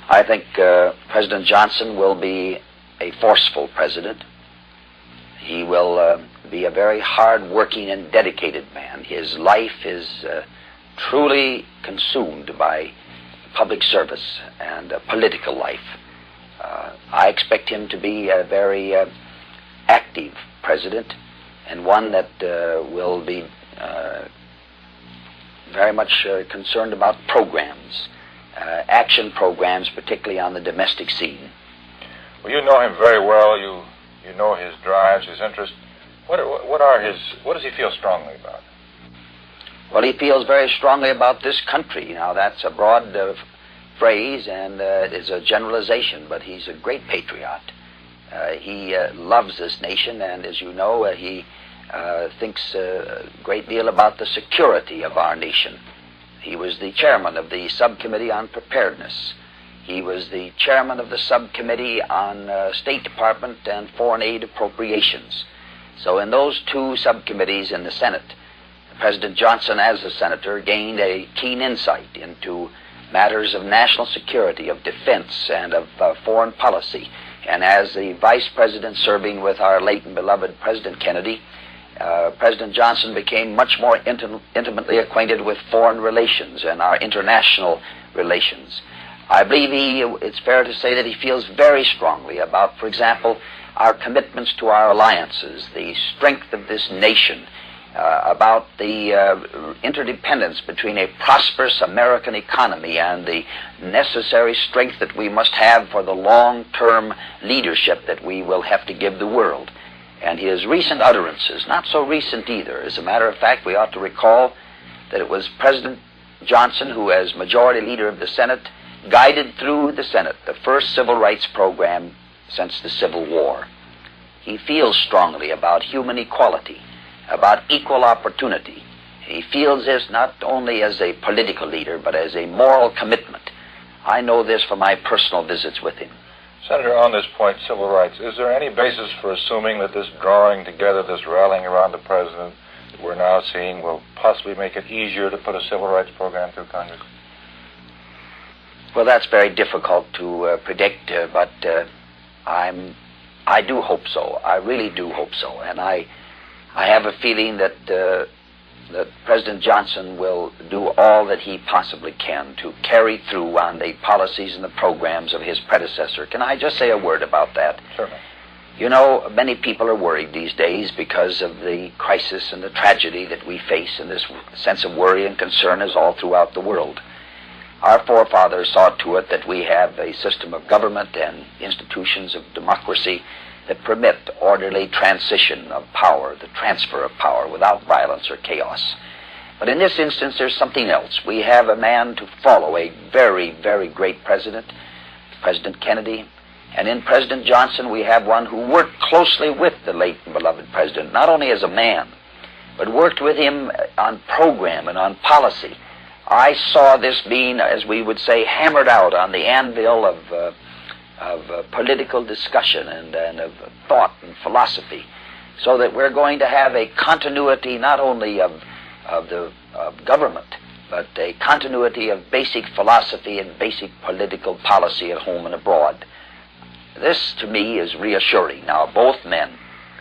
I think President Johnson will be a forceful president. He will be a very hard-working and dedicated man. His life is truly consumed by public service and political life. I expect him to be a very active president and one that will be very much concerned about programs, action programs, particularly on the domestic scene. Well, you know him very well. You know his drives, his interests. What does he feel strongly about? Well, he feels very strongly about this country. Now, that's a broad phrase, and it is a generalization, but he's a great patriot. He loves this nation, and as you know, he thinks a great deal about the security of our nation. He was the chairman of the Subcommittee on Preparedness. He was the chairman of the Subcommittee on State Department and Foreign Aid Appropriations. So in those two subcommittees in the Senate, President Johnson, as a senator, gained a keen insight into matters of national security, of defense, and of foreign policy. And as the vice president serving with our late and beloved President Kennedy, President Johnson became much more intimately acquainted with foreign relations and our international relations. I believe it's fair to say that he feels very strongly about, for example, our commitments to our alliances, the strength of this nation, about the interdependence between a prosperous American economy and the necessary strength that we must have for the long-term leadership that we will have to give the world. And his recent utterances, not so recent either. As a matter of fact, we ought to recall that it was President Johnson who, as Majority Leader of the Senate, guided through the Senate the first civil rights program since the Civil War. He feels strongly about human equality, about equal opportunity. He feels this not only as a political leader, but as a moral commitment. I know this from my personal visits with him. Senator, on this point, civil rights, is there any basis for assuming that this drawing together, this rallying around the president that we're now seeing will possibly make it easier to put a civil rights program through Congress? Well, that's very difficult to predict, but I do hope so. I really do hope so. And I have a feeling that that President Johnson will do all that he possibly can to carry through on the policies and the programs of his predecessor. Can I just say a word about that? Certainly. You know, many people are worried these days because of the crisis and the tragedy that we face, and this sense of worry and concern is all throughout the world. Our forefathers saw to it that we have a system of government and institutions of democracy that permit orderly transition of power, the transfer of power, without violence or chaos. But in this instance, there's something else. We have a man to follow, a very, very great president, President Kennedy. And in President Johnson, we have one who worked closely with the late and beloved president, not only as a man, but worked with him on program and on policy. I saw this being, as we would say, hammered out on the anvil of political discussion and of thought and philosophy, so that we're going to have a continuity not only of government, but a continuity of basic philosophy and basic political policy at home and abroad. This, to me, is reassuring. Now, both men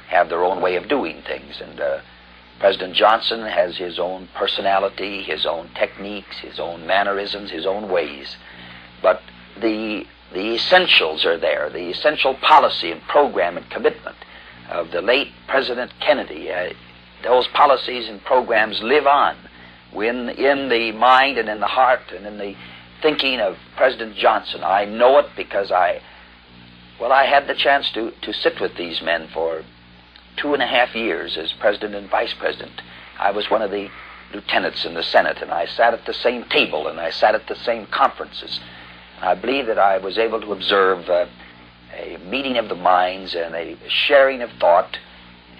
have their own way of doing things, and President Johnson has his own personality, his own techniques, his own mannerisms, his own ways. But the essentials are there, the essential policy and program and commitment of the late President Kennedy. Those policies and programs live on in the mind and in the heart and in the thinking of President Johnson. I know it because I had the chance to sit with these men for 2.5 years as president and vice president. I was one of the lieutenants in the Senate, and I sat at the same table, and I sat at the same conferences. I believe that I was able to observe a meeting of the minds and a sharing of thought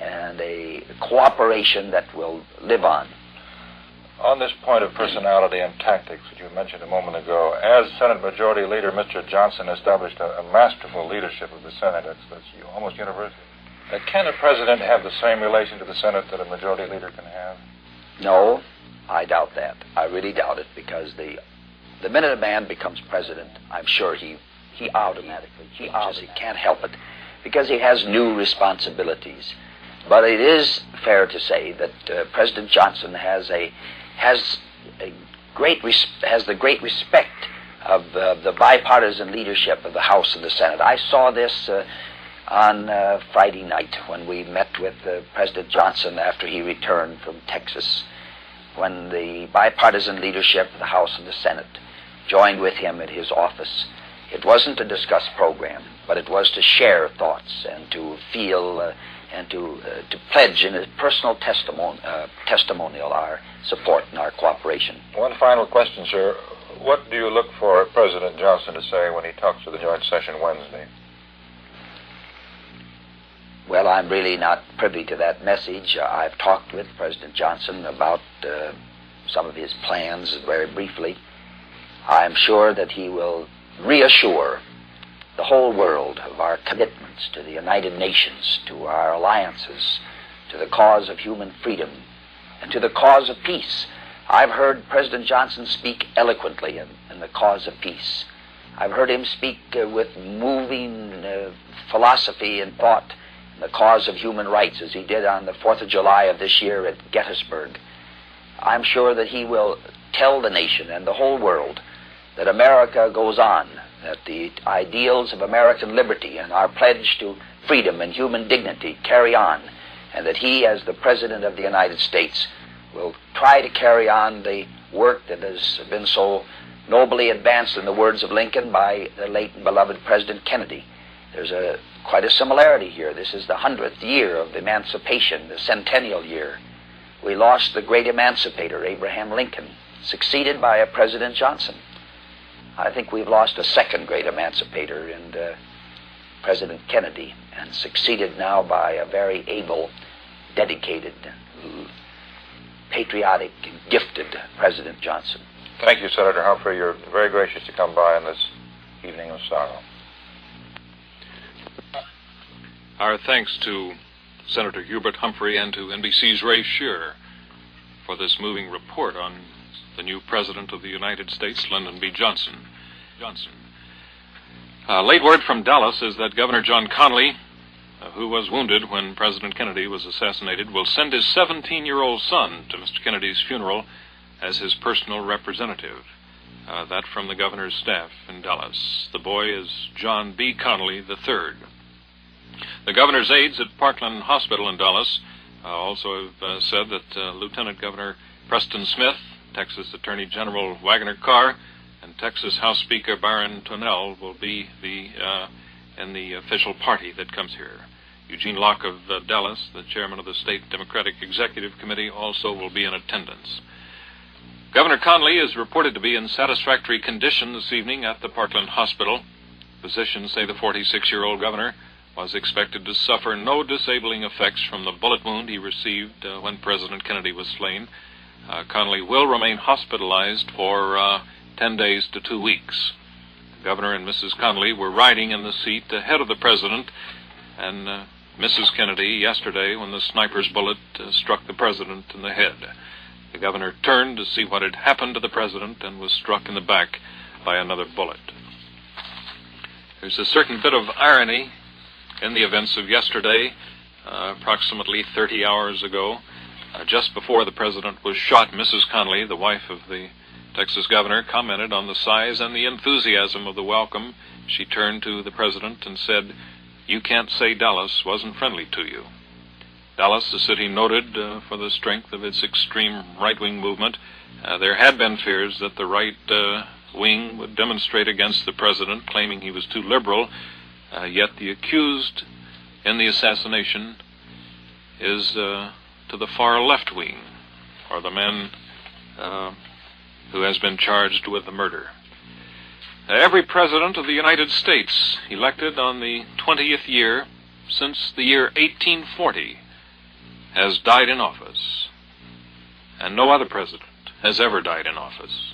and a cooperation that will live on. On this point of personality and tactics that you mentioned a moment ago, as Senate Majority Leader Mr. Johnson established a masterful leadership of the Senate, that's almost universal. Can a president have the same relation to the Senate that a majority leader can have? No, I doubt that. I really doubt it, because the minute a man becomes president, I'm sure he automatically changes. He can't help it, because he has new responsibilities. But it is fair to say that President Johnson has the great respect of the bipartisan leadership of the House and the Senate. I saw this on Friday night when we met with President Johnson after he returned from Texas, when the bipartisan leadership of the House and the Senate joined with him at his office. It wasn't to discuss program, but it was to share thoughts and to feel and to pledge in a personal testimonial our support and our cooperation. One final question, sir. What do you look for President Johnson to say when he talks to the joint session Wednesday? Well, I'm really not privy to that message. I've talked with President Johnson about some of his plans very briefly. I'm sure that he will reassure the whole world of our commitments to the United Nations, to our alliances, to the cause of human freedom, and to the cause of peace. I've heard President Johnson speak eloquently in the cause of peace. I've heard him speak with moving philosophy and thought in the cause of human rights, as he did on the 4th of July of this year at Gettysburg. I'm sure that he will tell the nation and the whole world that America goes on, that the ideals of American liberty and our pledge to freedom and human dignity carry on, and that he, as the President of the United States, will try to carry on the work that has been so nobly advanced, in the words of Lincoln, by the late and beloved President Kennedy. There's quite a similarity here. This is the 100th year of emancipation, the centennial year. We lost the great emancipator, Abraham Lincoln, succeeded by a President Johnson. I think we've lost a second great emancipator in President Kennedy, and succeeded now by a very able, dedicated, patriotic, and gifted President Johnson. Thank you, Senator Humphrey. You're very gracious to come by on this evening of sorrow. Our thanks to Senator Hubert Humphrey and to NBC's Ray Shearer for this moving report on the new President of the United States, Lyndon B. Johnson. Late word from Dallas is that Governor John Connally, who was wounded when President Kennedy was assassinated, will send his 17-year-old son to Mr. Kennedy's funeral as his personal representative. That from the governor's staff in Dallas. The boy is John B. Connally III. The governor's aides at Parkland Hospital in Dallas also have said that Lieutenant Governor Preston Smith, Texas Attorney General Wagner Carr, and Texas House Speaker Byron Tonnell will be in the official party that comes here. Eugene Locke of Dallas, the chairman of the State Democratic Executive Committee, also will be in attendance. Governor Conley is reported to be in satisfactory condition this evening at the Parkland Hospital. Physicians say the 46-year-old governor was expected to suffer no disabling effects from the bullet wound he received when President Kennedy was slain. Conley will remain hospitalized for 10 days to 2 weeks. The governor and Mrs. Conley were riding in the seat ahead of the president and Mrs. Kennedy yesterday when the sniper's bullet struck the president in the head. The governor turned to see what had happened to the president and was struck in the back by another bullet. There's a certain bit of irony in the events of yesterday. Approximately 30 hours ago, just before the president was shot, Mrs. Conley, the wife of the Texas governor, commented on the size and the enthusiasm of the welcome. She turned to the president and said, "You can't say Dallas wasn't friendly to you." Dallas, a city noted for the strength of its extreme right-wing movement, there had been fears that the right wing would demonstrate against the president, claiming he was too liberal, yet the accused in the assassination is to the far left wing, or the man who has been charged with the murder. Every president of the United States elected on the 20th year since the year 1840 has died in office, and no other president has ever died in office.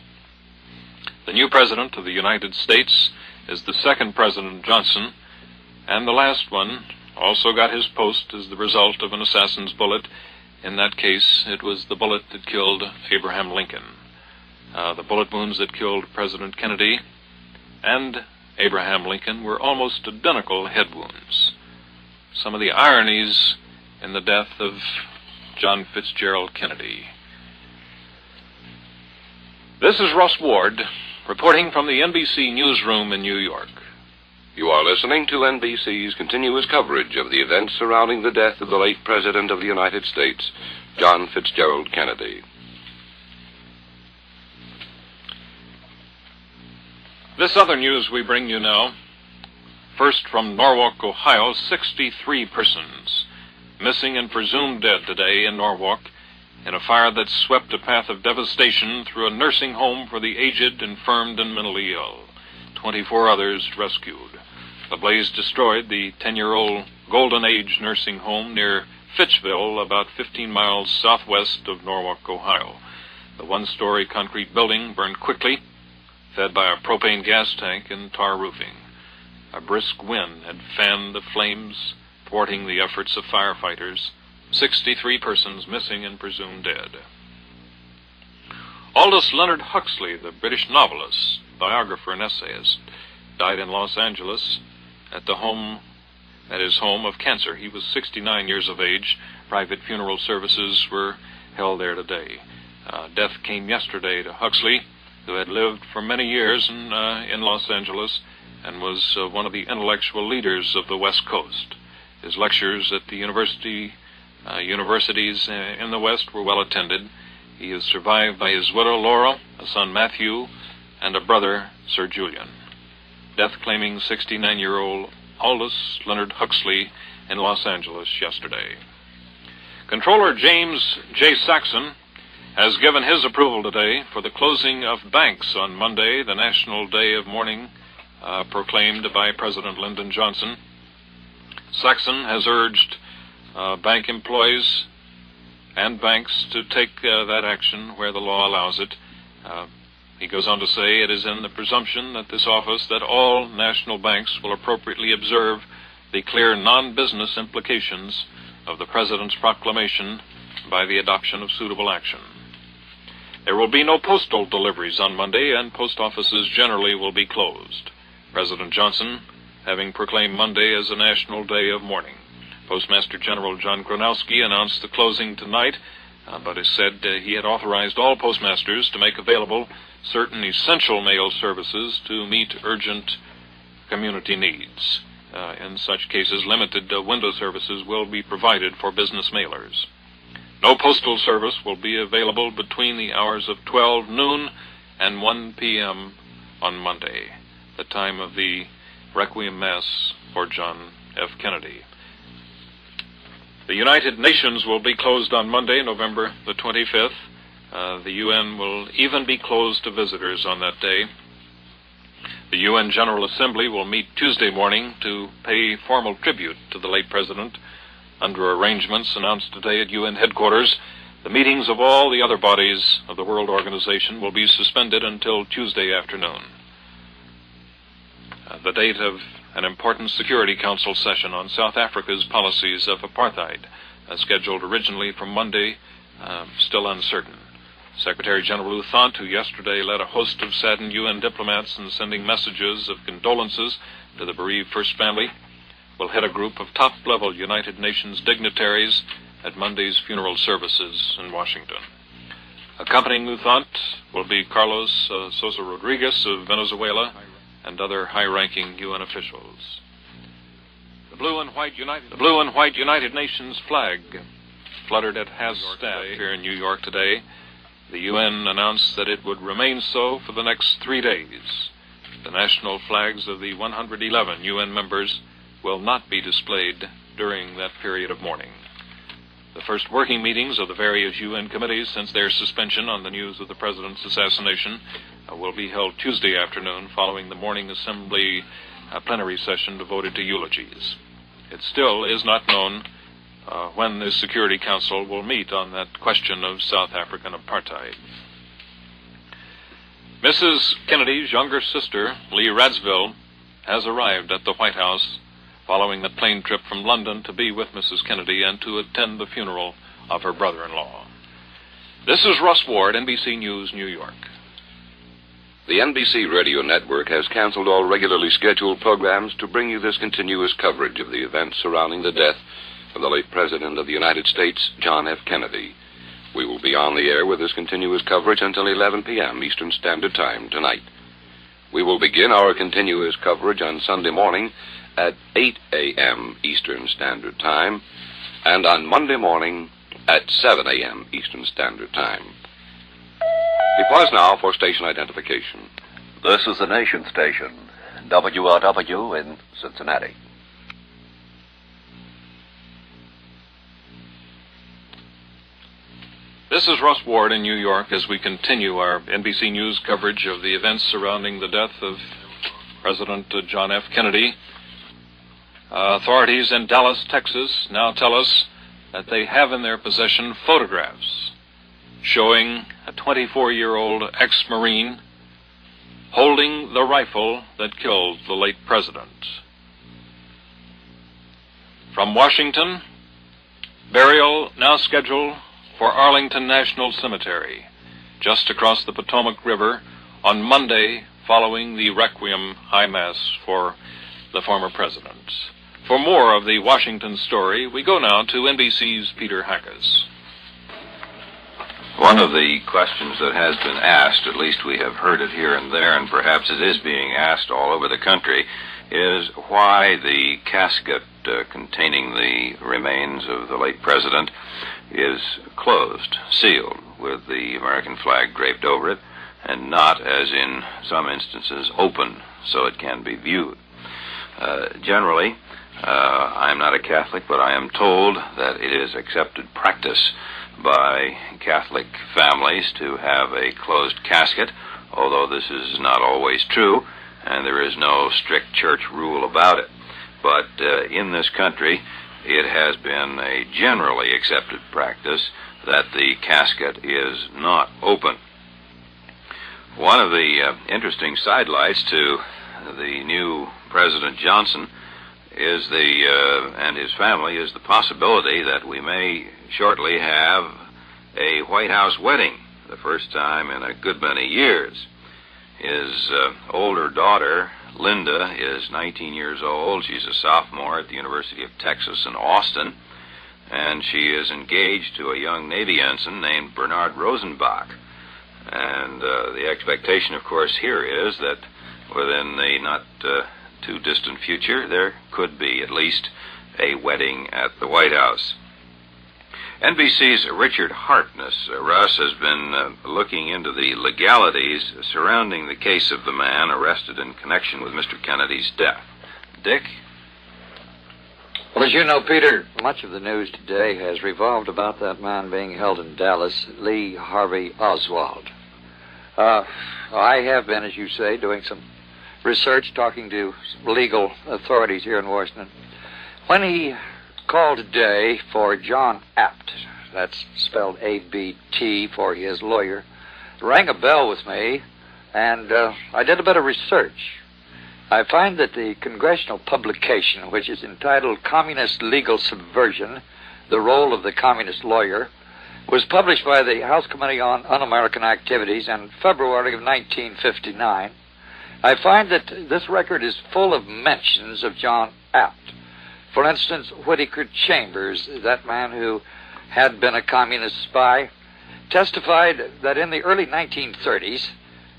The new president of the United States is the second President Johnson, and the last one also got his post as the result of an assassin's bullet. In that case, it was the bullet that killed Abraham Lincoln. The bullet wounds that killed President Kennedy and Abraham Lincoln were almost identical head wounds. Some of the ironies in the death of John Fitzgerald Kennedy. This is Russ Ward, reporting from the NBC newsroom in New York. You are listening to NBC's continuous coverage of the events surrounding the death of the late President of the United States, John Fitzgerald Kennedy. This other news we bring you now. First from Norwalk, Ohio, 63 persons missing and presumed dead today in Norwalk in a fire that swept a path of devastation through a nursing home for the aged, infirmed, and mentally ill. 24 others rescued. The blaze destroyed the 10-year-old Golden Age nursing home near Fitchville, about 15 miles southwest of Norwalk, Ohio. The one-story concrete building burned quickly, fed by a propane gas tank and tar roofing. A brisk wind had fanned the flames, thwarting the efforts of firefighters. 63 persons missing and presumed dead. Aldous Leonard Huxley, the British novelist, biographer, and essayist, died in Los Angeles at his home of cancer. He was 69 years of age. Private funeral services were held there today. Death came yesterday to Huxley, who had lived for many years in Los Angeles and was one of the intellectual leaders of the West Coast. His lectures at the universities in the West were well attended. He is survived by his widow, Laura, a son, Matthew, and a brother, Sir Julian. Death claiming 69-year-old Aldous Leonard Huxley in Los Angeles yesterday. Controller James J. Saxon has given his approval today for the closing of banks on Monday, the National Day of Mourning proclaimed by President Lyndon Johnson. Saxon has urged bank employees and banks to take that action where the law allows it. He goes on to say it is in the presumption that this office that all national banks will appropriately observe the clear non-business implications of the President's proclamation by the adoption of suitable action. There will be no postal deliveries on Monday, and post offices generally will be closed. President Johnson having proclaimed Monday as a national day of mourning. Postmaster General John Gronowski announced the closing tonight, but has said he had authorized all postmasters to make available certain essential mail services to meet urgent community needs. In such cases, limited window services will be provided for business mailers. No postal service will be available between the hours of 12 noon and 1 p.m. on Monday, the time of the Requiem Mass for John F. Kennedy. The United Nations will be closed on Monday, November the 25th. The UN will even be closed to visitors on that day. The UN General Assembly will meet Tuesday morning to pay formal tribute to the late president. Under arrangements announced today at UN headquarters, the meetings of all the other bodies of the World Organization will be suspended until Tuesday afternoon. The date of an important Security Council session on South Africa's policies of apartheid, scheduled originally for Monday, still uncertain. Secretary General U Thant, who yesterday led a host of saddened UN diplomats in sending messages of condolences to the bereaved First Family, will head a group of top-level United Nations dignitaries at Monday's funeral services in Washington. Accompanying U Thant will be Carlos Sosa Rodriguez of Venezuela and other high-ranking UN officials. The blue and white United Nations flag fluttered at Hashtag here in New York today. The UN announced that it would remain so for the next 3 days. The national flags of the 111 UN members will not be displayed during that period of mourning. The first working meetings of the various UN committees since their suspension on the news of the president's assassination will be held Tuesday afternoon following the morning assembly plenary session devoted to eulogies. It still is not known when the Security Council will meet on that question of South African apartheid. Mrs. Kennedy's younger sister, Lee Radsville, has arrived at the White House following the plane trip from London to be with Mrs. Kennedy and to attend the funeral of her brother-in-law. This is Russ Ward, NBC News, New York. The NBC Radio Network has canceled all regularly scheduled programs to bring you this continuous coverage of the events surrounding the death of the late President of the United States, John F. Kennedy. We will be on the air with this continuous coverage until 11 p.m. Eastern Standard Time tonight. We will begin our continuous coverage on Sunday morning at 8 a.m. Eastern Standard Time and on Monday morning at 7 a.m. Eastern Standard Time. We pause now for station identification. This is the Nation Station, WLW in Cincinnati. This is Russ Ward in New York as we continue our NBC News coverage of the events surrounding the death of President John F. Kennedy. Authorities in Dallas, Texas, now tell us that they have in their possession photographs showing a 24-year-old ex-Marine holding the rifle that killed the late president. From Washington, burial now scheduled for Arlington National Cemetery, just across the Potomac River, on Monday following the Requiem High Mass for the former president. For more of the Washington story, we go now to NBC's Peter Hackus. One of the questions that has been asked, at least we have heard it here and there, and perhaps it is being asked all over the country, is why the casket containing the remains of the late president is closed, sealed, with the American flag draped over it, and not, as in some instances, open so it can be viewed. Generally, I am not a Catholic, but I am told that it is accepted practice by Catholic families to have a closed casket, although this is not always true, and there is no strict church rule about it. But in this country, it has been a generally accepted practice that the casket is not open. One of the interesting sidelights to the new President Johnson is and his family is the possibility that we may shortly have a White House wedding, the first time in a good many years. His older daughter, Linda, is 19 years old. She's a sophomore at the University of Texas in Austin, and she is engaged to a young Navy ensign named Bernard Rosenbach. And the expectation, of course, here is that within the not too distant future, there could be at least a wedding at the White House. NBC's Richard Hartness, Russ, has been looking into the legalities surrounding the case of the man arrested in connection with Mr. Kennedy's death. Dick? Well, as you know, Peter, much of the news today has revolved about that man being held in Dallas, Lee Harvey Oswald. I have been, as you say, doing some research, talking to legal authorities here in Washington. When he called today for John Abt, that's spelled A-B-T for his lawyer, rang a bell with me, and I did a bit of research. I find that the congressional publication, which is entitled Communist Legal Subversion, The Role of the Communist Lawyer, was published by the House Committee on Un-American Activities in February of 1959. I find that this record is full of mentions of John Abt. For instance, Whittaker Chambers, that man who had been a communist spy, testified that in the early 1930s,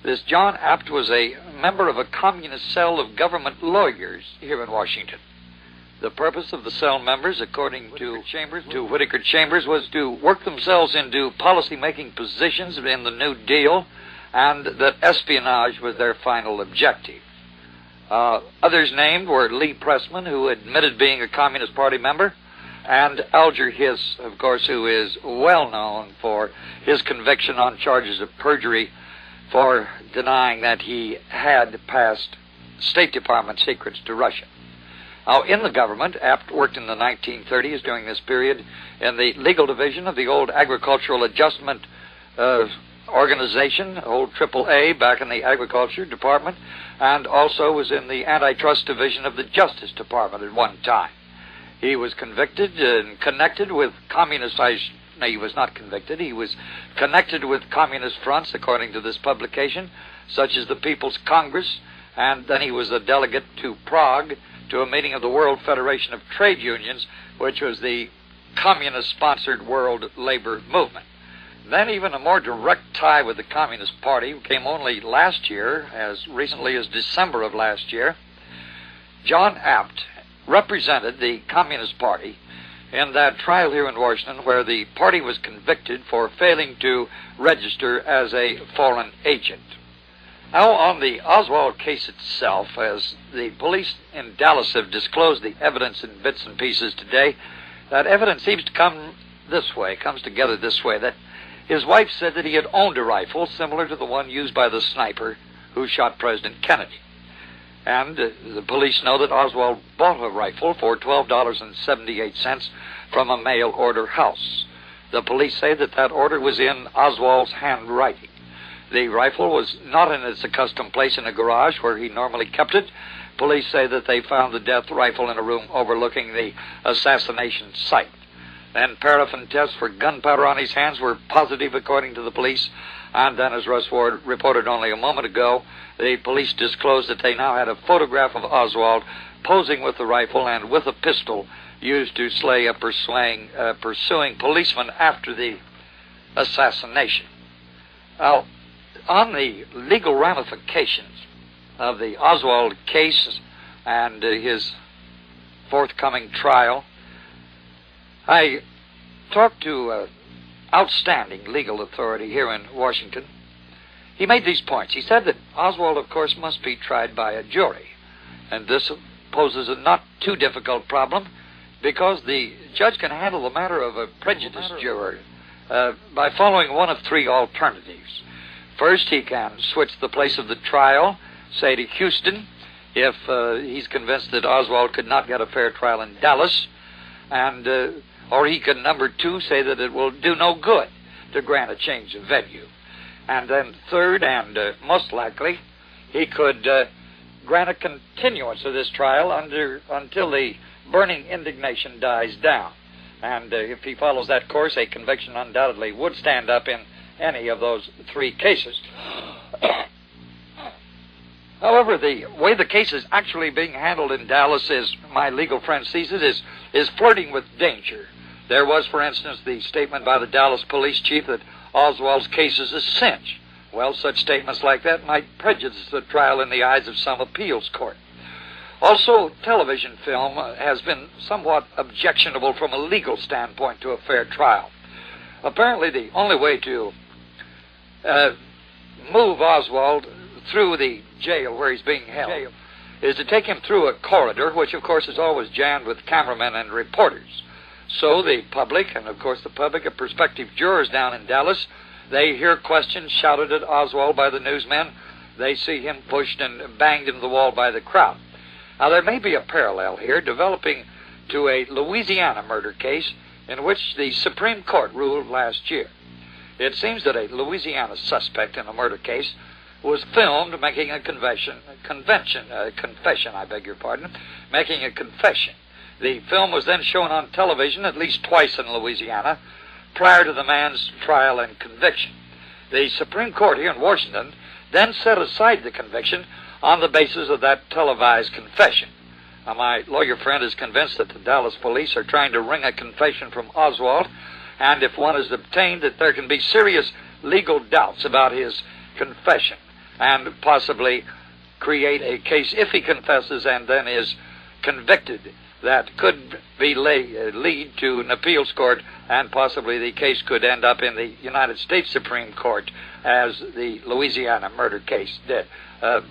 this John Abt was a member of a communist cell of government lawyers here in Washington. The purpose of the cell members, according to Whittaker Chambers, was to work themselves into policy-making positions in the New Deal, and that espionage was their final objective. Others named were Lee Pressman, who admitted being a Communist Party member, and Alger Hiss, of course, who is well known for his conviction on charges of perjury for denying that he had passed State Department secrets to Russia. Now, in the government, Abt worked in the 1930s during this period in the legal division of the old Agricultural Adjustment Organization, old AAA, back in the Agriculture Department, and also was in the Antitrust Division of the Justice Department at one time. He was convicted and connected with communist... No, he was not convicted. He was connected with communist fronts, according to this publication, such as the People's Congress, and then he was a delegate to Prague to a meeting of the World Federation of Trade Unions, which was the communist-sponsored world labor movement. Then even a more direct tie with the Communist Party came only last year, as recently as December of last year. John Abt represented the Communist Party in that trial here in Washington where the party was convicted for failing to register as a foreign agent. Now, on the Oswald case itself, as the police in Dallas have disclosed the evidence in bits and pieces today, that evidence seems to comes together this way, that his wife said that he had owned a rifle similar to the one used by the sniper who shot President Kennedy. And the police know that Oswald bought a rifle for $12.78 from a mail-order house. The police say that that order was in Oswald's handwriting. The rifle was not in its accustomed place in a garage where he normally kept it. Police say that they found the death rifle in a room overlooking the assassination site. Then paraffin tests for gunpowder on his hands were positive, according to the police. And then, as Russ Ward reported only a moment ago, the police disclosed that they now had a photograph of Oswald posing with the rifle and with a pistol used to slay a pursuing policeman after the assassination. Now, on the legal ramifications of the Oswald case and his forthcoming trial, I talked to outstanding legal authority here in Washington. He made these points. He said that Oswald, of course, must be tried by a jury. And this poses a not too difficult problem because the judge can handle the matter of a prejudiced juror by following one of three alternatives. First, he can switch the place of the trial, say to Houston, if he's convinced that Oswald could not get a fair trial in Dallas, and or he can, number two, say that it will do no good to grant a change of venue. And then third, and most likely, he could grant a continuance of this trial until the burning indignation dies down. And if he follows that course, a conviction undoubtedly would stand up in any of those three cases. However, the way the case is actually being handled in Dallas, as my legal friend sees it, is flirting with danger. There was, for instance, the statement by the Dallas police chief that Oswald's case is a cinch. Well, such statements like that might prejudice the trial in the eyes of some appeals court. Also, television film has been somewhat objectionable from a legal standpoint to a fair trial. Apparently, the only way to move Oswald through the jail where he's being held is to take him through a corridor, which of course is always jammed with cameramen and reporters. So the public, and of course the public of prospective jurors down in Dallas, they hear questions shouted at Oswald by the newsmen. They see him pushed and banged into the wall by the crowd. Now there may be a parallel here developing to a Louisiana murder case in which the Supreme Court ruled last year. It seems that a Louisiana suspect in a murder case was filmed making a confession, making a confession. The film was then shown on television at least twice in Louisiana prior to the man's trial and conviction. The Supreme Court here in Washington then set aside the conviction on the basis of that televised confession. Now, my lawyer friend is convinced that the Dallas police are trying to wring a confession from Oswald, and if one is obtained, that there can be serious legal doubts about his confession and possibly create a case, if he confesses and then is convicted, that could be lead to an appeals court, and possibly the case could end up in the United States Supreme Court as the Louisiana murder case did.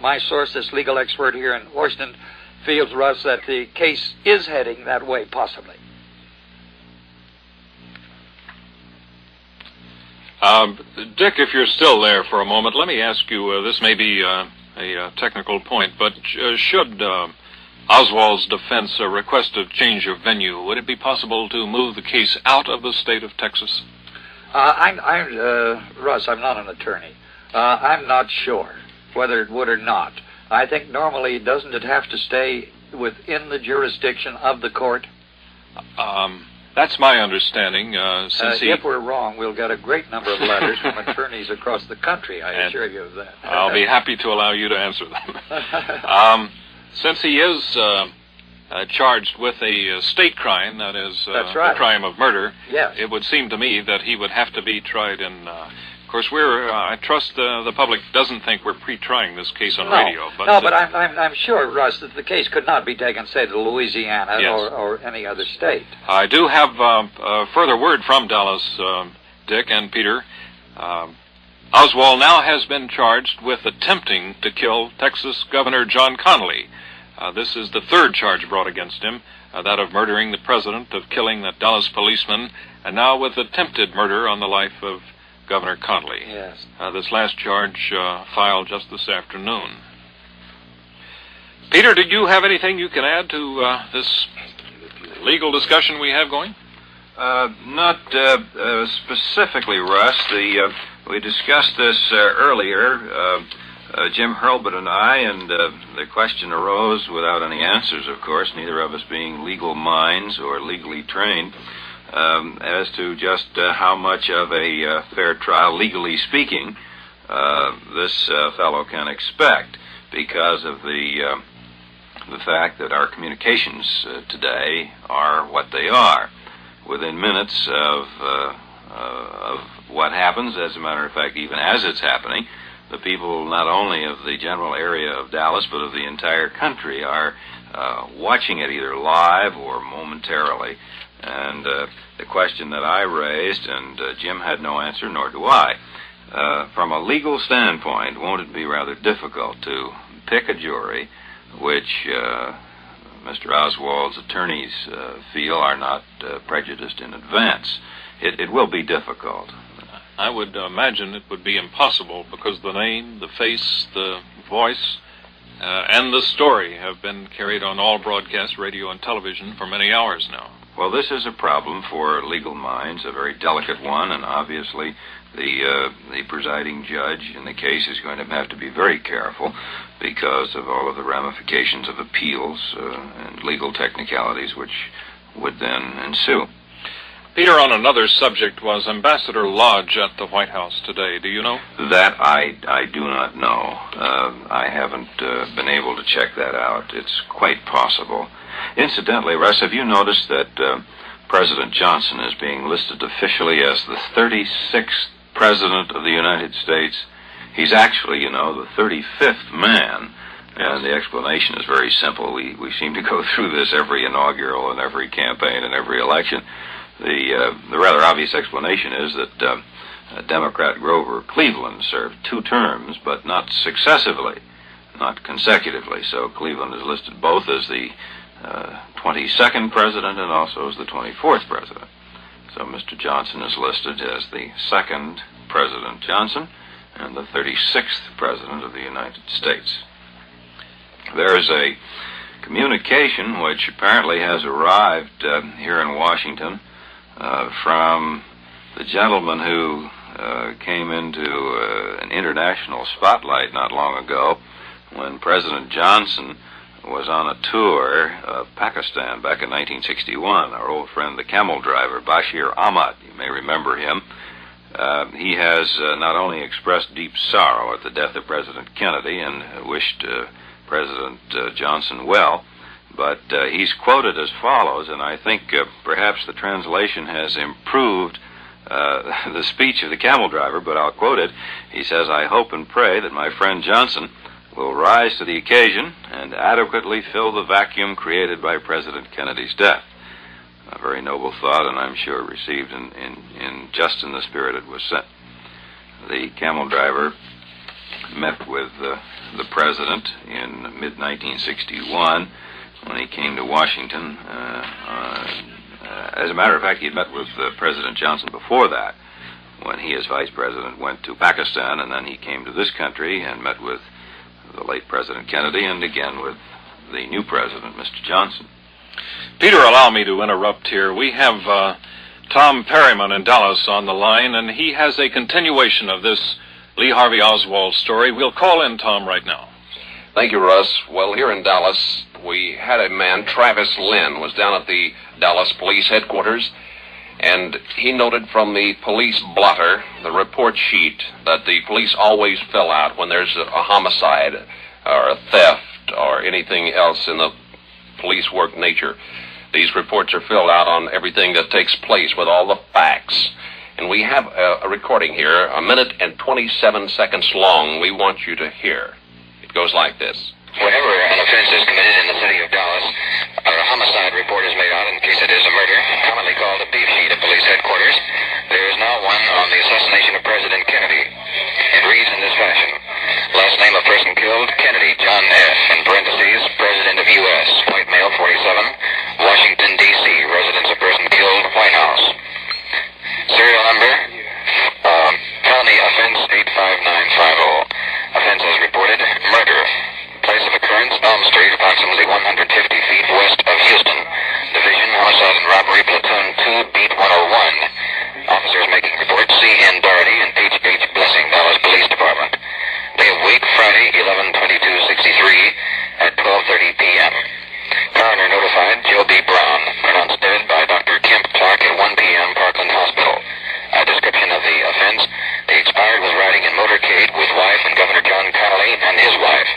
My source, this legal expert here in Washington, feels, Russ, that the case is heading that way, possibly. Dick, if you're still there for a moment, let me ask you, this may be a technical point, but should Oswald's defense request a change of venue, would it be possible to move the case out of the state of Texas? Russ, I'm not an attorney. I'm not sure whether it would or not. I think normally, doesn't it have to stay within the jurisdiction of the court? That's my understanding. If we're wrong, we'll get a great number of letters from attorneys across the country, I assure you of that. I'll be happy to allow you to answer them. Since he is charged with a state crime, that is That's right. the crime of murder, yes, it would seem to me that he would have to be tried in... Of course, I trust the public doesn't think we're pre-trying this case on radio. But I'm sure, Russ, that the case could not be taken, say, to Louisiana or any other state. I do have further word from Dallas, Dick and Peter. Oswald now has been charged with attempting to kill Texas Governor John Connally. This is the third charge brought against him, that of murdering the president, of killing that Dallas policeman, and now with attempted murder on the life of Governor Connally. Yes. This last charge filed just this afternoon. Peter, did you have anything you can add to this legal discussion we have going? Not specifically, Russ. We discussed this earlier, Jim Hurlbut and I, and the question arose without any answers, of course, neither of us being legal minds or legally trained, as to just how much of a fair trial, legally speaking, this fellow can expect, because of the fact that our communications today are what they are. Within minutes of what happens, as a matter of fact, even as it's happening, the people not only of the general area of Dallas, but of the entire country are watching it either live or momentarily. And the question that I raised, and Jim had no answer, nor do I, from a legal standpoint, won't it be rather difficult to pick a jury which Mr. Oswald's attorneys feel are not prejudiced in advance? It will be difficult. I would imagine it would be impossible, because the name, the face, the voice, and the story have been carried on all broadcast radio and television for many hours now. Well, this is a problem for legal minds, a very delicate one, and obviously the presiding judge in the case is going to have to be very careful because of all of the ramifications of appeals and legal technicalities which would then ensue. Peter, on another subject, was Ambassador Lodge at the White House today? Do you know? That I do not know. I haven't been able to check that out. It's quite possible. Incidentally, Russ, have you noticed that President Johnson is being listed officially as the 36th President of the United States? He's actually, the 35th man. And the explanation is very simple. We seem to go through this every inaugural and every campaign and every election. The rather obvious explanation is that Democrat Grover Cleveland served 2 terms, but not successively. not consecutively. So Cleveland is listed both as the 22nd president and also as the 24th president. So Mr. Johnson is listed as the second President Johnson and the 36th President of the United States. There is a communication which apparently has arrived here in Washington from the gentleman who came into an international spotlight not long ago when President Johnson was on a tour of Pakistan back in 1961. Our old friend, the camel driver, Bashir Ahmad, you may remember him. He has not only expressed deep sorrow at the death of President Kennedy and wished President Johnson well, but he's quoted as follows, and I think perhaps the translation has improved the speech of the camel driver, but I'll quote it. He says, "I hope and pray that my friend Johnson will rise to the occasion and adequately fill the vacuum created by President Kennedy's death." A very noble thought, and I'm sure received in just in the spirit it was sent. The camel driver met with the president in mid-1961 when he came to Washington. As a matter of fact, he had met with President Johnson before that, when he as vice president went to Pakistan, and then he came to this country and met with the late President Kennedy and again with the new president, Mr. Johnson. Peter, allow me to interrupt here. We have Tom Perryman in Dallas on the line, and he has a continuation of this Lee Harvey Oswald story. We'll call in Tom right now. Thank you, Russ. Well, here in Dallas, we had a man, Travis Lynn, was down at the Dallas Police Headquarters, and he noted from the police blotter, the report sheet, that the police always fill out when there's a homicide or a theft or anything else in the police work nature. These reports are filled out on everything that takes place with all the facts. And we have a recording here, 1 minute and 27 seconds long, we want you to hear. It goes like this. Whenever an offense is committed in the city of Dallas, or a homicide report is made out in case it is a murder, commonly called a beef sheet at police headquarters, there is now one on the assassination of President Kennedy. It reads in this fashion. Last name of person killed, Kennedy, John F., in parentheses, President of U.S., white male, 47, Washington, D.C., residence of person killed, White House. Serial number, felony offense 85950. Offense as reported, murder. Place of occurrence, Elm Street, approximately 150 feet west of Houston. Division, Homicide and Robbery, Platoon 2, Beat 101. Officers making report, C.N. Doherty and H.H. Blessing, Dallas Police Department. Day of week, Friday, 11/22/63 at 12:30 p.m. Coroner notified Joe B. Brown, pronounced dead by Dr. Kemp Clark at 1 p.m. Parkland Hospital. A description of the offense, the expired was riding in motorcade with wife and Governor John Connolly and his wife.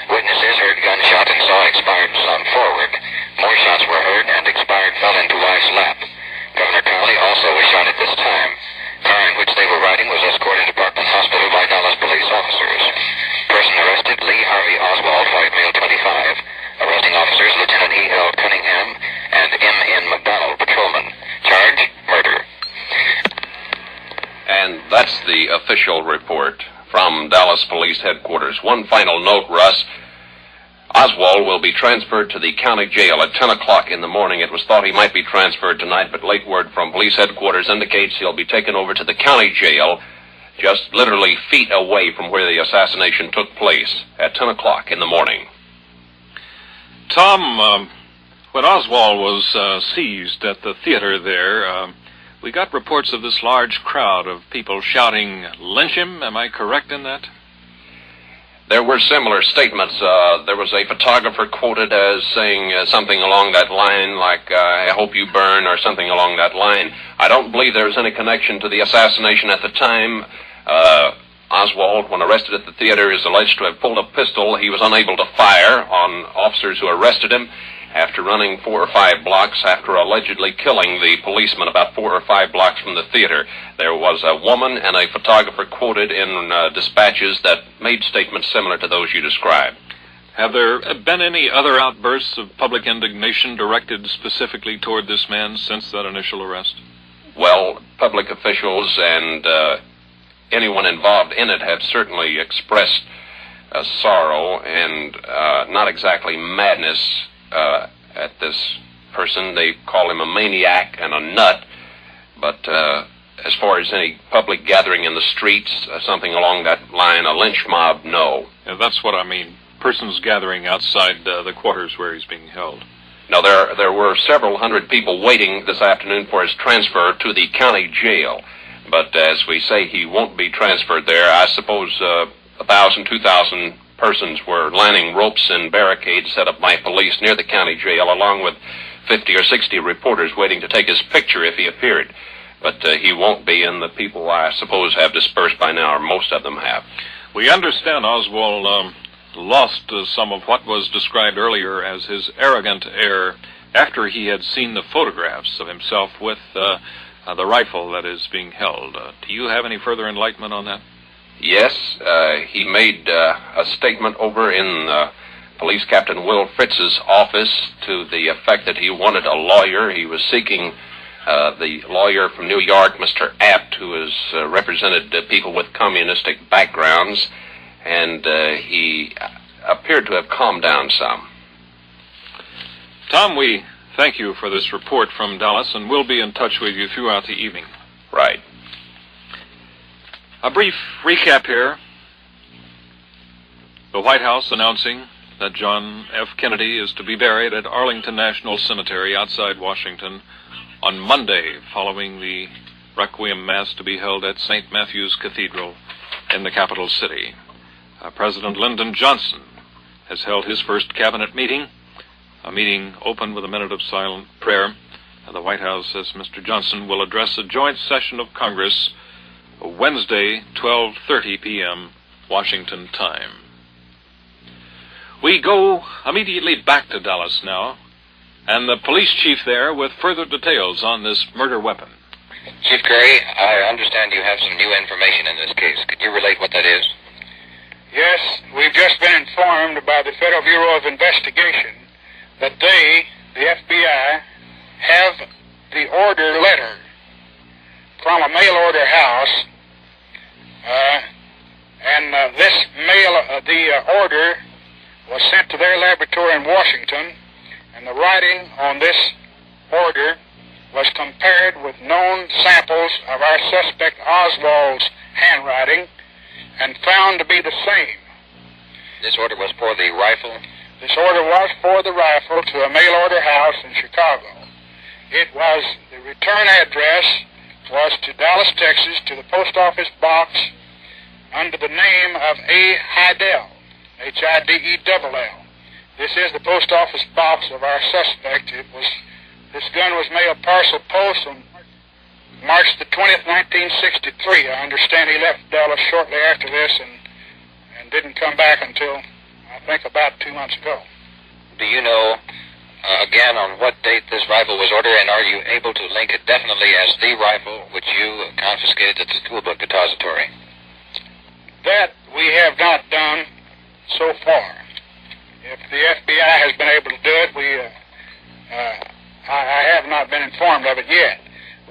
Witnesses heard gunshot and saw expired son forward. More shots were heard and expired fell into wife's lap. Governor Connolly also was shot at this time. Car in which they were riding was escorted to Parkland Hospital by Dallas police officers. Person arrested, Lee Harvey Oswald, white male, 25. Arresting officers, Lieutenant E.L. Cunningham and M.N. McDonald, patrolman. Charge, murder. And that's the official report from Dallas Police Headquarters. One final note, Russ. Oswald will be transferred to the county jail at 10 o'clock in the morning. It was thought he might be transferred tonight, but late word from police headquarters indicates he'll be taken over to the county jail just literally feet away from where the assassination took place at 10 o'clock in the morning. Tom, when Oswald was seized at the theater there, we got reports of this large crowd of people shouting, "Lynch him." Am I correct in that? There were similar statements. There was a photographer quoted as saying something along that line, like, "I hope you burn," or something along that line. I don't believe there was any connection to the assassination at the time. Oswald, when arrested at the theater, is alleged to have pulled a pistol. He was unable to fire on officers who arrested him after running 4 or 5 blocks after allegedly killing the policeman about 4 or 5 blocks from the theater. There was a woman and a photographer quoted in dispatches that made statements similar to those you described. Have there been any other outbursts of public indignation directed specifically toward this man since that initial arrest? Well, public officials and anyone involved in it have certainly expressed sorrow and not exactly madness at this person. They call him a maniac and a nut, but as far as any public gathering in the streets, something along that line, a lynch mob, no. Yeah, that's what I mean. Persons gathering outside the quarters where he's being held. No, there were several hundred people waiting this afternoon for his transfer to the county jail. But as we say, he won't be transferred there. I suppose 1,000, 2,000 persons were lining ropes and barricades set up by police near the county jail, along with 50 or 60 reporters waiting to take his picture if he appeared. But he won't be, and the people, I suppose, have dispersed by now, or most of them have. We understand Oswald lost some of what was described earlier as his arrogant air after he had seen the photographs of himself with the rifle that is being held. Do you have any further enlightenment on that? Yes, he made a statement over in Police Captain Will Fritz's office to the effect that he wanted a lawyer. He was seeking the lawyer from New York, Mr. Apt, who has represented people with communistic backgrounds, and he appeared to have calmed down some. Tom, we thank you for this report from Dallas, and we'll be in touch with you throughout the evening. Right. A brief recap here. The White House announcing that John F. Kennedy is to be buried at Arlington National Cemetery outside Washington on Monday, following the Requiem Mass to be held at St. Matthew's Cathedral in the capital city. President Lyndon Johnson has held his first cabinet meeting, a meeting opened with a minute of silent prayer. The White House says Mr. Johnson will address a joint session of Congress Wednesday, 12:30 p.m. Washington time. We go immediately back to Dallas now, and the police chief there with further details on this murder weapon. Chief Curry, I understand you have some new information in this case. Could you relate what that is? Yes, we've just been informed by the Federal Bureau of Investigation that they, the FBI, have the order letter from a mail order house, and this the order was sent to their laboratory in Washington, and the writing on this order was compared with known samples of our suspect Oswald's handwriting and found to be the same. This order was for the rifle? This order was for the rifle to a mail order house in Chicago. It was, the return address was to Dallas, Texas, to the post office box under the name of A. Hidell, H-I-D-E-double-L. This is the post office box of our suspect. This gun was mailed parcel post on March the 20th, 1963. I understand he left Dallas shortly after this and didn't come back until, I think, about 2 months ago. Do you know, again, on what date this rifle was ordered, and are you able to link it definitely as the rifle which you confiscated at the schoolbook depository? That we have not done so far. If the FBI has been able to do it, I have not been informed of it yet.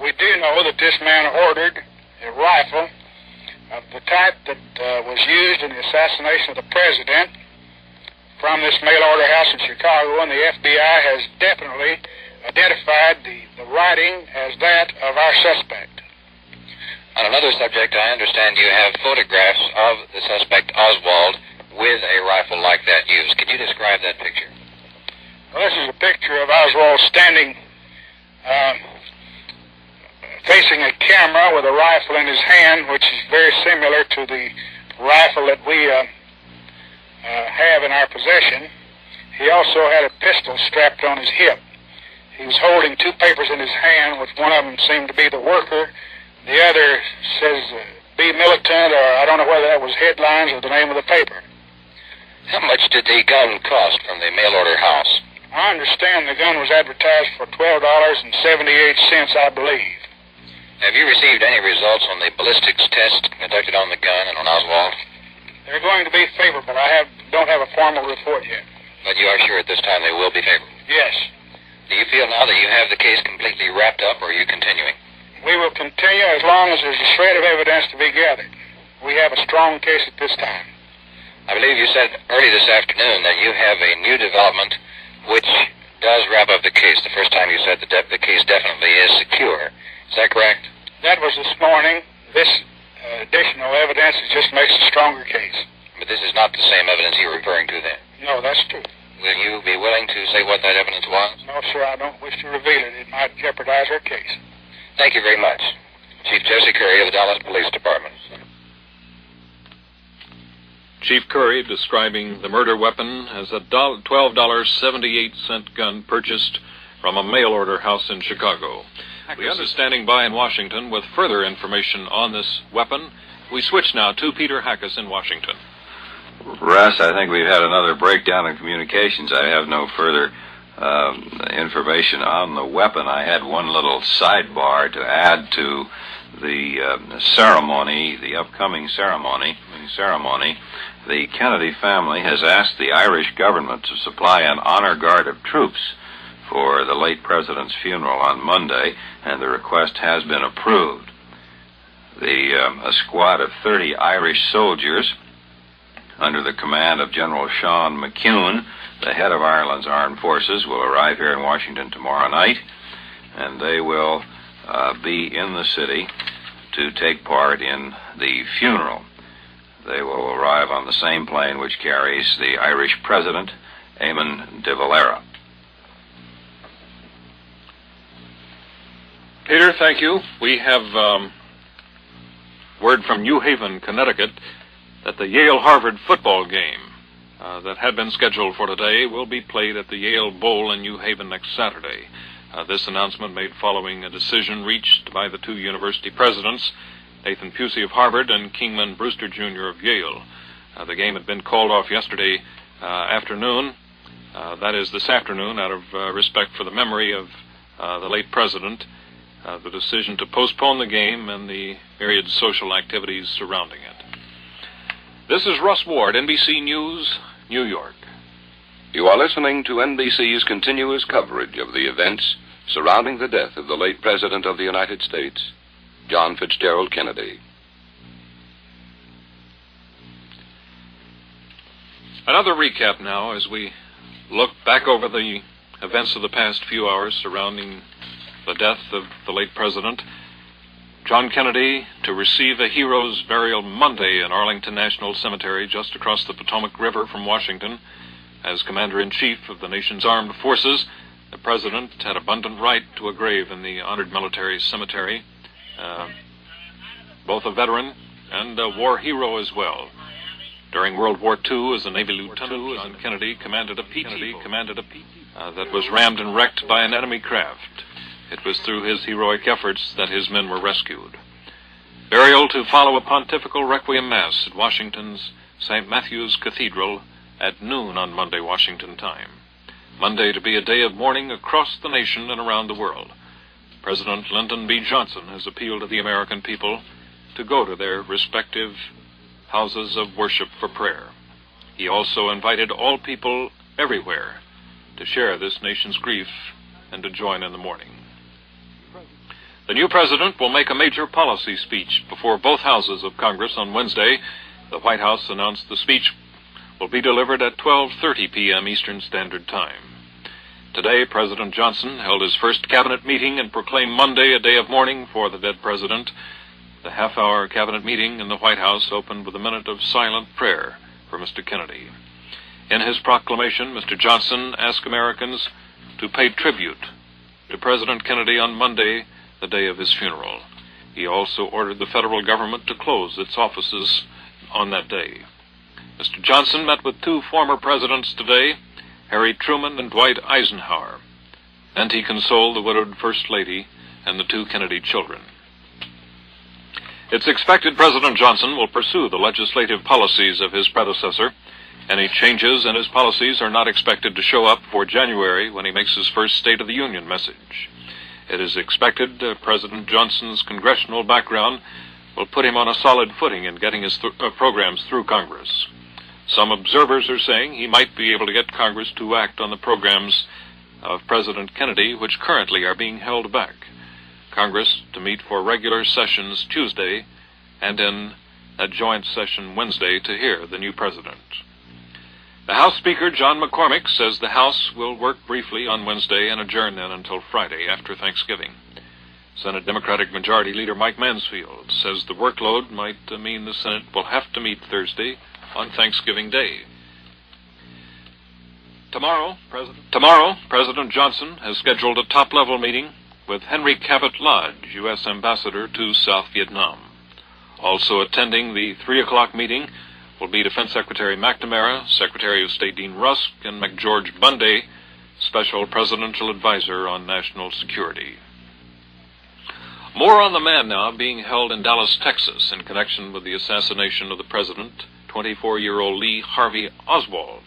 We do know that this man ordered a rifle of the type that was used in the assassination of the president from this mail order house in Chicago, and the FBI has definitely identified the writing as that of our suspect. On another subject, I understand you have photographs of the suspect Oswald with a rifle like that used. Could you describe that picture? Well, this is a picture of Oswald standing facing a camera with a rifle in his hand, which is very similar to the rifle that we have in our possession. He also had a pistol strapped on his hip. He was holding two papers in his hand, which one of them seemed to be the worker. The other says, be militant, or I don't know whether that was headlines or the name of the paper. How much did the gun cost from the mail order house? I understand the gun was advertised for $12.78, I believe. Have you received any results on the ballistics test conducted on the gun and on Oswald? They're going to be favorable. I don't have a formal report yet. But you are sure at this time they will be favorable? Yes. Do you feel now that you have the case completely wrapped up, or are you continuing? We will continue as long as there's a shred of evidence to be gathered. We have a strong case at this time. I believe you said early this afternoon that you have a new development which does wrap up the case. The first time you said the case definitely is secure. Is that correct? That was this morning. This additional evidence just makes a stronger case. But this is not the same evidence you're referring to then? No, that's true. Will you be willing to say what that evidence was? No, sir, I don't wish to reveal it. It might jeopardize our case. Thank you very much. Chief Jesse Curry of the Dallas Police Department. Chief Curry describing the murder weapon as a $12.78 gun purchased from a mail-order house in Chicago. We are standing by in Washington with further information on this weapon. We switch now to Peter Hackus in Washington. Russ, I think we've had another breakdown in communications. I have no further information on the weapon. I had one little sidebar to add to the ceremony, the upcoming ceremony. The Kennedy family has asked the Irish government to supply an honor guard of troops for the late president's funeral on Monday, and the request has been approved. A squad of 30 Irish soldiers under the command of General Sean McCune, the head of Ireland's armed forces, will arrive here in Washington tomorrow night, and they will be in the city to take part in the funeral. They will arrive on the same plane which carries the Irish president, Eamon de Valera. Peter, thank you. We have word from New Haven, Connecticut, that the Yale-Harvard football game that had been scheduled for today will be played at the Yale Bowl in New Haven next Saturday. This announcement made following a decision reached by the two university presidents, Nathan Pusey of Harvard and Kingman Brewster Jr. of Yale. The game had been called off yesterday afternoon, that is this afternoon, out of respect for the memory of the late president. The decision to postpone the game and the myriad social activities surrounding it. This is Russ Ward, NBC News, New York. You are listening to NBC's continuous coverage of the events surrounding the death of the late President of the United States, John Fitzgerald Kennedy. Another recap now as we look back over the events of the past few hours surrounding the death of the late president. John Kennedy to receive a hero's burial Monday in Arlington National Cemetery just across the Potomac River from Washington. As Commander-in-Chief of the nation's armed forces, the president had abundant right to a grave in the honored military cemetery. Both a veteran and a war hero as well. During World War II, as a Navy lieutenant, John Kennedy commanded a PT that was rammed and wrecked by an enemy craft. It was through his heroic efforts that his men were rescued. Burial to follow a pontifical requiem mass at Washington's St. Matthew's Cathedral at noon on Monday, Washington time. Monday to be a day of mourning across the nation and around the world. President Lyndon B. Johnson has appealed to the American people to go to their respective houses of worship for prayer. He also invited all people everywhere to share this nation's grief and to join in the mourning. The new president will make a major policy speech before both houses of Congress on Wednesday. The White House announced the speech will be delivered at 12:30 p.m. Eastern Standard Time. Today, President Johnson held his first cabinet meeting and proclaimed Monday a day of mourning for the dead president. The half-hour cabinet meeting in the White House opened with a minute of silent prayer for Mr. Kennedy. In his proclamation, Mr. Johnson asked Americans to pay tribute to President Kennedy on Monday, the day of his funeral. He also ordered the federal government to close its offices on that day. Mr. Johnson met with two former presidents today, Harry Truman and Dwight Eisenhower, and he consoled the widowed First Lady and the two Kennedy children. It's expected President Johnson will pursue the legislative policies of his predecessor. Any changes in his policies are not expected to show up before January when he makes his first State of the Union message. It is expected President Johnson's congressional background will put him on a solid footing in getting his programs through Congress. Some observers are saying he might be able to get Congress to act on the programs of President Kennedy, which currently are being held back. Congress to meet for regular sessions Tuesday and in a joint session Wednesday to hear the new president. The House Speaker, John McCormick, says the House will work briefly on Wednesday and adjourn then until Friday after Thanksgiving. Senate Democratic Majority Leader Mike Mansfield says the workload might mean the Senate will have to meet Thursday on Thanksgiving Day. Tomorrow, President Johnson has scheduled a top-level meeting with Henry Cabot Lodge, U.S. Ambassador to South Vietnam. Also attending the 3 o'clock meeting will be Defense Secretary McNamara, Secretary of State Dean Rusk, and McGeorge Bundy, Special Presidential Advisor on National Security. More on the man now being held in Dallas, Texas, in connection with the assassination of the president, 24-year-old Lee Harvey Oswald.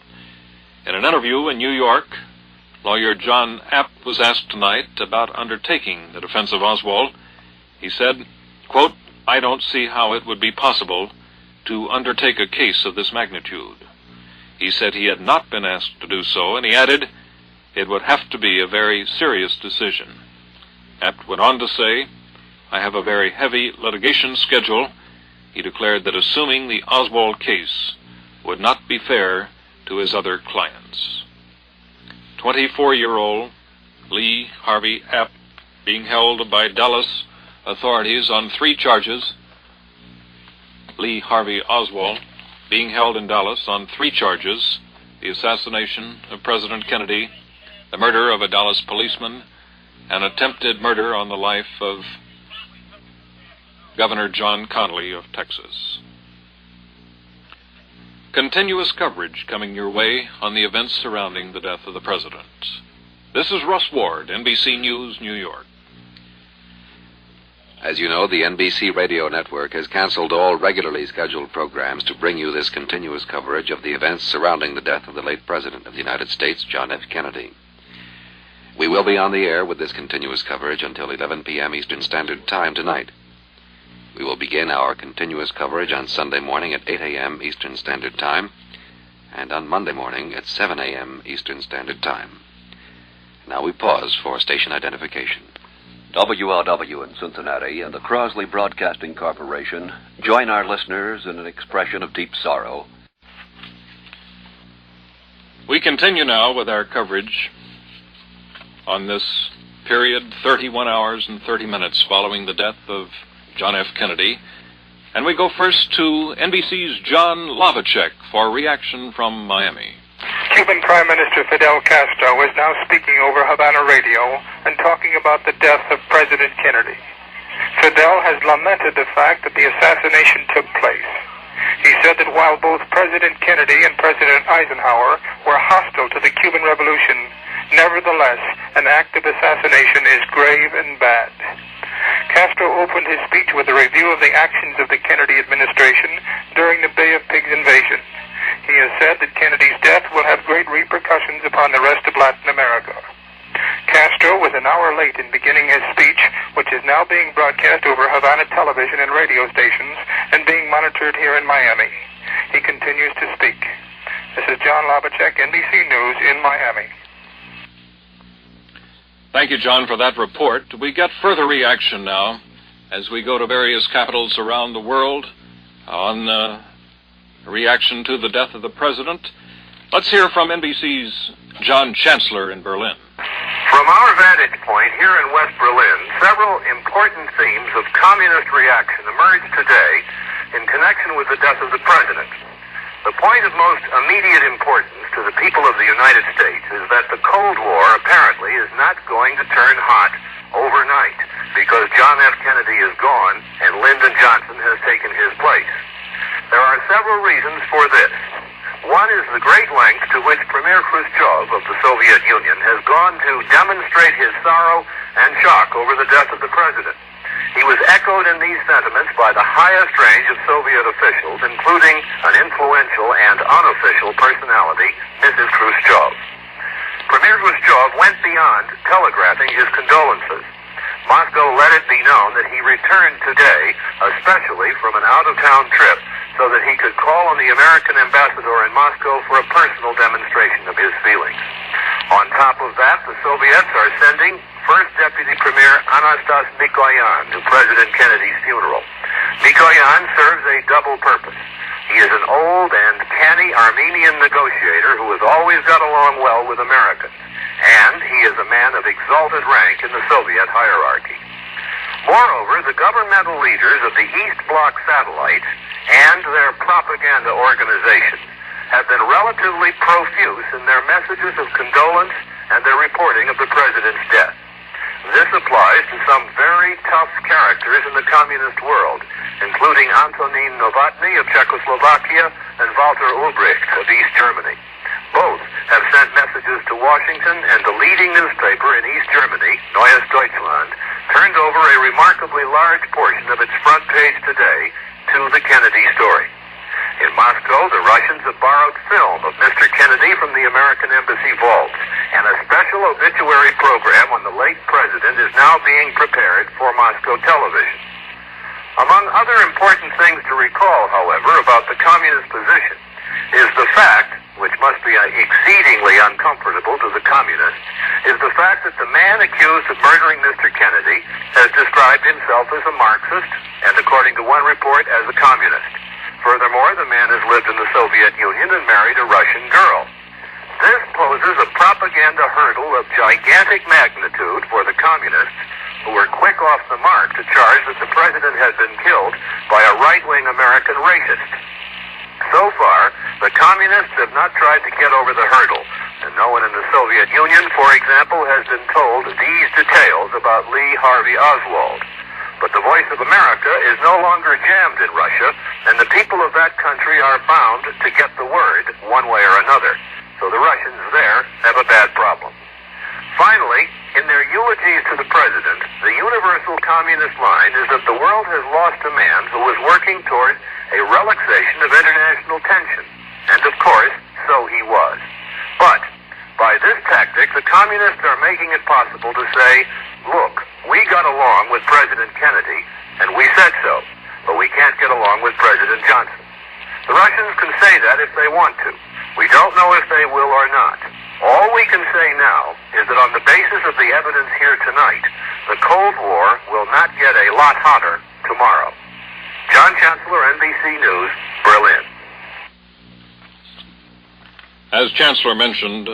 In an interview in New York, lawyer John App was asked tonight about undertaking the defense of Oswald. He said, quote, "I don't see how it would be possible to undertake a case of this magnitude." He said he had not been asked to do so, and he added, "It would have to be a very serious decision." Apt went on to say, "I have a very heavy litigation schedule." He declared that assuming the Oswald case would not be fair to his other clients. 24-year-old Lee Harvey Apt being held by Dallas authorities on 3 charges. Lee Harvey Oswald being held in Dallas on 3 charges: the assassination of President Kennedy, the murder of a Dallas policeman, and attempted murder on the life of Governor John Connally of Texas. Continuous coverage coming your way on the events surrounding the death of the president. This is Russ Ward, NBC News, New York. As you know, the NBC radio network has canceled all regularly scheduled programs to bring you this continuous coverage of the events surrounding the death of the late President of the United States, John F. Kennedy. We will be on the air with this continuous coverage until 11 p.m. Eastern Standard Time tonight. We will begin our continuous coverage on Sunday morning at 8 a.m. Eastern Standard Time and on Monday morning at 7 a.m. Eastern Standard Time. Now we pause for station identification. WLW in Cincinnati and the Crosley Broadcasting Corporation join our listeners in an expression of deep sorrow. We continue now with our coverage on this period, 31 hours and 30 minutes following the death of John F. Kennedy. And we go first to NBC's John Lavacek for reaction from Miami. Cuban Prime Minister Fidel Castro is now speaking over Havana radio and talking about the death of President Kennedy. Fidel has lamented the fact that the assassination took place. He said that while both President Kennedy and President Eisenhower were hostile to the Cuban Revolution, nevertheless, an act of assassination is grave and bad. Castro opened his speech with a review of the actions of the Kennedy administration during the Bay of Pigs invasion. He has said that Kennedy's death will have great repercussions upon the rest of Latin America. Castro was an hour late in beginning his speech, which is now being broadcast over Havana television and radio stations and being monitored here in Miami. He continues to speak. This is John Lavacek, NBC News in Miami. Thank you, John, for that report. We get further reaction now as we go to various capitals around the world on reaction to the death of the president. Let's hear from NBC's John Chancellor in Berlin. From our vantage point here in West Berlin, several important themes of communist reaction emerged today in connection with the death of the president. The point of most immediate importance to the people of the United States is that the Cold War apparently is not going to turn hot overnight because John F. Kennedy is gone and Lyndon Johnson has taken his place. There are several reasons for this. One is the great length to which Premier Khrushchev of the Soviet Union has gone to demonstrate his sorrow and shock over the death of the president. He was echoed in these sentiments by the highest range of Soviet officials, including an influential and unofficial personality, Mrs. Khrushchev. Premier Khrushchev went beyond telegraphing his condolences. Moscow let it be known that he returned today, especially from an out-of-town trip, so that he could call on the American ambassador in Moscow for a personal demonstration of his feelings. On top of that, the Soviets are sending First Deputy Premier Anastas Mikoyan to President Kennedy's funeral. Mikoyan serves a double purpose. He is an old and canny Armenian negotiator who has always got along well with Americans, and he is a man of exalted rank in the Soviet hierarchy. Moreover, the governmental leaders of the East Bloc satellites and their propaganda organizations have been relatively profuse in their messages of condolence and their reporting of the president's death. This applies to some very tough characters in the communist world, including Antonin Novotny of Czechoslovakia and Walter Ulbricht of East Germany. Both have sent messages to Washington, and the leading newspaper in East Germany, Neues Deutschland, turned over a remarkably large portion of its front page today to the Kennedy story. In Moscow, the Russians have borrowed film of Mr. Kennedy from the American Embassy vaults, and a special obituary program on the late president is now being prepared for Moscow television. Among other important things to recall, however, about the communist position is the fact, which must be exceedingly uncomfortable to the communists, is the fact that the man accused of murdering Mr. Kennedy has described himself as a Marxist and, according to one report, as a communist. Furthermore, the man has lived in the Soviet Union and married a Russian girl. This poses a propaganda hurdle of gigantic magnitude for the communists, who were quick off the mark to charge that the president had been killed by a right-wing American racist. So far, the communists have not tried to get over the hurdle, and no one in the Soviet Union, for example, has been told these details about Lee Harvey Oswald. But the voice of America is no longer jammed in Russia, and the people of that country are bound to get the word one way or another. So the Russians there have a bad problem. Finally, in their eulogies to the president, the universal communist line is that the world has lost a man who was working toward a relaxation of international tension. And of course, so he was. But by this tactic, the communists are making it possible to say, look, we got along with President Kennedy, and we said so, but we can't get along with President Johnson. The Russians can say that if they want to. We don't know if they will or not. All we can say now is that on the basis of the evidence here tonight, the Cold War will not get a lot hotter tomorrow. John Chancellor, NBC News, Berlin. As Chancellor mentioned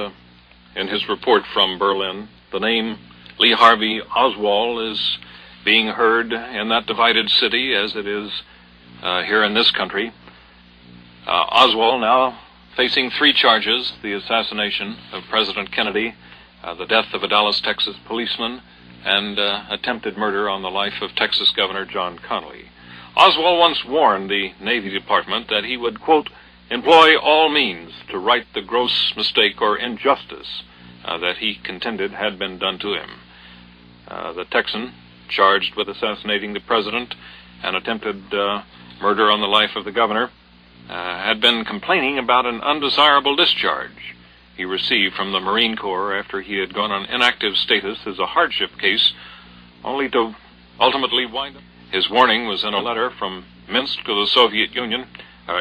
in his report from Berlin, the name Lee Harvey Oswald is being heard in that divided city as it is here in this country. Oswald now facing 3 charges: the assassination of President Kennedy, the death of a Dallas, Texas policeman, and attempted murder on the life of Texas Governor John Connally. Oswald once warned the Navy Department that he would, quote, employ all means to right the gross mistake or injustice that he contended had been done to him. The Texan, charged with assassinating the president and attempted murder on the life of the governor, had been complaining about an undesirable discharge he received from the Marine Corps after he had gone on inactive status as a hardship case, only to ultimately wind up. His warning was in a letter from Minsk to the Soviet Union,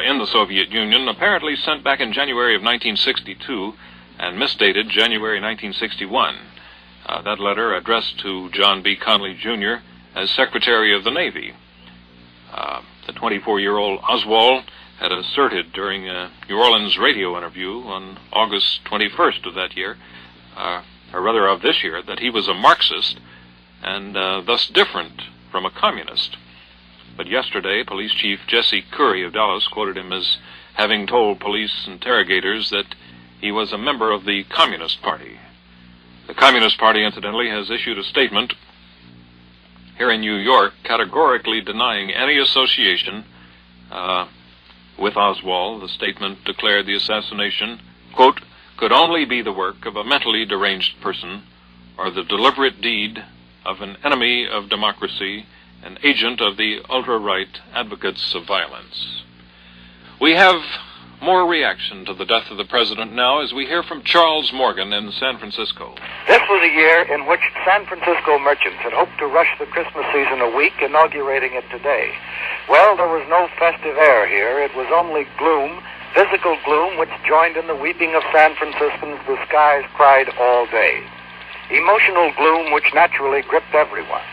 in the Soviet Union, apparently sent back in January of 1962 and misdated January 1961. That letter addressed to John B. Connally, Jr. as Secretary of the Navy. The 24-year-old Oswald had asserted during a New Orleans radio interview on August 21st of that year, or rather of this year, that he was a Marxist and thus different from a communist. But yesterday, Police Chief Jesse Curry of Dallas quoted him as having told police interrogators that he was a member of the Communist Party. The Communist Party, incidentally, has issued a statement here in New York categorically denying any association with Oswald. The statement declared the assassination, quote, could only be the work of a mentally deranged person or the deliberate deed of an enemy of democracy, an agent of the ultra-right advocates of violence. We have more reaction to the death of the president now as we hear from Charles Morgan in San Francisco. This was a year in which San Francisco merchants had hoped to rush the Christmas season a week, inaugurating it today. Well, there was no festive air here. It was only gloom, physical gloom, which joined in the weeping of San Franciscans. The skies cried all day. Emotional gloom which naturally gripped everyone.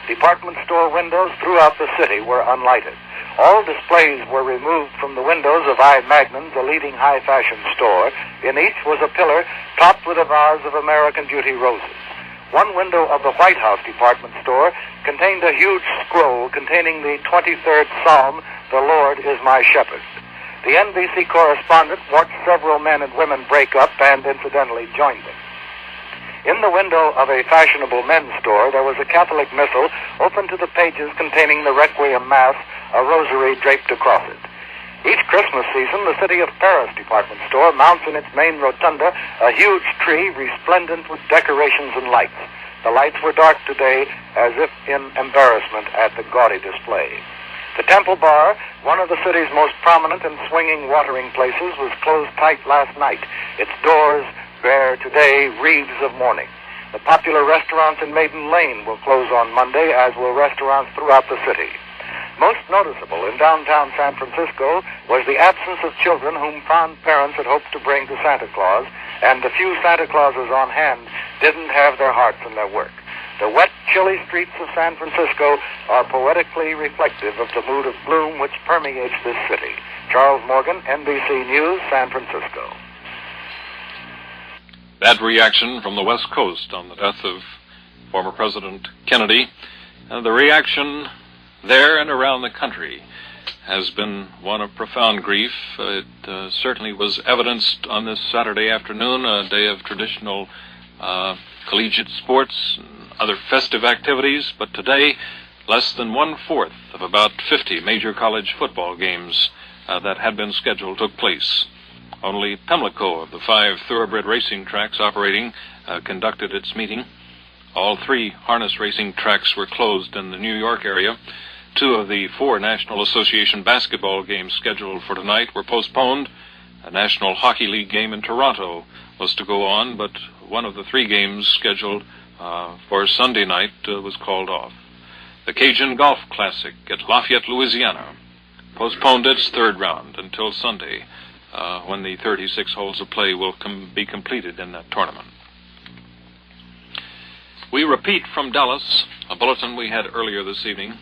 Department store windows throughout the city were unlighted. All displays were removed from the windows of I. Magnum's, a leading high-fashion store. In each was a pillar topped with a vase of American Beauty roses. One window of the White House department store contained a huge scroll containing the 23rd Psalm, "The Lord is my shepherd." The NBC correspondent watched several men and women break up and incidentally joined them. In the window of a fashionable men's store, there was a Catholic missal open to the pages containing the Requiem Mass, a rosary draped across it. Each Christmas season, the City of Paris department store mounts in its main rotunda a huge tree resplendent with decorations and lights. The lights were dark today, as if in embarrassment at the gaudy display. The Temple Bar, one of the city's most prominent and swinging watering places, was closed tight last night. Its doors bear today wreaths of mourning. The popular restaurants in Maiden Lane will close on Monday, as will restaurants throughout the city. Most noticeable in downtown San Francisco was the absence of children whom fond parents had hoped to bring to Santa Claus, and the few Santa Clauses on hand didn't have their hearts in their work. The wet, chilly streets of San Francisco are poetically reflective of the mood of gloom which permeates this city. Charles Morgan, NBC News, San Francisco. That reaction from the West Coast on the death of former President Kennedy, the reaction there and around the country has been one of profound grief. It certainly was evidenced on this Saturday afternoon, a day of traditional collegiate sports and other festive activities, but today less than 1/4 of about 50 major college football games that had been scheduled took place. Only Pimlico, of the 5 thoroughbred racing tracks operating, conducted its meeting. All 3 harness racing tracks were closed in the New York area. 2 of the 4 National Association basketball games scheduled for tonight were postponed. A National Hockey League game in Toronto was to go on, but one of the 3 games scheduled for Sunday night was called off. The Cajun Golf Classic at Lafayette, Louisiana, postponed its 3rd round until Sunday, when the 36 holes of play will be completed in that tournament. We repeat from Dallas a bulletin we had earlier this evening.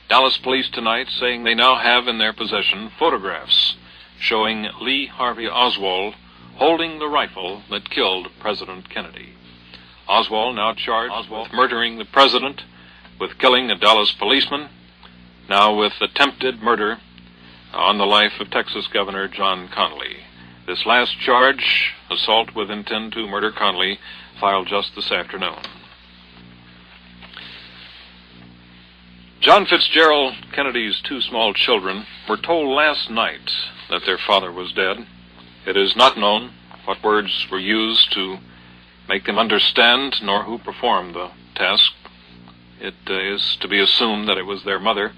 Dallas police tonight saying they now have in their possession photographs showing Lee Harvey Oswald holding the rifle that killed President Kennedy. Oswald now charged with murdering the president, with killing a Dallas policeman, now with attempted murder on the life of Texas Governor John Connally. This last charge, assault with intent to murder Connally, filed just this afternoon. John Fitzgerald Kennedy's 2 small children were told last night that their father was dead. It is not known what words were used to make them understand, nor who performed the task. It is to be assumed that it was their mother,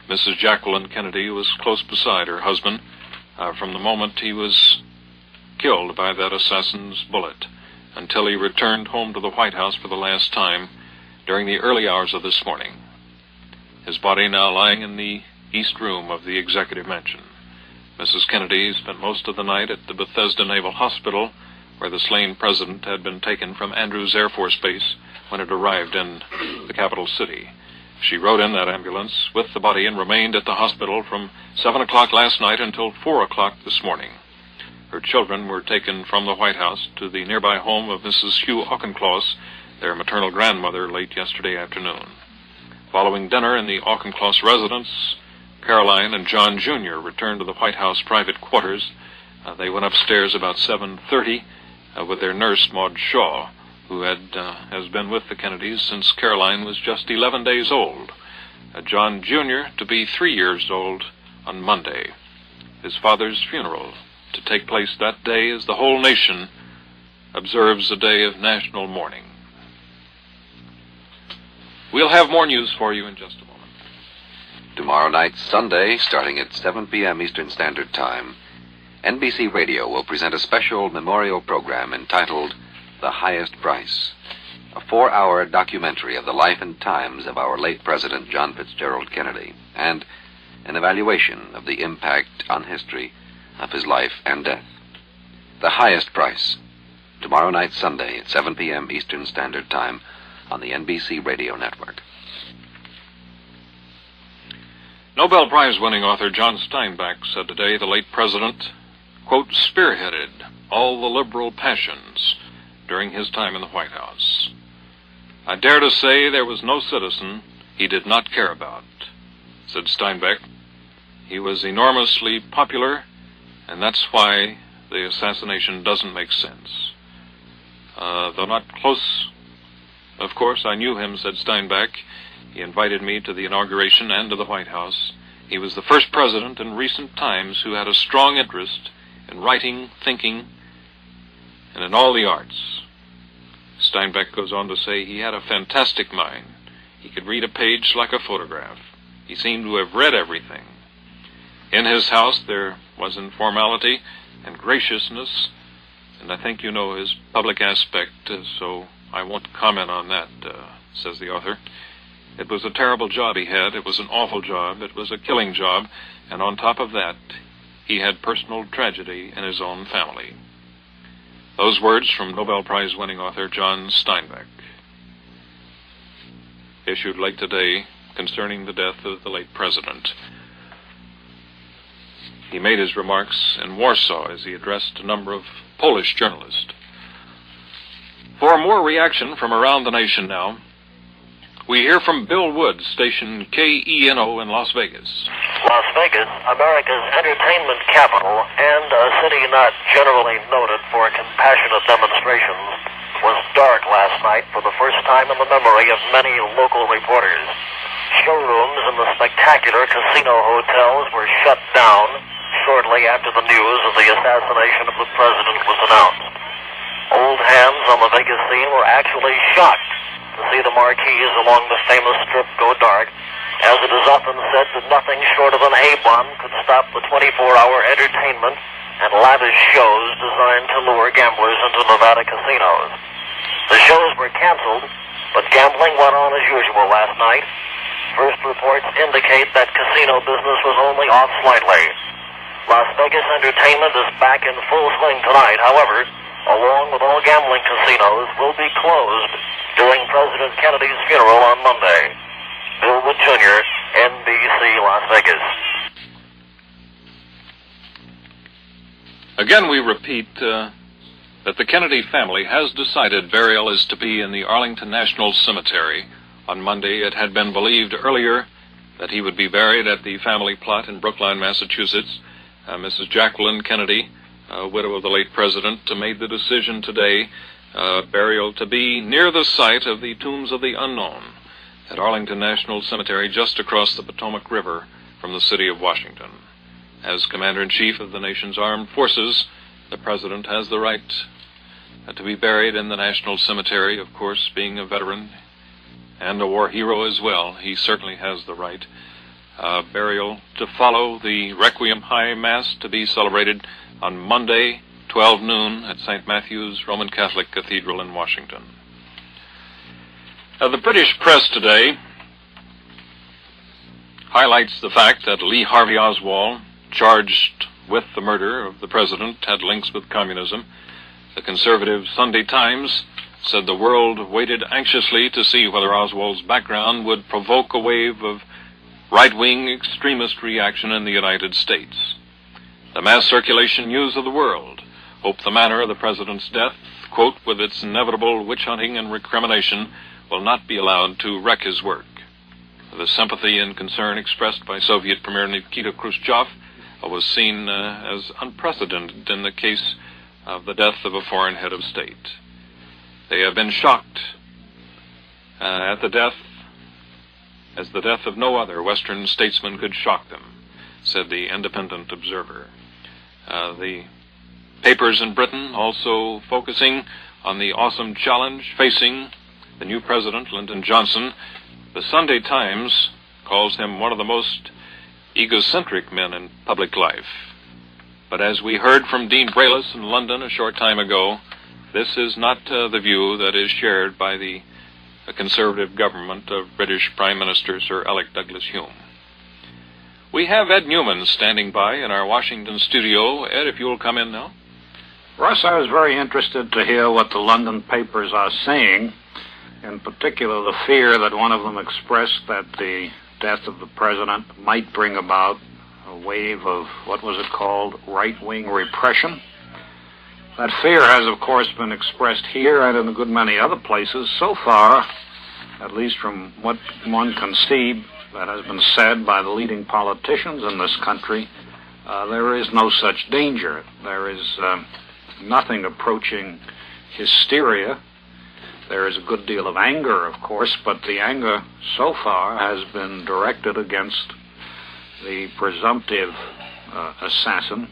Mrs. Jacqueline Kennedy, who was close beside her husband from the moment he was killed by that assassin's bullet until he returned home to the White House for the last time during the early hours of this morning. His body now lying in the east room of the executive mansion. Mrs. Kennedy spent most of the night at the Bethesda Naval Hospital, where the slain president had been taken from Andrews Air Force Base when it arrived in the capital city. She rode in that ambulance with the body and remained at the hospital from 7 o'clock last night until 4 o'clock this morning. Her children were taken from the White House to the nearby home of Mrs. Hugh Auchincloss, their maternal grandmother, late yesterday afternoon. Following dinner in the Auchincloss residence, Caroline and John Jr. returned to the White House private quarters. They went upstairs about 7:30 with their nurse, Maud Shaw, who has been with the Kennedys since Caroline was just 11 days old. John Jr. to be 3 years old on Monday. His father's funeral to take place that day as the whole nation observes a day of national mourning. We'll have more news for you in just a moment. Tomorrow night, Sunday, starting at 7 p.m. Eastern Standard Time, NBC Radio will present a special memorial program entitled The Highest Price, a 4-hour documentary of the life and times of our late President John Fitzgerald Kennedy, and an evaluation of the impact on history of his life and death. The Highest Price, tomorrow night, Sunday, at 7 p.m. Eastern Standard Time, on the NBC Radio Network. Nobel Prize-winning author John Steinbeck said today the late president, quote, spearheaded all the liberal passions during his time in the White House. I dare to say there was no citizen he did not care about, said Steinbeck. He was enormously popular, and that's why the assassination doesn't make sense. Though not close, of course, I knew him, said Steinbeck. He invited me to the inauguration and to the White House. He was the first president in recent times who had a strong interest in writing, thinking, and in all the arts. Steinbeck goes on to say he had a fantastic mind. He could read a page like a photograph. He seemed to have read everything. In his house there was informality and graciousness, and I think you know his public aspect, so I won't comment on that, says the author. It was a terrible job he had. It was an awful job. It was a killing job. And on top of that, he had personal tragedy in his own family. Those words from Nobel Prize-winning author John Steinbeck, issued late today concerning the death of the late president. He made his remarks in Warsaw as he addressed a number of Polish journalists. For more reaction from around the nation now, we hear from Bill Woods, station KENO in Las Vegas. Las Vegas, America's entertainment capital and a city not generally noted for compassionate demonstrations, was dark last night for the first time in the memory of many local reporters. Showrooms in the spectacular casino hotels were shut down shortly after the news of the assassination of the president was announced. Old hands on the Vegas scene were actually shocked to see the marquees along the famous strip go dark, as it is often said that nothing short of an A-bomb could stop the 24-hour entertainment and lavish shows designed to lure gamblers into Nevada casinos. The shows were canceled, but gambling went on as usual last night. First reports indicate that casino business was only off slightly. Las Vegas entertainment is back in full swing tonight. However, along with all gambling casinos, will be closed during President Kennedy's funeral on Monday. Bill Wood Jr., NBC, Las Vegas. Again, we repeat that the Kennedy family has decided burial is to be in the Arlington National Cemetery. On Monday, it had been believed earlier that he would be buried at the family plot in Brookline, Massachusetts. Mrs. Jacqueline Kennedy, widow of the late president, made the decision today, burial to be near the site of the Tombs of the Unknown at Arlington National Cemetery, just across the Potomac River from the city of Washington. As Commander-in-Chief of the nation's armed forces, the president has the right to be buried in the National Cemetery. Of course, being a veteran and a war hero as well, he certainly has the right. Burial to follow the Requiem High Mass to be celebrated on Monday, 12 noon, at St. Matthew's Roman Catholic Cathedral in Washington. The British press today highlights the fact that Lee Harvey Oswald, charged with the murder of the president, had links with communism. The conservative Sunday Times said the world waited anxiously to see whether Oswald's background would provoke a wave of right-wing extremist reaction in the United States. The mass circulation news of the world hope the manner of the president's death, quote, with its inevitable witch-hunting and recrimination, will not be allowed to wreck his work. The sympathy and concern expressed by Soviet Premier Nikita Khrushchev was seen as unprecedented in the case of the death of a foreign head of state. They have been shocked at the death, as the death of no other Western statesman could shock them, said the Independent Observer. The papers in Britain also focusing on the awesome challenge facing the new president, Lyndon Johnson. The Sunday Times calls him one of the most egocentric men in public life. But as we heard from Dean Braylis in London a short time ago, this is not the view that is shared by the conservative government of British Prime Minister Sir Alec Douglas-Home. We have Ed Newman standing by in our Washington studio. Ed, if you'll come in now. Russ, I was very interested to hear what the London papers are saying, in particular the fear that one of them expressed that the death of the president might bring about a wave of, what was it called, right-wing repression. That fear has, of course, been expressed here and in a good many other places. So far, at least from what one can see that has been said by the leading politicians in this country, there is no such danger. There is nothing approaching hysteria. There is a good deal of anger, of course, but the anger so far has been directed against the presumptive assassin.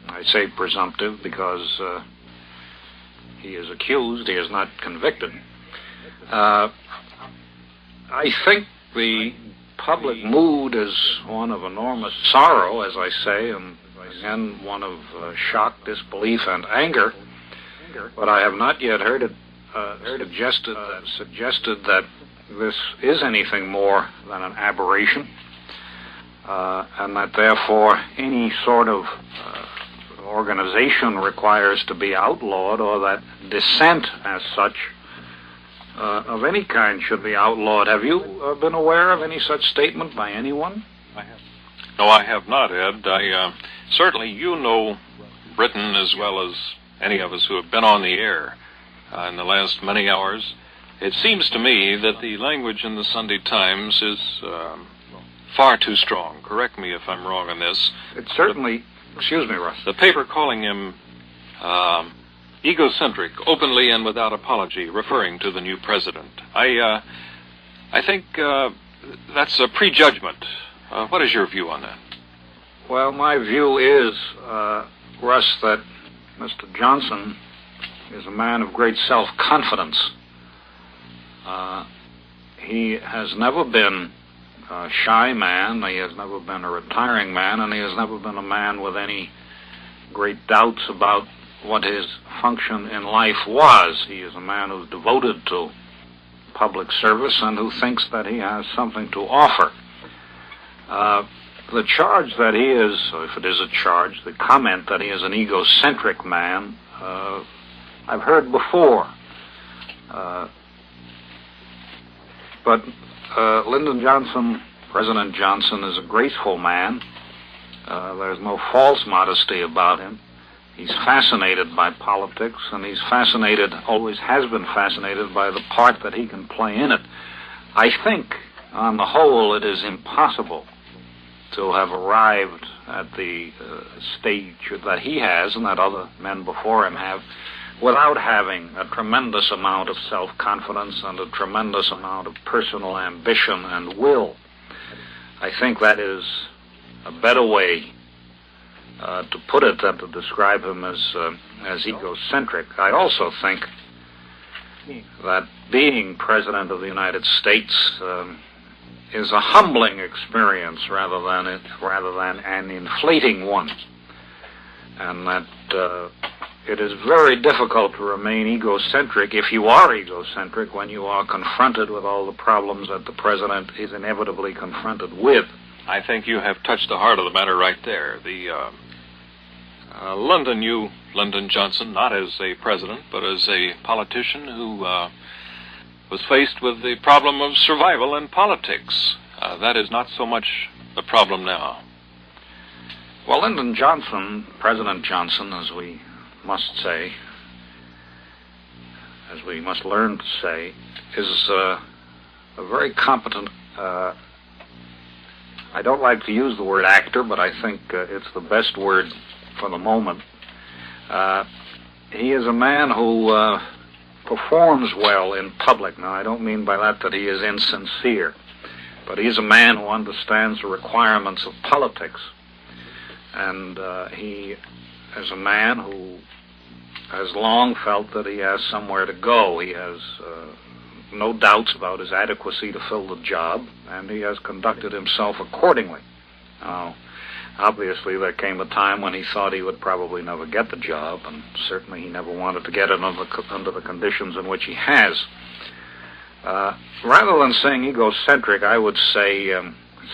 I say presumptive because he is accused, he is not convicted. I think the public mood is one of enormous sorrow, as I say, and again one of shock, disbelief, and anger. But I have not yet heard it suggested that this is anything more than an aberration, and that therefore any sort of organization requires to be outlawed, or that dissent as such of any kind should be outlawed. Have you been aware of any such statement by anyone? No, I have not, Ed. Certainly you know Britain as well as any of us who have been on the air in the last many hours. It seems to me that the language in the Sunday Times is far too strong. Correct me if I'm wrong on this. It's certainly... Excuse me, Russ. The paper calling him egocentric, openly and without apology, referring to the new president. I think that's a prejudgment. What is your view on that? Well, my view is, Russ, that Mr. Johnson is a man of great self-confidence. He has never been a shy man, he has never been a retiring man, and he has never been a man with any great doubts about what his function in life was. He is a man who's devoted to public service and who thinks that he has something to offer. The charge that he is, if it is a charge, the comment that he is an egocentric man, I've heard before. But Lyndon Johnson, President Johnson, is a graceful man. There's no false modesty about him. He's fascinated by politics, and he's fascinated, always has been fascinated by the part that he can play in it. I think, on the whole, it is impossible to have arrived at the stage that he has and that other men before him have without having a tremendous amount of self-confidence and a tremendous amount of personal ambition and will. I think that is a better way to put it than to describe him as egocentric. I also think that being President of the United States is a humbling experience rather than an inflating one, and that it is very difficult to remain egocentric if you are egocentric when you are confronted with all the problems that the president is inevitably confronted with. I think you have touched the heart of the matter right there. The Lyndon Johnson, not as a president, but as a politician who was faced with the problem of survival in politics. That is not so much a problem now. Well, Lyndon Johnson, President Johnson, as we must say, as we must learn to say, is a very competent, I don't like to use the word actor, but I think it's the best word for the moment. He is a man who performs well in public. Now, I don't mean by that he is insincere, but he's a man who understands the requirements of politics. And he is a man who has long felt that he has somewhere to go. He has no doubts about his adequacy to fill the job, and he has conducted himself accordingly. Now, obviously, there came a time when he thought he would probably never get the job, and certainly he never wanted to get it under the conditions in which he has. Rather than saying egocentric, I would say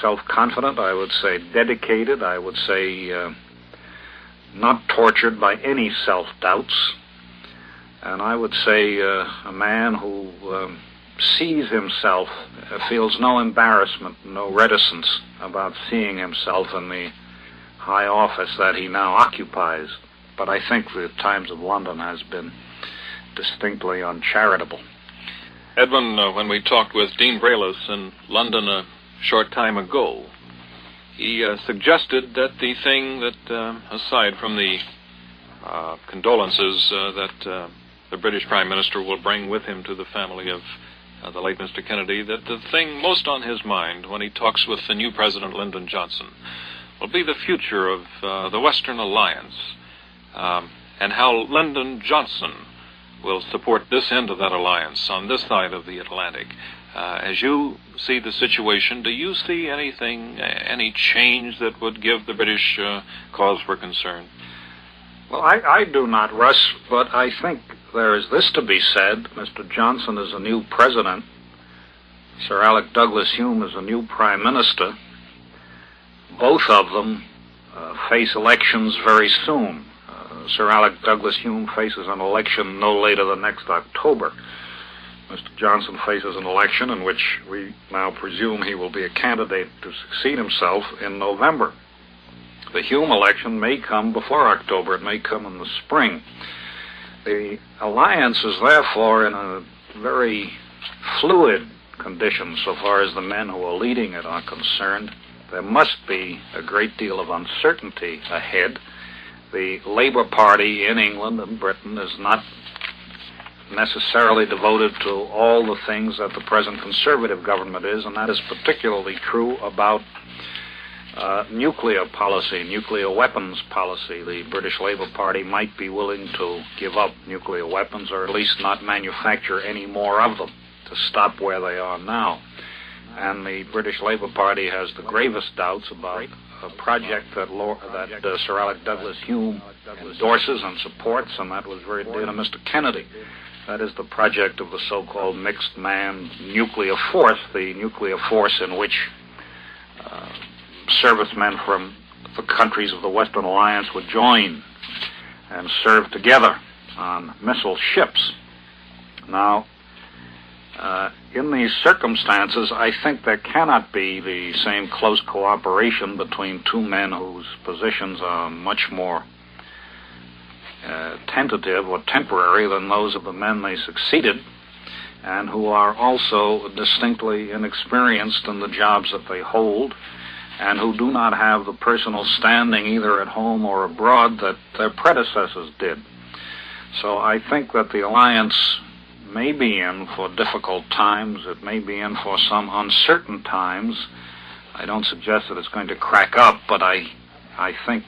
self-confident, I would say dedicated, I would say not tortured by any self-doubts, and I would say a man who sees himself, feels no embarrassment, no reticence about seeing himself in the high office that he now occupies. But I think the Times of London has been distinctly uncharitable. Edwin, when we talked with Dean Braylis in London a short time ago, he suggested that the thing that, aside from the condolences that the British Prime Minister will bring with him to the family of the late Mr. Kennedy, that the thing most on his mind when he talks with the new President Lyndon Johnson will be the future of the Western Alliance, and how Lyndon Johnson will support this end of that alliance on this side of the Atlantic. As you see the situation, do you see anything, any change that would give the British cause for concern? Well, I do not, Russ, but I think there is this to be said. Mr. Johnson is a new president. Sir Alec Douglas Hume is a new prime minister. Both of them face elections very soon. Sir Alec Douglas Hume faces an election no later than next October. Mr. Johnson faces an election in which we now presume he will be a candidate to succeed himself in November. The Hume election may come before October. It may come in the spring. The alliance is therefore in a very fluid condition so far as the men who are leading it are concerned. There must be a great deal of uncertainty ahead. The Labour Party in England and Britain is not necessarily devoted to all the things that the present Conservative government is, and that is particularly true about nuclear policy, nuclear weapons policy. The British Labour Party might be willing to give up nuclear weapons, or at least not manufacture any more of them, to stop where they are now. And the British Labour Party has the gravest doubts about a project that Sir Alec Douglas Hume endorses and supports, and that was very dear to Mr. Kennedy. That is the project of the so-called mixed man nuclear force, the nuclear force in which servicemen from the countries of the Western Alliance would join and serve together on missile ships. Now, in these circumstances, I think there cannot be the same close cooperation between two men whose positions are much more tentative or temporary than those of the men they succeeded, and who are also distinctly inexperienced in the jobs that they hold, and who do not have the personal standing either at home or abroad that their predecessors did. So I think that the alliance may be in for difficult times. It may be in for some uncertain times. I don't suggest that it's going to crack up, but I think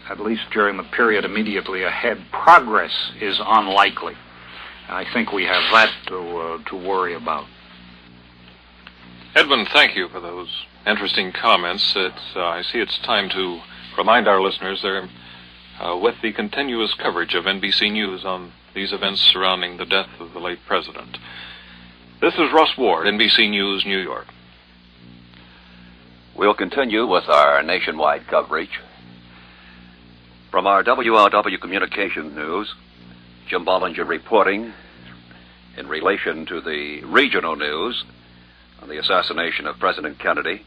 at least during the period immediately ahead, progress is unlikely. I think we have that to worry about. Edwin, thank you for those interesting comments. I see it's time to remind our listeners they're with the continuous coverage of NBC News on these events surrounding the death of the late president. This is Russ Ward, NBC News, New York. We'll continue with our nationwide coverage. From our WLW Communication News, Jim Bollinger reporting in relation to the regional news on the assassination of President Kennedy.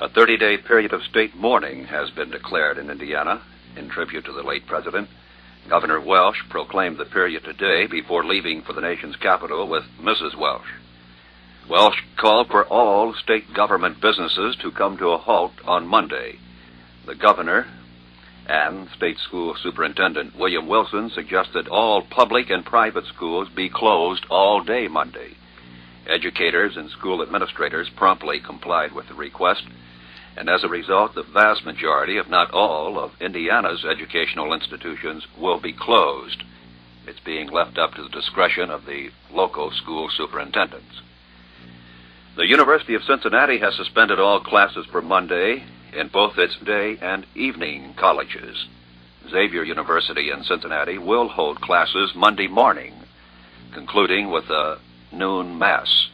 A 30-day period of state mourning has been declared in Indiana in tribute to the late president. Governor Welsh proclaimed the period today before leaving for the nation's capital with Mrs. Welsh. Welsh called for all state government businesses to come to a halt on Monday. The governor and State School Superintendent William Wilson suggested all public and private schools be closed all day Monday. Educators and school administrators promptly complied with the request, and as a result, the vast majority, if not all, of Indiana's educational institutions will be closed. It's being left up to the discretion of the local school superintendents. The University of Cincinnati has suspended all classes for Monday in both its day and evening colleges. Xavier University in Cincinnati will hold classes Monday morning, concluding with a noon mass.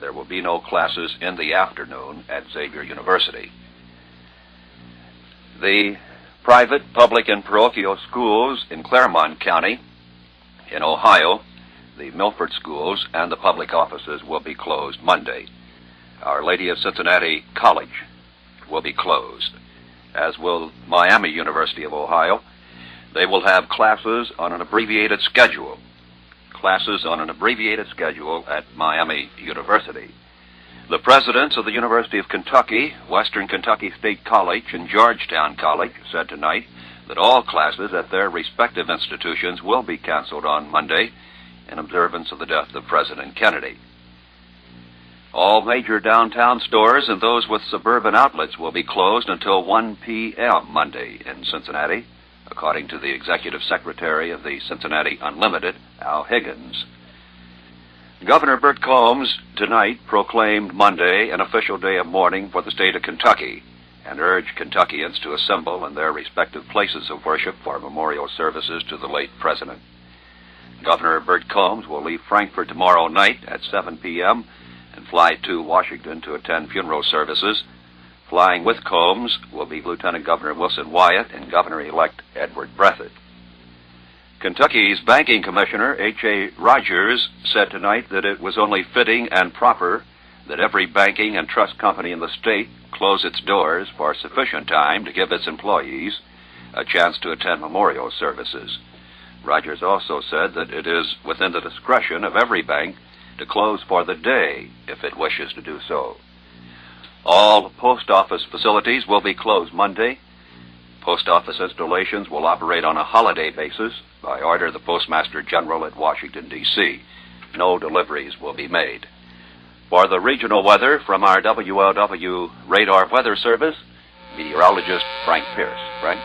There will be no classes in the afternoon at Xavier University. The private, public, and parochial schools in Claremont County in Ohio the Milford schools and the public offices will be closed Monday. Our Lady of Cincinnati College will be closed, as will Miami University of Ohio. They will have classes on an abbreviated schedule. Classes on an abbreviated schedule at Miami University. The presidents of the University of Kentucky, Western Kentucky State College, and Georgetown College said tonight that all classes at their respective institutions will be canceled on Monday in observance of the death of President Kennedy. All major downtown stores and those with suburban outlets will be closed until 1 p.m. Monday in Cincinnati, according to the Executive Secretary of the Cincinnati Unlimited, Al Higgins. Governor Burt Combs tonight proclaimed Monday an official day of mourning for the state of Kentucky and urged Kentuckians to assemble in their respective places of worship for memorial services to the late president. Governor Burt Combs will leave Frankfort tomorrow night at 7 p.m. and fly to Washington to attend funeral services. Flying with Combs will be Lieutenant Governor Wilson Wyatt and Governor-elect Edward Breathitt. Kentucky's banking commissioner, H.A. Rogers, said tonight that it was only fitting and proper that every banking and trust company in the state close its doors for sufficient time to give its employees a chance to attend memorial services. Rogers also said that it is within the discretion of every bank to close for the day if it wishes to do so. All post office facilities will be closed Monday. Post office installations will operate on a holiday basis by order of the Postmaster General at Washington, D.C. No deliveries will be made. For the regional weather from our WLW Radar Weather Service, meteorologist Frank Pierce. Frank?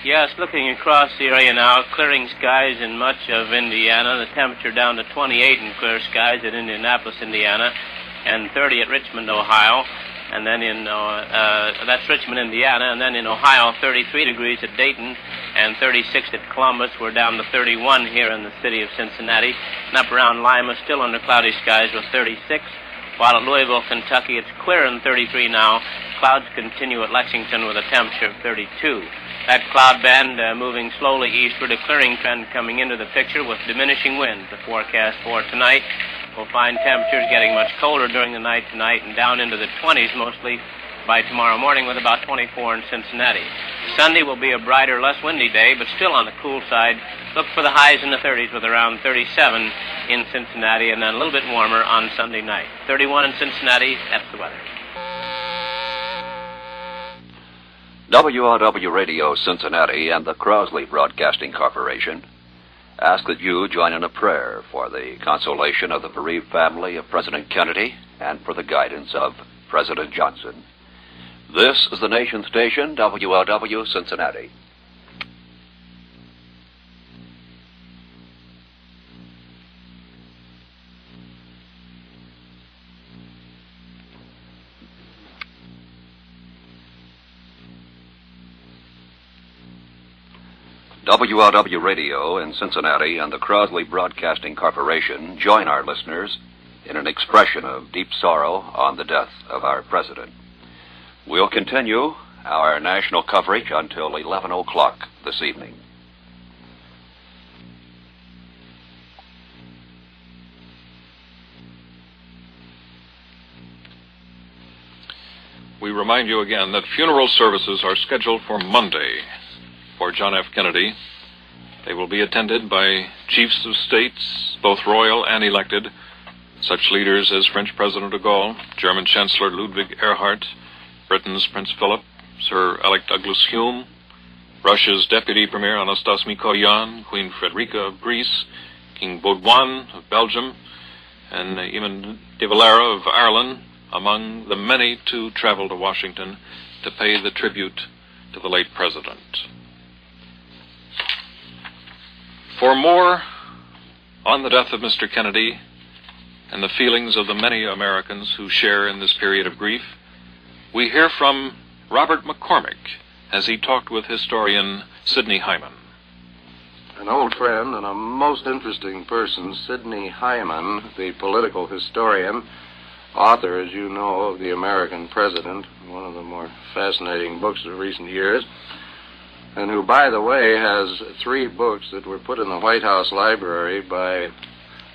Yes, looking across the area now, clearing skies in much of Indiana, the temperature down to 28 in clear skies at Indianapolis, Indiana, and 30 at Richmond, Ohio. And then that's Richmond, Indiana, and then in Ohio, 33 degrees at Dayton and 36 at Columbus. We're down to 31 here in the city of Cincinnati. And up around Lima, still under cloudy skies with 36. While at Louisville, Kentucky, it's clear and 33 now. Clouds continue at Lexington with a temperature of 32. That cloud band moving slowly eastward, a clearing trend coming into the picture with diminishing winds. The forecast for tonight. We'll find temperatures getting much colder during the night tonight and down into the 20s mostly by tomorrow morning with about 24 in Cincinnati. Sunday will be a brighter, less windy day, but still on the cool side. Look for the highs in the 30s with around 37 in Cincinnati and then a little bit warmer on Sunday night. 31 in Cincinnati, that's the weather. WLW Radio Cincinnati and the Crosley Broadcasting Corporation ask that you join in a prayer for the consolation of the bereaved family of President Kennedy and for the guidance of President Johnson. This is the nation station, WLW Cincinnati. WLW Radio in Cincinnati and the Crosley Broadcasting Corporation join our listeners in an expression of deep sorrow on the death of our president. We'll continue our national coverage until 11 o'clock this evening. We remind you again that funeral services are scheduled for Monday for John F. Kennedy. They will be attended by chiefs of states, both royal and elected, such leaders as French President de Gaulle, German Chancellor Ludwig Erhard, Britain's Prince Philip, Sir-elect Douglas Hume, Russia's Deputy Premier Anastas Mikoyan, Queen Frederica of Greece, King Baudouin of Belgium, and Eamon de Valera of Ireland, among the many to travel to Washington to pay the tribute to the late president. For more on the death of Mr. Kennedy and the feelings of the many Americans who share in this period of grief, we hear from Robert McCormick as he talked with historian Sidney Hyman. An old friend and a most interesting person, Sidney Hyman, the political historian, author, as you know, of The American President, one of the more fascinating books of recent years, and who, by the way, has 3 books that were put in the White House Library by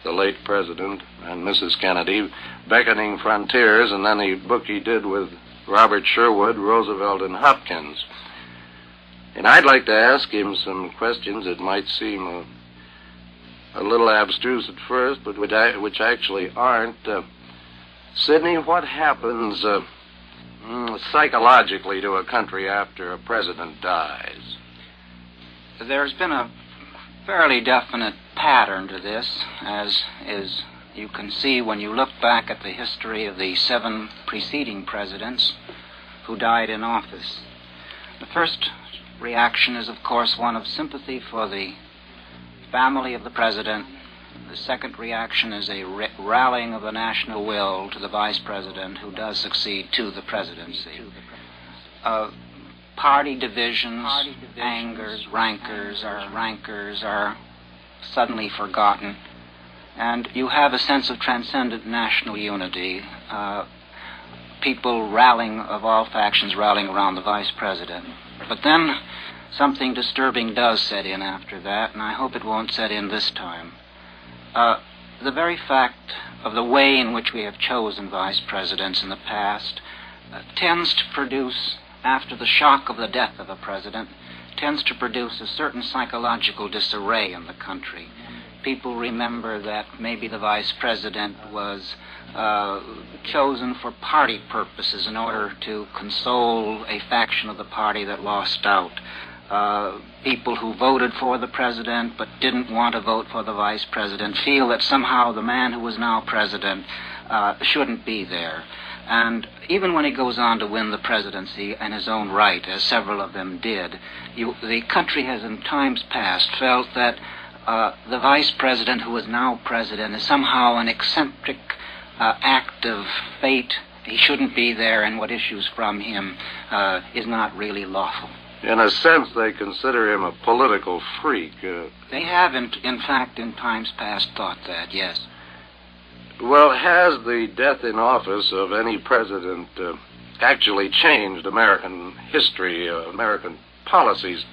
the late President and Mrs. Kennedy, Beckoning Frontiers, and then a book he did with Robert Sherwood, Roosevelt, and Hopkins. And I'd like to ask him some questions that might seem a little abstruse at first, but which actually aren't. Sidney, what happens psychologically to a country after a president dies? There's been a fairly definite pattern to this, as is you can see when you look back at the history of the 7 preceding presidents who died in office. The first reaction is, of course, one of sympathy for the family of the president. The second reaction is a rallying of the national will to the vice president who does succeed to the presidency. Party divisions, angers, rancors are suddenly forgotten, and you have a sense of transcendent national unity. People rallying, of all factions, rallying around the vice president. But then something disturbing does set in after that, and I hope it won't set in this time. The very fact of the way in which we have chosen vice presidents in the past tends to produce, after the shock of the death of a president, tends to produce a certain psychological disarray in the country. People remember that maybe the vice president was chosen for party purposes in order to console a faction of the party that lost out. People who voted for the president but didn't want to vote for the vice president feel that somehow the man who was now president shouldn't be there. And even when he goes on to win the presidency in his own right, as several of them did, the country has in times past felt that the vice president who is now president is somehow an eccentric act of fate. He shouldn't be there, and what issues from him is not really lawful. In a sense, they consider him a political freak. They have, in fact, in times past thought that, yes. Well, has the death in office of any president actually changed American history, American policies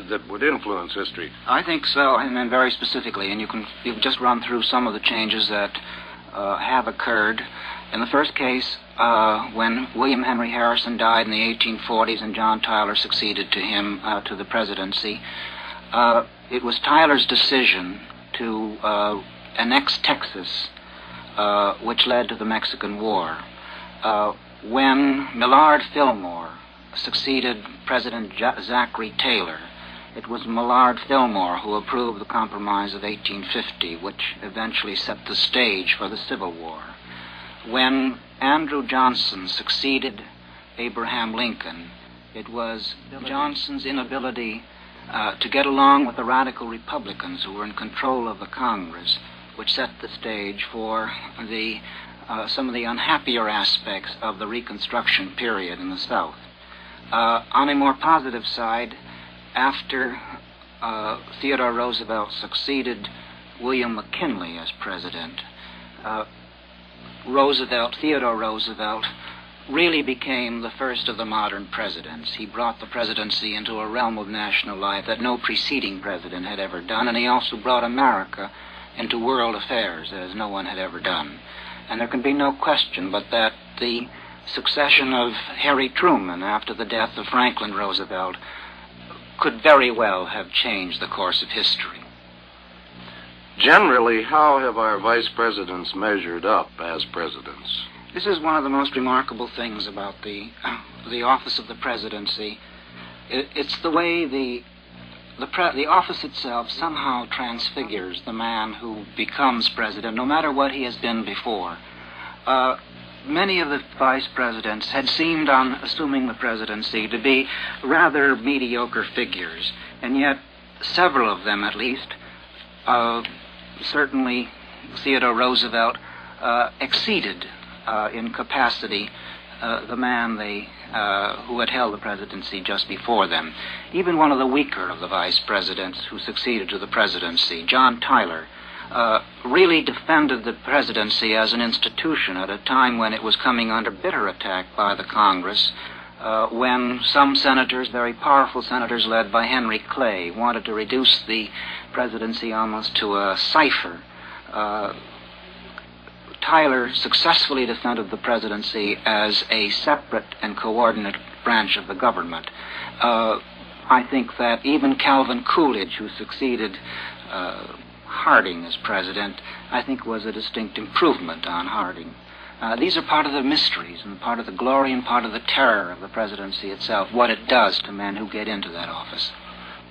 that would influence history? I think so, and then very specifically, and you've just run through some of the changes that have occurred. In the first case, when William Henry Harrison died in the 1840s and John Tyler succeeded to him to the presidency, it was Tyler's decision to annex Texas, which led to the Mexican War. When Millard Fillmore succeeded President Zachary Taylor, it was Millard Fillmore who approved the Compromise of 1850, which eventually set the stage for the Civil War. When Andrew Johnson succeeded Abraham Lincoln, it was Johnson's inability to get along with the radical Republicans who were in control of the Congress, which set the stage for some of the unhappier aspects of the Reconstruction period in the South. On a more positive side, after Theodore Roosevelt succeeded William McKinley as president, Theodore Roosevelt really became the first of the modern presidents. He brought the presidency into a realm of national life that no preceding president had ever done, and he also brought America into world affairs as no one had ever done. And there can be no question but that the succession of Harry Truman after the death of Franklin Roosevelt could very well have changed the course of history. Generally, how have our vice presidents measured up as presidents? This is one of the most remarkable things about the office of the presidency. It's the way the office itself somehow transfigures the man who becomes president, no matter what he has been before. Many of the vice presidents had seemed, on assuming the presidency, to be rather mediocre figures, and yet several of them, at least, certainly Theodore Roosevelt, exceeded in capacity the man who had held the presidency just before them. Even one of the weaker of the vice presidents who succeeded to the presidency, John Tyler, really defended the presidency as an institution at a time when it was coming under bitter attack by the Congress, when some senators, very powerful senators led by Henry Clay, wanted to reduce the presidency almost to a cipher Tyler successfully defended the presidency as a separate and coordinate branch of the government. I think that even Calvin Coolidge, who succeeded Harding as president, I think was a distinct improvement on Harding. These are part of the mysteries and part of the glory and part of the terror of the presidency itself, what it does to men who get into that office.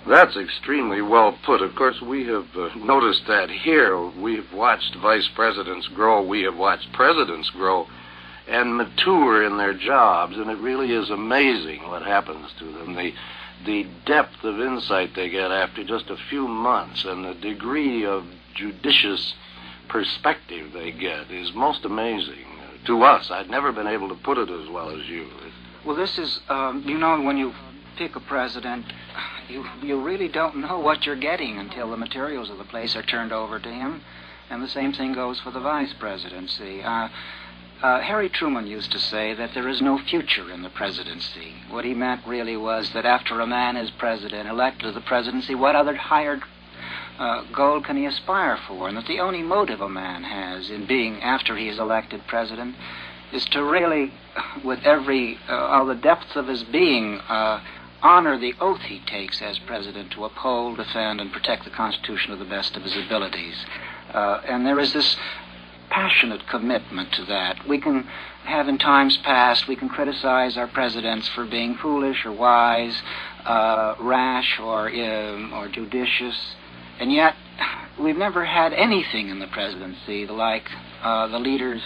That's extremely well put. Of course, we have noticed that here. We've watched vice presidents grow. We have watched presidents grow and mature in their jobs, and it really is amazing what happens to them. The depth of insight they get after just a few months and the degree of judicious perspective they get is most amazing to us. I'd never been able to put it as well as you. Well, this is, when you pick a president, you really don't know what you're getting until the materials of the place are turned over to him, and the same thing goes for the vice presidency. Harry Truman used to say that there is no future in the presidency. What he meant really was that after a man is president, elected to the presidency, what other higher goal can he aspire for? And that the only motive a man has in being, after he is elected president, is to really, with all the depths of his being, honor the oath he takes as president to uphold, defend, and protect the Constitution to the best of his abilities. And there is this passionate commitment to that. We can have in times past, we can criticize our presidents for being foolish or wise, rash or judicious, and yet we've never had anything in the presidency like the leaders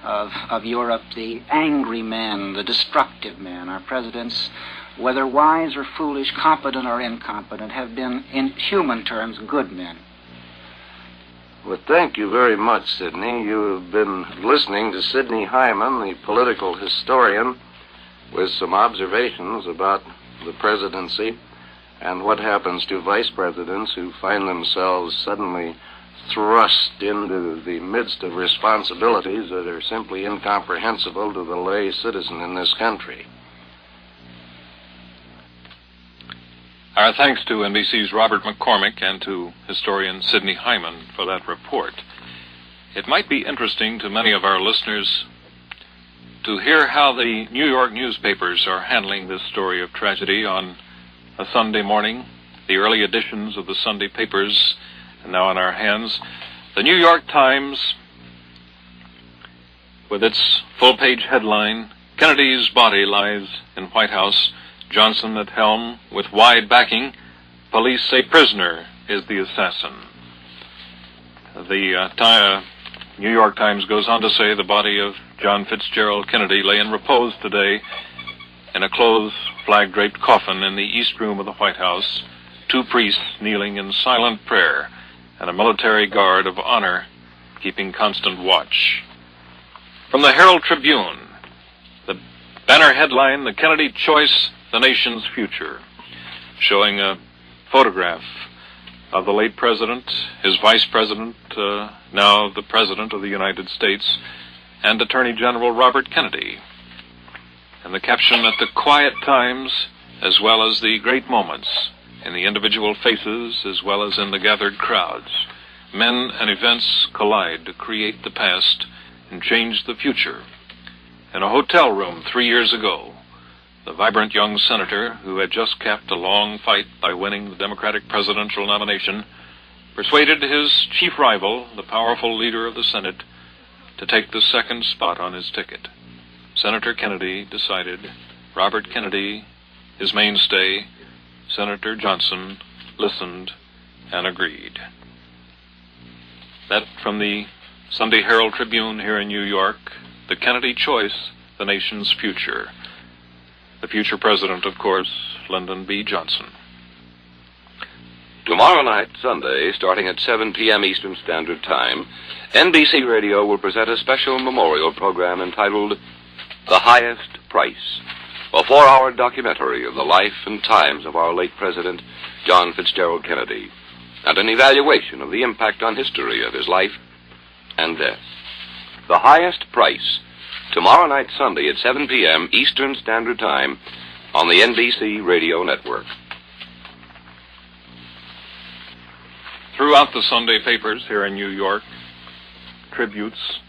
of Europe, the angry men, the destructive men. Our presidents, whether wise or foolish, competent or incompetent, have been, in human terms, good men. Well, thank you very much, Sidney. You have been listening to Sidney Hyman, the political historian, with some observations about the presidency and what happens to vice presidents who find themselves suddenly thrust into the midst of responsibilities that are simply incomprehensible to the lay citizen in this country. Our thanks to NBC's Robert McCormick and to historian Sidney Hyman for that report. It might be interesting to many of our listeners to hear how the New York newspapers are handling this story of tragedy on a Sunday morning. The early editions of the Sunday papers are now in our hands. The New York Times, with its full-page headline, "Kennedy's body lies in White House. Johnson at helm with wide backing. Police say prisoner is the assassin." The New York Times goes on to say the body of John Fitzgerald Kennedy lay in repose today in a closed, flag-draped coffin in the East Room of the White House, 2 priests kneeling in silent prayer, and a military guard of honor keeping constant watch. From the Herald Tribune, the banner headline, "The Kennedy Choice, the Nation's Future," showing a photograph of the late president, his vice president, now the president of the United States, and Attorney General Robert Kennedy. And the caption, "At the quiet times, as well as the great moments, in the individual faces as well as in the gathered crowds, men and events collide to create the past and change the future." In a hotel room 3 years ago, the vibrant young senator, who had just capped a long fight by winning the Democratic presidential nomination, persuaded his chief rival, the powerful leader of the Senate, to take the second spot on his ticket. Senator Kennedy decided. Robert Kennedy, his mainstay, Senator Johnson, listened and agreed. That from the Sunday Herald Tribune here in New York, "The Kennedy Choice, the Nation's Future." The future president, of course, Lyndon B. Johnson. Tomorrow night, Sunday, starting at 7 p.m. Eastern Standard Time, NBC Radio will present a special memorial program entitled The Highest Price, a 4-hour documentary of the life and times of our late President, John Fitzgerald Kennedy, and an evaluation of the impact on history of his life and death. The Highest Price, tomorrow night, Sunday, at 7 p.m. Eastern Standard Time on the NBC Radio Network. Throughout the Sunday papers here in New York, tributes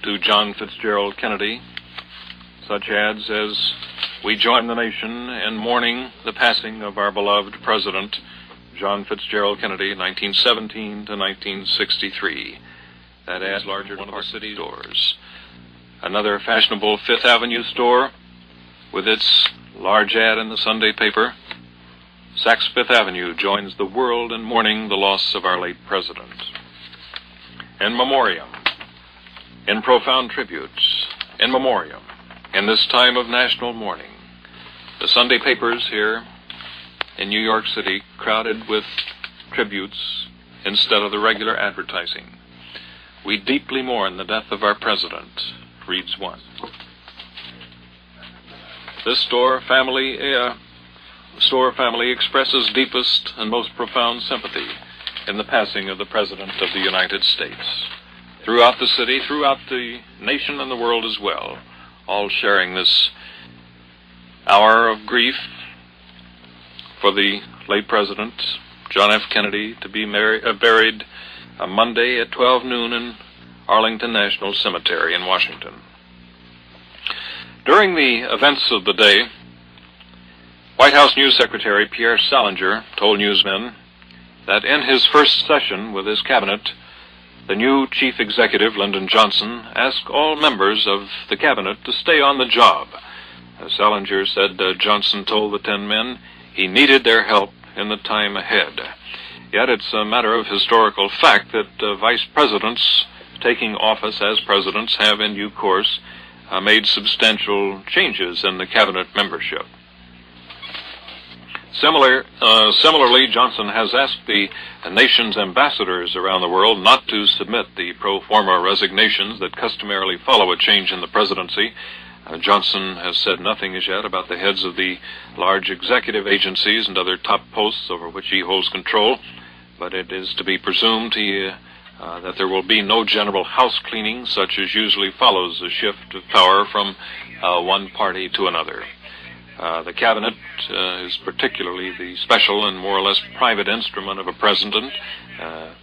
to John Fitzgerald Kennedy, such ads as "We join the nation in mourning the passing of our beloved President, John Fitzgerald Kennedy, 1917 to 1963. That ad larger than one of the city stores. Another fashionable Fifth Avenue store with its large ad in the Sunday paper. Saks Fifth Avenue joins the world in mourning the loss of our late president. In memoriam, in profound tributes, in memoriam, in this time of national mourning, the Sunday papers here in New York City crowded with tributes instead of the regular advertising. "We deeply mourn the death of our president," reads one. This store family expresses deepest and most profound sympathy in the passing of the President of the United States. Throughout the city, throughout the nation and the world as well, all sharing this hour of grief for the late President, John F. Kennedy, to be buried on Monday at 12 noon in Arlington National Cemetery in Washington. During the events of the day, White House News Secretary Pierre Salinger told newsmen that in his first session with his cabinet, the new chief executive, Lyndon Johnson, asked all members of the cabinet to stay on the job. Salinger said Johnson told the 10 men he needed their help in the time ahead. Yet it's a matter of historical fact that vice presidents taking office as presidents have in due course made substantial changes in the cabinet membership. Similarly, Johnson has asked the nation's ambassadors around the world not to submit the pro forma resignations that customarily follow a change in the presidency. Johnson has said nothing as yet about the heads of the large executive agencies and other top posts over which he holds control, but it is to be presumed that there will be no general house cleaning such as usually follows a shift of power from one party to another. The cabinet is particularly the special and more or less private instrument of a president.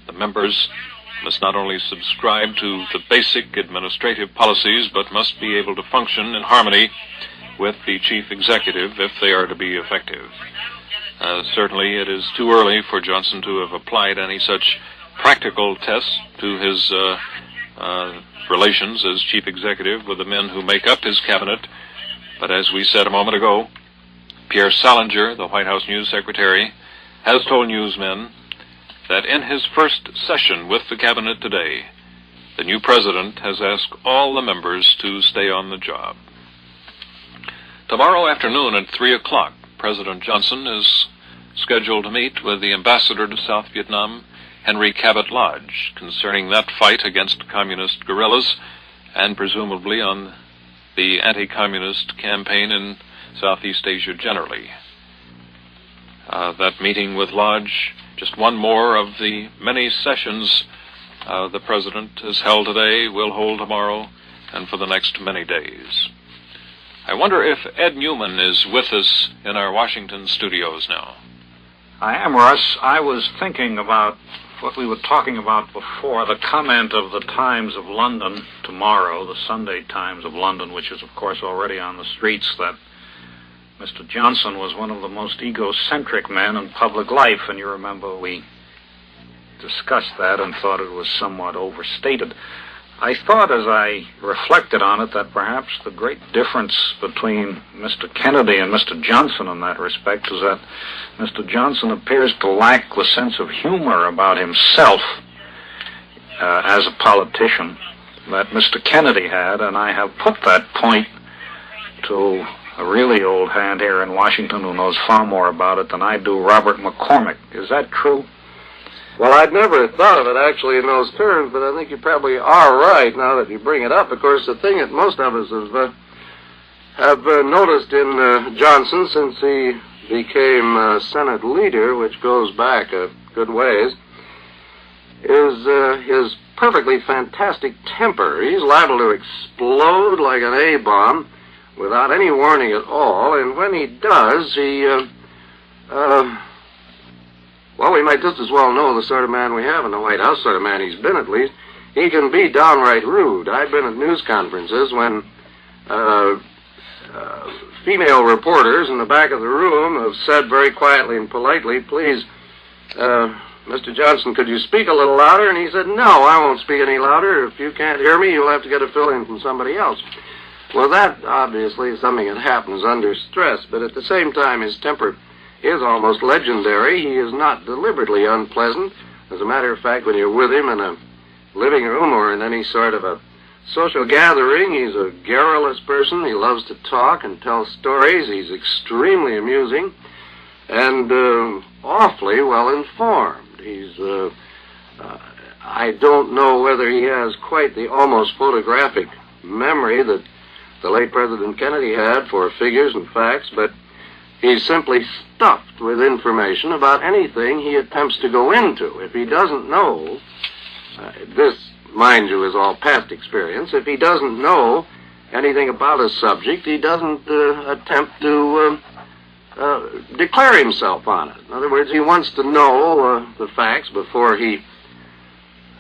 The members must not only subscribe to the basic administrative policies, but must be able to function in harmony with the chief executive if they are to be effective. Certainly it is too early for Johnson to have applied any such practical tests to his relations as chief executive with the men who make up his cabinet. But as we said a moment ago, Pierre Salinger, the White House News Secretary, has told newsmen that in his first session with the cabinet today, the new president has asked all the members to stay on the job. Tomorrow afternoon at 3 o'clock, President Johnson is scheduled to meet with the ambassador to South Vietnam, Henry Cabot Lodge, concerning that fight against communist guerrillas and presumably on the anti-communist campaign in Southeast Asia generally. That meeting with Lodge, just one more of the many sessions the President has held today, will hold tomorrow, and for the next many days. I wonder if Ed Newman is with us in our Washington studios now. I am, Russ. I was thinking about what we were talking about before, the comment of the Times of London tomorrow, the Sunday Times of London, which is, of course, already on the streets, that Mr. Johnson was one of the most egocentric men in public life, and you remember we discussed that and thought it was somewhat overstated. I thought as I reflected on it that perhaps the great difference between Mr. Kennedy and Mr. Johnson in that respect is that Mr. Johnson appears to lack the sense of humor about himself as a politician that Mr. Kennedy had, and I have put that point to a really old hand here in Washington who knows far more about it than I do, Robert McCormick. Is that true? Well, I'd never thought of it actually in those terms, but I think you probably are right now that you bring it up. Of course, the thing that most of us have noticed in Johnson since he became Senate leader, which goes back a good ways, is his perfectly fantastic temper. He's liable to explode like an A-bomb without any warning at all, and when he does, well, we might just as well know the sort of man we have in the White House, sort of man he's been at least. he can be downright rude. I've been at news conferences when female reporters in the back of the room have said very quietly and politely, please, Mr. Johnson, could you speak a little louder? And he said, no, I won't speak any louder. If you can't hear me, you'll have to get a fill-in from somebody else. Well, that obviously is something that happens under stress, but at the same time, his temper is almost legendary. He is not deliberately unpleasant. As a matter of fact, when you're with him in a living room or in any sort of a social gathering, he's a garrulous person. He loves to talk and tell stories. He's extremely amusing and awfully well informed. He's, I don't know whether he has quite the almost photographic memory that the late President Kennedy had for figures and facts, but he's simply stuffed with information about anything he attempts to go into. If he doesn't know, this, mind you, is all past experience, if he doesn't know anything about a subject, he doesn't attempt to declare himself on it. In other words, he wants to know the facts before he,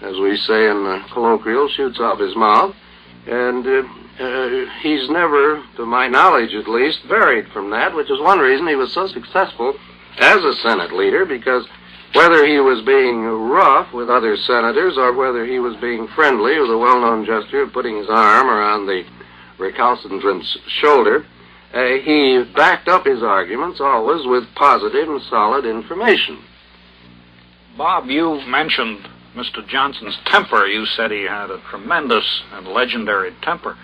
as we say in the colloquial, shoots off his mouth. And he's never, to my knowledge at least, varied from that, which is one reason he was so successful as a Senate leader, because whether he was being rough with other senators or whether he was being friendly with a well-known gesture of putting his arm around the recalcitrant's shoulder, he backed up his arguments always with positive and solid information. Bob, you mentioned Mr. Johnson's temper. You said he had a tremendous and legendary temper.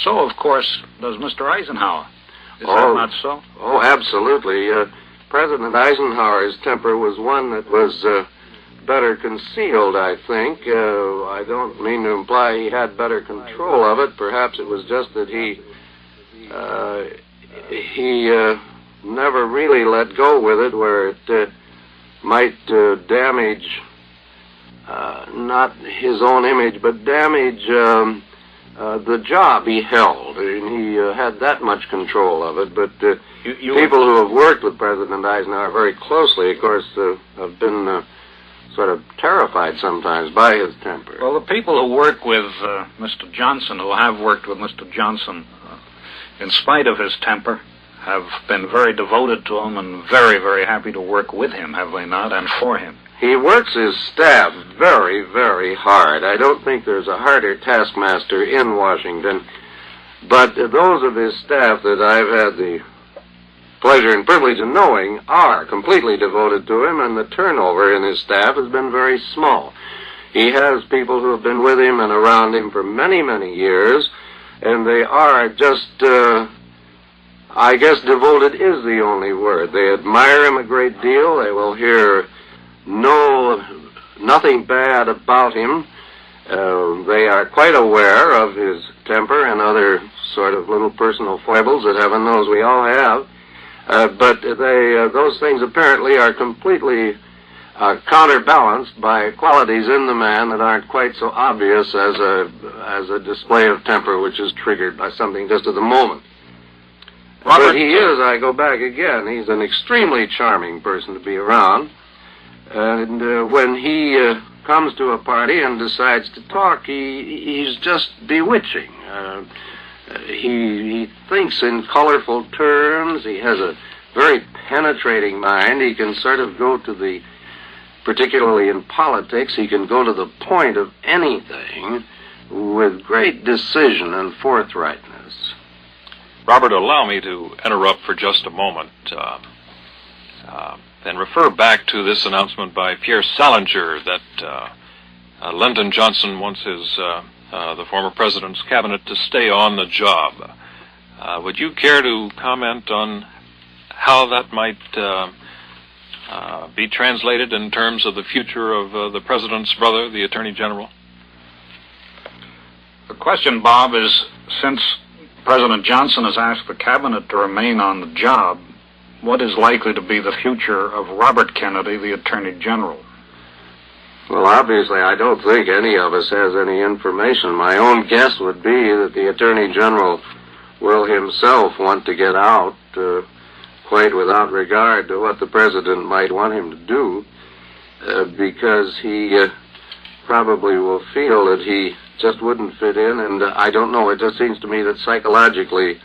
So, of course, does Mr. Eisenhower. Is that not so? Oh, absolutely. President Eisenhower's temper was one that was better concealed, I think. I don't mean to imply he had better control of it. Perhaps it was just that he never really let go with it where it might damage not his own image, but damage the job he held. He had that much control of it, but people who have worked with President Eisenhower very closely, of course, have been sort of terrified sometimes by his temper. Well, the people who work with Mr. Johnson, who have worked with Mr. Johnson, in spite of his temper, have been very devoted to him and very, very happy to work with him, have they not, and for him? He works his staff very, very hard. I don't think there's a harder taskmaster in Washington, but those of his staff that I've had the pleasure and privilege of knowing are completely devoted to him, and the turnover in his staff has been very small. He has people who have been with him and around him for many, many years, and they are just, I guess devoted is the only word. They admire him a great deal. They will hear nothing bad about him. They are quite aware of his temper and other sort of little personal foibles that heaven knows we all have. But those things apparently are completely counterbalanced by qualities in the man that aren't quite so obvious as a display of temper which is triggered by something just at the moment. Robert, but he is, I go back again, he's an extremely charming person to be around. And when he comes to a party and decides to talk, he's just bewitching. He thinks in colorful terms. He has a very penetrating mind. He can sort of go to the, particularly in politics, he can go to the point of anything with great decision and forthrightness. Robert, allow me to interrupt for just a moment and refer back to this announcement by Pierre Salinger that Lyndon Johnson wants the former president's cabinet to stay on the job. Would you care to comment on how that might be translated in terms of the future of the president's brother, the Attorney General? The question, Bob, is since President Johnson has asked the cabinet to remain on the job, what is likely to be the future of Robert Kennedy, the Attorney General? Well, obviously, I don't think any of us has any information. My own guess would be that the Attorney General will himself want to get out, quite without regard to what the President might want him to do, because he probably will feel that he just wouldn't fit in, and I don't know, it just seems to me that psychologically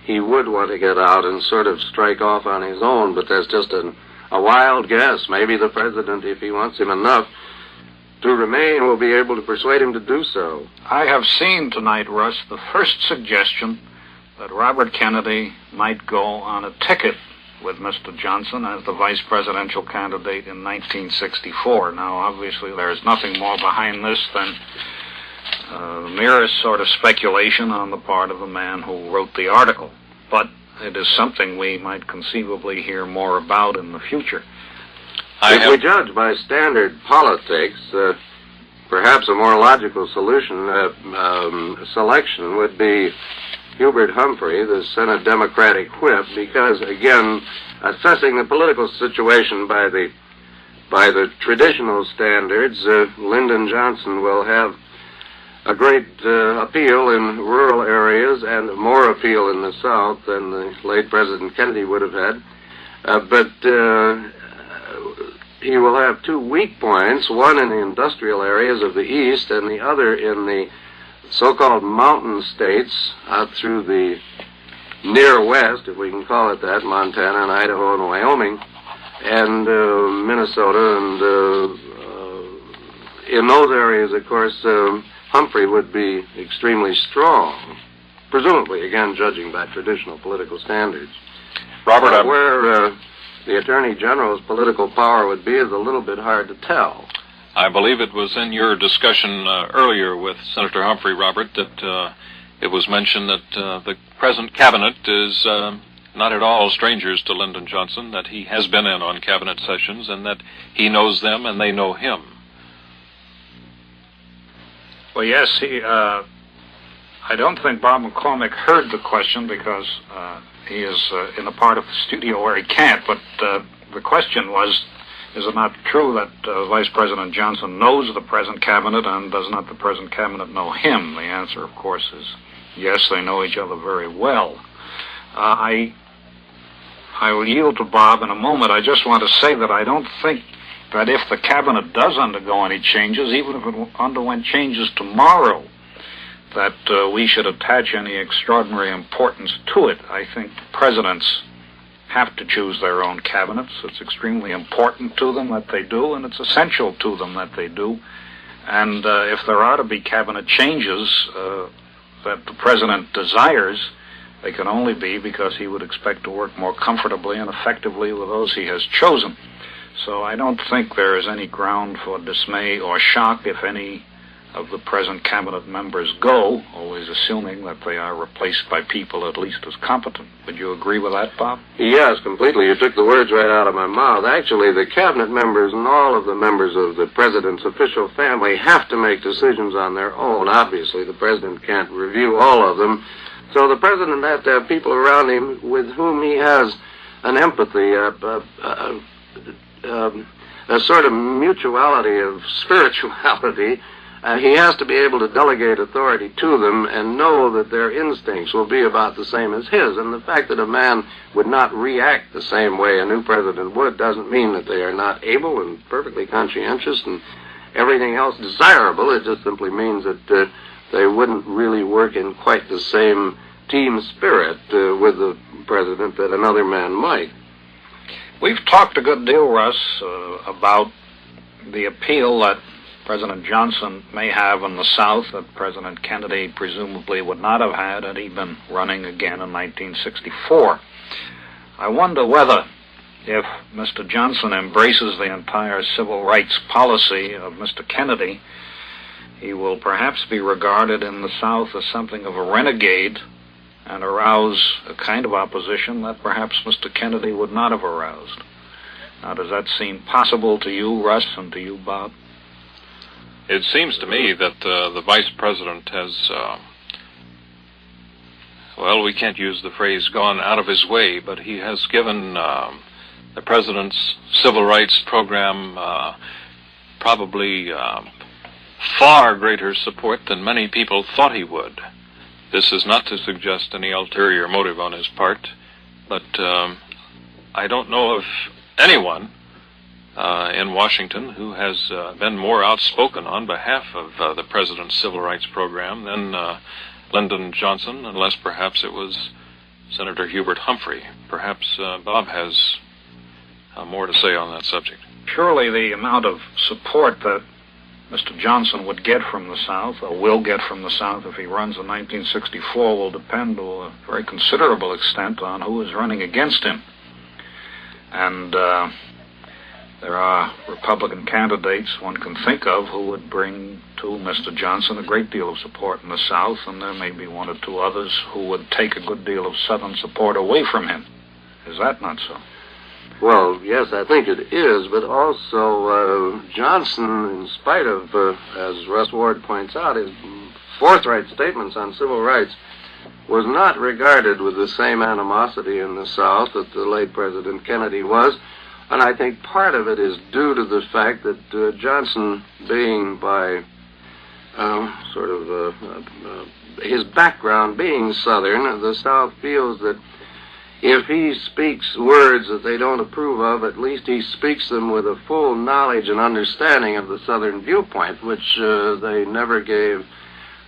he would want to get out and sort of strike off on his own, but that's just a wild guess. Maybe the president, if he wants him enough to remain, will be able to persuade him to do so. I have seen tonight, Russ, the first suggestion that Robert Kennedy might go on a ticket with Mr. Johnson as the vice presidential candidate in 1964. Now, obviously, there is nothing more behind this than the merest sort of speculation on the part of the man who wrote the article. But it is something we might conceivably hear more about in the future. If we judge by standard politics, perhaps a more logical selection would be Hubert Humphrey, the Senate Democratic whip, because, again, assessing the political situation by the traditional standards, Lyndon Johnson will have a great appeal in rural areas and more appeal in the South than the late President Kennedy would have had. But he will have two weak points, one in the industrial areas of the East and the other in the so-called mountain states out through the near West, if we can call it that, Montana and Idaho and Wyoming, and Minnesota. And in those areas, of course, Humphrey would be extremely strong, presumably, again, judging by traditional political standards. Robert, where the Attorney General's political power would be is a little bit hard to tell. I believe it was in your discussion earlier with Senator Humphrey, Robert, that it was mentioned that the present cabinet is not at all strangers to Lyndon Johnson, that he has been in on cabinet sessions, and that he knows them and they know him. Well, yes, I don't think Bob McCormick heard the question because he is in a part of the studio where he can't, but the question was, is it not true that Vice President Johnson knows the present cabinet, and does not the present cabinet know him? The answer, of course, is yes, they know each other very well. I will yield to Bob in a moment. I just want to say that I don't think that if the cabinet does undergo any changes, even if it underwent changes tomorrow, that we should attach any extraordinary importance to it. I think presidents have to choose their own cabinets. It's extremely important to them that they do, and it's essential to them that they do. And if there are to be cabinet changes that the president desires, they can only be because he would expect to work more comfortably and effectively with those he has chosen. So I don't think there is any ground for dismay or shock if any of the present cabinet members go, always assuming that they are replaced by people at least as competent. Would you agree with that, Bob? Yes, completely. You took the words right out of my mouth. Actually, the cabinet members and all of the members of the president's official family have to make decisions on their own. Obviously, the president can't review all of them. So the president has to have people around him with whom he has an empathy, a sort of mutuality of spirituality. He has to be able to delegate authority to them and know that their instincts will be about the same as his. And the fact that a man would not react the same way a new president would doesn't mean that they are not able and perfectly conscientious and everything else desirable. It just simply means that they wouldn't really work in quite the same team spirit with the president that another man might. We've talked a good deal, Russ, about the appeal that President Johnson may have in the South that President Kennedy presumably would not have had he been running again in 1964. I wonder whether, if Mr. Johnson embraces the entire civil rights policy of Mr. Kennedy, he will perhaps be regarded in the South as something of a renegade and arouse a kind of opposition that perhaps Mr. Kennedy would not have aroused. Now, does that seem possible to you, Russ, and to you, Bob? It seems to me that the vice president has, well, we can't use the phrase gone out of his way, but he has given the president's civil rights program probably far greater support than many people thought he would. This is not to suggest any ulterior motive on his part, but I don't know of anyone in Washington who has been more outspoken on behalf of the President's Civil Rights Program than Lyndon Johnson, unless perhaps it was Senator Hubert Humphrey. Perhaps Bob has more to say on that subject. Surely the amount of support that Mr. Johnson would get from the South, or will get from the South if he runs in 1964, will depend to a very considerable extent on who is running against him. And there are Republican candidates one can think of who would bring to Mr. Johnson a great deal of support in the South, and there may be one or two others who would take a good deal of Southern support away from him. Is that not so? Well, yes, I think it is, but also Johnson, in spite of, as Russ Ward points out, his forthright statements on civil rights, was not regarded with the same animosity in the South that the late President Kennedy was. And I think part of it is due to the fact that Johnson, being by his background being Southern, the South feels that if he speaks words that they don't approve of, at least he speaks them with a full knowledge and understanding of the Southern viewpoint, which they never gave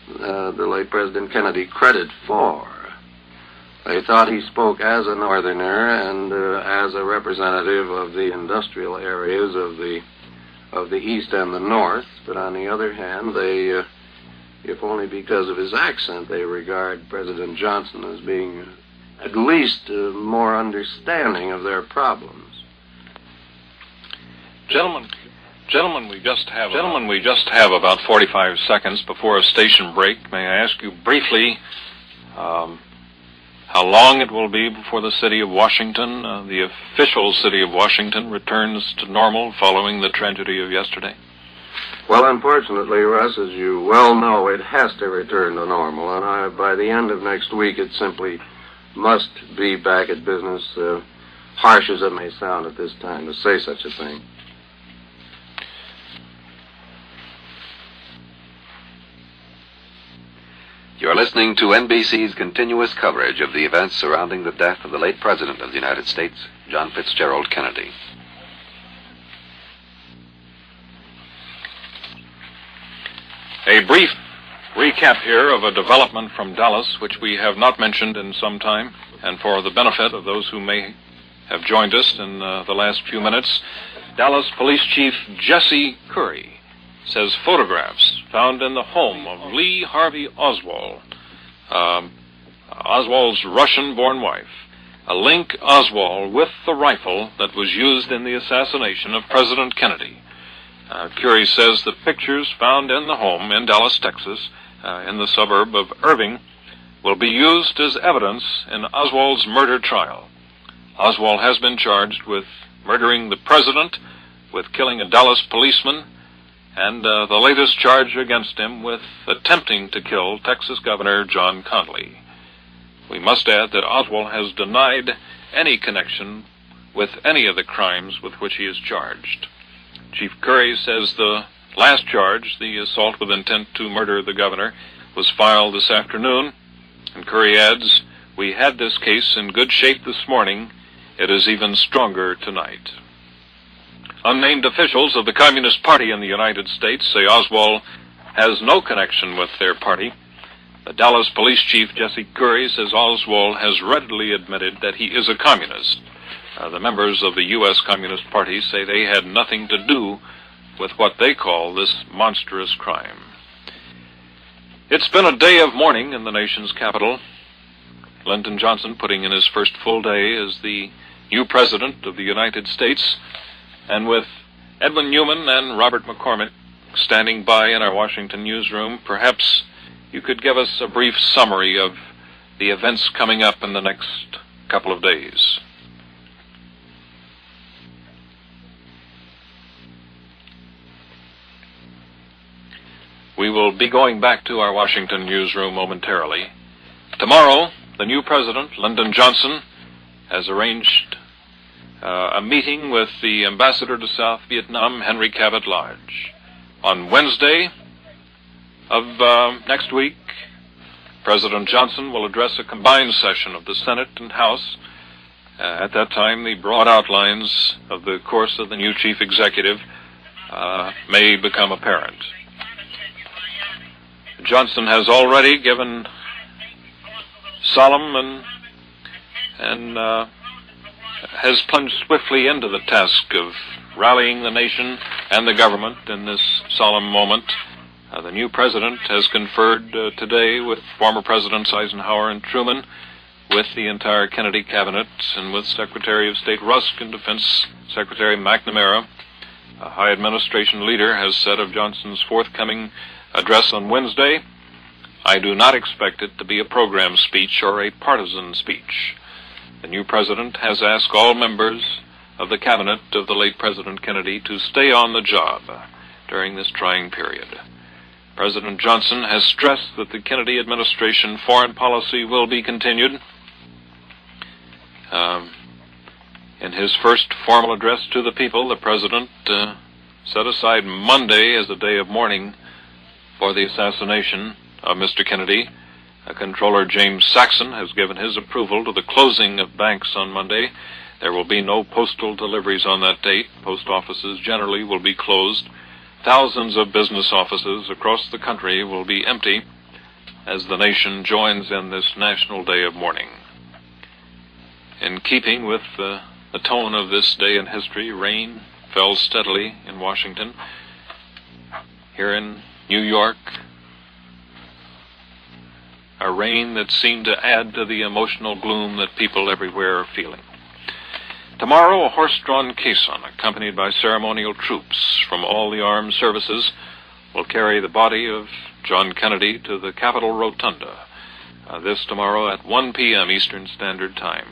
the late President Kennedy credit for. They thought he spoke as a Northerner and as a representative of the industrial areas of the East and the North, but on the other hand, they, if only because of his accent, they regard President Johnson as being at least more understanding of their problems. Gentlemen, we just have about 45 seconds before a station break. May I ask you briefly how long it will be before the city of Washington, the official city of Washington, returns to normal following the tragedy of yesterday? Well, unfortunately, Russ, as you well know, it has to return to normal, and by the end of next week, it simply must be back at business, harsh as it may sound at this time to say such a thing. You're listening to NBC's continuous coverage of the events surrounding the death of the late President of the United States, John Fitzgerald Kennedy. A brief recap here of a development from Dallas, which we have not mentioned in some time, and for the benefit of those who may have joined us in the last few minutes, Dallas Police Chief Jesse Curry says photographs found in the home of Lee Harvey Oswald, Oswald's Russian-born wife, link Oswald with the rifle that was used in the assassination of President Kennedy. Curry says the pictures found in the home in Dallas, Texas, in the suburb of Irving, will be used as evidence in Oswald's murder trial. Oswald has been charged with murdering the president, with killing a Dallas policeman, and the latest charge against him with attempting to kill Texas Governor John Connally. We must add that Oswald has denied any connection with any of the crimes with which he is charged. Chief Curry says the last charge, the assault with intent to murder the governor, was filed this afternoon, and Curry adds, "We had this case in good shape this morning. It is even stronger tonight." Unnamed officials of the Communist Party in the United States say Oswald has no connection with their party. The Dallas Police Chief Jesse Curry says Oswald has readily admitted that he is a communist. The members of the U.S. Communist Party say they had nothing to do with what they call this monstrous crime. It's been a day of mourning in the nation's capital. Lyndon Johnson putting in his first full day as the new President of the United States, and with Edwin Newman and Robert McCormick standing by in our Washington newsroom, perhaps you could give us a brief summary of the events coming up in the next couple of days. We will be going back to our Washington newsroom momentarily. Tomorrow, the new president, Lyndon Johnson, has arranged a meeting with the ambassador to South Vietnam, Henry Cabot Lodge. On Wednesday of next week, President Johnson will address a combined session of the Senate and House, At that time, the broad outlines of the course of the new chief executive may become apparent. Johnson has already given solemn and has plunged swiftly into the task of rallying the nation and the government in this solemn moment. The new president has conferred today with former Presidents Eisenhower and Truman, with the entire Kennedy cabinet, and with Secretary of State Rusk and Defense Secretary McNamara. A high administration leader has said of Johnson's forthcoming address on Wednesday, "I do not expect it to be a program speech or a partisan speech." The new president has asked all members of the cabinet of the late President Kennedy to stay on the job during this trying period. President Johnson has stressed that the Kennedy administration foreign policy will be continued. In his first formal address to the people, the president set aside Monday as a day of mourning for the assassination of Mr. Kennedy. Comptroller James Saxon has given his approval to the closing of banks on Monday. There will be no postal deliveries on that date. Post offices generally will be closed. Thousands of business offices across the country will be empty as the nation joins in this national day of mourning. In keeping with the tone of this day in history, rain fell steadily in Washington. Here in New York, a rain that seemed to add to the emotional gloom that people everywhere are feeling. Tomorrow, a horse-drawn caisson, accompanied by ceremonial troops from all the armed services, will carry the body of John Kennedy to the Capitol Rotunda. This tomorrow at 1 p.m. Eastern Standard Time.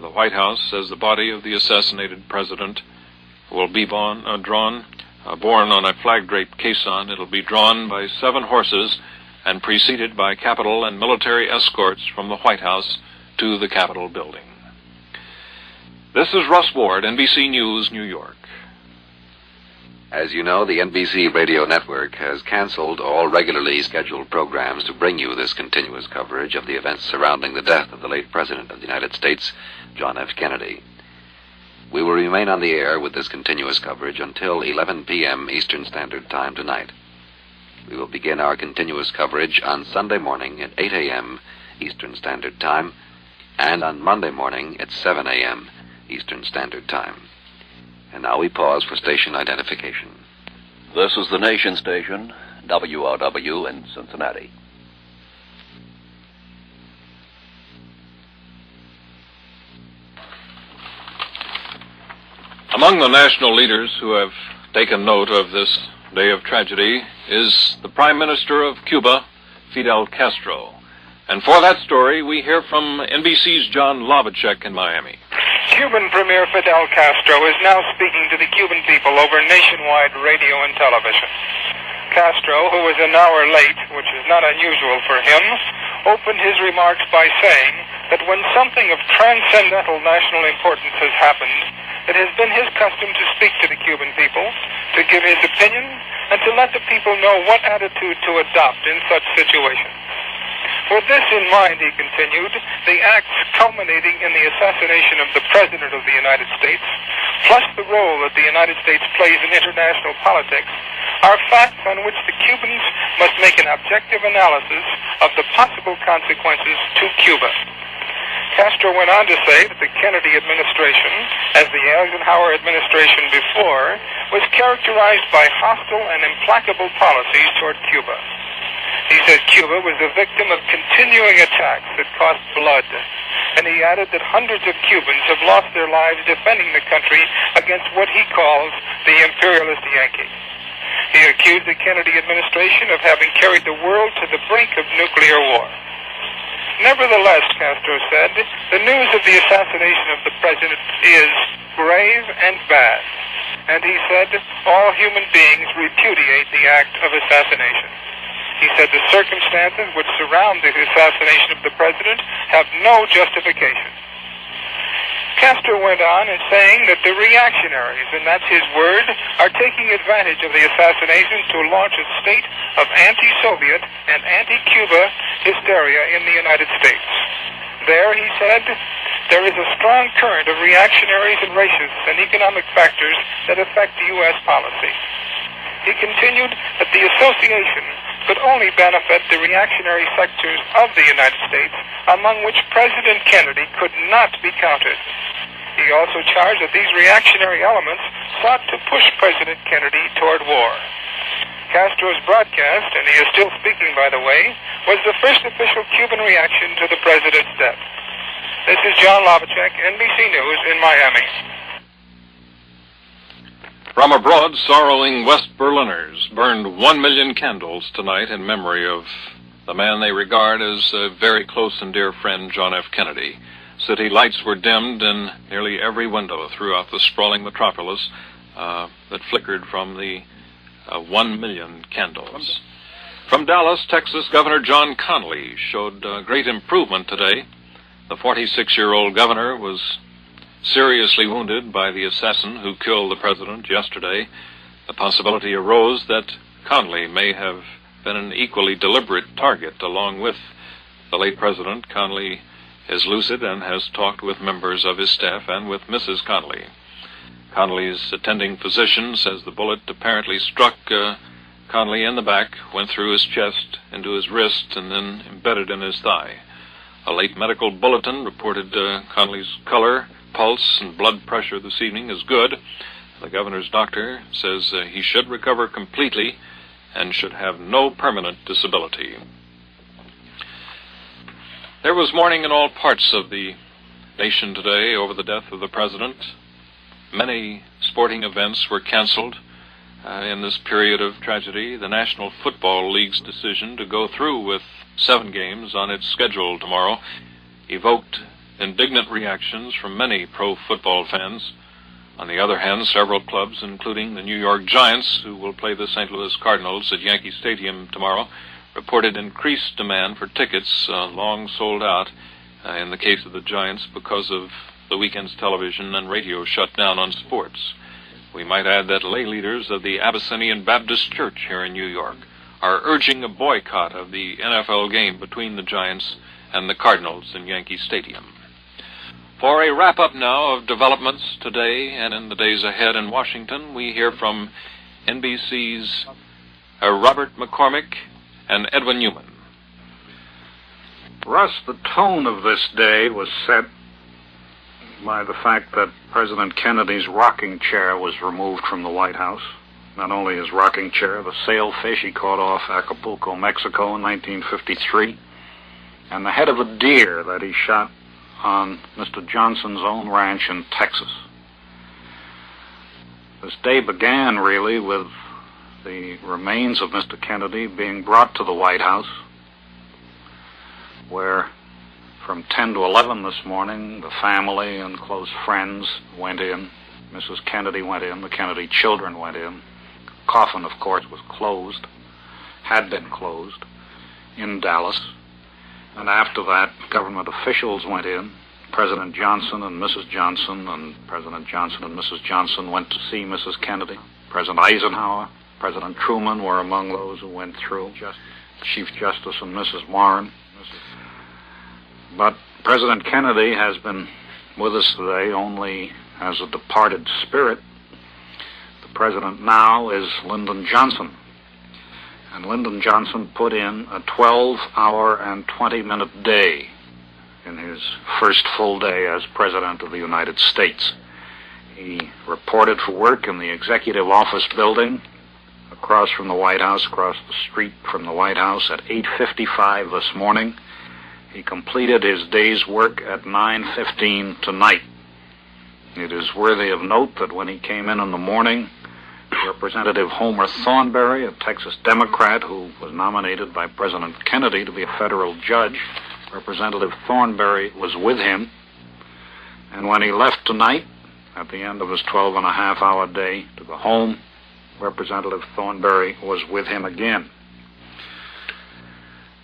The White House says the body of the assassinated president will be borne on a flag-draped caisson. It'll be drawn by 7 horses and preceded by Capitol and military escorts from the White House to the Capitol building. This is Russ Ward, NBC News, New York. As you know, the NBC radio network has canceled all regularly scheduled programs to bring you this continuous coverage of the events surrounding the death of the late President of the United States, John F. Kennedy. We will remain on the air with this continuous coverage until 11 p.m. Eastern Standard Time tonight. We will begin our continuous coverage on Sunday morning at 8 a.m. Eastern Standard Time and on Monday morning at 7 a.m. Eastern Standard Time. And now we pause for station identification. This is the nation station, WLW in Cincinnati. Among the national leaders who have taken note of this day of tragedy is the Prime Minister of Cuba, Fidel Castro. And for that story, we hear from NBC's John Lovacek in Miami. Cuban Premier Fidel Castro is now speaking to the Cuban people over nationwide radio and television. Castro, who was an hour late, which is not unusual for him, opened his remarks by saying that when something of transcendental national importance has happened, it has been his custom to speak to the Cuban people, to give his opinion, and to let the people know what attitude to adopt in such situations. With this in mind, he continued, the acts culminating in the assassination of the President of the United States, plus the role that the United States plays in international politics, are facts on which the Cubans must make an objective analysis of the possible consequences to Cuba. Castro went on to say that the Kennedy administration, as the Eisenhower administration before, was characterized by hostile and implacable policies toward Cuba. He said Cuba was the victim of continuing attacks that cost blood, and he added that hundreds of Cubans have lost their lives defending the country against what he calls the imperialist Yankee. He accused the Kennedy administration of having carried the world to the brink of nuclear war. Nevertheless, Castro said, the news of the assassination of the president is grave and bad, and he said all human beings repudiate the act of assassination. He said the circumstances which surround the assassination of the president have no justification. Castro went on in saying that the reactionaries, and that's his word, are taking advantage of the assassination to launch a state of anti-Soviet and anti-Cuba hysteria in the United States. There, he said, there is a strong current of reactionaries and racists and economic factors that affect U.S. policy. He continued that the association could only benefit the reactionary sectors of the United States, among which President Kennedy could not be counted. He also charged that these reactionary elements sought to push President Kennedy toward war. Castro's broadcast, and he is still speaking, by the way, was the first official Cuban reaction to the president's death. This is John Lovacek, NBC News in Miami. From abroad, sorrowing West Berliners burned 1 million candles tonight in memory of the man they regard as a very close and dear friend, John F. Kennedy. City lights were dimmed in nearly every window throughout the sprawling metropolis that flickered from the 1 million candles. From Dallas, Texas, Governor John Connally showed great improvement today. The 46-year-old governor was seriously wounded by the assassin who killed the president yesterday. The possibility arose that Connally may have been an equally deliberate target along with the late president. Connally is lucid and has talked with members of his staff and with Mrs. Connally. Connally's attending physician says the bullet apparently struck Connally in the back, went through his chest, into his wrist, and then embedded in his thigh. A late medical bulletin reported Connally's color, pulse, and blood pressure this evening is good. The governor's doctor says he should recover completely and should have no permanent disability. There was mourning in all parts of the nation today over the death of the president. Many sporting events were canceled in this period of tragedy. The National Football League's decision to go through with 7 games on its schedule tomorrow evoked indignant reactions from many pro-football fans. On the other hand, several clubs, including the New York Giants, who will play the St. Louis Cardinals at Yankee Stadium tomorrow, reported increased demand for tickets, long sold out in the case of the Giants because of the weekend's television and radio shutdown on sports. We might add that lay leaders of the Abyssinian Baptist Church here in New York are urging a boycott of the NFL game between the Giants and the Cardinals in Yankee Stadium. For a wrap-up now of developments today and in the days ahead in Washington, we hear from NBC's Robert McCormick and Edwin Newman. Russ, the tone of this day was set by the fact that President Kennedy's rocking chair was removed from the White House. Not only his rocking chair, the sailfish he caught off Acapulco, Mexico in 1953, and the head of a deer that he shot on Mr. Johnson's own ranch in Texas. This day began, really, with the remains of Mr. Kennedy being brought to the White House, where from 10 to 11 this morning, the family and close friends went in. Mrs. Kennedy went in. The Kennedy children went in. The coffin, of course, was closed, had been closed, in Dallas. And after that, government officials went in. President Johnson and Mrs. Johnson and President Johnson and Mrs. Johnson went to see Mrs. Kennedy. President Eisenhower, President Truman were among those who went through. Chief Justice and Mrs. Warren. But President Kennedy has been with us today only as a departed spirit. The president now is Lyndon Johnson. And Lyndon Johnson put in a 12-hour and 20-minute day in his first full day as President of the United States. He reported for work in the Executive Office building across from the White House, across the street from the White House at 8:55 this morning. He completed his day's work at 9:15 tonight. It is worthy of note that when he came in the morning, Representative Homer Thornberry, a Texas Democrat who was nominated by President Kennedy to be a federal judge, Representative Thornberry was with him. And when he left tonight, at the end of his 12-and-a-half-hour day to go home, Representative Thornberry was with him again.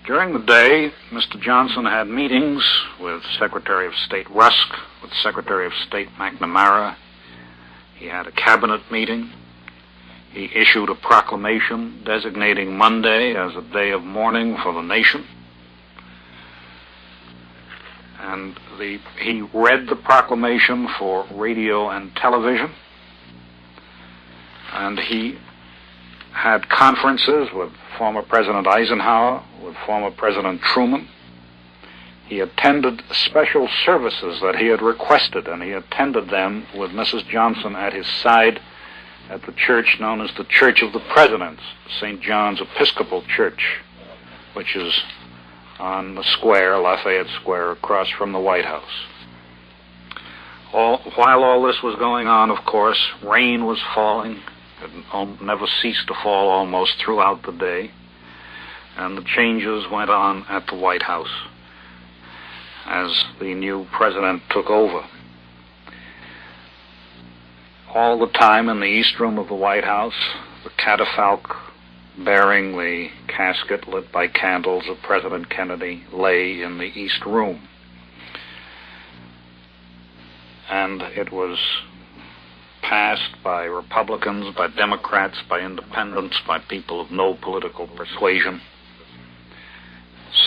During the day, Mr. Johnson had meetings with Secretary of State Rusk, with Secretary of State McNamara. He had a cabinet meeting. He issued a proclamation designating Monday as a day of mourning for the nation. And he read the proclamation for radio and television, and he had conferences with former President Eisenhower, with former President Truman. He attended special services that he had requested, and he attended them with Mrs. Johnson at his side at the church known as the Church of the Presidents, St. John's Episcopal Church, which is on the square, Lafayette Square, across from the White House. While all this was going on, of course, rain was falling. It never ceased to fall almost throughout the day, and the changes went on at the White House as the new president took over. All the time in the East Room of the White House, the catafalque bearing the casket lit by candles of President Kennedy lay in the East Room. And it was passed by Republicans, by Democrats, by independents, by people of no political persuasion,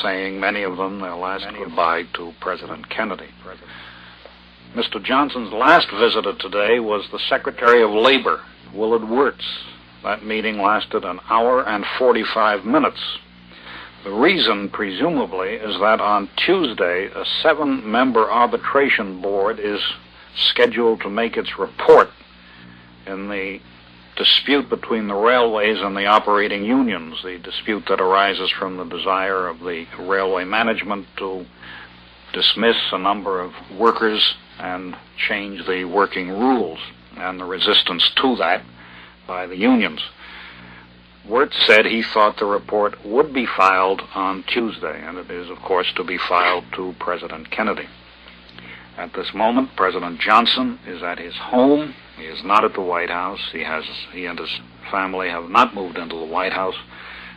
saying, many of them, their last goodbye to President Kennedy. Mr. Johnson's last visitor today was the Secretary of Labor, Willard Wirtz. That meeting lasted an hour and 45 minutes. The reason, presumably, is that on Tuesday, a 7-member arbitration board is scheduled to make its report in the dispute between the railways and the operating unions, the dispute that arises from the desire of the railway management to dismiss a number of workers and change the working rules, and the resistance to that by the unions. Wirtz said he thought the report would be filed on Tuesday, and it is, of course, to be filed to President Kennedy. At this moment, President Johnson is at his home. He is not at the White House. He and his family have not moved into the White House.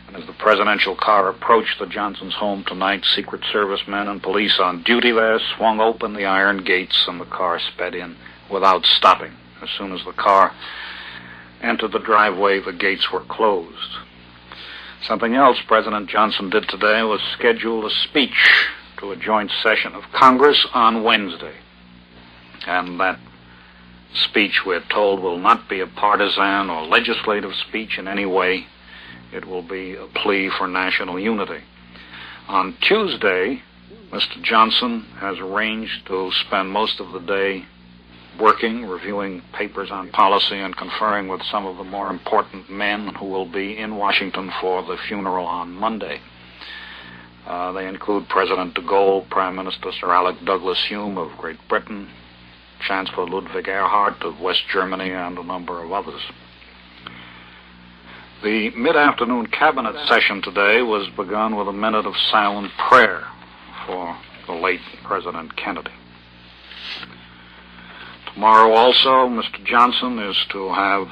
And as the presidential car approached the Johnsons' home tonight, Secret Service men and police on duty there swung open the iron gates, and the car sped in without stopping. As soon as the car entered the driveway, the gates were closed. Something else President Johnson did today was schedule a speech to a joint session of Congress on Wednesday. And that speech, we're told, will not be a partisan or legislative speech in any way. It will be a plea for national unity. On Tuesday, Mr. Johnson has arranged to spend most of the day working, reviewing papers on policy, and conferring with some of the more important men who will be in Washington for the funeral on Monday. They include President de Gaulle, Prime Minister Sir Alec Douglas Hume of Great Britain, Chancellor Ludwig Erhard of West Germany, and a number of others. The mid-afternoon cabinet session today was begun with a minute of silent prayer for the late President Kennedy. Tomorrow also, Mr. Johnson is to have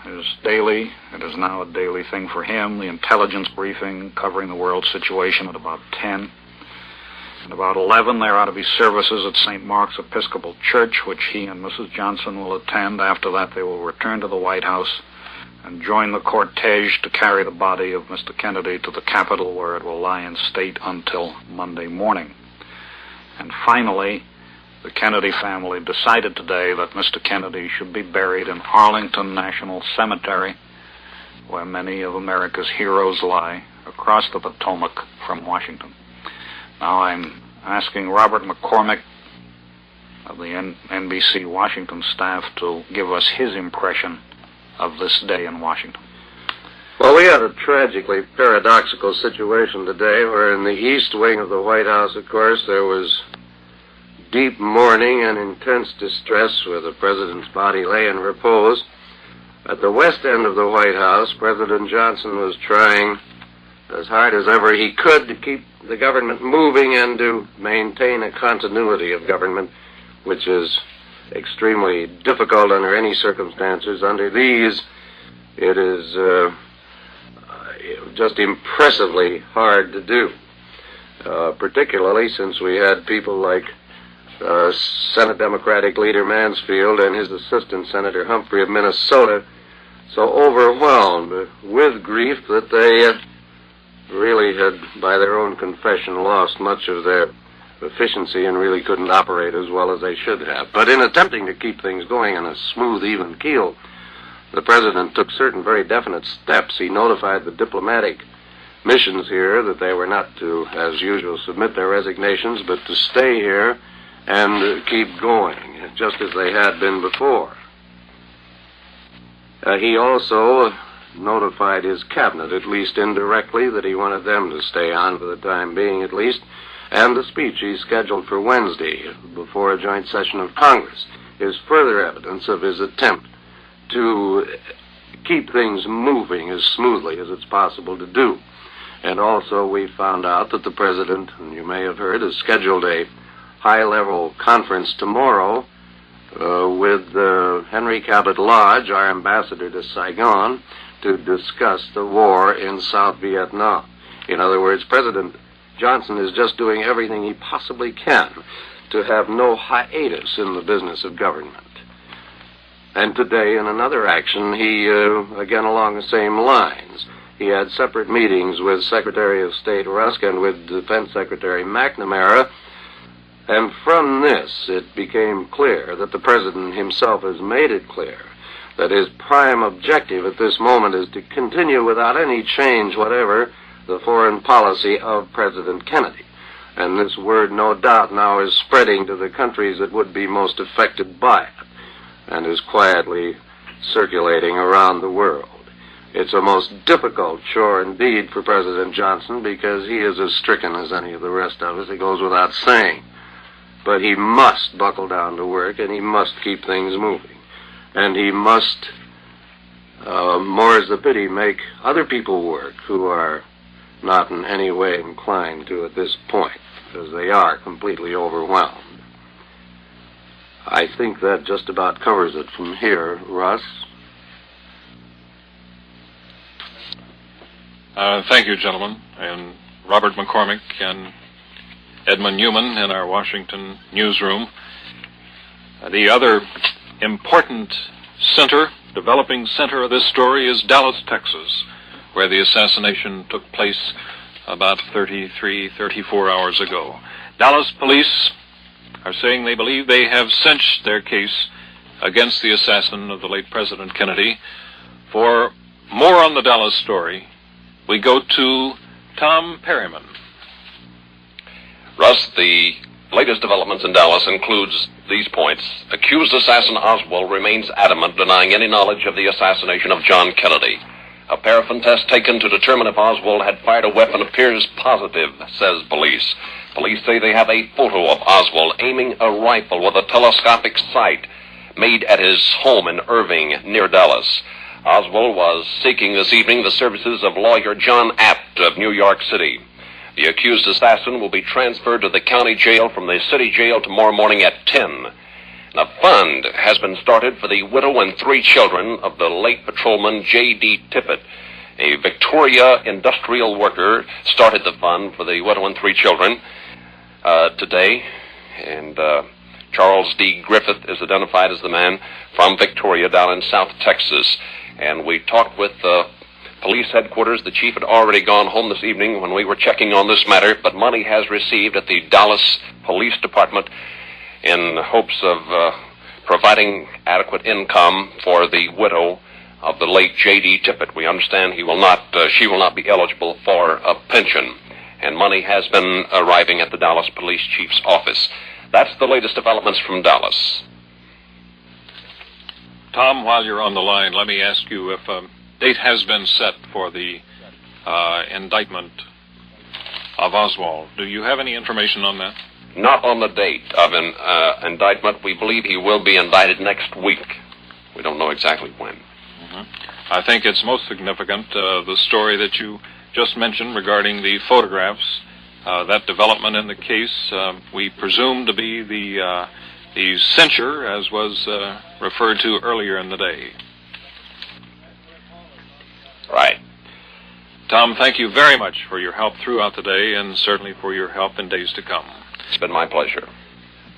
his daily, it is now a daily thing for him, the intelligence briefing covering the world situation at about 10. At about 11, there ought to be services at St. Mark's Episcopal Church, which he and Mrs. Johnson will attend. After that, they will return to the White House and join the cortege to carry the body of Mr. Kennedy to the Capitol, where it will lie in state until Monday morning. And finally, the Kennedy family decided today that Mr. Kennedy should be buried in Arlington National Cemetery, where many of America's heroes lie, across the Potomac from Washington. Now I'm asking Robert McCormick of the NBC Washington staff to give us his impression of this day in Washington. Well, we had a tragically paradoxical situation today where in the east wing of the White House, of course, there was deep mourning and intense distress where the president's body lay in repose. At the west end of the White House, President Johnson was trying as hard as ever he could to keep the government moving and to maintain a continuity of government, which is extremely difficult under any circumstances. Under these, it is just impressively hard to do, particularly since we had people like Senate Democratic leader Mansfield and his assistant, Senator Humphrey of Minnesota, so overwhelmed with grief that they really had, by their own confession, lost much of their efficiency and really couldn't operate as well as they should have. But in attempting to keep things going on a smooth, even keel, the president took certain very definite steps. He notified the diplomatic missions here that they were not to, as usual, submit their resignations, but to stay here and keep going, just as they had been before. He also notified his cabinet, at least indirectly, that he wanted them to stay on for the time being, at least, and the speech he scheduled for Wednesday before a joint session of Congress is further evidence of his attempt to keep things moving as smoothly as it's possible to do. And also we found out that the president, and you may have heard, has scheduled a high-level conference tomorrow with Henry Cabot Lodge, our ambassador to Saigon, to discuss the war in South Vietnam. In other words, President Johnson is just doing everything he possibly can to have no hiatus in the business of government. And today, in another action, he, again along the same lines, he had separate meetings with Secretary of State Rusk and with Defense Secretary McNamara, and from this it became clear that the President himself has made it clear that his prime objective at this moment is to continue without any change whatever the foreign policy of President Kennedy. And this word, no doubt, now is spreading to the countries that would be most affected by it, and is quietly circulating around the world. It's a most difficult chore indeed for President Johnson, because he is as stricken as any of the rest of us. It goes without saying. But he must buckle down to work, and he must keep things moving. And he must, more is the pity, make other people work who are not in any way inclined to at this point, because they are completely overwhelmed. I think that just about covers it from here. Russ? Thank you, gentlemen, and Robert McCormick and Edmund Newman in our Washington newsroom. The other important developing center of this story is Dallas, Texas, where the assassination took place about 34 hours ago. Dallas police are saying they believe they have cinched their case against the assassin of the late President Kennedy. For more on the Dallas story, we go to Tom Perryman. Russ, the latest developments in Dallas includes these points. Accused assassin Oswald remains adamant, denying any knowledge of the assassination of John Kennedy. A paraffin test taken to determine if Oswald had fired a weapon appears positive, says police. Police say they have a photo of Oswald aiming a rifle with a telescopic sight made at his home in Irving, near Dallas. Oswald was seeking this evening the services of lawyer John Apt of New York City. The accused assassin will be transferred to the county jail from the city jail tomorrow morning at 10. A fund has been started for the widow and 3 children of the late patrolman J.D. Tippett. A Victoria industrial worker started the fund for the widow and 3 children today, and Charles D. Griffith is identified as the man from Victoria down in South Texas. And we talked with police headquarters. The chief had already gone home this evening when we were checking on this matter, but money has received at the Dallas Police Department in hopes of providing adequate income for the widow of the late J.D. Tippett. We understand she will not be eligible for a pension, and money has been arriving at the Dallas Police Chief's office. That's the latest developments from Dallas. Tom, while you're on the line, let me ask you if a date has been set for the indictment of Oswald. Do you have any information on that? Not on the date of an indictment. We believe he will be indicted next week. We don't know exactly when. Mm-hmm. I think it's most significant, the story that you just mentioned regarding the photographs. That development in the case, we presume to be the censure, as was referred to earlier in the day. Right. Tom, thank you very much for your help throughout the day, and certainly for your help in days to come. It's been my pleasure.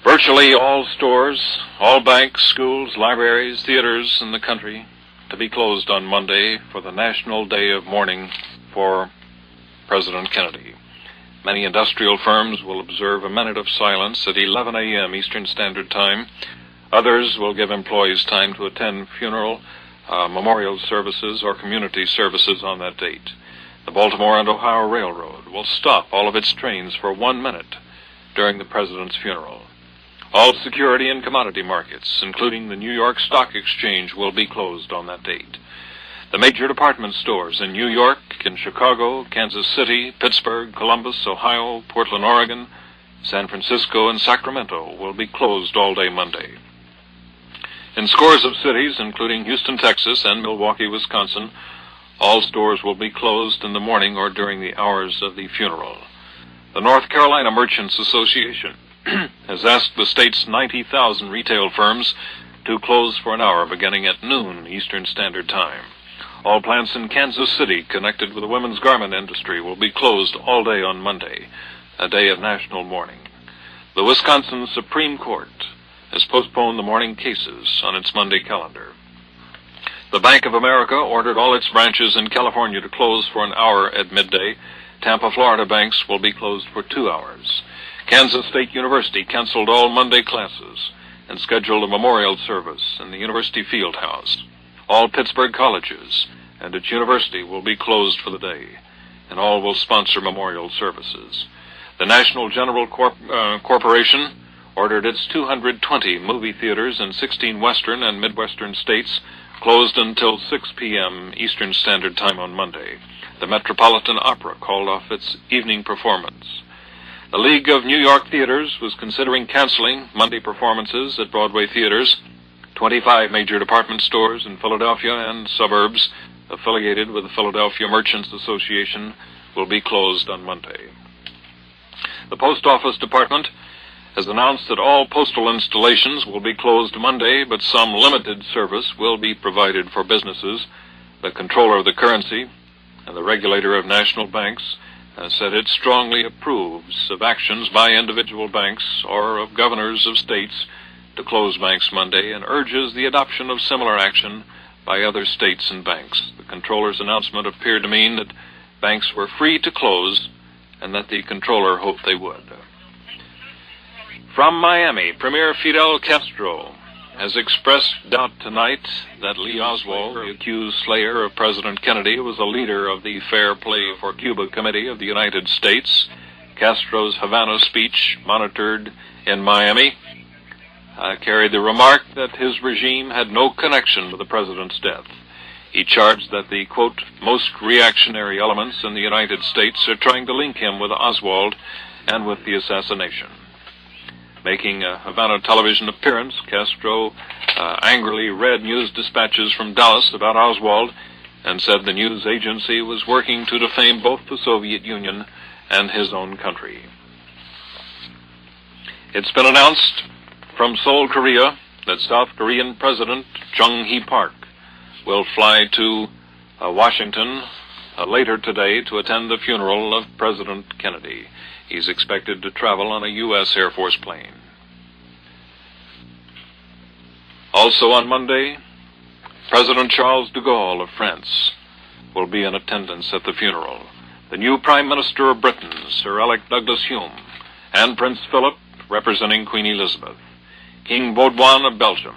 Virtually all stores, all banks, schools, libraries, theaters in the country to be closed on Monday for the National Day of Mourning for President Kennedy. Many industrial firms will observe a minute of silence at 11 a.m. Eastern Standard Time. Others will give employees time to attend funeral, memorial services, or community services on that date. The Baltimore and Ohio Railroad will stop all of its trains for 1 minute during the President's funeral. All security and commodity markets, including the New York Stock Exchange, will be closed on that date. The major department stores in New York, in Chicago, Kansas City, Pittsburgh, Columbus, Ohio, Portland, Oregon, San Francisco, and Sacramento will be closed all day Monday. In scores of cities, including Houston, Texas, and Milwaukee, Wisconsin, all stores will be closed in the morning or during the hours of the funeral. The North Carolina Merchants Association has asked the state's 90,000 retail firms to close for an hour beginning at noon Eastern Standard Time. All plants in Kansas City connected with the women's garment industry will be closed all day on Monday, a day of national mourning. The Wisconsin Supreme Court has postponed the morning cases on its Monday calendar. The Bank of America ordered all its branches in California to close for an hour at midday. Tampa, Florida banks will be closed for 2 hours. Kansas State University canceled all Monday classes and scheduled a memorial service in the University Field House. All Pittsburgh colleges and its university will be closed for the day, and all will sponsor memorial services. The National General Corporation ordered its 220 movie theaters in 16 western and midwestern states closed until 6 p.m. Eastern Standard Time on Monday. The Metropolitan Opera called off its evening performance. The League of New York Theaters was considering canceling Monday performances at Broadway theaters. 25 major department stores in Philadelphia and suburbs affiliated with the Philadelphia Merchants Association will be closed on Monday. The Post Office Department has announced that all postal installations will be closed Monday, but some limited service will be provided for businesses. The Comptroller of the Currency and the Regulator of National Banks has said it strongly approves of actions by individual banks or of governors of states to close banks Monday and urges the adoption of similar action by other states and banks. The Comptroller's announcement appeared to mean that banks were free to close and that the Comptroller hoped they would. From Miami, Premier Fidel Castro has expressed doubt tonight that Lee Oswald, the accused slayer of President Kennedy, was a leader of the Fair Play for Cuba Committee of the United States. Castro's Havana speech, monitored in Miami, carried the remark that his regime had no connection with the president's death. He charged that the, quote, most reactionary elements in the United States are trying to link him with Oswald and with the assassination. Making a Havana television appearance, Castro angrily read news dispatches from Dallas about Oswald and said the news agency was working to defame both the Soviet Union and his own country. It's been announced from Seoul, Korea, that South Korean President Chung-hee Park will fly to Washington later today to attend the funeral of President Kennedy. He's expected to travel on a U.S. Air Force plane. Also on Monday, President Charles de Gaulle of France will be in attendance at the funeral. The new Prime Minister of Britain, Sir Alec Douglas Hume, and Prince Philip, representing Queen Elizabeth, King Baudouin of Belgium,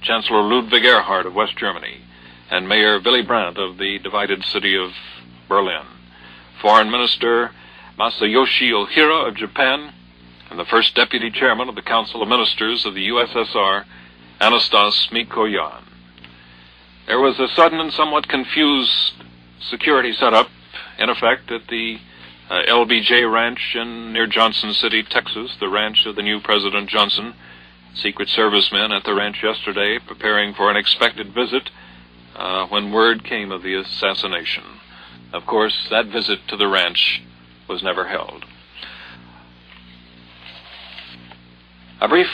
Chancellor Ludwig Erhard of West Germany, and Mayor Willy Brandt of the divided city of Berlin, Foreign Minister Masayoshi Ohira of Japan, and the first Deputy Chairman of the Council of Ministers of the USSR, Anastas Mikoyan. There was a sudden and somewhat confused security setup in effect at the LBJ Ranch near Johnson City, Texas, the ranch of the new President Johnson. Secret Service men at the ranch yesterday preparing for an expected visit when word came of the assassination. Of course, that visit to the ranch was never held. A brief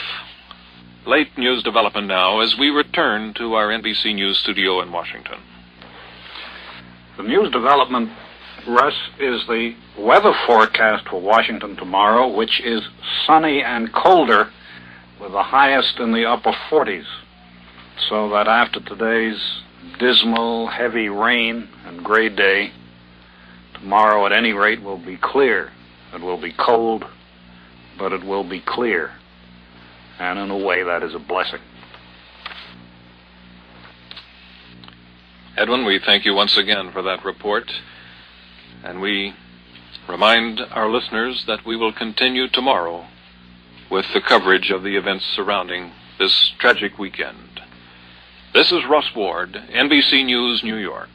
late news development now as we return to our NBC News studio in Washington. The news development, Russ, is the weather forecast for Washington tomorrow, which is sunny and colder with the highest in the upper 40s. So that after today's dismal, heavy rain and gray day, tomorrow at any rate will be clear. It will be cold, but it will be clear. And in a way, that is a blessing. Edwin, we thank you once again for that report. And we remind our listeners that we will continue tomorrow with the coverage of the events surrounding this tragic weekend. This is Russ Ward, NBC News, New York.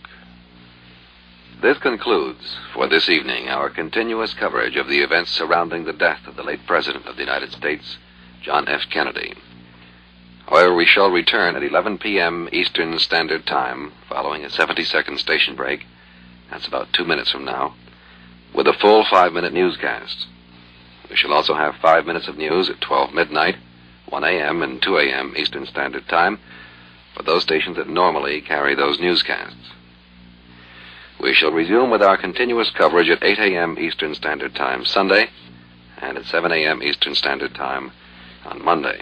This concludes, for this evening, our continuous coverage of the events surrounding the death of the late President of the United States, John F. Kennedy. However, we shall return at 11 p.m. Eastern Standard Time, following a 70-second station break. That's about 2 minutes from now, with a full 5-minute newscast. We shall also have 5 minutes of news at 12 midnight, 1 a.m. and 2 a.m. Eastern Standard Time, for those stations that normally carry those newscasts. We shall resume with our continuous coverage at 8 a.m. Eastern Standard Time Sunday, and at 7 a.m. Eastern Standard Time on Monday.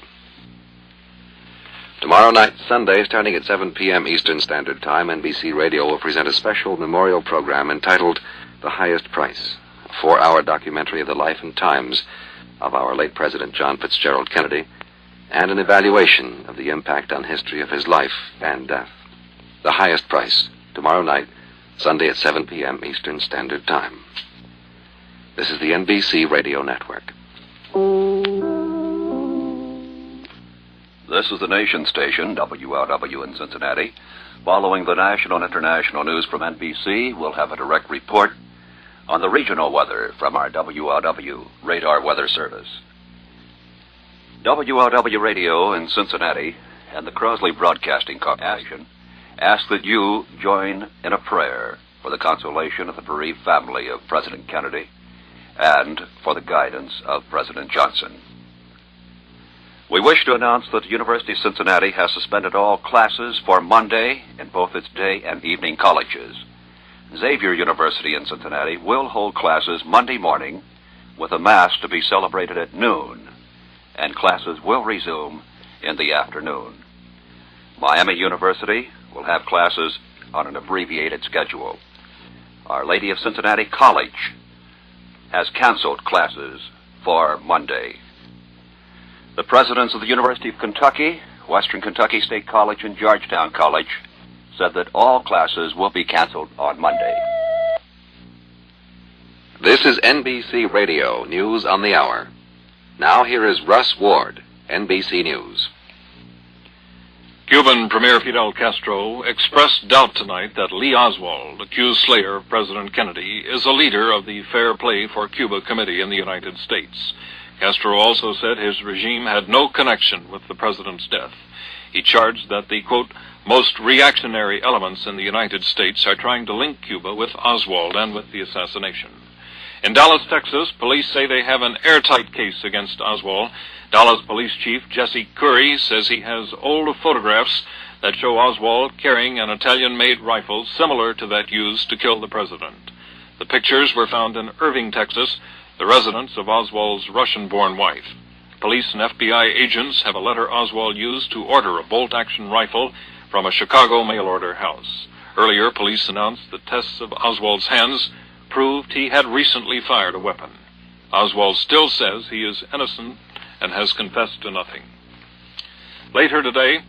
Tomorrow night, Sunday, starting at 7 p.m. Eastern Standard Time, NBC Radio will present a special memorial program entitled The Highest Price, a 4-hour documentary of the life and times of our late President John Fitzgerald Kennedy, and an evaluation of the impact on history of his life and death. The Highest Price, tomorrow night, Sunday at 7 p.m. Eastern Standard Time. This is the NBC Radio Network. This is the nation station, WLW in Cincinnati. Following the national and international news from NBC, we'll have a direct report on the regional weather from our WLW Radar Weather Service. WLW Radio in Cincinnati and the Crosley Broadcasting Corporation ask that you join in a prayer for the consolation of the bereaved family of President Kennedy and for the guidance of President Johnson. We wish to announce that the University of Cincinnati has suspended all classes for Monday in both its day and evening colleges. Xavier University in Cincinnati will hold classes Monday morning with a Mass to be celebrated at noon, and classes will resume in the afternoon. Miami University will have classes on an abbreviated schedule. Our Lady of Cincinnati College has canceled classes for Monday. The presidents of the University of Kentucky, Western Kentucky State College, and Georgetown College said that all classes will be canceled on Monday. This is NBC Radio, News on the Hour. Now here is Russ Ward, NBC News. Cuban Premier Fidel Castro expressed doubt tonight that Lee Oswald, accused slayer of President Kennedy, is a leader of the Fair Play for Cuba Committee in the United States. Castro also said his regime had no connection with the president's death. He charged that the, quote, most reactionary elements in the United States are trying to link Cuba with Oswald and with the assassination. In Dallas, Texas, police say they have an airtight case against Oswald. Dallas Police Chief Jesse Curry says he has old photographs that show Oswald carrying an Italian-made rifle similar to that used to kill the president. The pictures were found in Irving, Texas, the residence of Oswald's Russian-born wife. Police and FBI agents have a letter Oswald used to order a bolt-action rifle from a Chicago mail-order house. Earlier, police announced that tests of Oswald's hands proved he had recently fired a weapon. Oswald still says he is innocent and has confessed to nothing. Later today,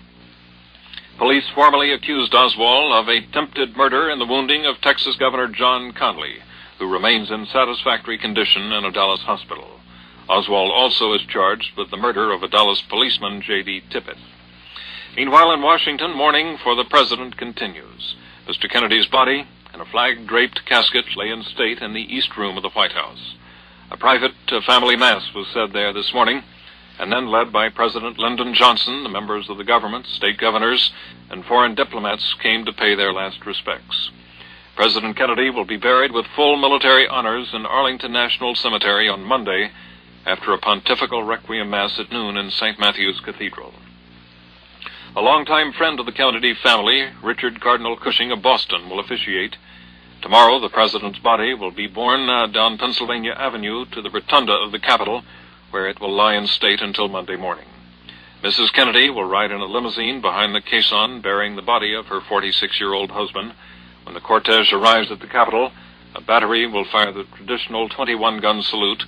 police formally accused Oswald of attempted murder in the wounding of Texas Governor John Connally, who remains in satisfactory condition in a Dallas hospital. Oswald also is charged with the murder of a Dallas policeman, J.D. Tippett. Meanwhile, in Washington, mourning for the president continues. Mr. Kennedy's body in a flag-draped casket lay in state in the East Room of the White House. A private family mass was said there this morning, and then led by President Lyndon Johnson, the members of the government, state governors, and foreign diplomats came to pay their last respects. President Kennedy will be buried with full military honors in Arlington National Cemetery on Monday after a pontifical requiem mass at noon in St. Matthew's Cathedral. A longtime friend of the Kennedy family, Richard Cardinal Cushing of Boston, will officiate. Tomorrow, the president's body will be borne down Pennsylvania Avenue to the rotunda of the Capitol, where it will lie in state until Monday morning. Mrs. Kennedy will ride in a limousine behind the caisson bearing the body of her 46-year-old husband. When the cortege arrives at the Capitol, A battery will fire the traditional 21-gun salute,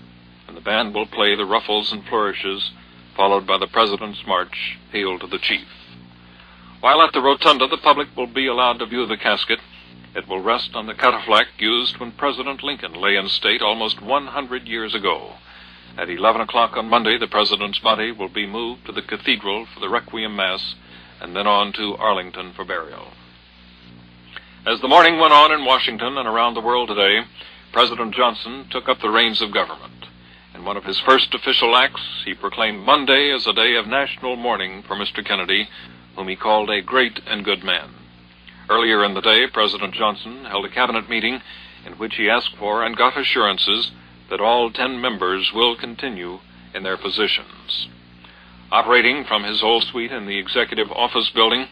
and the band will play the ruffles and flourishes, followed by the President's March, Hail to the Chief. While at the rotunda, the public will be allowed to view the casket. It will rest on the catafalque used when President Lincoln lay in state almost 100 years ago. At 11 o'clock on Monday, the President's body will be moved to the cathedral for the Requiem Mass, and then on to Arlington for burial. As the morning went on in Washington and around the world today, President Johnson took up the reins of government. In one of his first official acts, he proclaimed Monday as a day of national mourning for Mr. Kennedy, whom he called a great and good man. Earlier in the day, President Johnson held a cabinet meeting in which he asked for and got assurances that all 10 members will continue in their positions. Operating from his whole suite in the Executive Office Building,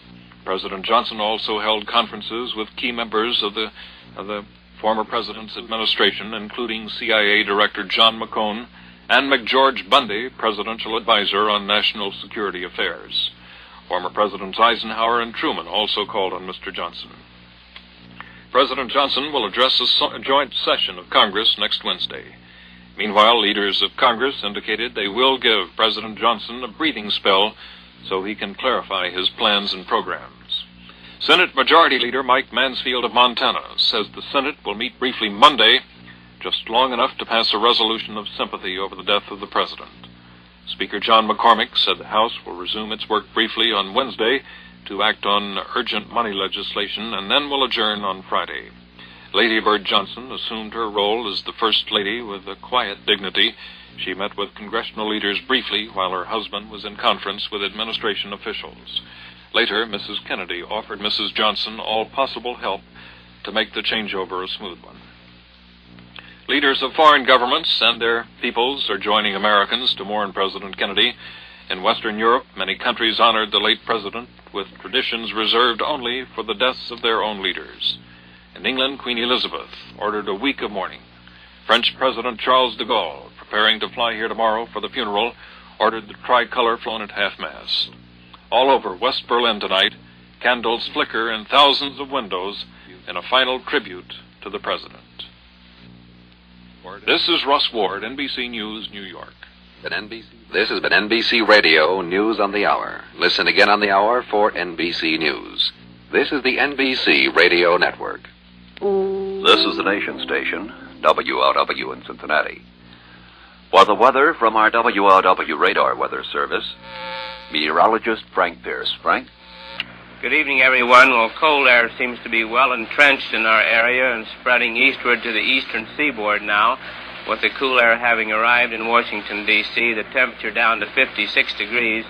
President Johnson also held conferences with key members of the former president's administration, including CIA Director John McCone and McGeorge Bundy, presidential advisor on national security affairs. Former Presidents Eisenhower and Truman also called on Mr. Johnson. President Johnson will address a joint session of Congress next Wednesday. Meanwhile, leaders of Congress indicated they will give President Johnson a breathing spell so he can clarify his plans and programs. Senate Majority Leader Mike Mansfield of Montana says the Senate will meet briefly Monday, just long enough to pass a resolution of sympathy over the death of the President. Speaker John McCormick said the House will resume its work briefly on Wednesday to act on urgent money legislation and then will adjourn on Friday. Lady Bird Johnson assumed her role as the First Lady with a quiet dignity. She met with congressional leaders briefly while her husband was in conference with administration officials. Later, Mrs. Kennedy offered Mrs. Johnson all possible help to make the changeover a smooth one. Leaders of foreign governments and their peoples are joining Americans to mourn President Kennedy. In Western Europe, many countries honored the late president with traditions reserved only for the deaths of their own leaders. In England, Queen Elizabeth ordered a week of mourning. French President Charles de Gaulle, preparing to fly here tomorrow for the funeral, ordered the tricolor flown at half-mast. All over West Berlin tonight, candles flicker in thousands of windows in a final tribute to the president. This is Russ Ward, NBC News, New York. This has been NBC Radio News on the Hour. Listen again on the hour for NBC News. This is the NBC Radio Network. This is the nation station, WLW in Cincinnati. For the weather from our WLW radar weather service, meteorologist Frank Pierce. Frank? Good evening, everyone. Well, cold air seems to be well entrenched in our area and spreading eastward to the eastern seaboard now. With the cool air having arrived in Washington, D.C., the temperature down to 56 degrees.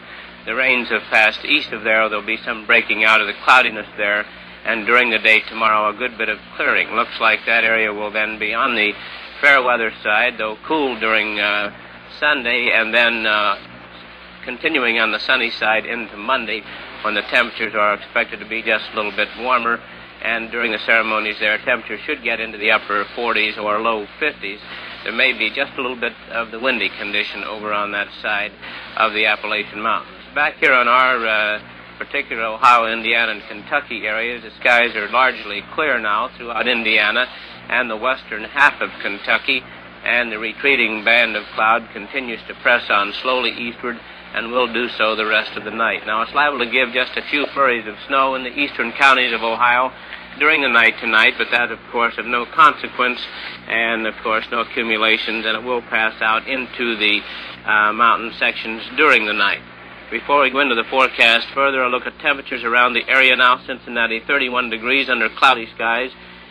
The rains have passed east of there. There'll be some breaking out of the cloudiness there. And during the day tomorrow, a good bit of clearing. Looks like that area will then be on the fair weather side, though cool during Sunday, and then continuing on the sunny side into Monday, when the temperatures are expected to be just a little bit warmer. And during the ceremonies there, temperatures should get into the upper 40s or low 50s. There may be just a little bit of the windy condition over on that side of the Appalachian Mountains. Back here on our particular Ohio, Indiana, and Kentucky areas, the skies are largely clear now throughout Indiana and the western half of Kentucky, and the retreating band of cloud continues to press on slowly eastward and will do so the rest of the night. Now, it's liable to give just a few flurries of snow in the eastern counties of Ohio during the night tonight, but that, of course, of no consequence, and, of course, no accumulations, and it will pass out into the mountain sections during the night. Before we go into the forecast further, a look at temperatures around the area now. Cincinnati, 31 degrees under cloudy skies.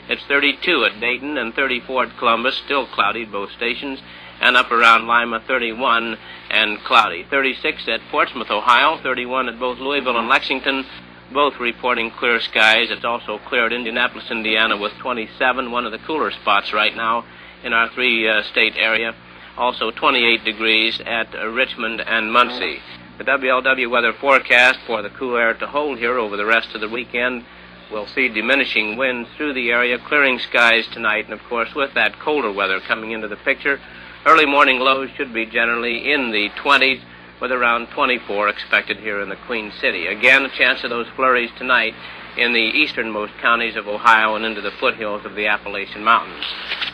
It's 32 at Dayton and 34 at Columbus, still cloudy at both stations, and up around Lima, 31 and cloudy. 36 at Portsmouth, Ohio, 31 at both Louisville and Lexington, both reporting clear skies. It's also clear at Indianapolis, Indiana, with 27, one of the cooler spots right now in our three-state area. Also 28 degrees at Richmond and Muncie. The WLW weather forecast for the cool air to hold here over the rest of the weekend. We'll see diminishing winds through the area, clearing skies tonight, and of course with that colder weather coming into the picture, early morning lows should be generally in the 20s. with around 24 expected here in the Queen City. Again, a chance of those flurries tonight in the easternmost counties of Ohio and into the foothills of the Appalachian Mountains.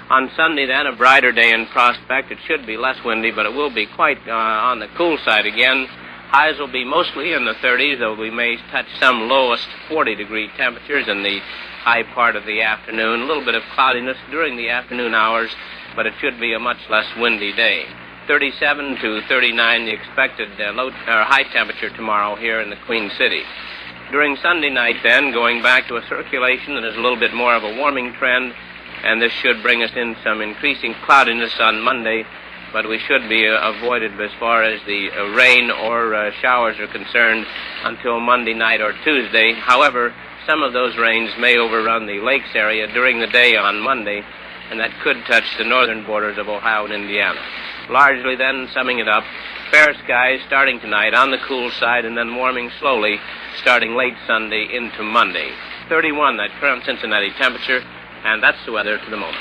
On Sunday, then, a brighter day in prospect. It should be less windy, but it will be quite on the cool side again. Highs will be mostly in the 30s, though we may touch some lowest 40-degree temperatures in the high part of the afternoon. A little bit of cloudiness during the afternoon hours, but it should be a much less windy day. 37 to 39, the expected high temperature tomorrow here in the Queen City. During Sunday night, then, going back to a circulation that is a little bit more of a warming trend, and this should bring us in some increasing cloudiness on Monday, but we should be avoided as far as the rain or showers are concerned until Monday night or Tuesday. However, some of those rains may overrun the lakes area during the day on Monday, and that could touch the northern borders of Ohio and Indiana. Largely, then, summing it up, fair skies starting tonight on the cool side and then warming slowly starting late Sunday into Monday. 31, that current Cincinnati temperature, and that's the weather for the moment.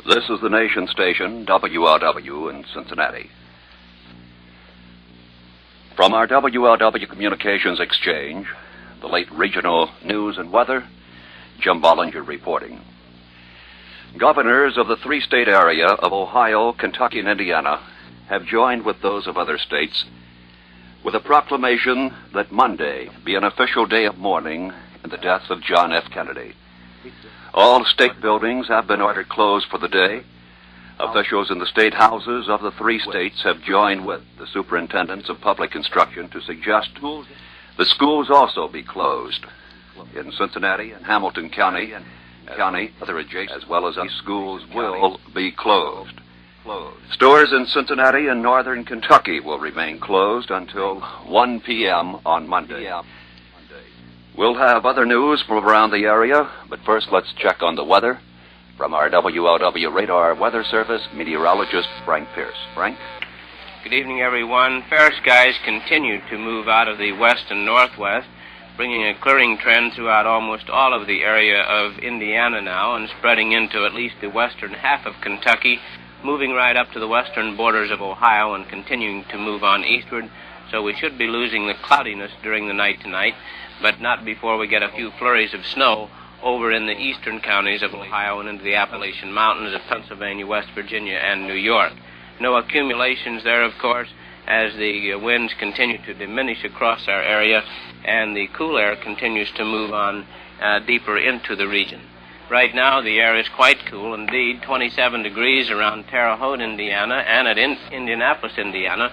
This is the nation station, WLW in Cincinnati. From our WLW Communications Exchange, the late regional news and weather, Jim Bollinger reporting. Governors of the three-state area of Ohio, Kentucky, and Indiana have joined with those of other states with a proclamation that Monday be an official day of mourning in the death of John F. Kennedy. All state buildings have been ordered closed for the day. Officials in the state houses of the three states have joined with the superintendents of public instruction to suggest the schools also be closed. In Cincinnati and Hamilton County, other adjacent as well as other schools will be closed. Stores in Cincinnati and northern Kentucky will remain closed until 1 p.m. on Monday. We'll have other news from around the area, but first let's check on the weather from our WLW Radar Weather Service meteorologist Frank Pierce. Frank? Good evening, everyone. Fair skies continue to move out of the west and northwest, bringing a clearing trend throughout almost all of the area of Indiana now and spreading into at least the western half of Kentucky, moving right up to the western borders of Ohio and continuing to move on eastward. So we should be losing the cloudiness during the night tonight, but not before we get a few flurries of snow over in the eastern counties of Ohio and into the Appalachian Mountains of Pennsylvania, West Virginia, and New York. No accumulations there, of course, as the winds continue to diminish across our area and the cool air continues to move on deeper into the region. Right now, the air is quite cool indeed, 27 degrees around Terre Haute, Indiana, and at Indianapolis, Indiana.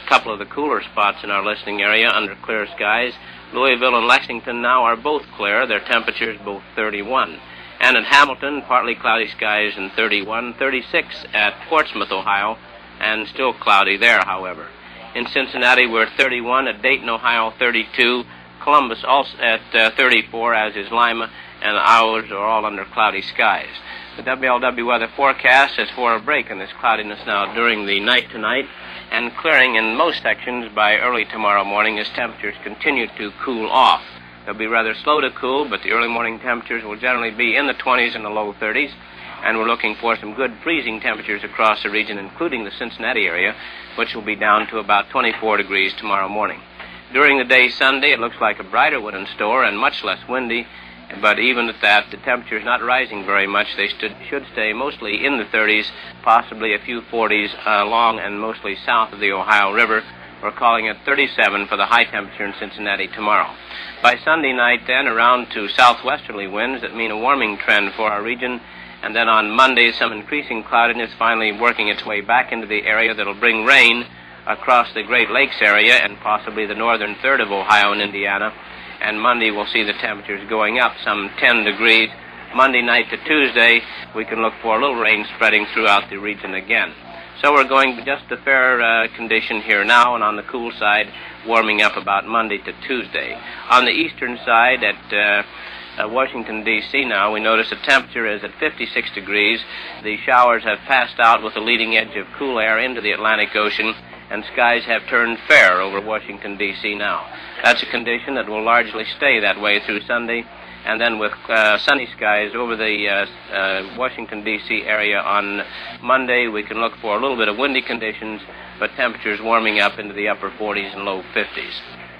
A couple of the cooler spots in our listening area under clear skies. Louisville and Lexington now are both clear, their temperatures both 31. And at Hamilton, partly cloudy skies and 31, 36 at Portsmouth, Ohio, and still cloudy there, however. In Cincinnati, we're 31, at Dayton, Ohio, 32, Columbus also at 34, as is Lima, and the hours are all under cloudy skies. The WLW weather forecast is for a break in this cloudiness now during the night tonight, and clearing in most sections by early tomorrow morning as temperatures continue to cool off. They'll be rather slow to cool, but the early morning temperatures will generally be in the 20s and the low 30s, and we're looking for some good freezing temperatures across the region, including the Cincinnati area, which will be down to about 24 degrees tomorrow morning. During the day Sunday, it looks like a brighter one in store and much less windy, but even at that, the temperature is not rising very much. They should stay mostly in the 30s, possibly a few 40s along and mostly south of the Ohio River. We're calling it 37 for the high temperature in Cincinnati tomorrow. By Sunday night, then, around to southwesterly winds that mean a warming trend for our region. And then on Monday, some increasing cloudiness finally working its way back into the area that'll bring rain across the Great Lakes area and possibly the northern third of Ohio and Indiana. And Monday we'll see the temperatures going up some 10 degrees. Monday night to Tuesday, we can look for a little rain spreading throughout the region again. So we're going just the fair condition here now, and on the cool side, warming up about Monday to Tuesday. On the eastern side at Washington, D.C. now, we notice the temperature is at 56 degrees. The showers have passed out with the leading edge of cool air into the Atlantic Ocean, and skies have turned fair over Washington, D.C. now. That's a condition that will largely stay that way through Sunday, and then with sunny skies over the Washington, D.C. area on Monday, we can look for a little bit of windy conditions, but temperatures warming up into the upper 40s and low 50s.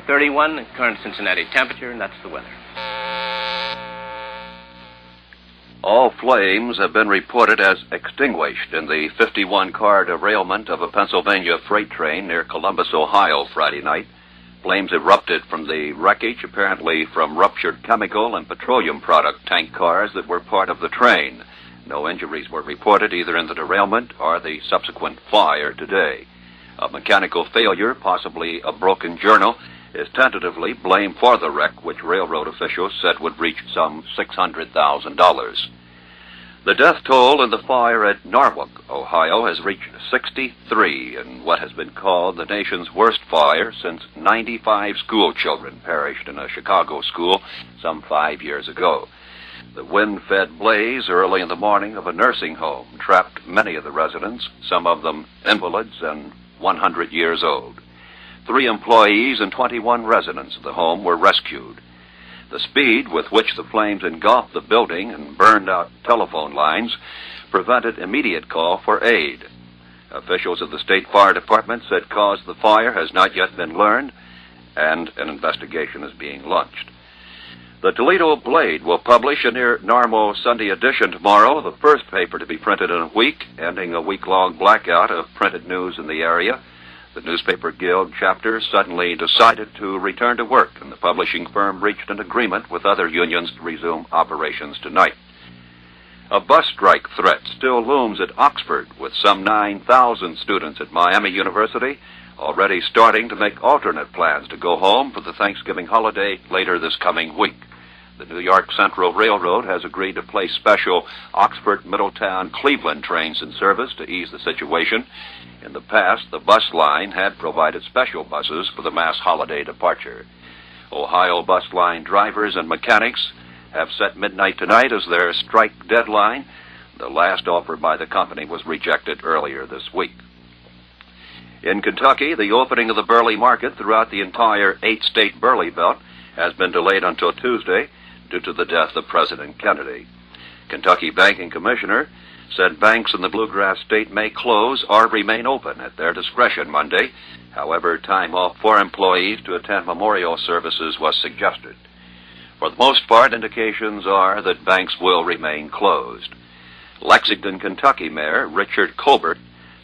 31, the current Cincinnati temperature, and that's the weather. All flames have been reported as extinguished in the 51-car derailment of a Pennsylvania freight train near Columbus, Ohio, Friday night. Flames erupted from the wreckage, apparently from ruptured chemical and petroleum product tank cars that were part of the train. No injuries were reported either in the derailment or the subsequent fire today. A mechanical failure, possibly a broken journal, is tentatively blamed for the wreck, which railroad officials said would reach some $600,000. The death toll in the fire at Norwalk, Ohio, has reached 63 in what has been called the nation's worst fire since 95 school children perished in a Chicago school some 5 years ago. The wind-fed blaze early in the morning of a nursing home trapped many of the residents, some of them invalids and 100 years old. 3 employees and 21 residents of the home were rescued. The speed with which the flames engulfed the building and burned out telephone lines prevented immediate call for aid. Officials of the State Fire Department said cause of the fire has not yet been learned, and an investigation is being launched. The Toledo Blade will publish a near normal Sunday edition tomorrow, the first paper to be printed in a week, ending a week-long blackout of printed news in the area. The Newspaper Guild chapter suddenly decided to return to work, and the publishing firm reached an agreement with other unions to resume operations tonight. A bus strike threat still looms at Oxford, with some 9,000 students at Miami University already starting to make alternate plans to go home for the Thanksgiving holiday later this coming week. The New York Central Railroad has agreed to place special Oxford, Middletown, Cleveland trains in service to ease the situation. In the past, the bus line had provided special buses for the mass holiday departure. Ohio bus line drivers and mechanics have set midnight tonight as their strike deadline. The last offer by the company was rejected earlier this week. In Kentucky, the opening of the Burley market throughout the entire 8-state Burley belt has been delayed until Tuesday due to the death of President Kennedy. Kentucky Banking Commissioner said banks in the Bluegrass State may close or remain open at their discretion Monday. However, time off for employees to attend memorial services was suggested. For the most part, indications are that banks will remain closed. Lexington, Kentucky Mayor Richard Colbert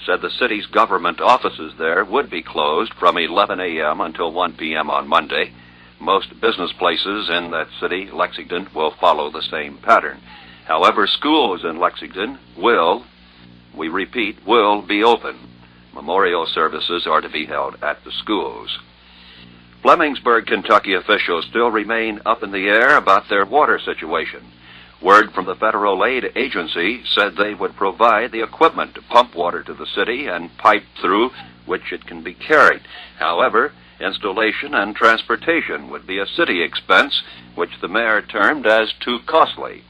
said the city's government offices there would be closed from 11 a.m. until 1 p.m. on Monday. Most business places in that city, Lexington, will follow the same pattern. However, schools in Lexington will be open. Memorial services are to be held at the schools. Flemingsburg, Kentucky officials still remain up in the air about their water situation. Word from the Federal Aid Agency said they would provide the equipment to pump water to the city and pipe through which it can be carried. However, installation and transportation would be a city expense, which the mayor termed as too costly.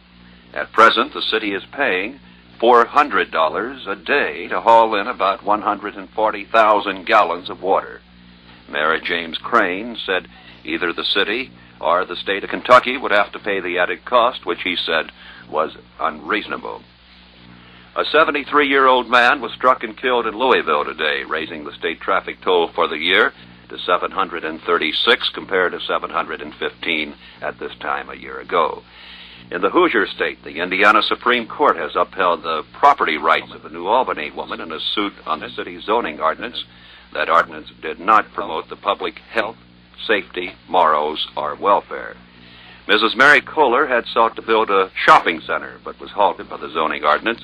At present, the city is paying $400 a day to haul in about 140,000 gallons of water. Mayor James Crane said either the city or the state of Kentucky would have to pay the added cost, which he said was unreasonable. A 73-year-old man was struck and killed in Louisville today, raising the state traffic toll for the year to 736 compared to 715 at this time a year ago. In the Hoosier State, the Indiana Supreme Court has upheld the property rights of a New Albany woman in a suit on the city's zoning ordinance. That ordinance did not promote the public health, safety, morals, or welfare. Mrs. Mary Kohler had sought to build a shopping center, but was halted by the zoning ordinance.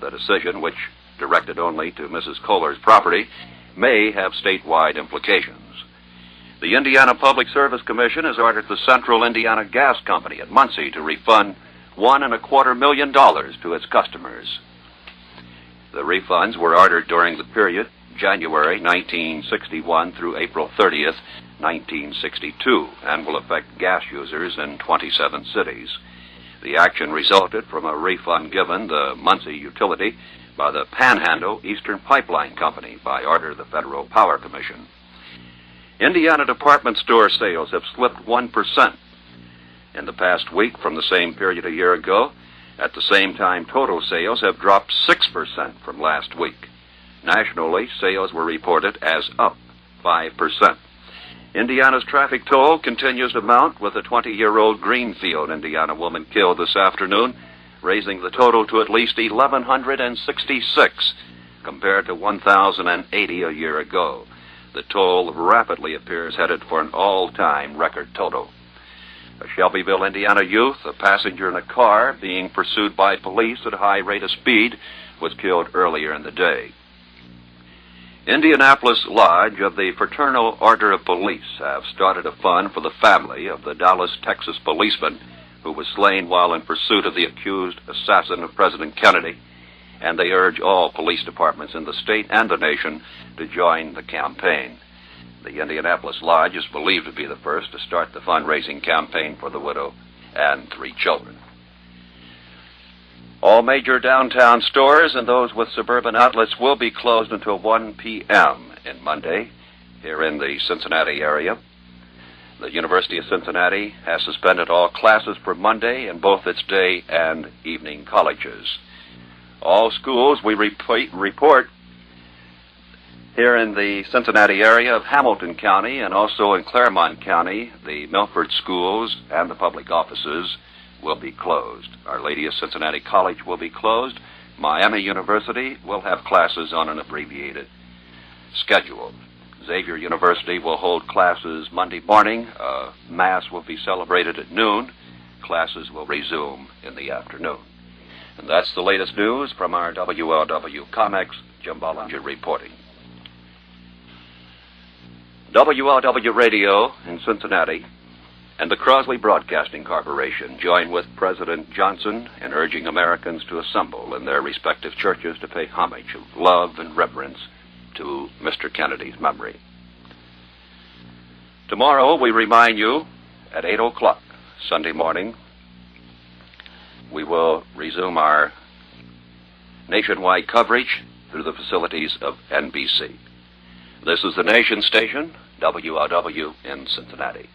The decision, which directed only to Mrs. Kohler's property, may have statewide implications. The Indiana Public Service Commission has ordered the Central Indiana Gas Company at Muncie to refund $1.25 million to its customers. The refunds were ordered during the period January 1961 through April 30th, 1962, and will affect gas users in 27 cities. The action resulted from a refund given the Muncie utility by the Panhandle Eastern Pipeline Company by order of the Federal Power Commission. Indiana department store sales have slipped 1% in the past week from the same period a year ago. At the same time, total sales have dropped 6% from last week. Nationally, sales were reported as up 5%. Indiana's traffic toll continues to mount, with a 20-year-old Greenfield, Indiana woman killed this afternoon, raising the total to at least 1,166, compared to 1,080 a year ago. The toll rapidly appears headed for an all-time record total. A Shelbyville, Indiana youth, a passenger in a car being pursued by police at a high rate of speed, was killed earlier in the day. Indianapolis Lodge of the Fraternal Order of Police have started a fund for the family of the Dallas, Texas policeman who was slain while in pursuit of the accused assassin of President Kennedy, and they urge all police departments in the state and the nation to join the campaign. The Indianapolis Lodge is believed to be the first to start the fundraising campaign for the widow and 3 children. All major downtown stores and those with suburban outlets will be closed until 1 p.m. in Monday here in the Cincinnati area. The University of Cincinnati has suspended all classes for Monday in both its day and evening colleges. All schools we report here in the Cincinnati area of Hamilton County and also in Claremont County, the Milford schools and the public offices will be closed. Our Lady of Cincinnati College will be closed. Miami University will have classes on an abbreviated schedule. Xavier University will hold classes Monday morning. Mass will be celebrated at noon. Classes will resume in the afternoon. And that's the latest news from our WLW Comics. Jim Bollinger reporting. WLW Radio in Cincinnati and the Crosley Broadcasting Corporation join with President Johnson in urging Americans to assemble in their respective churches to pay homage of love and reverence to Mr. Kennedy's memory. Tomorrow, we remind you, at 8 o'clock Sunday morning, we will resume our nationwide coverage through the facilities of NBC. This is the Nation Station, WLW in Cincinnati.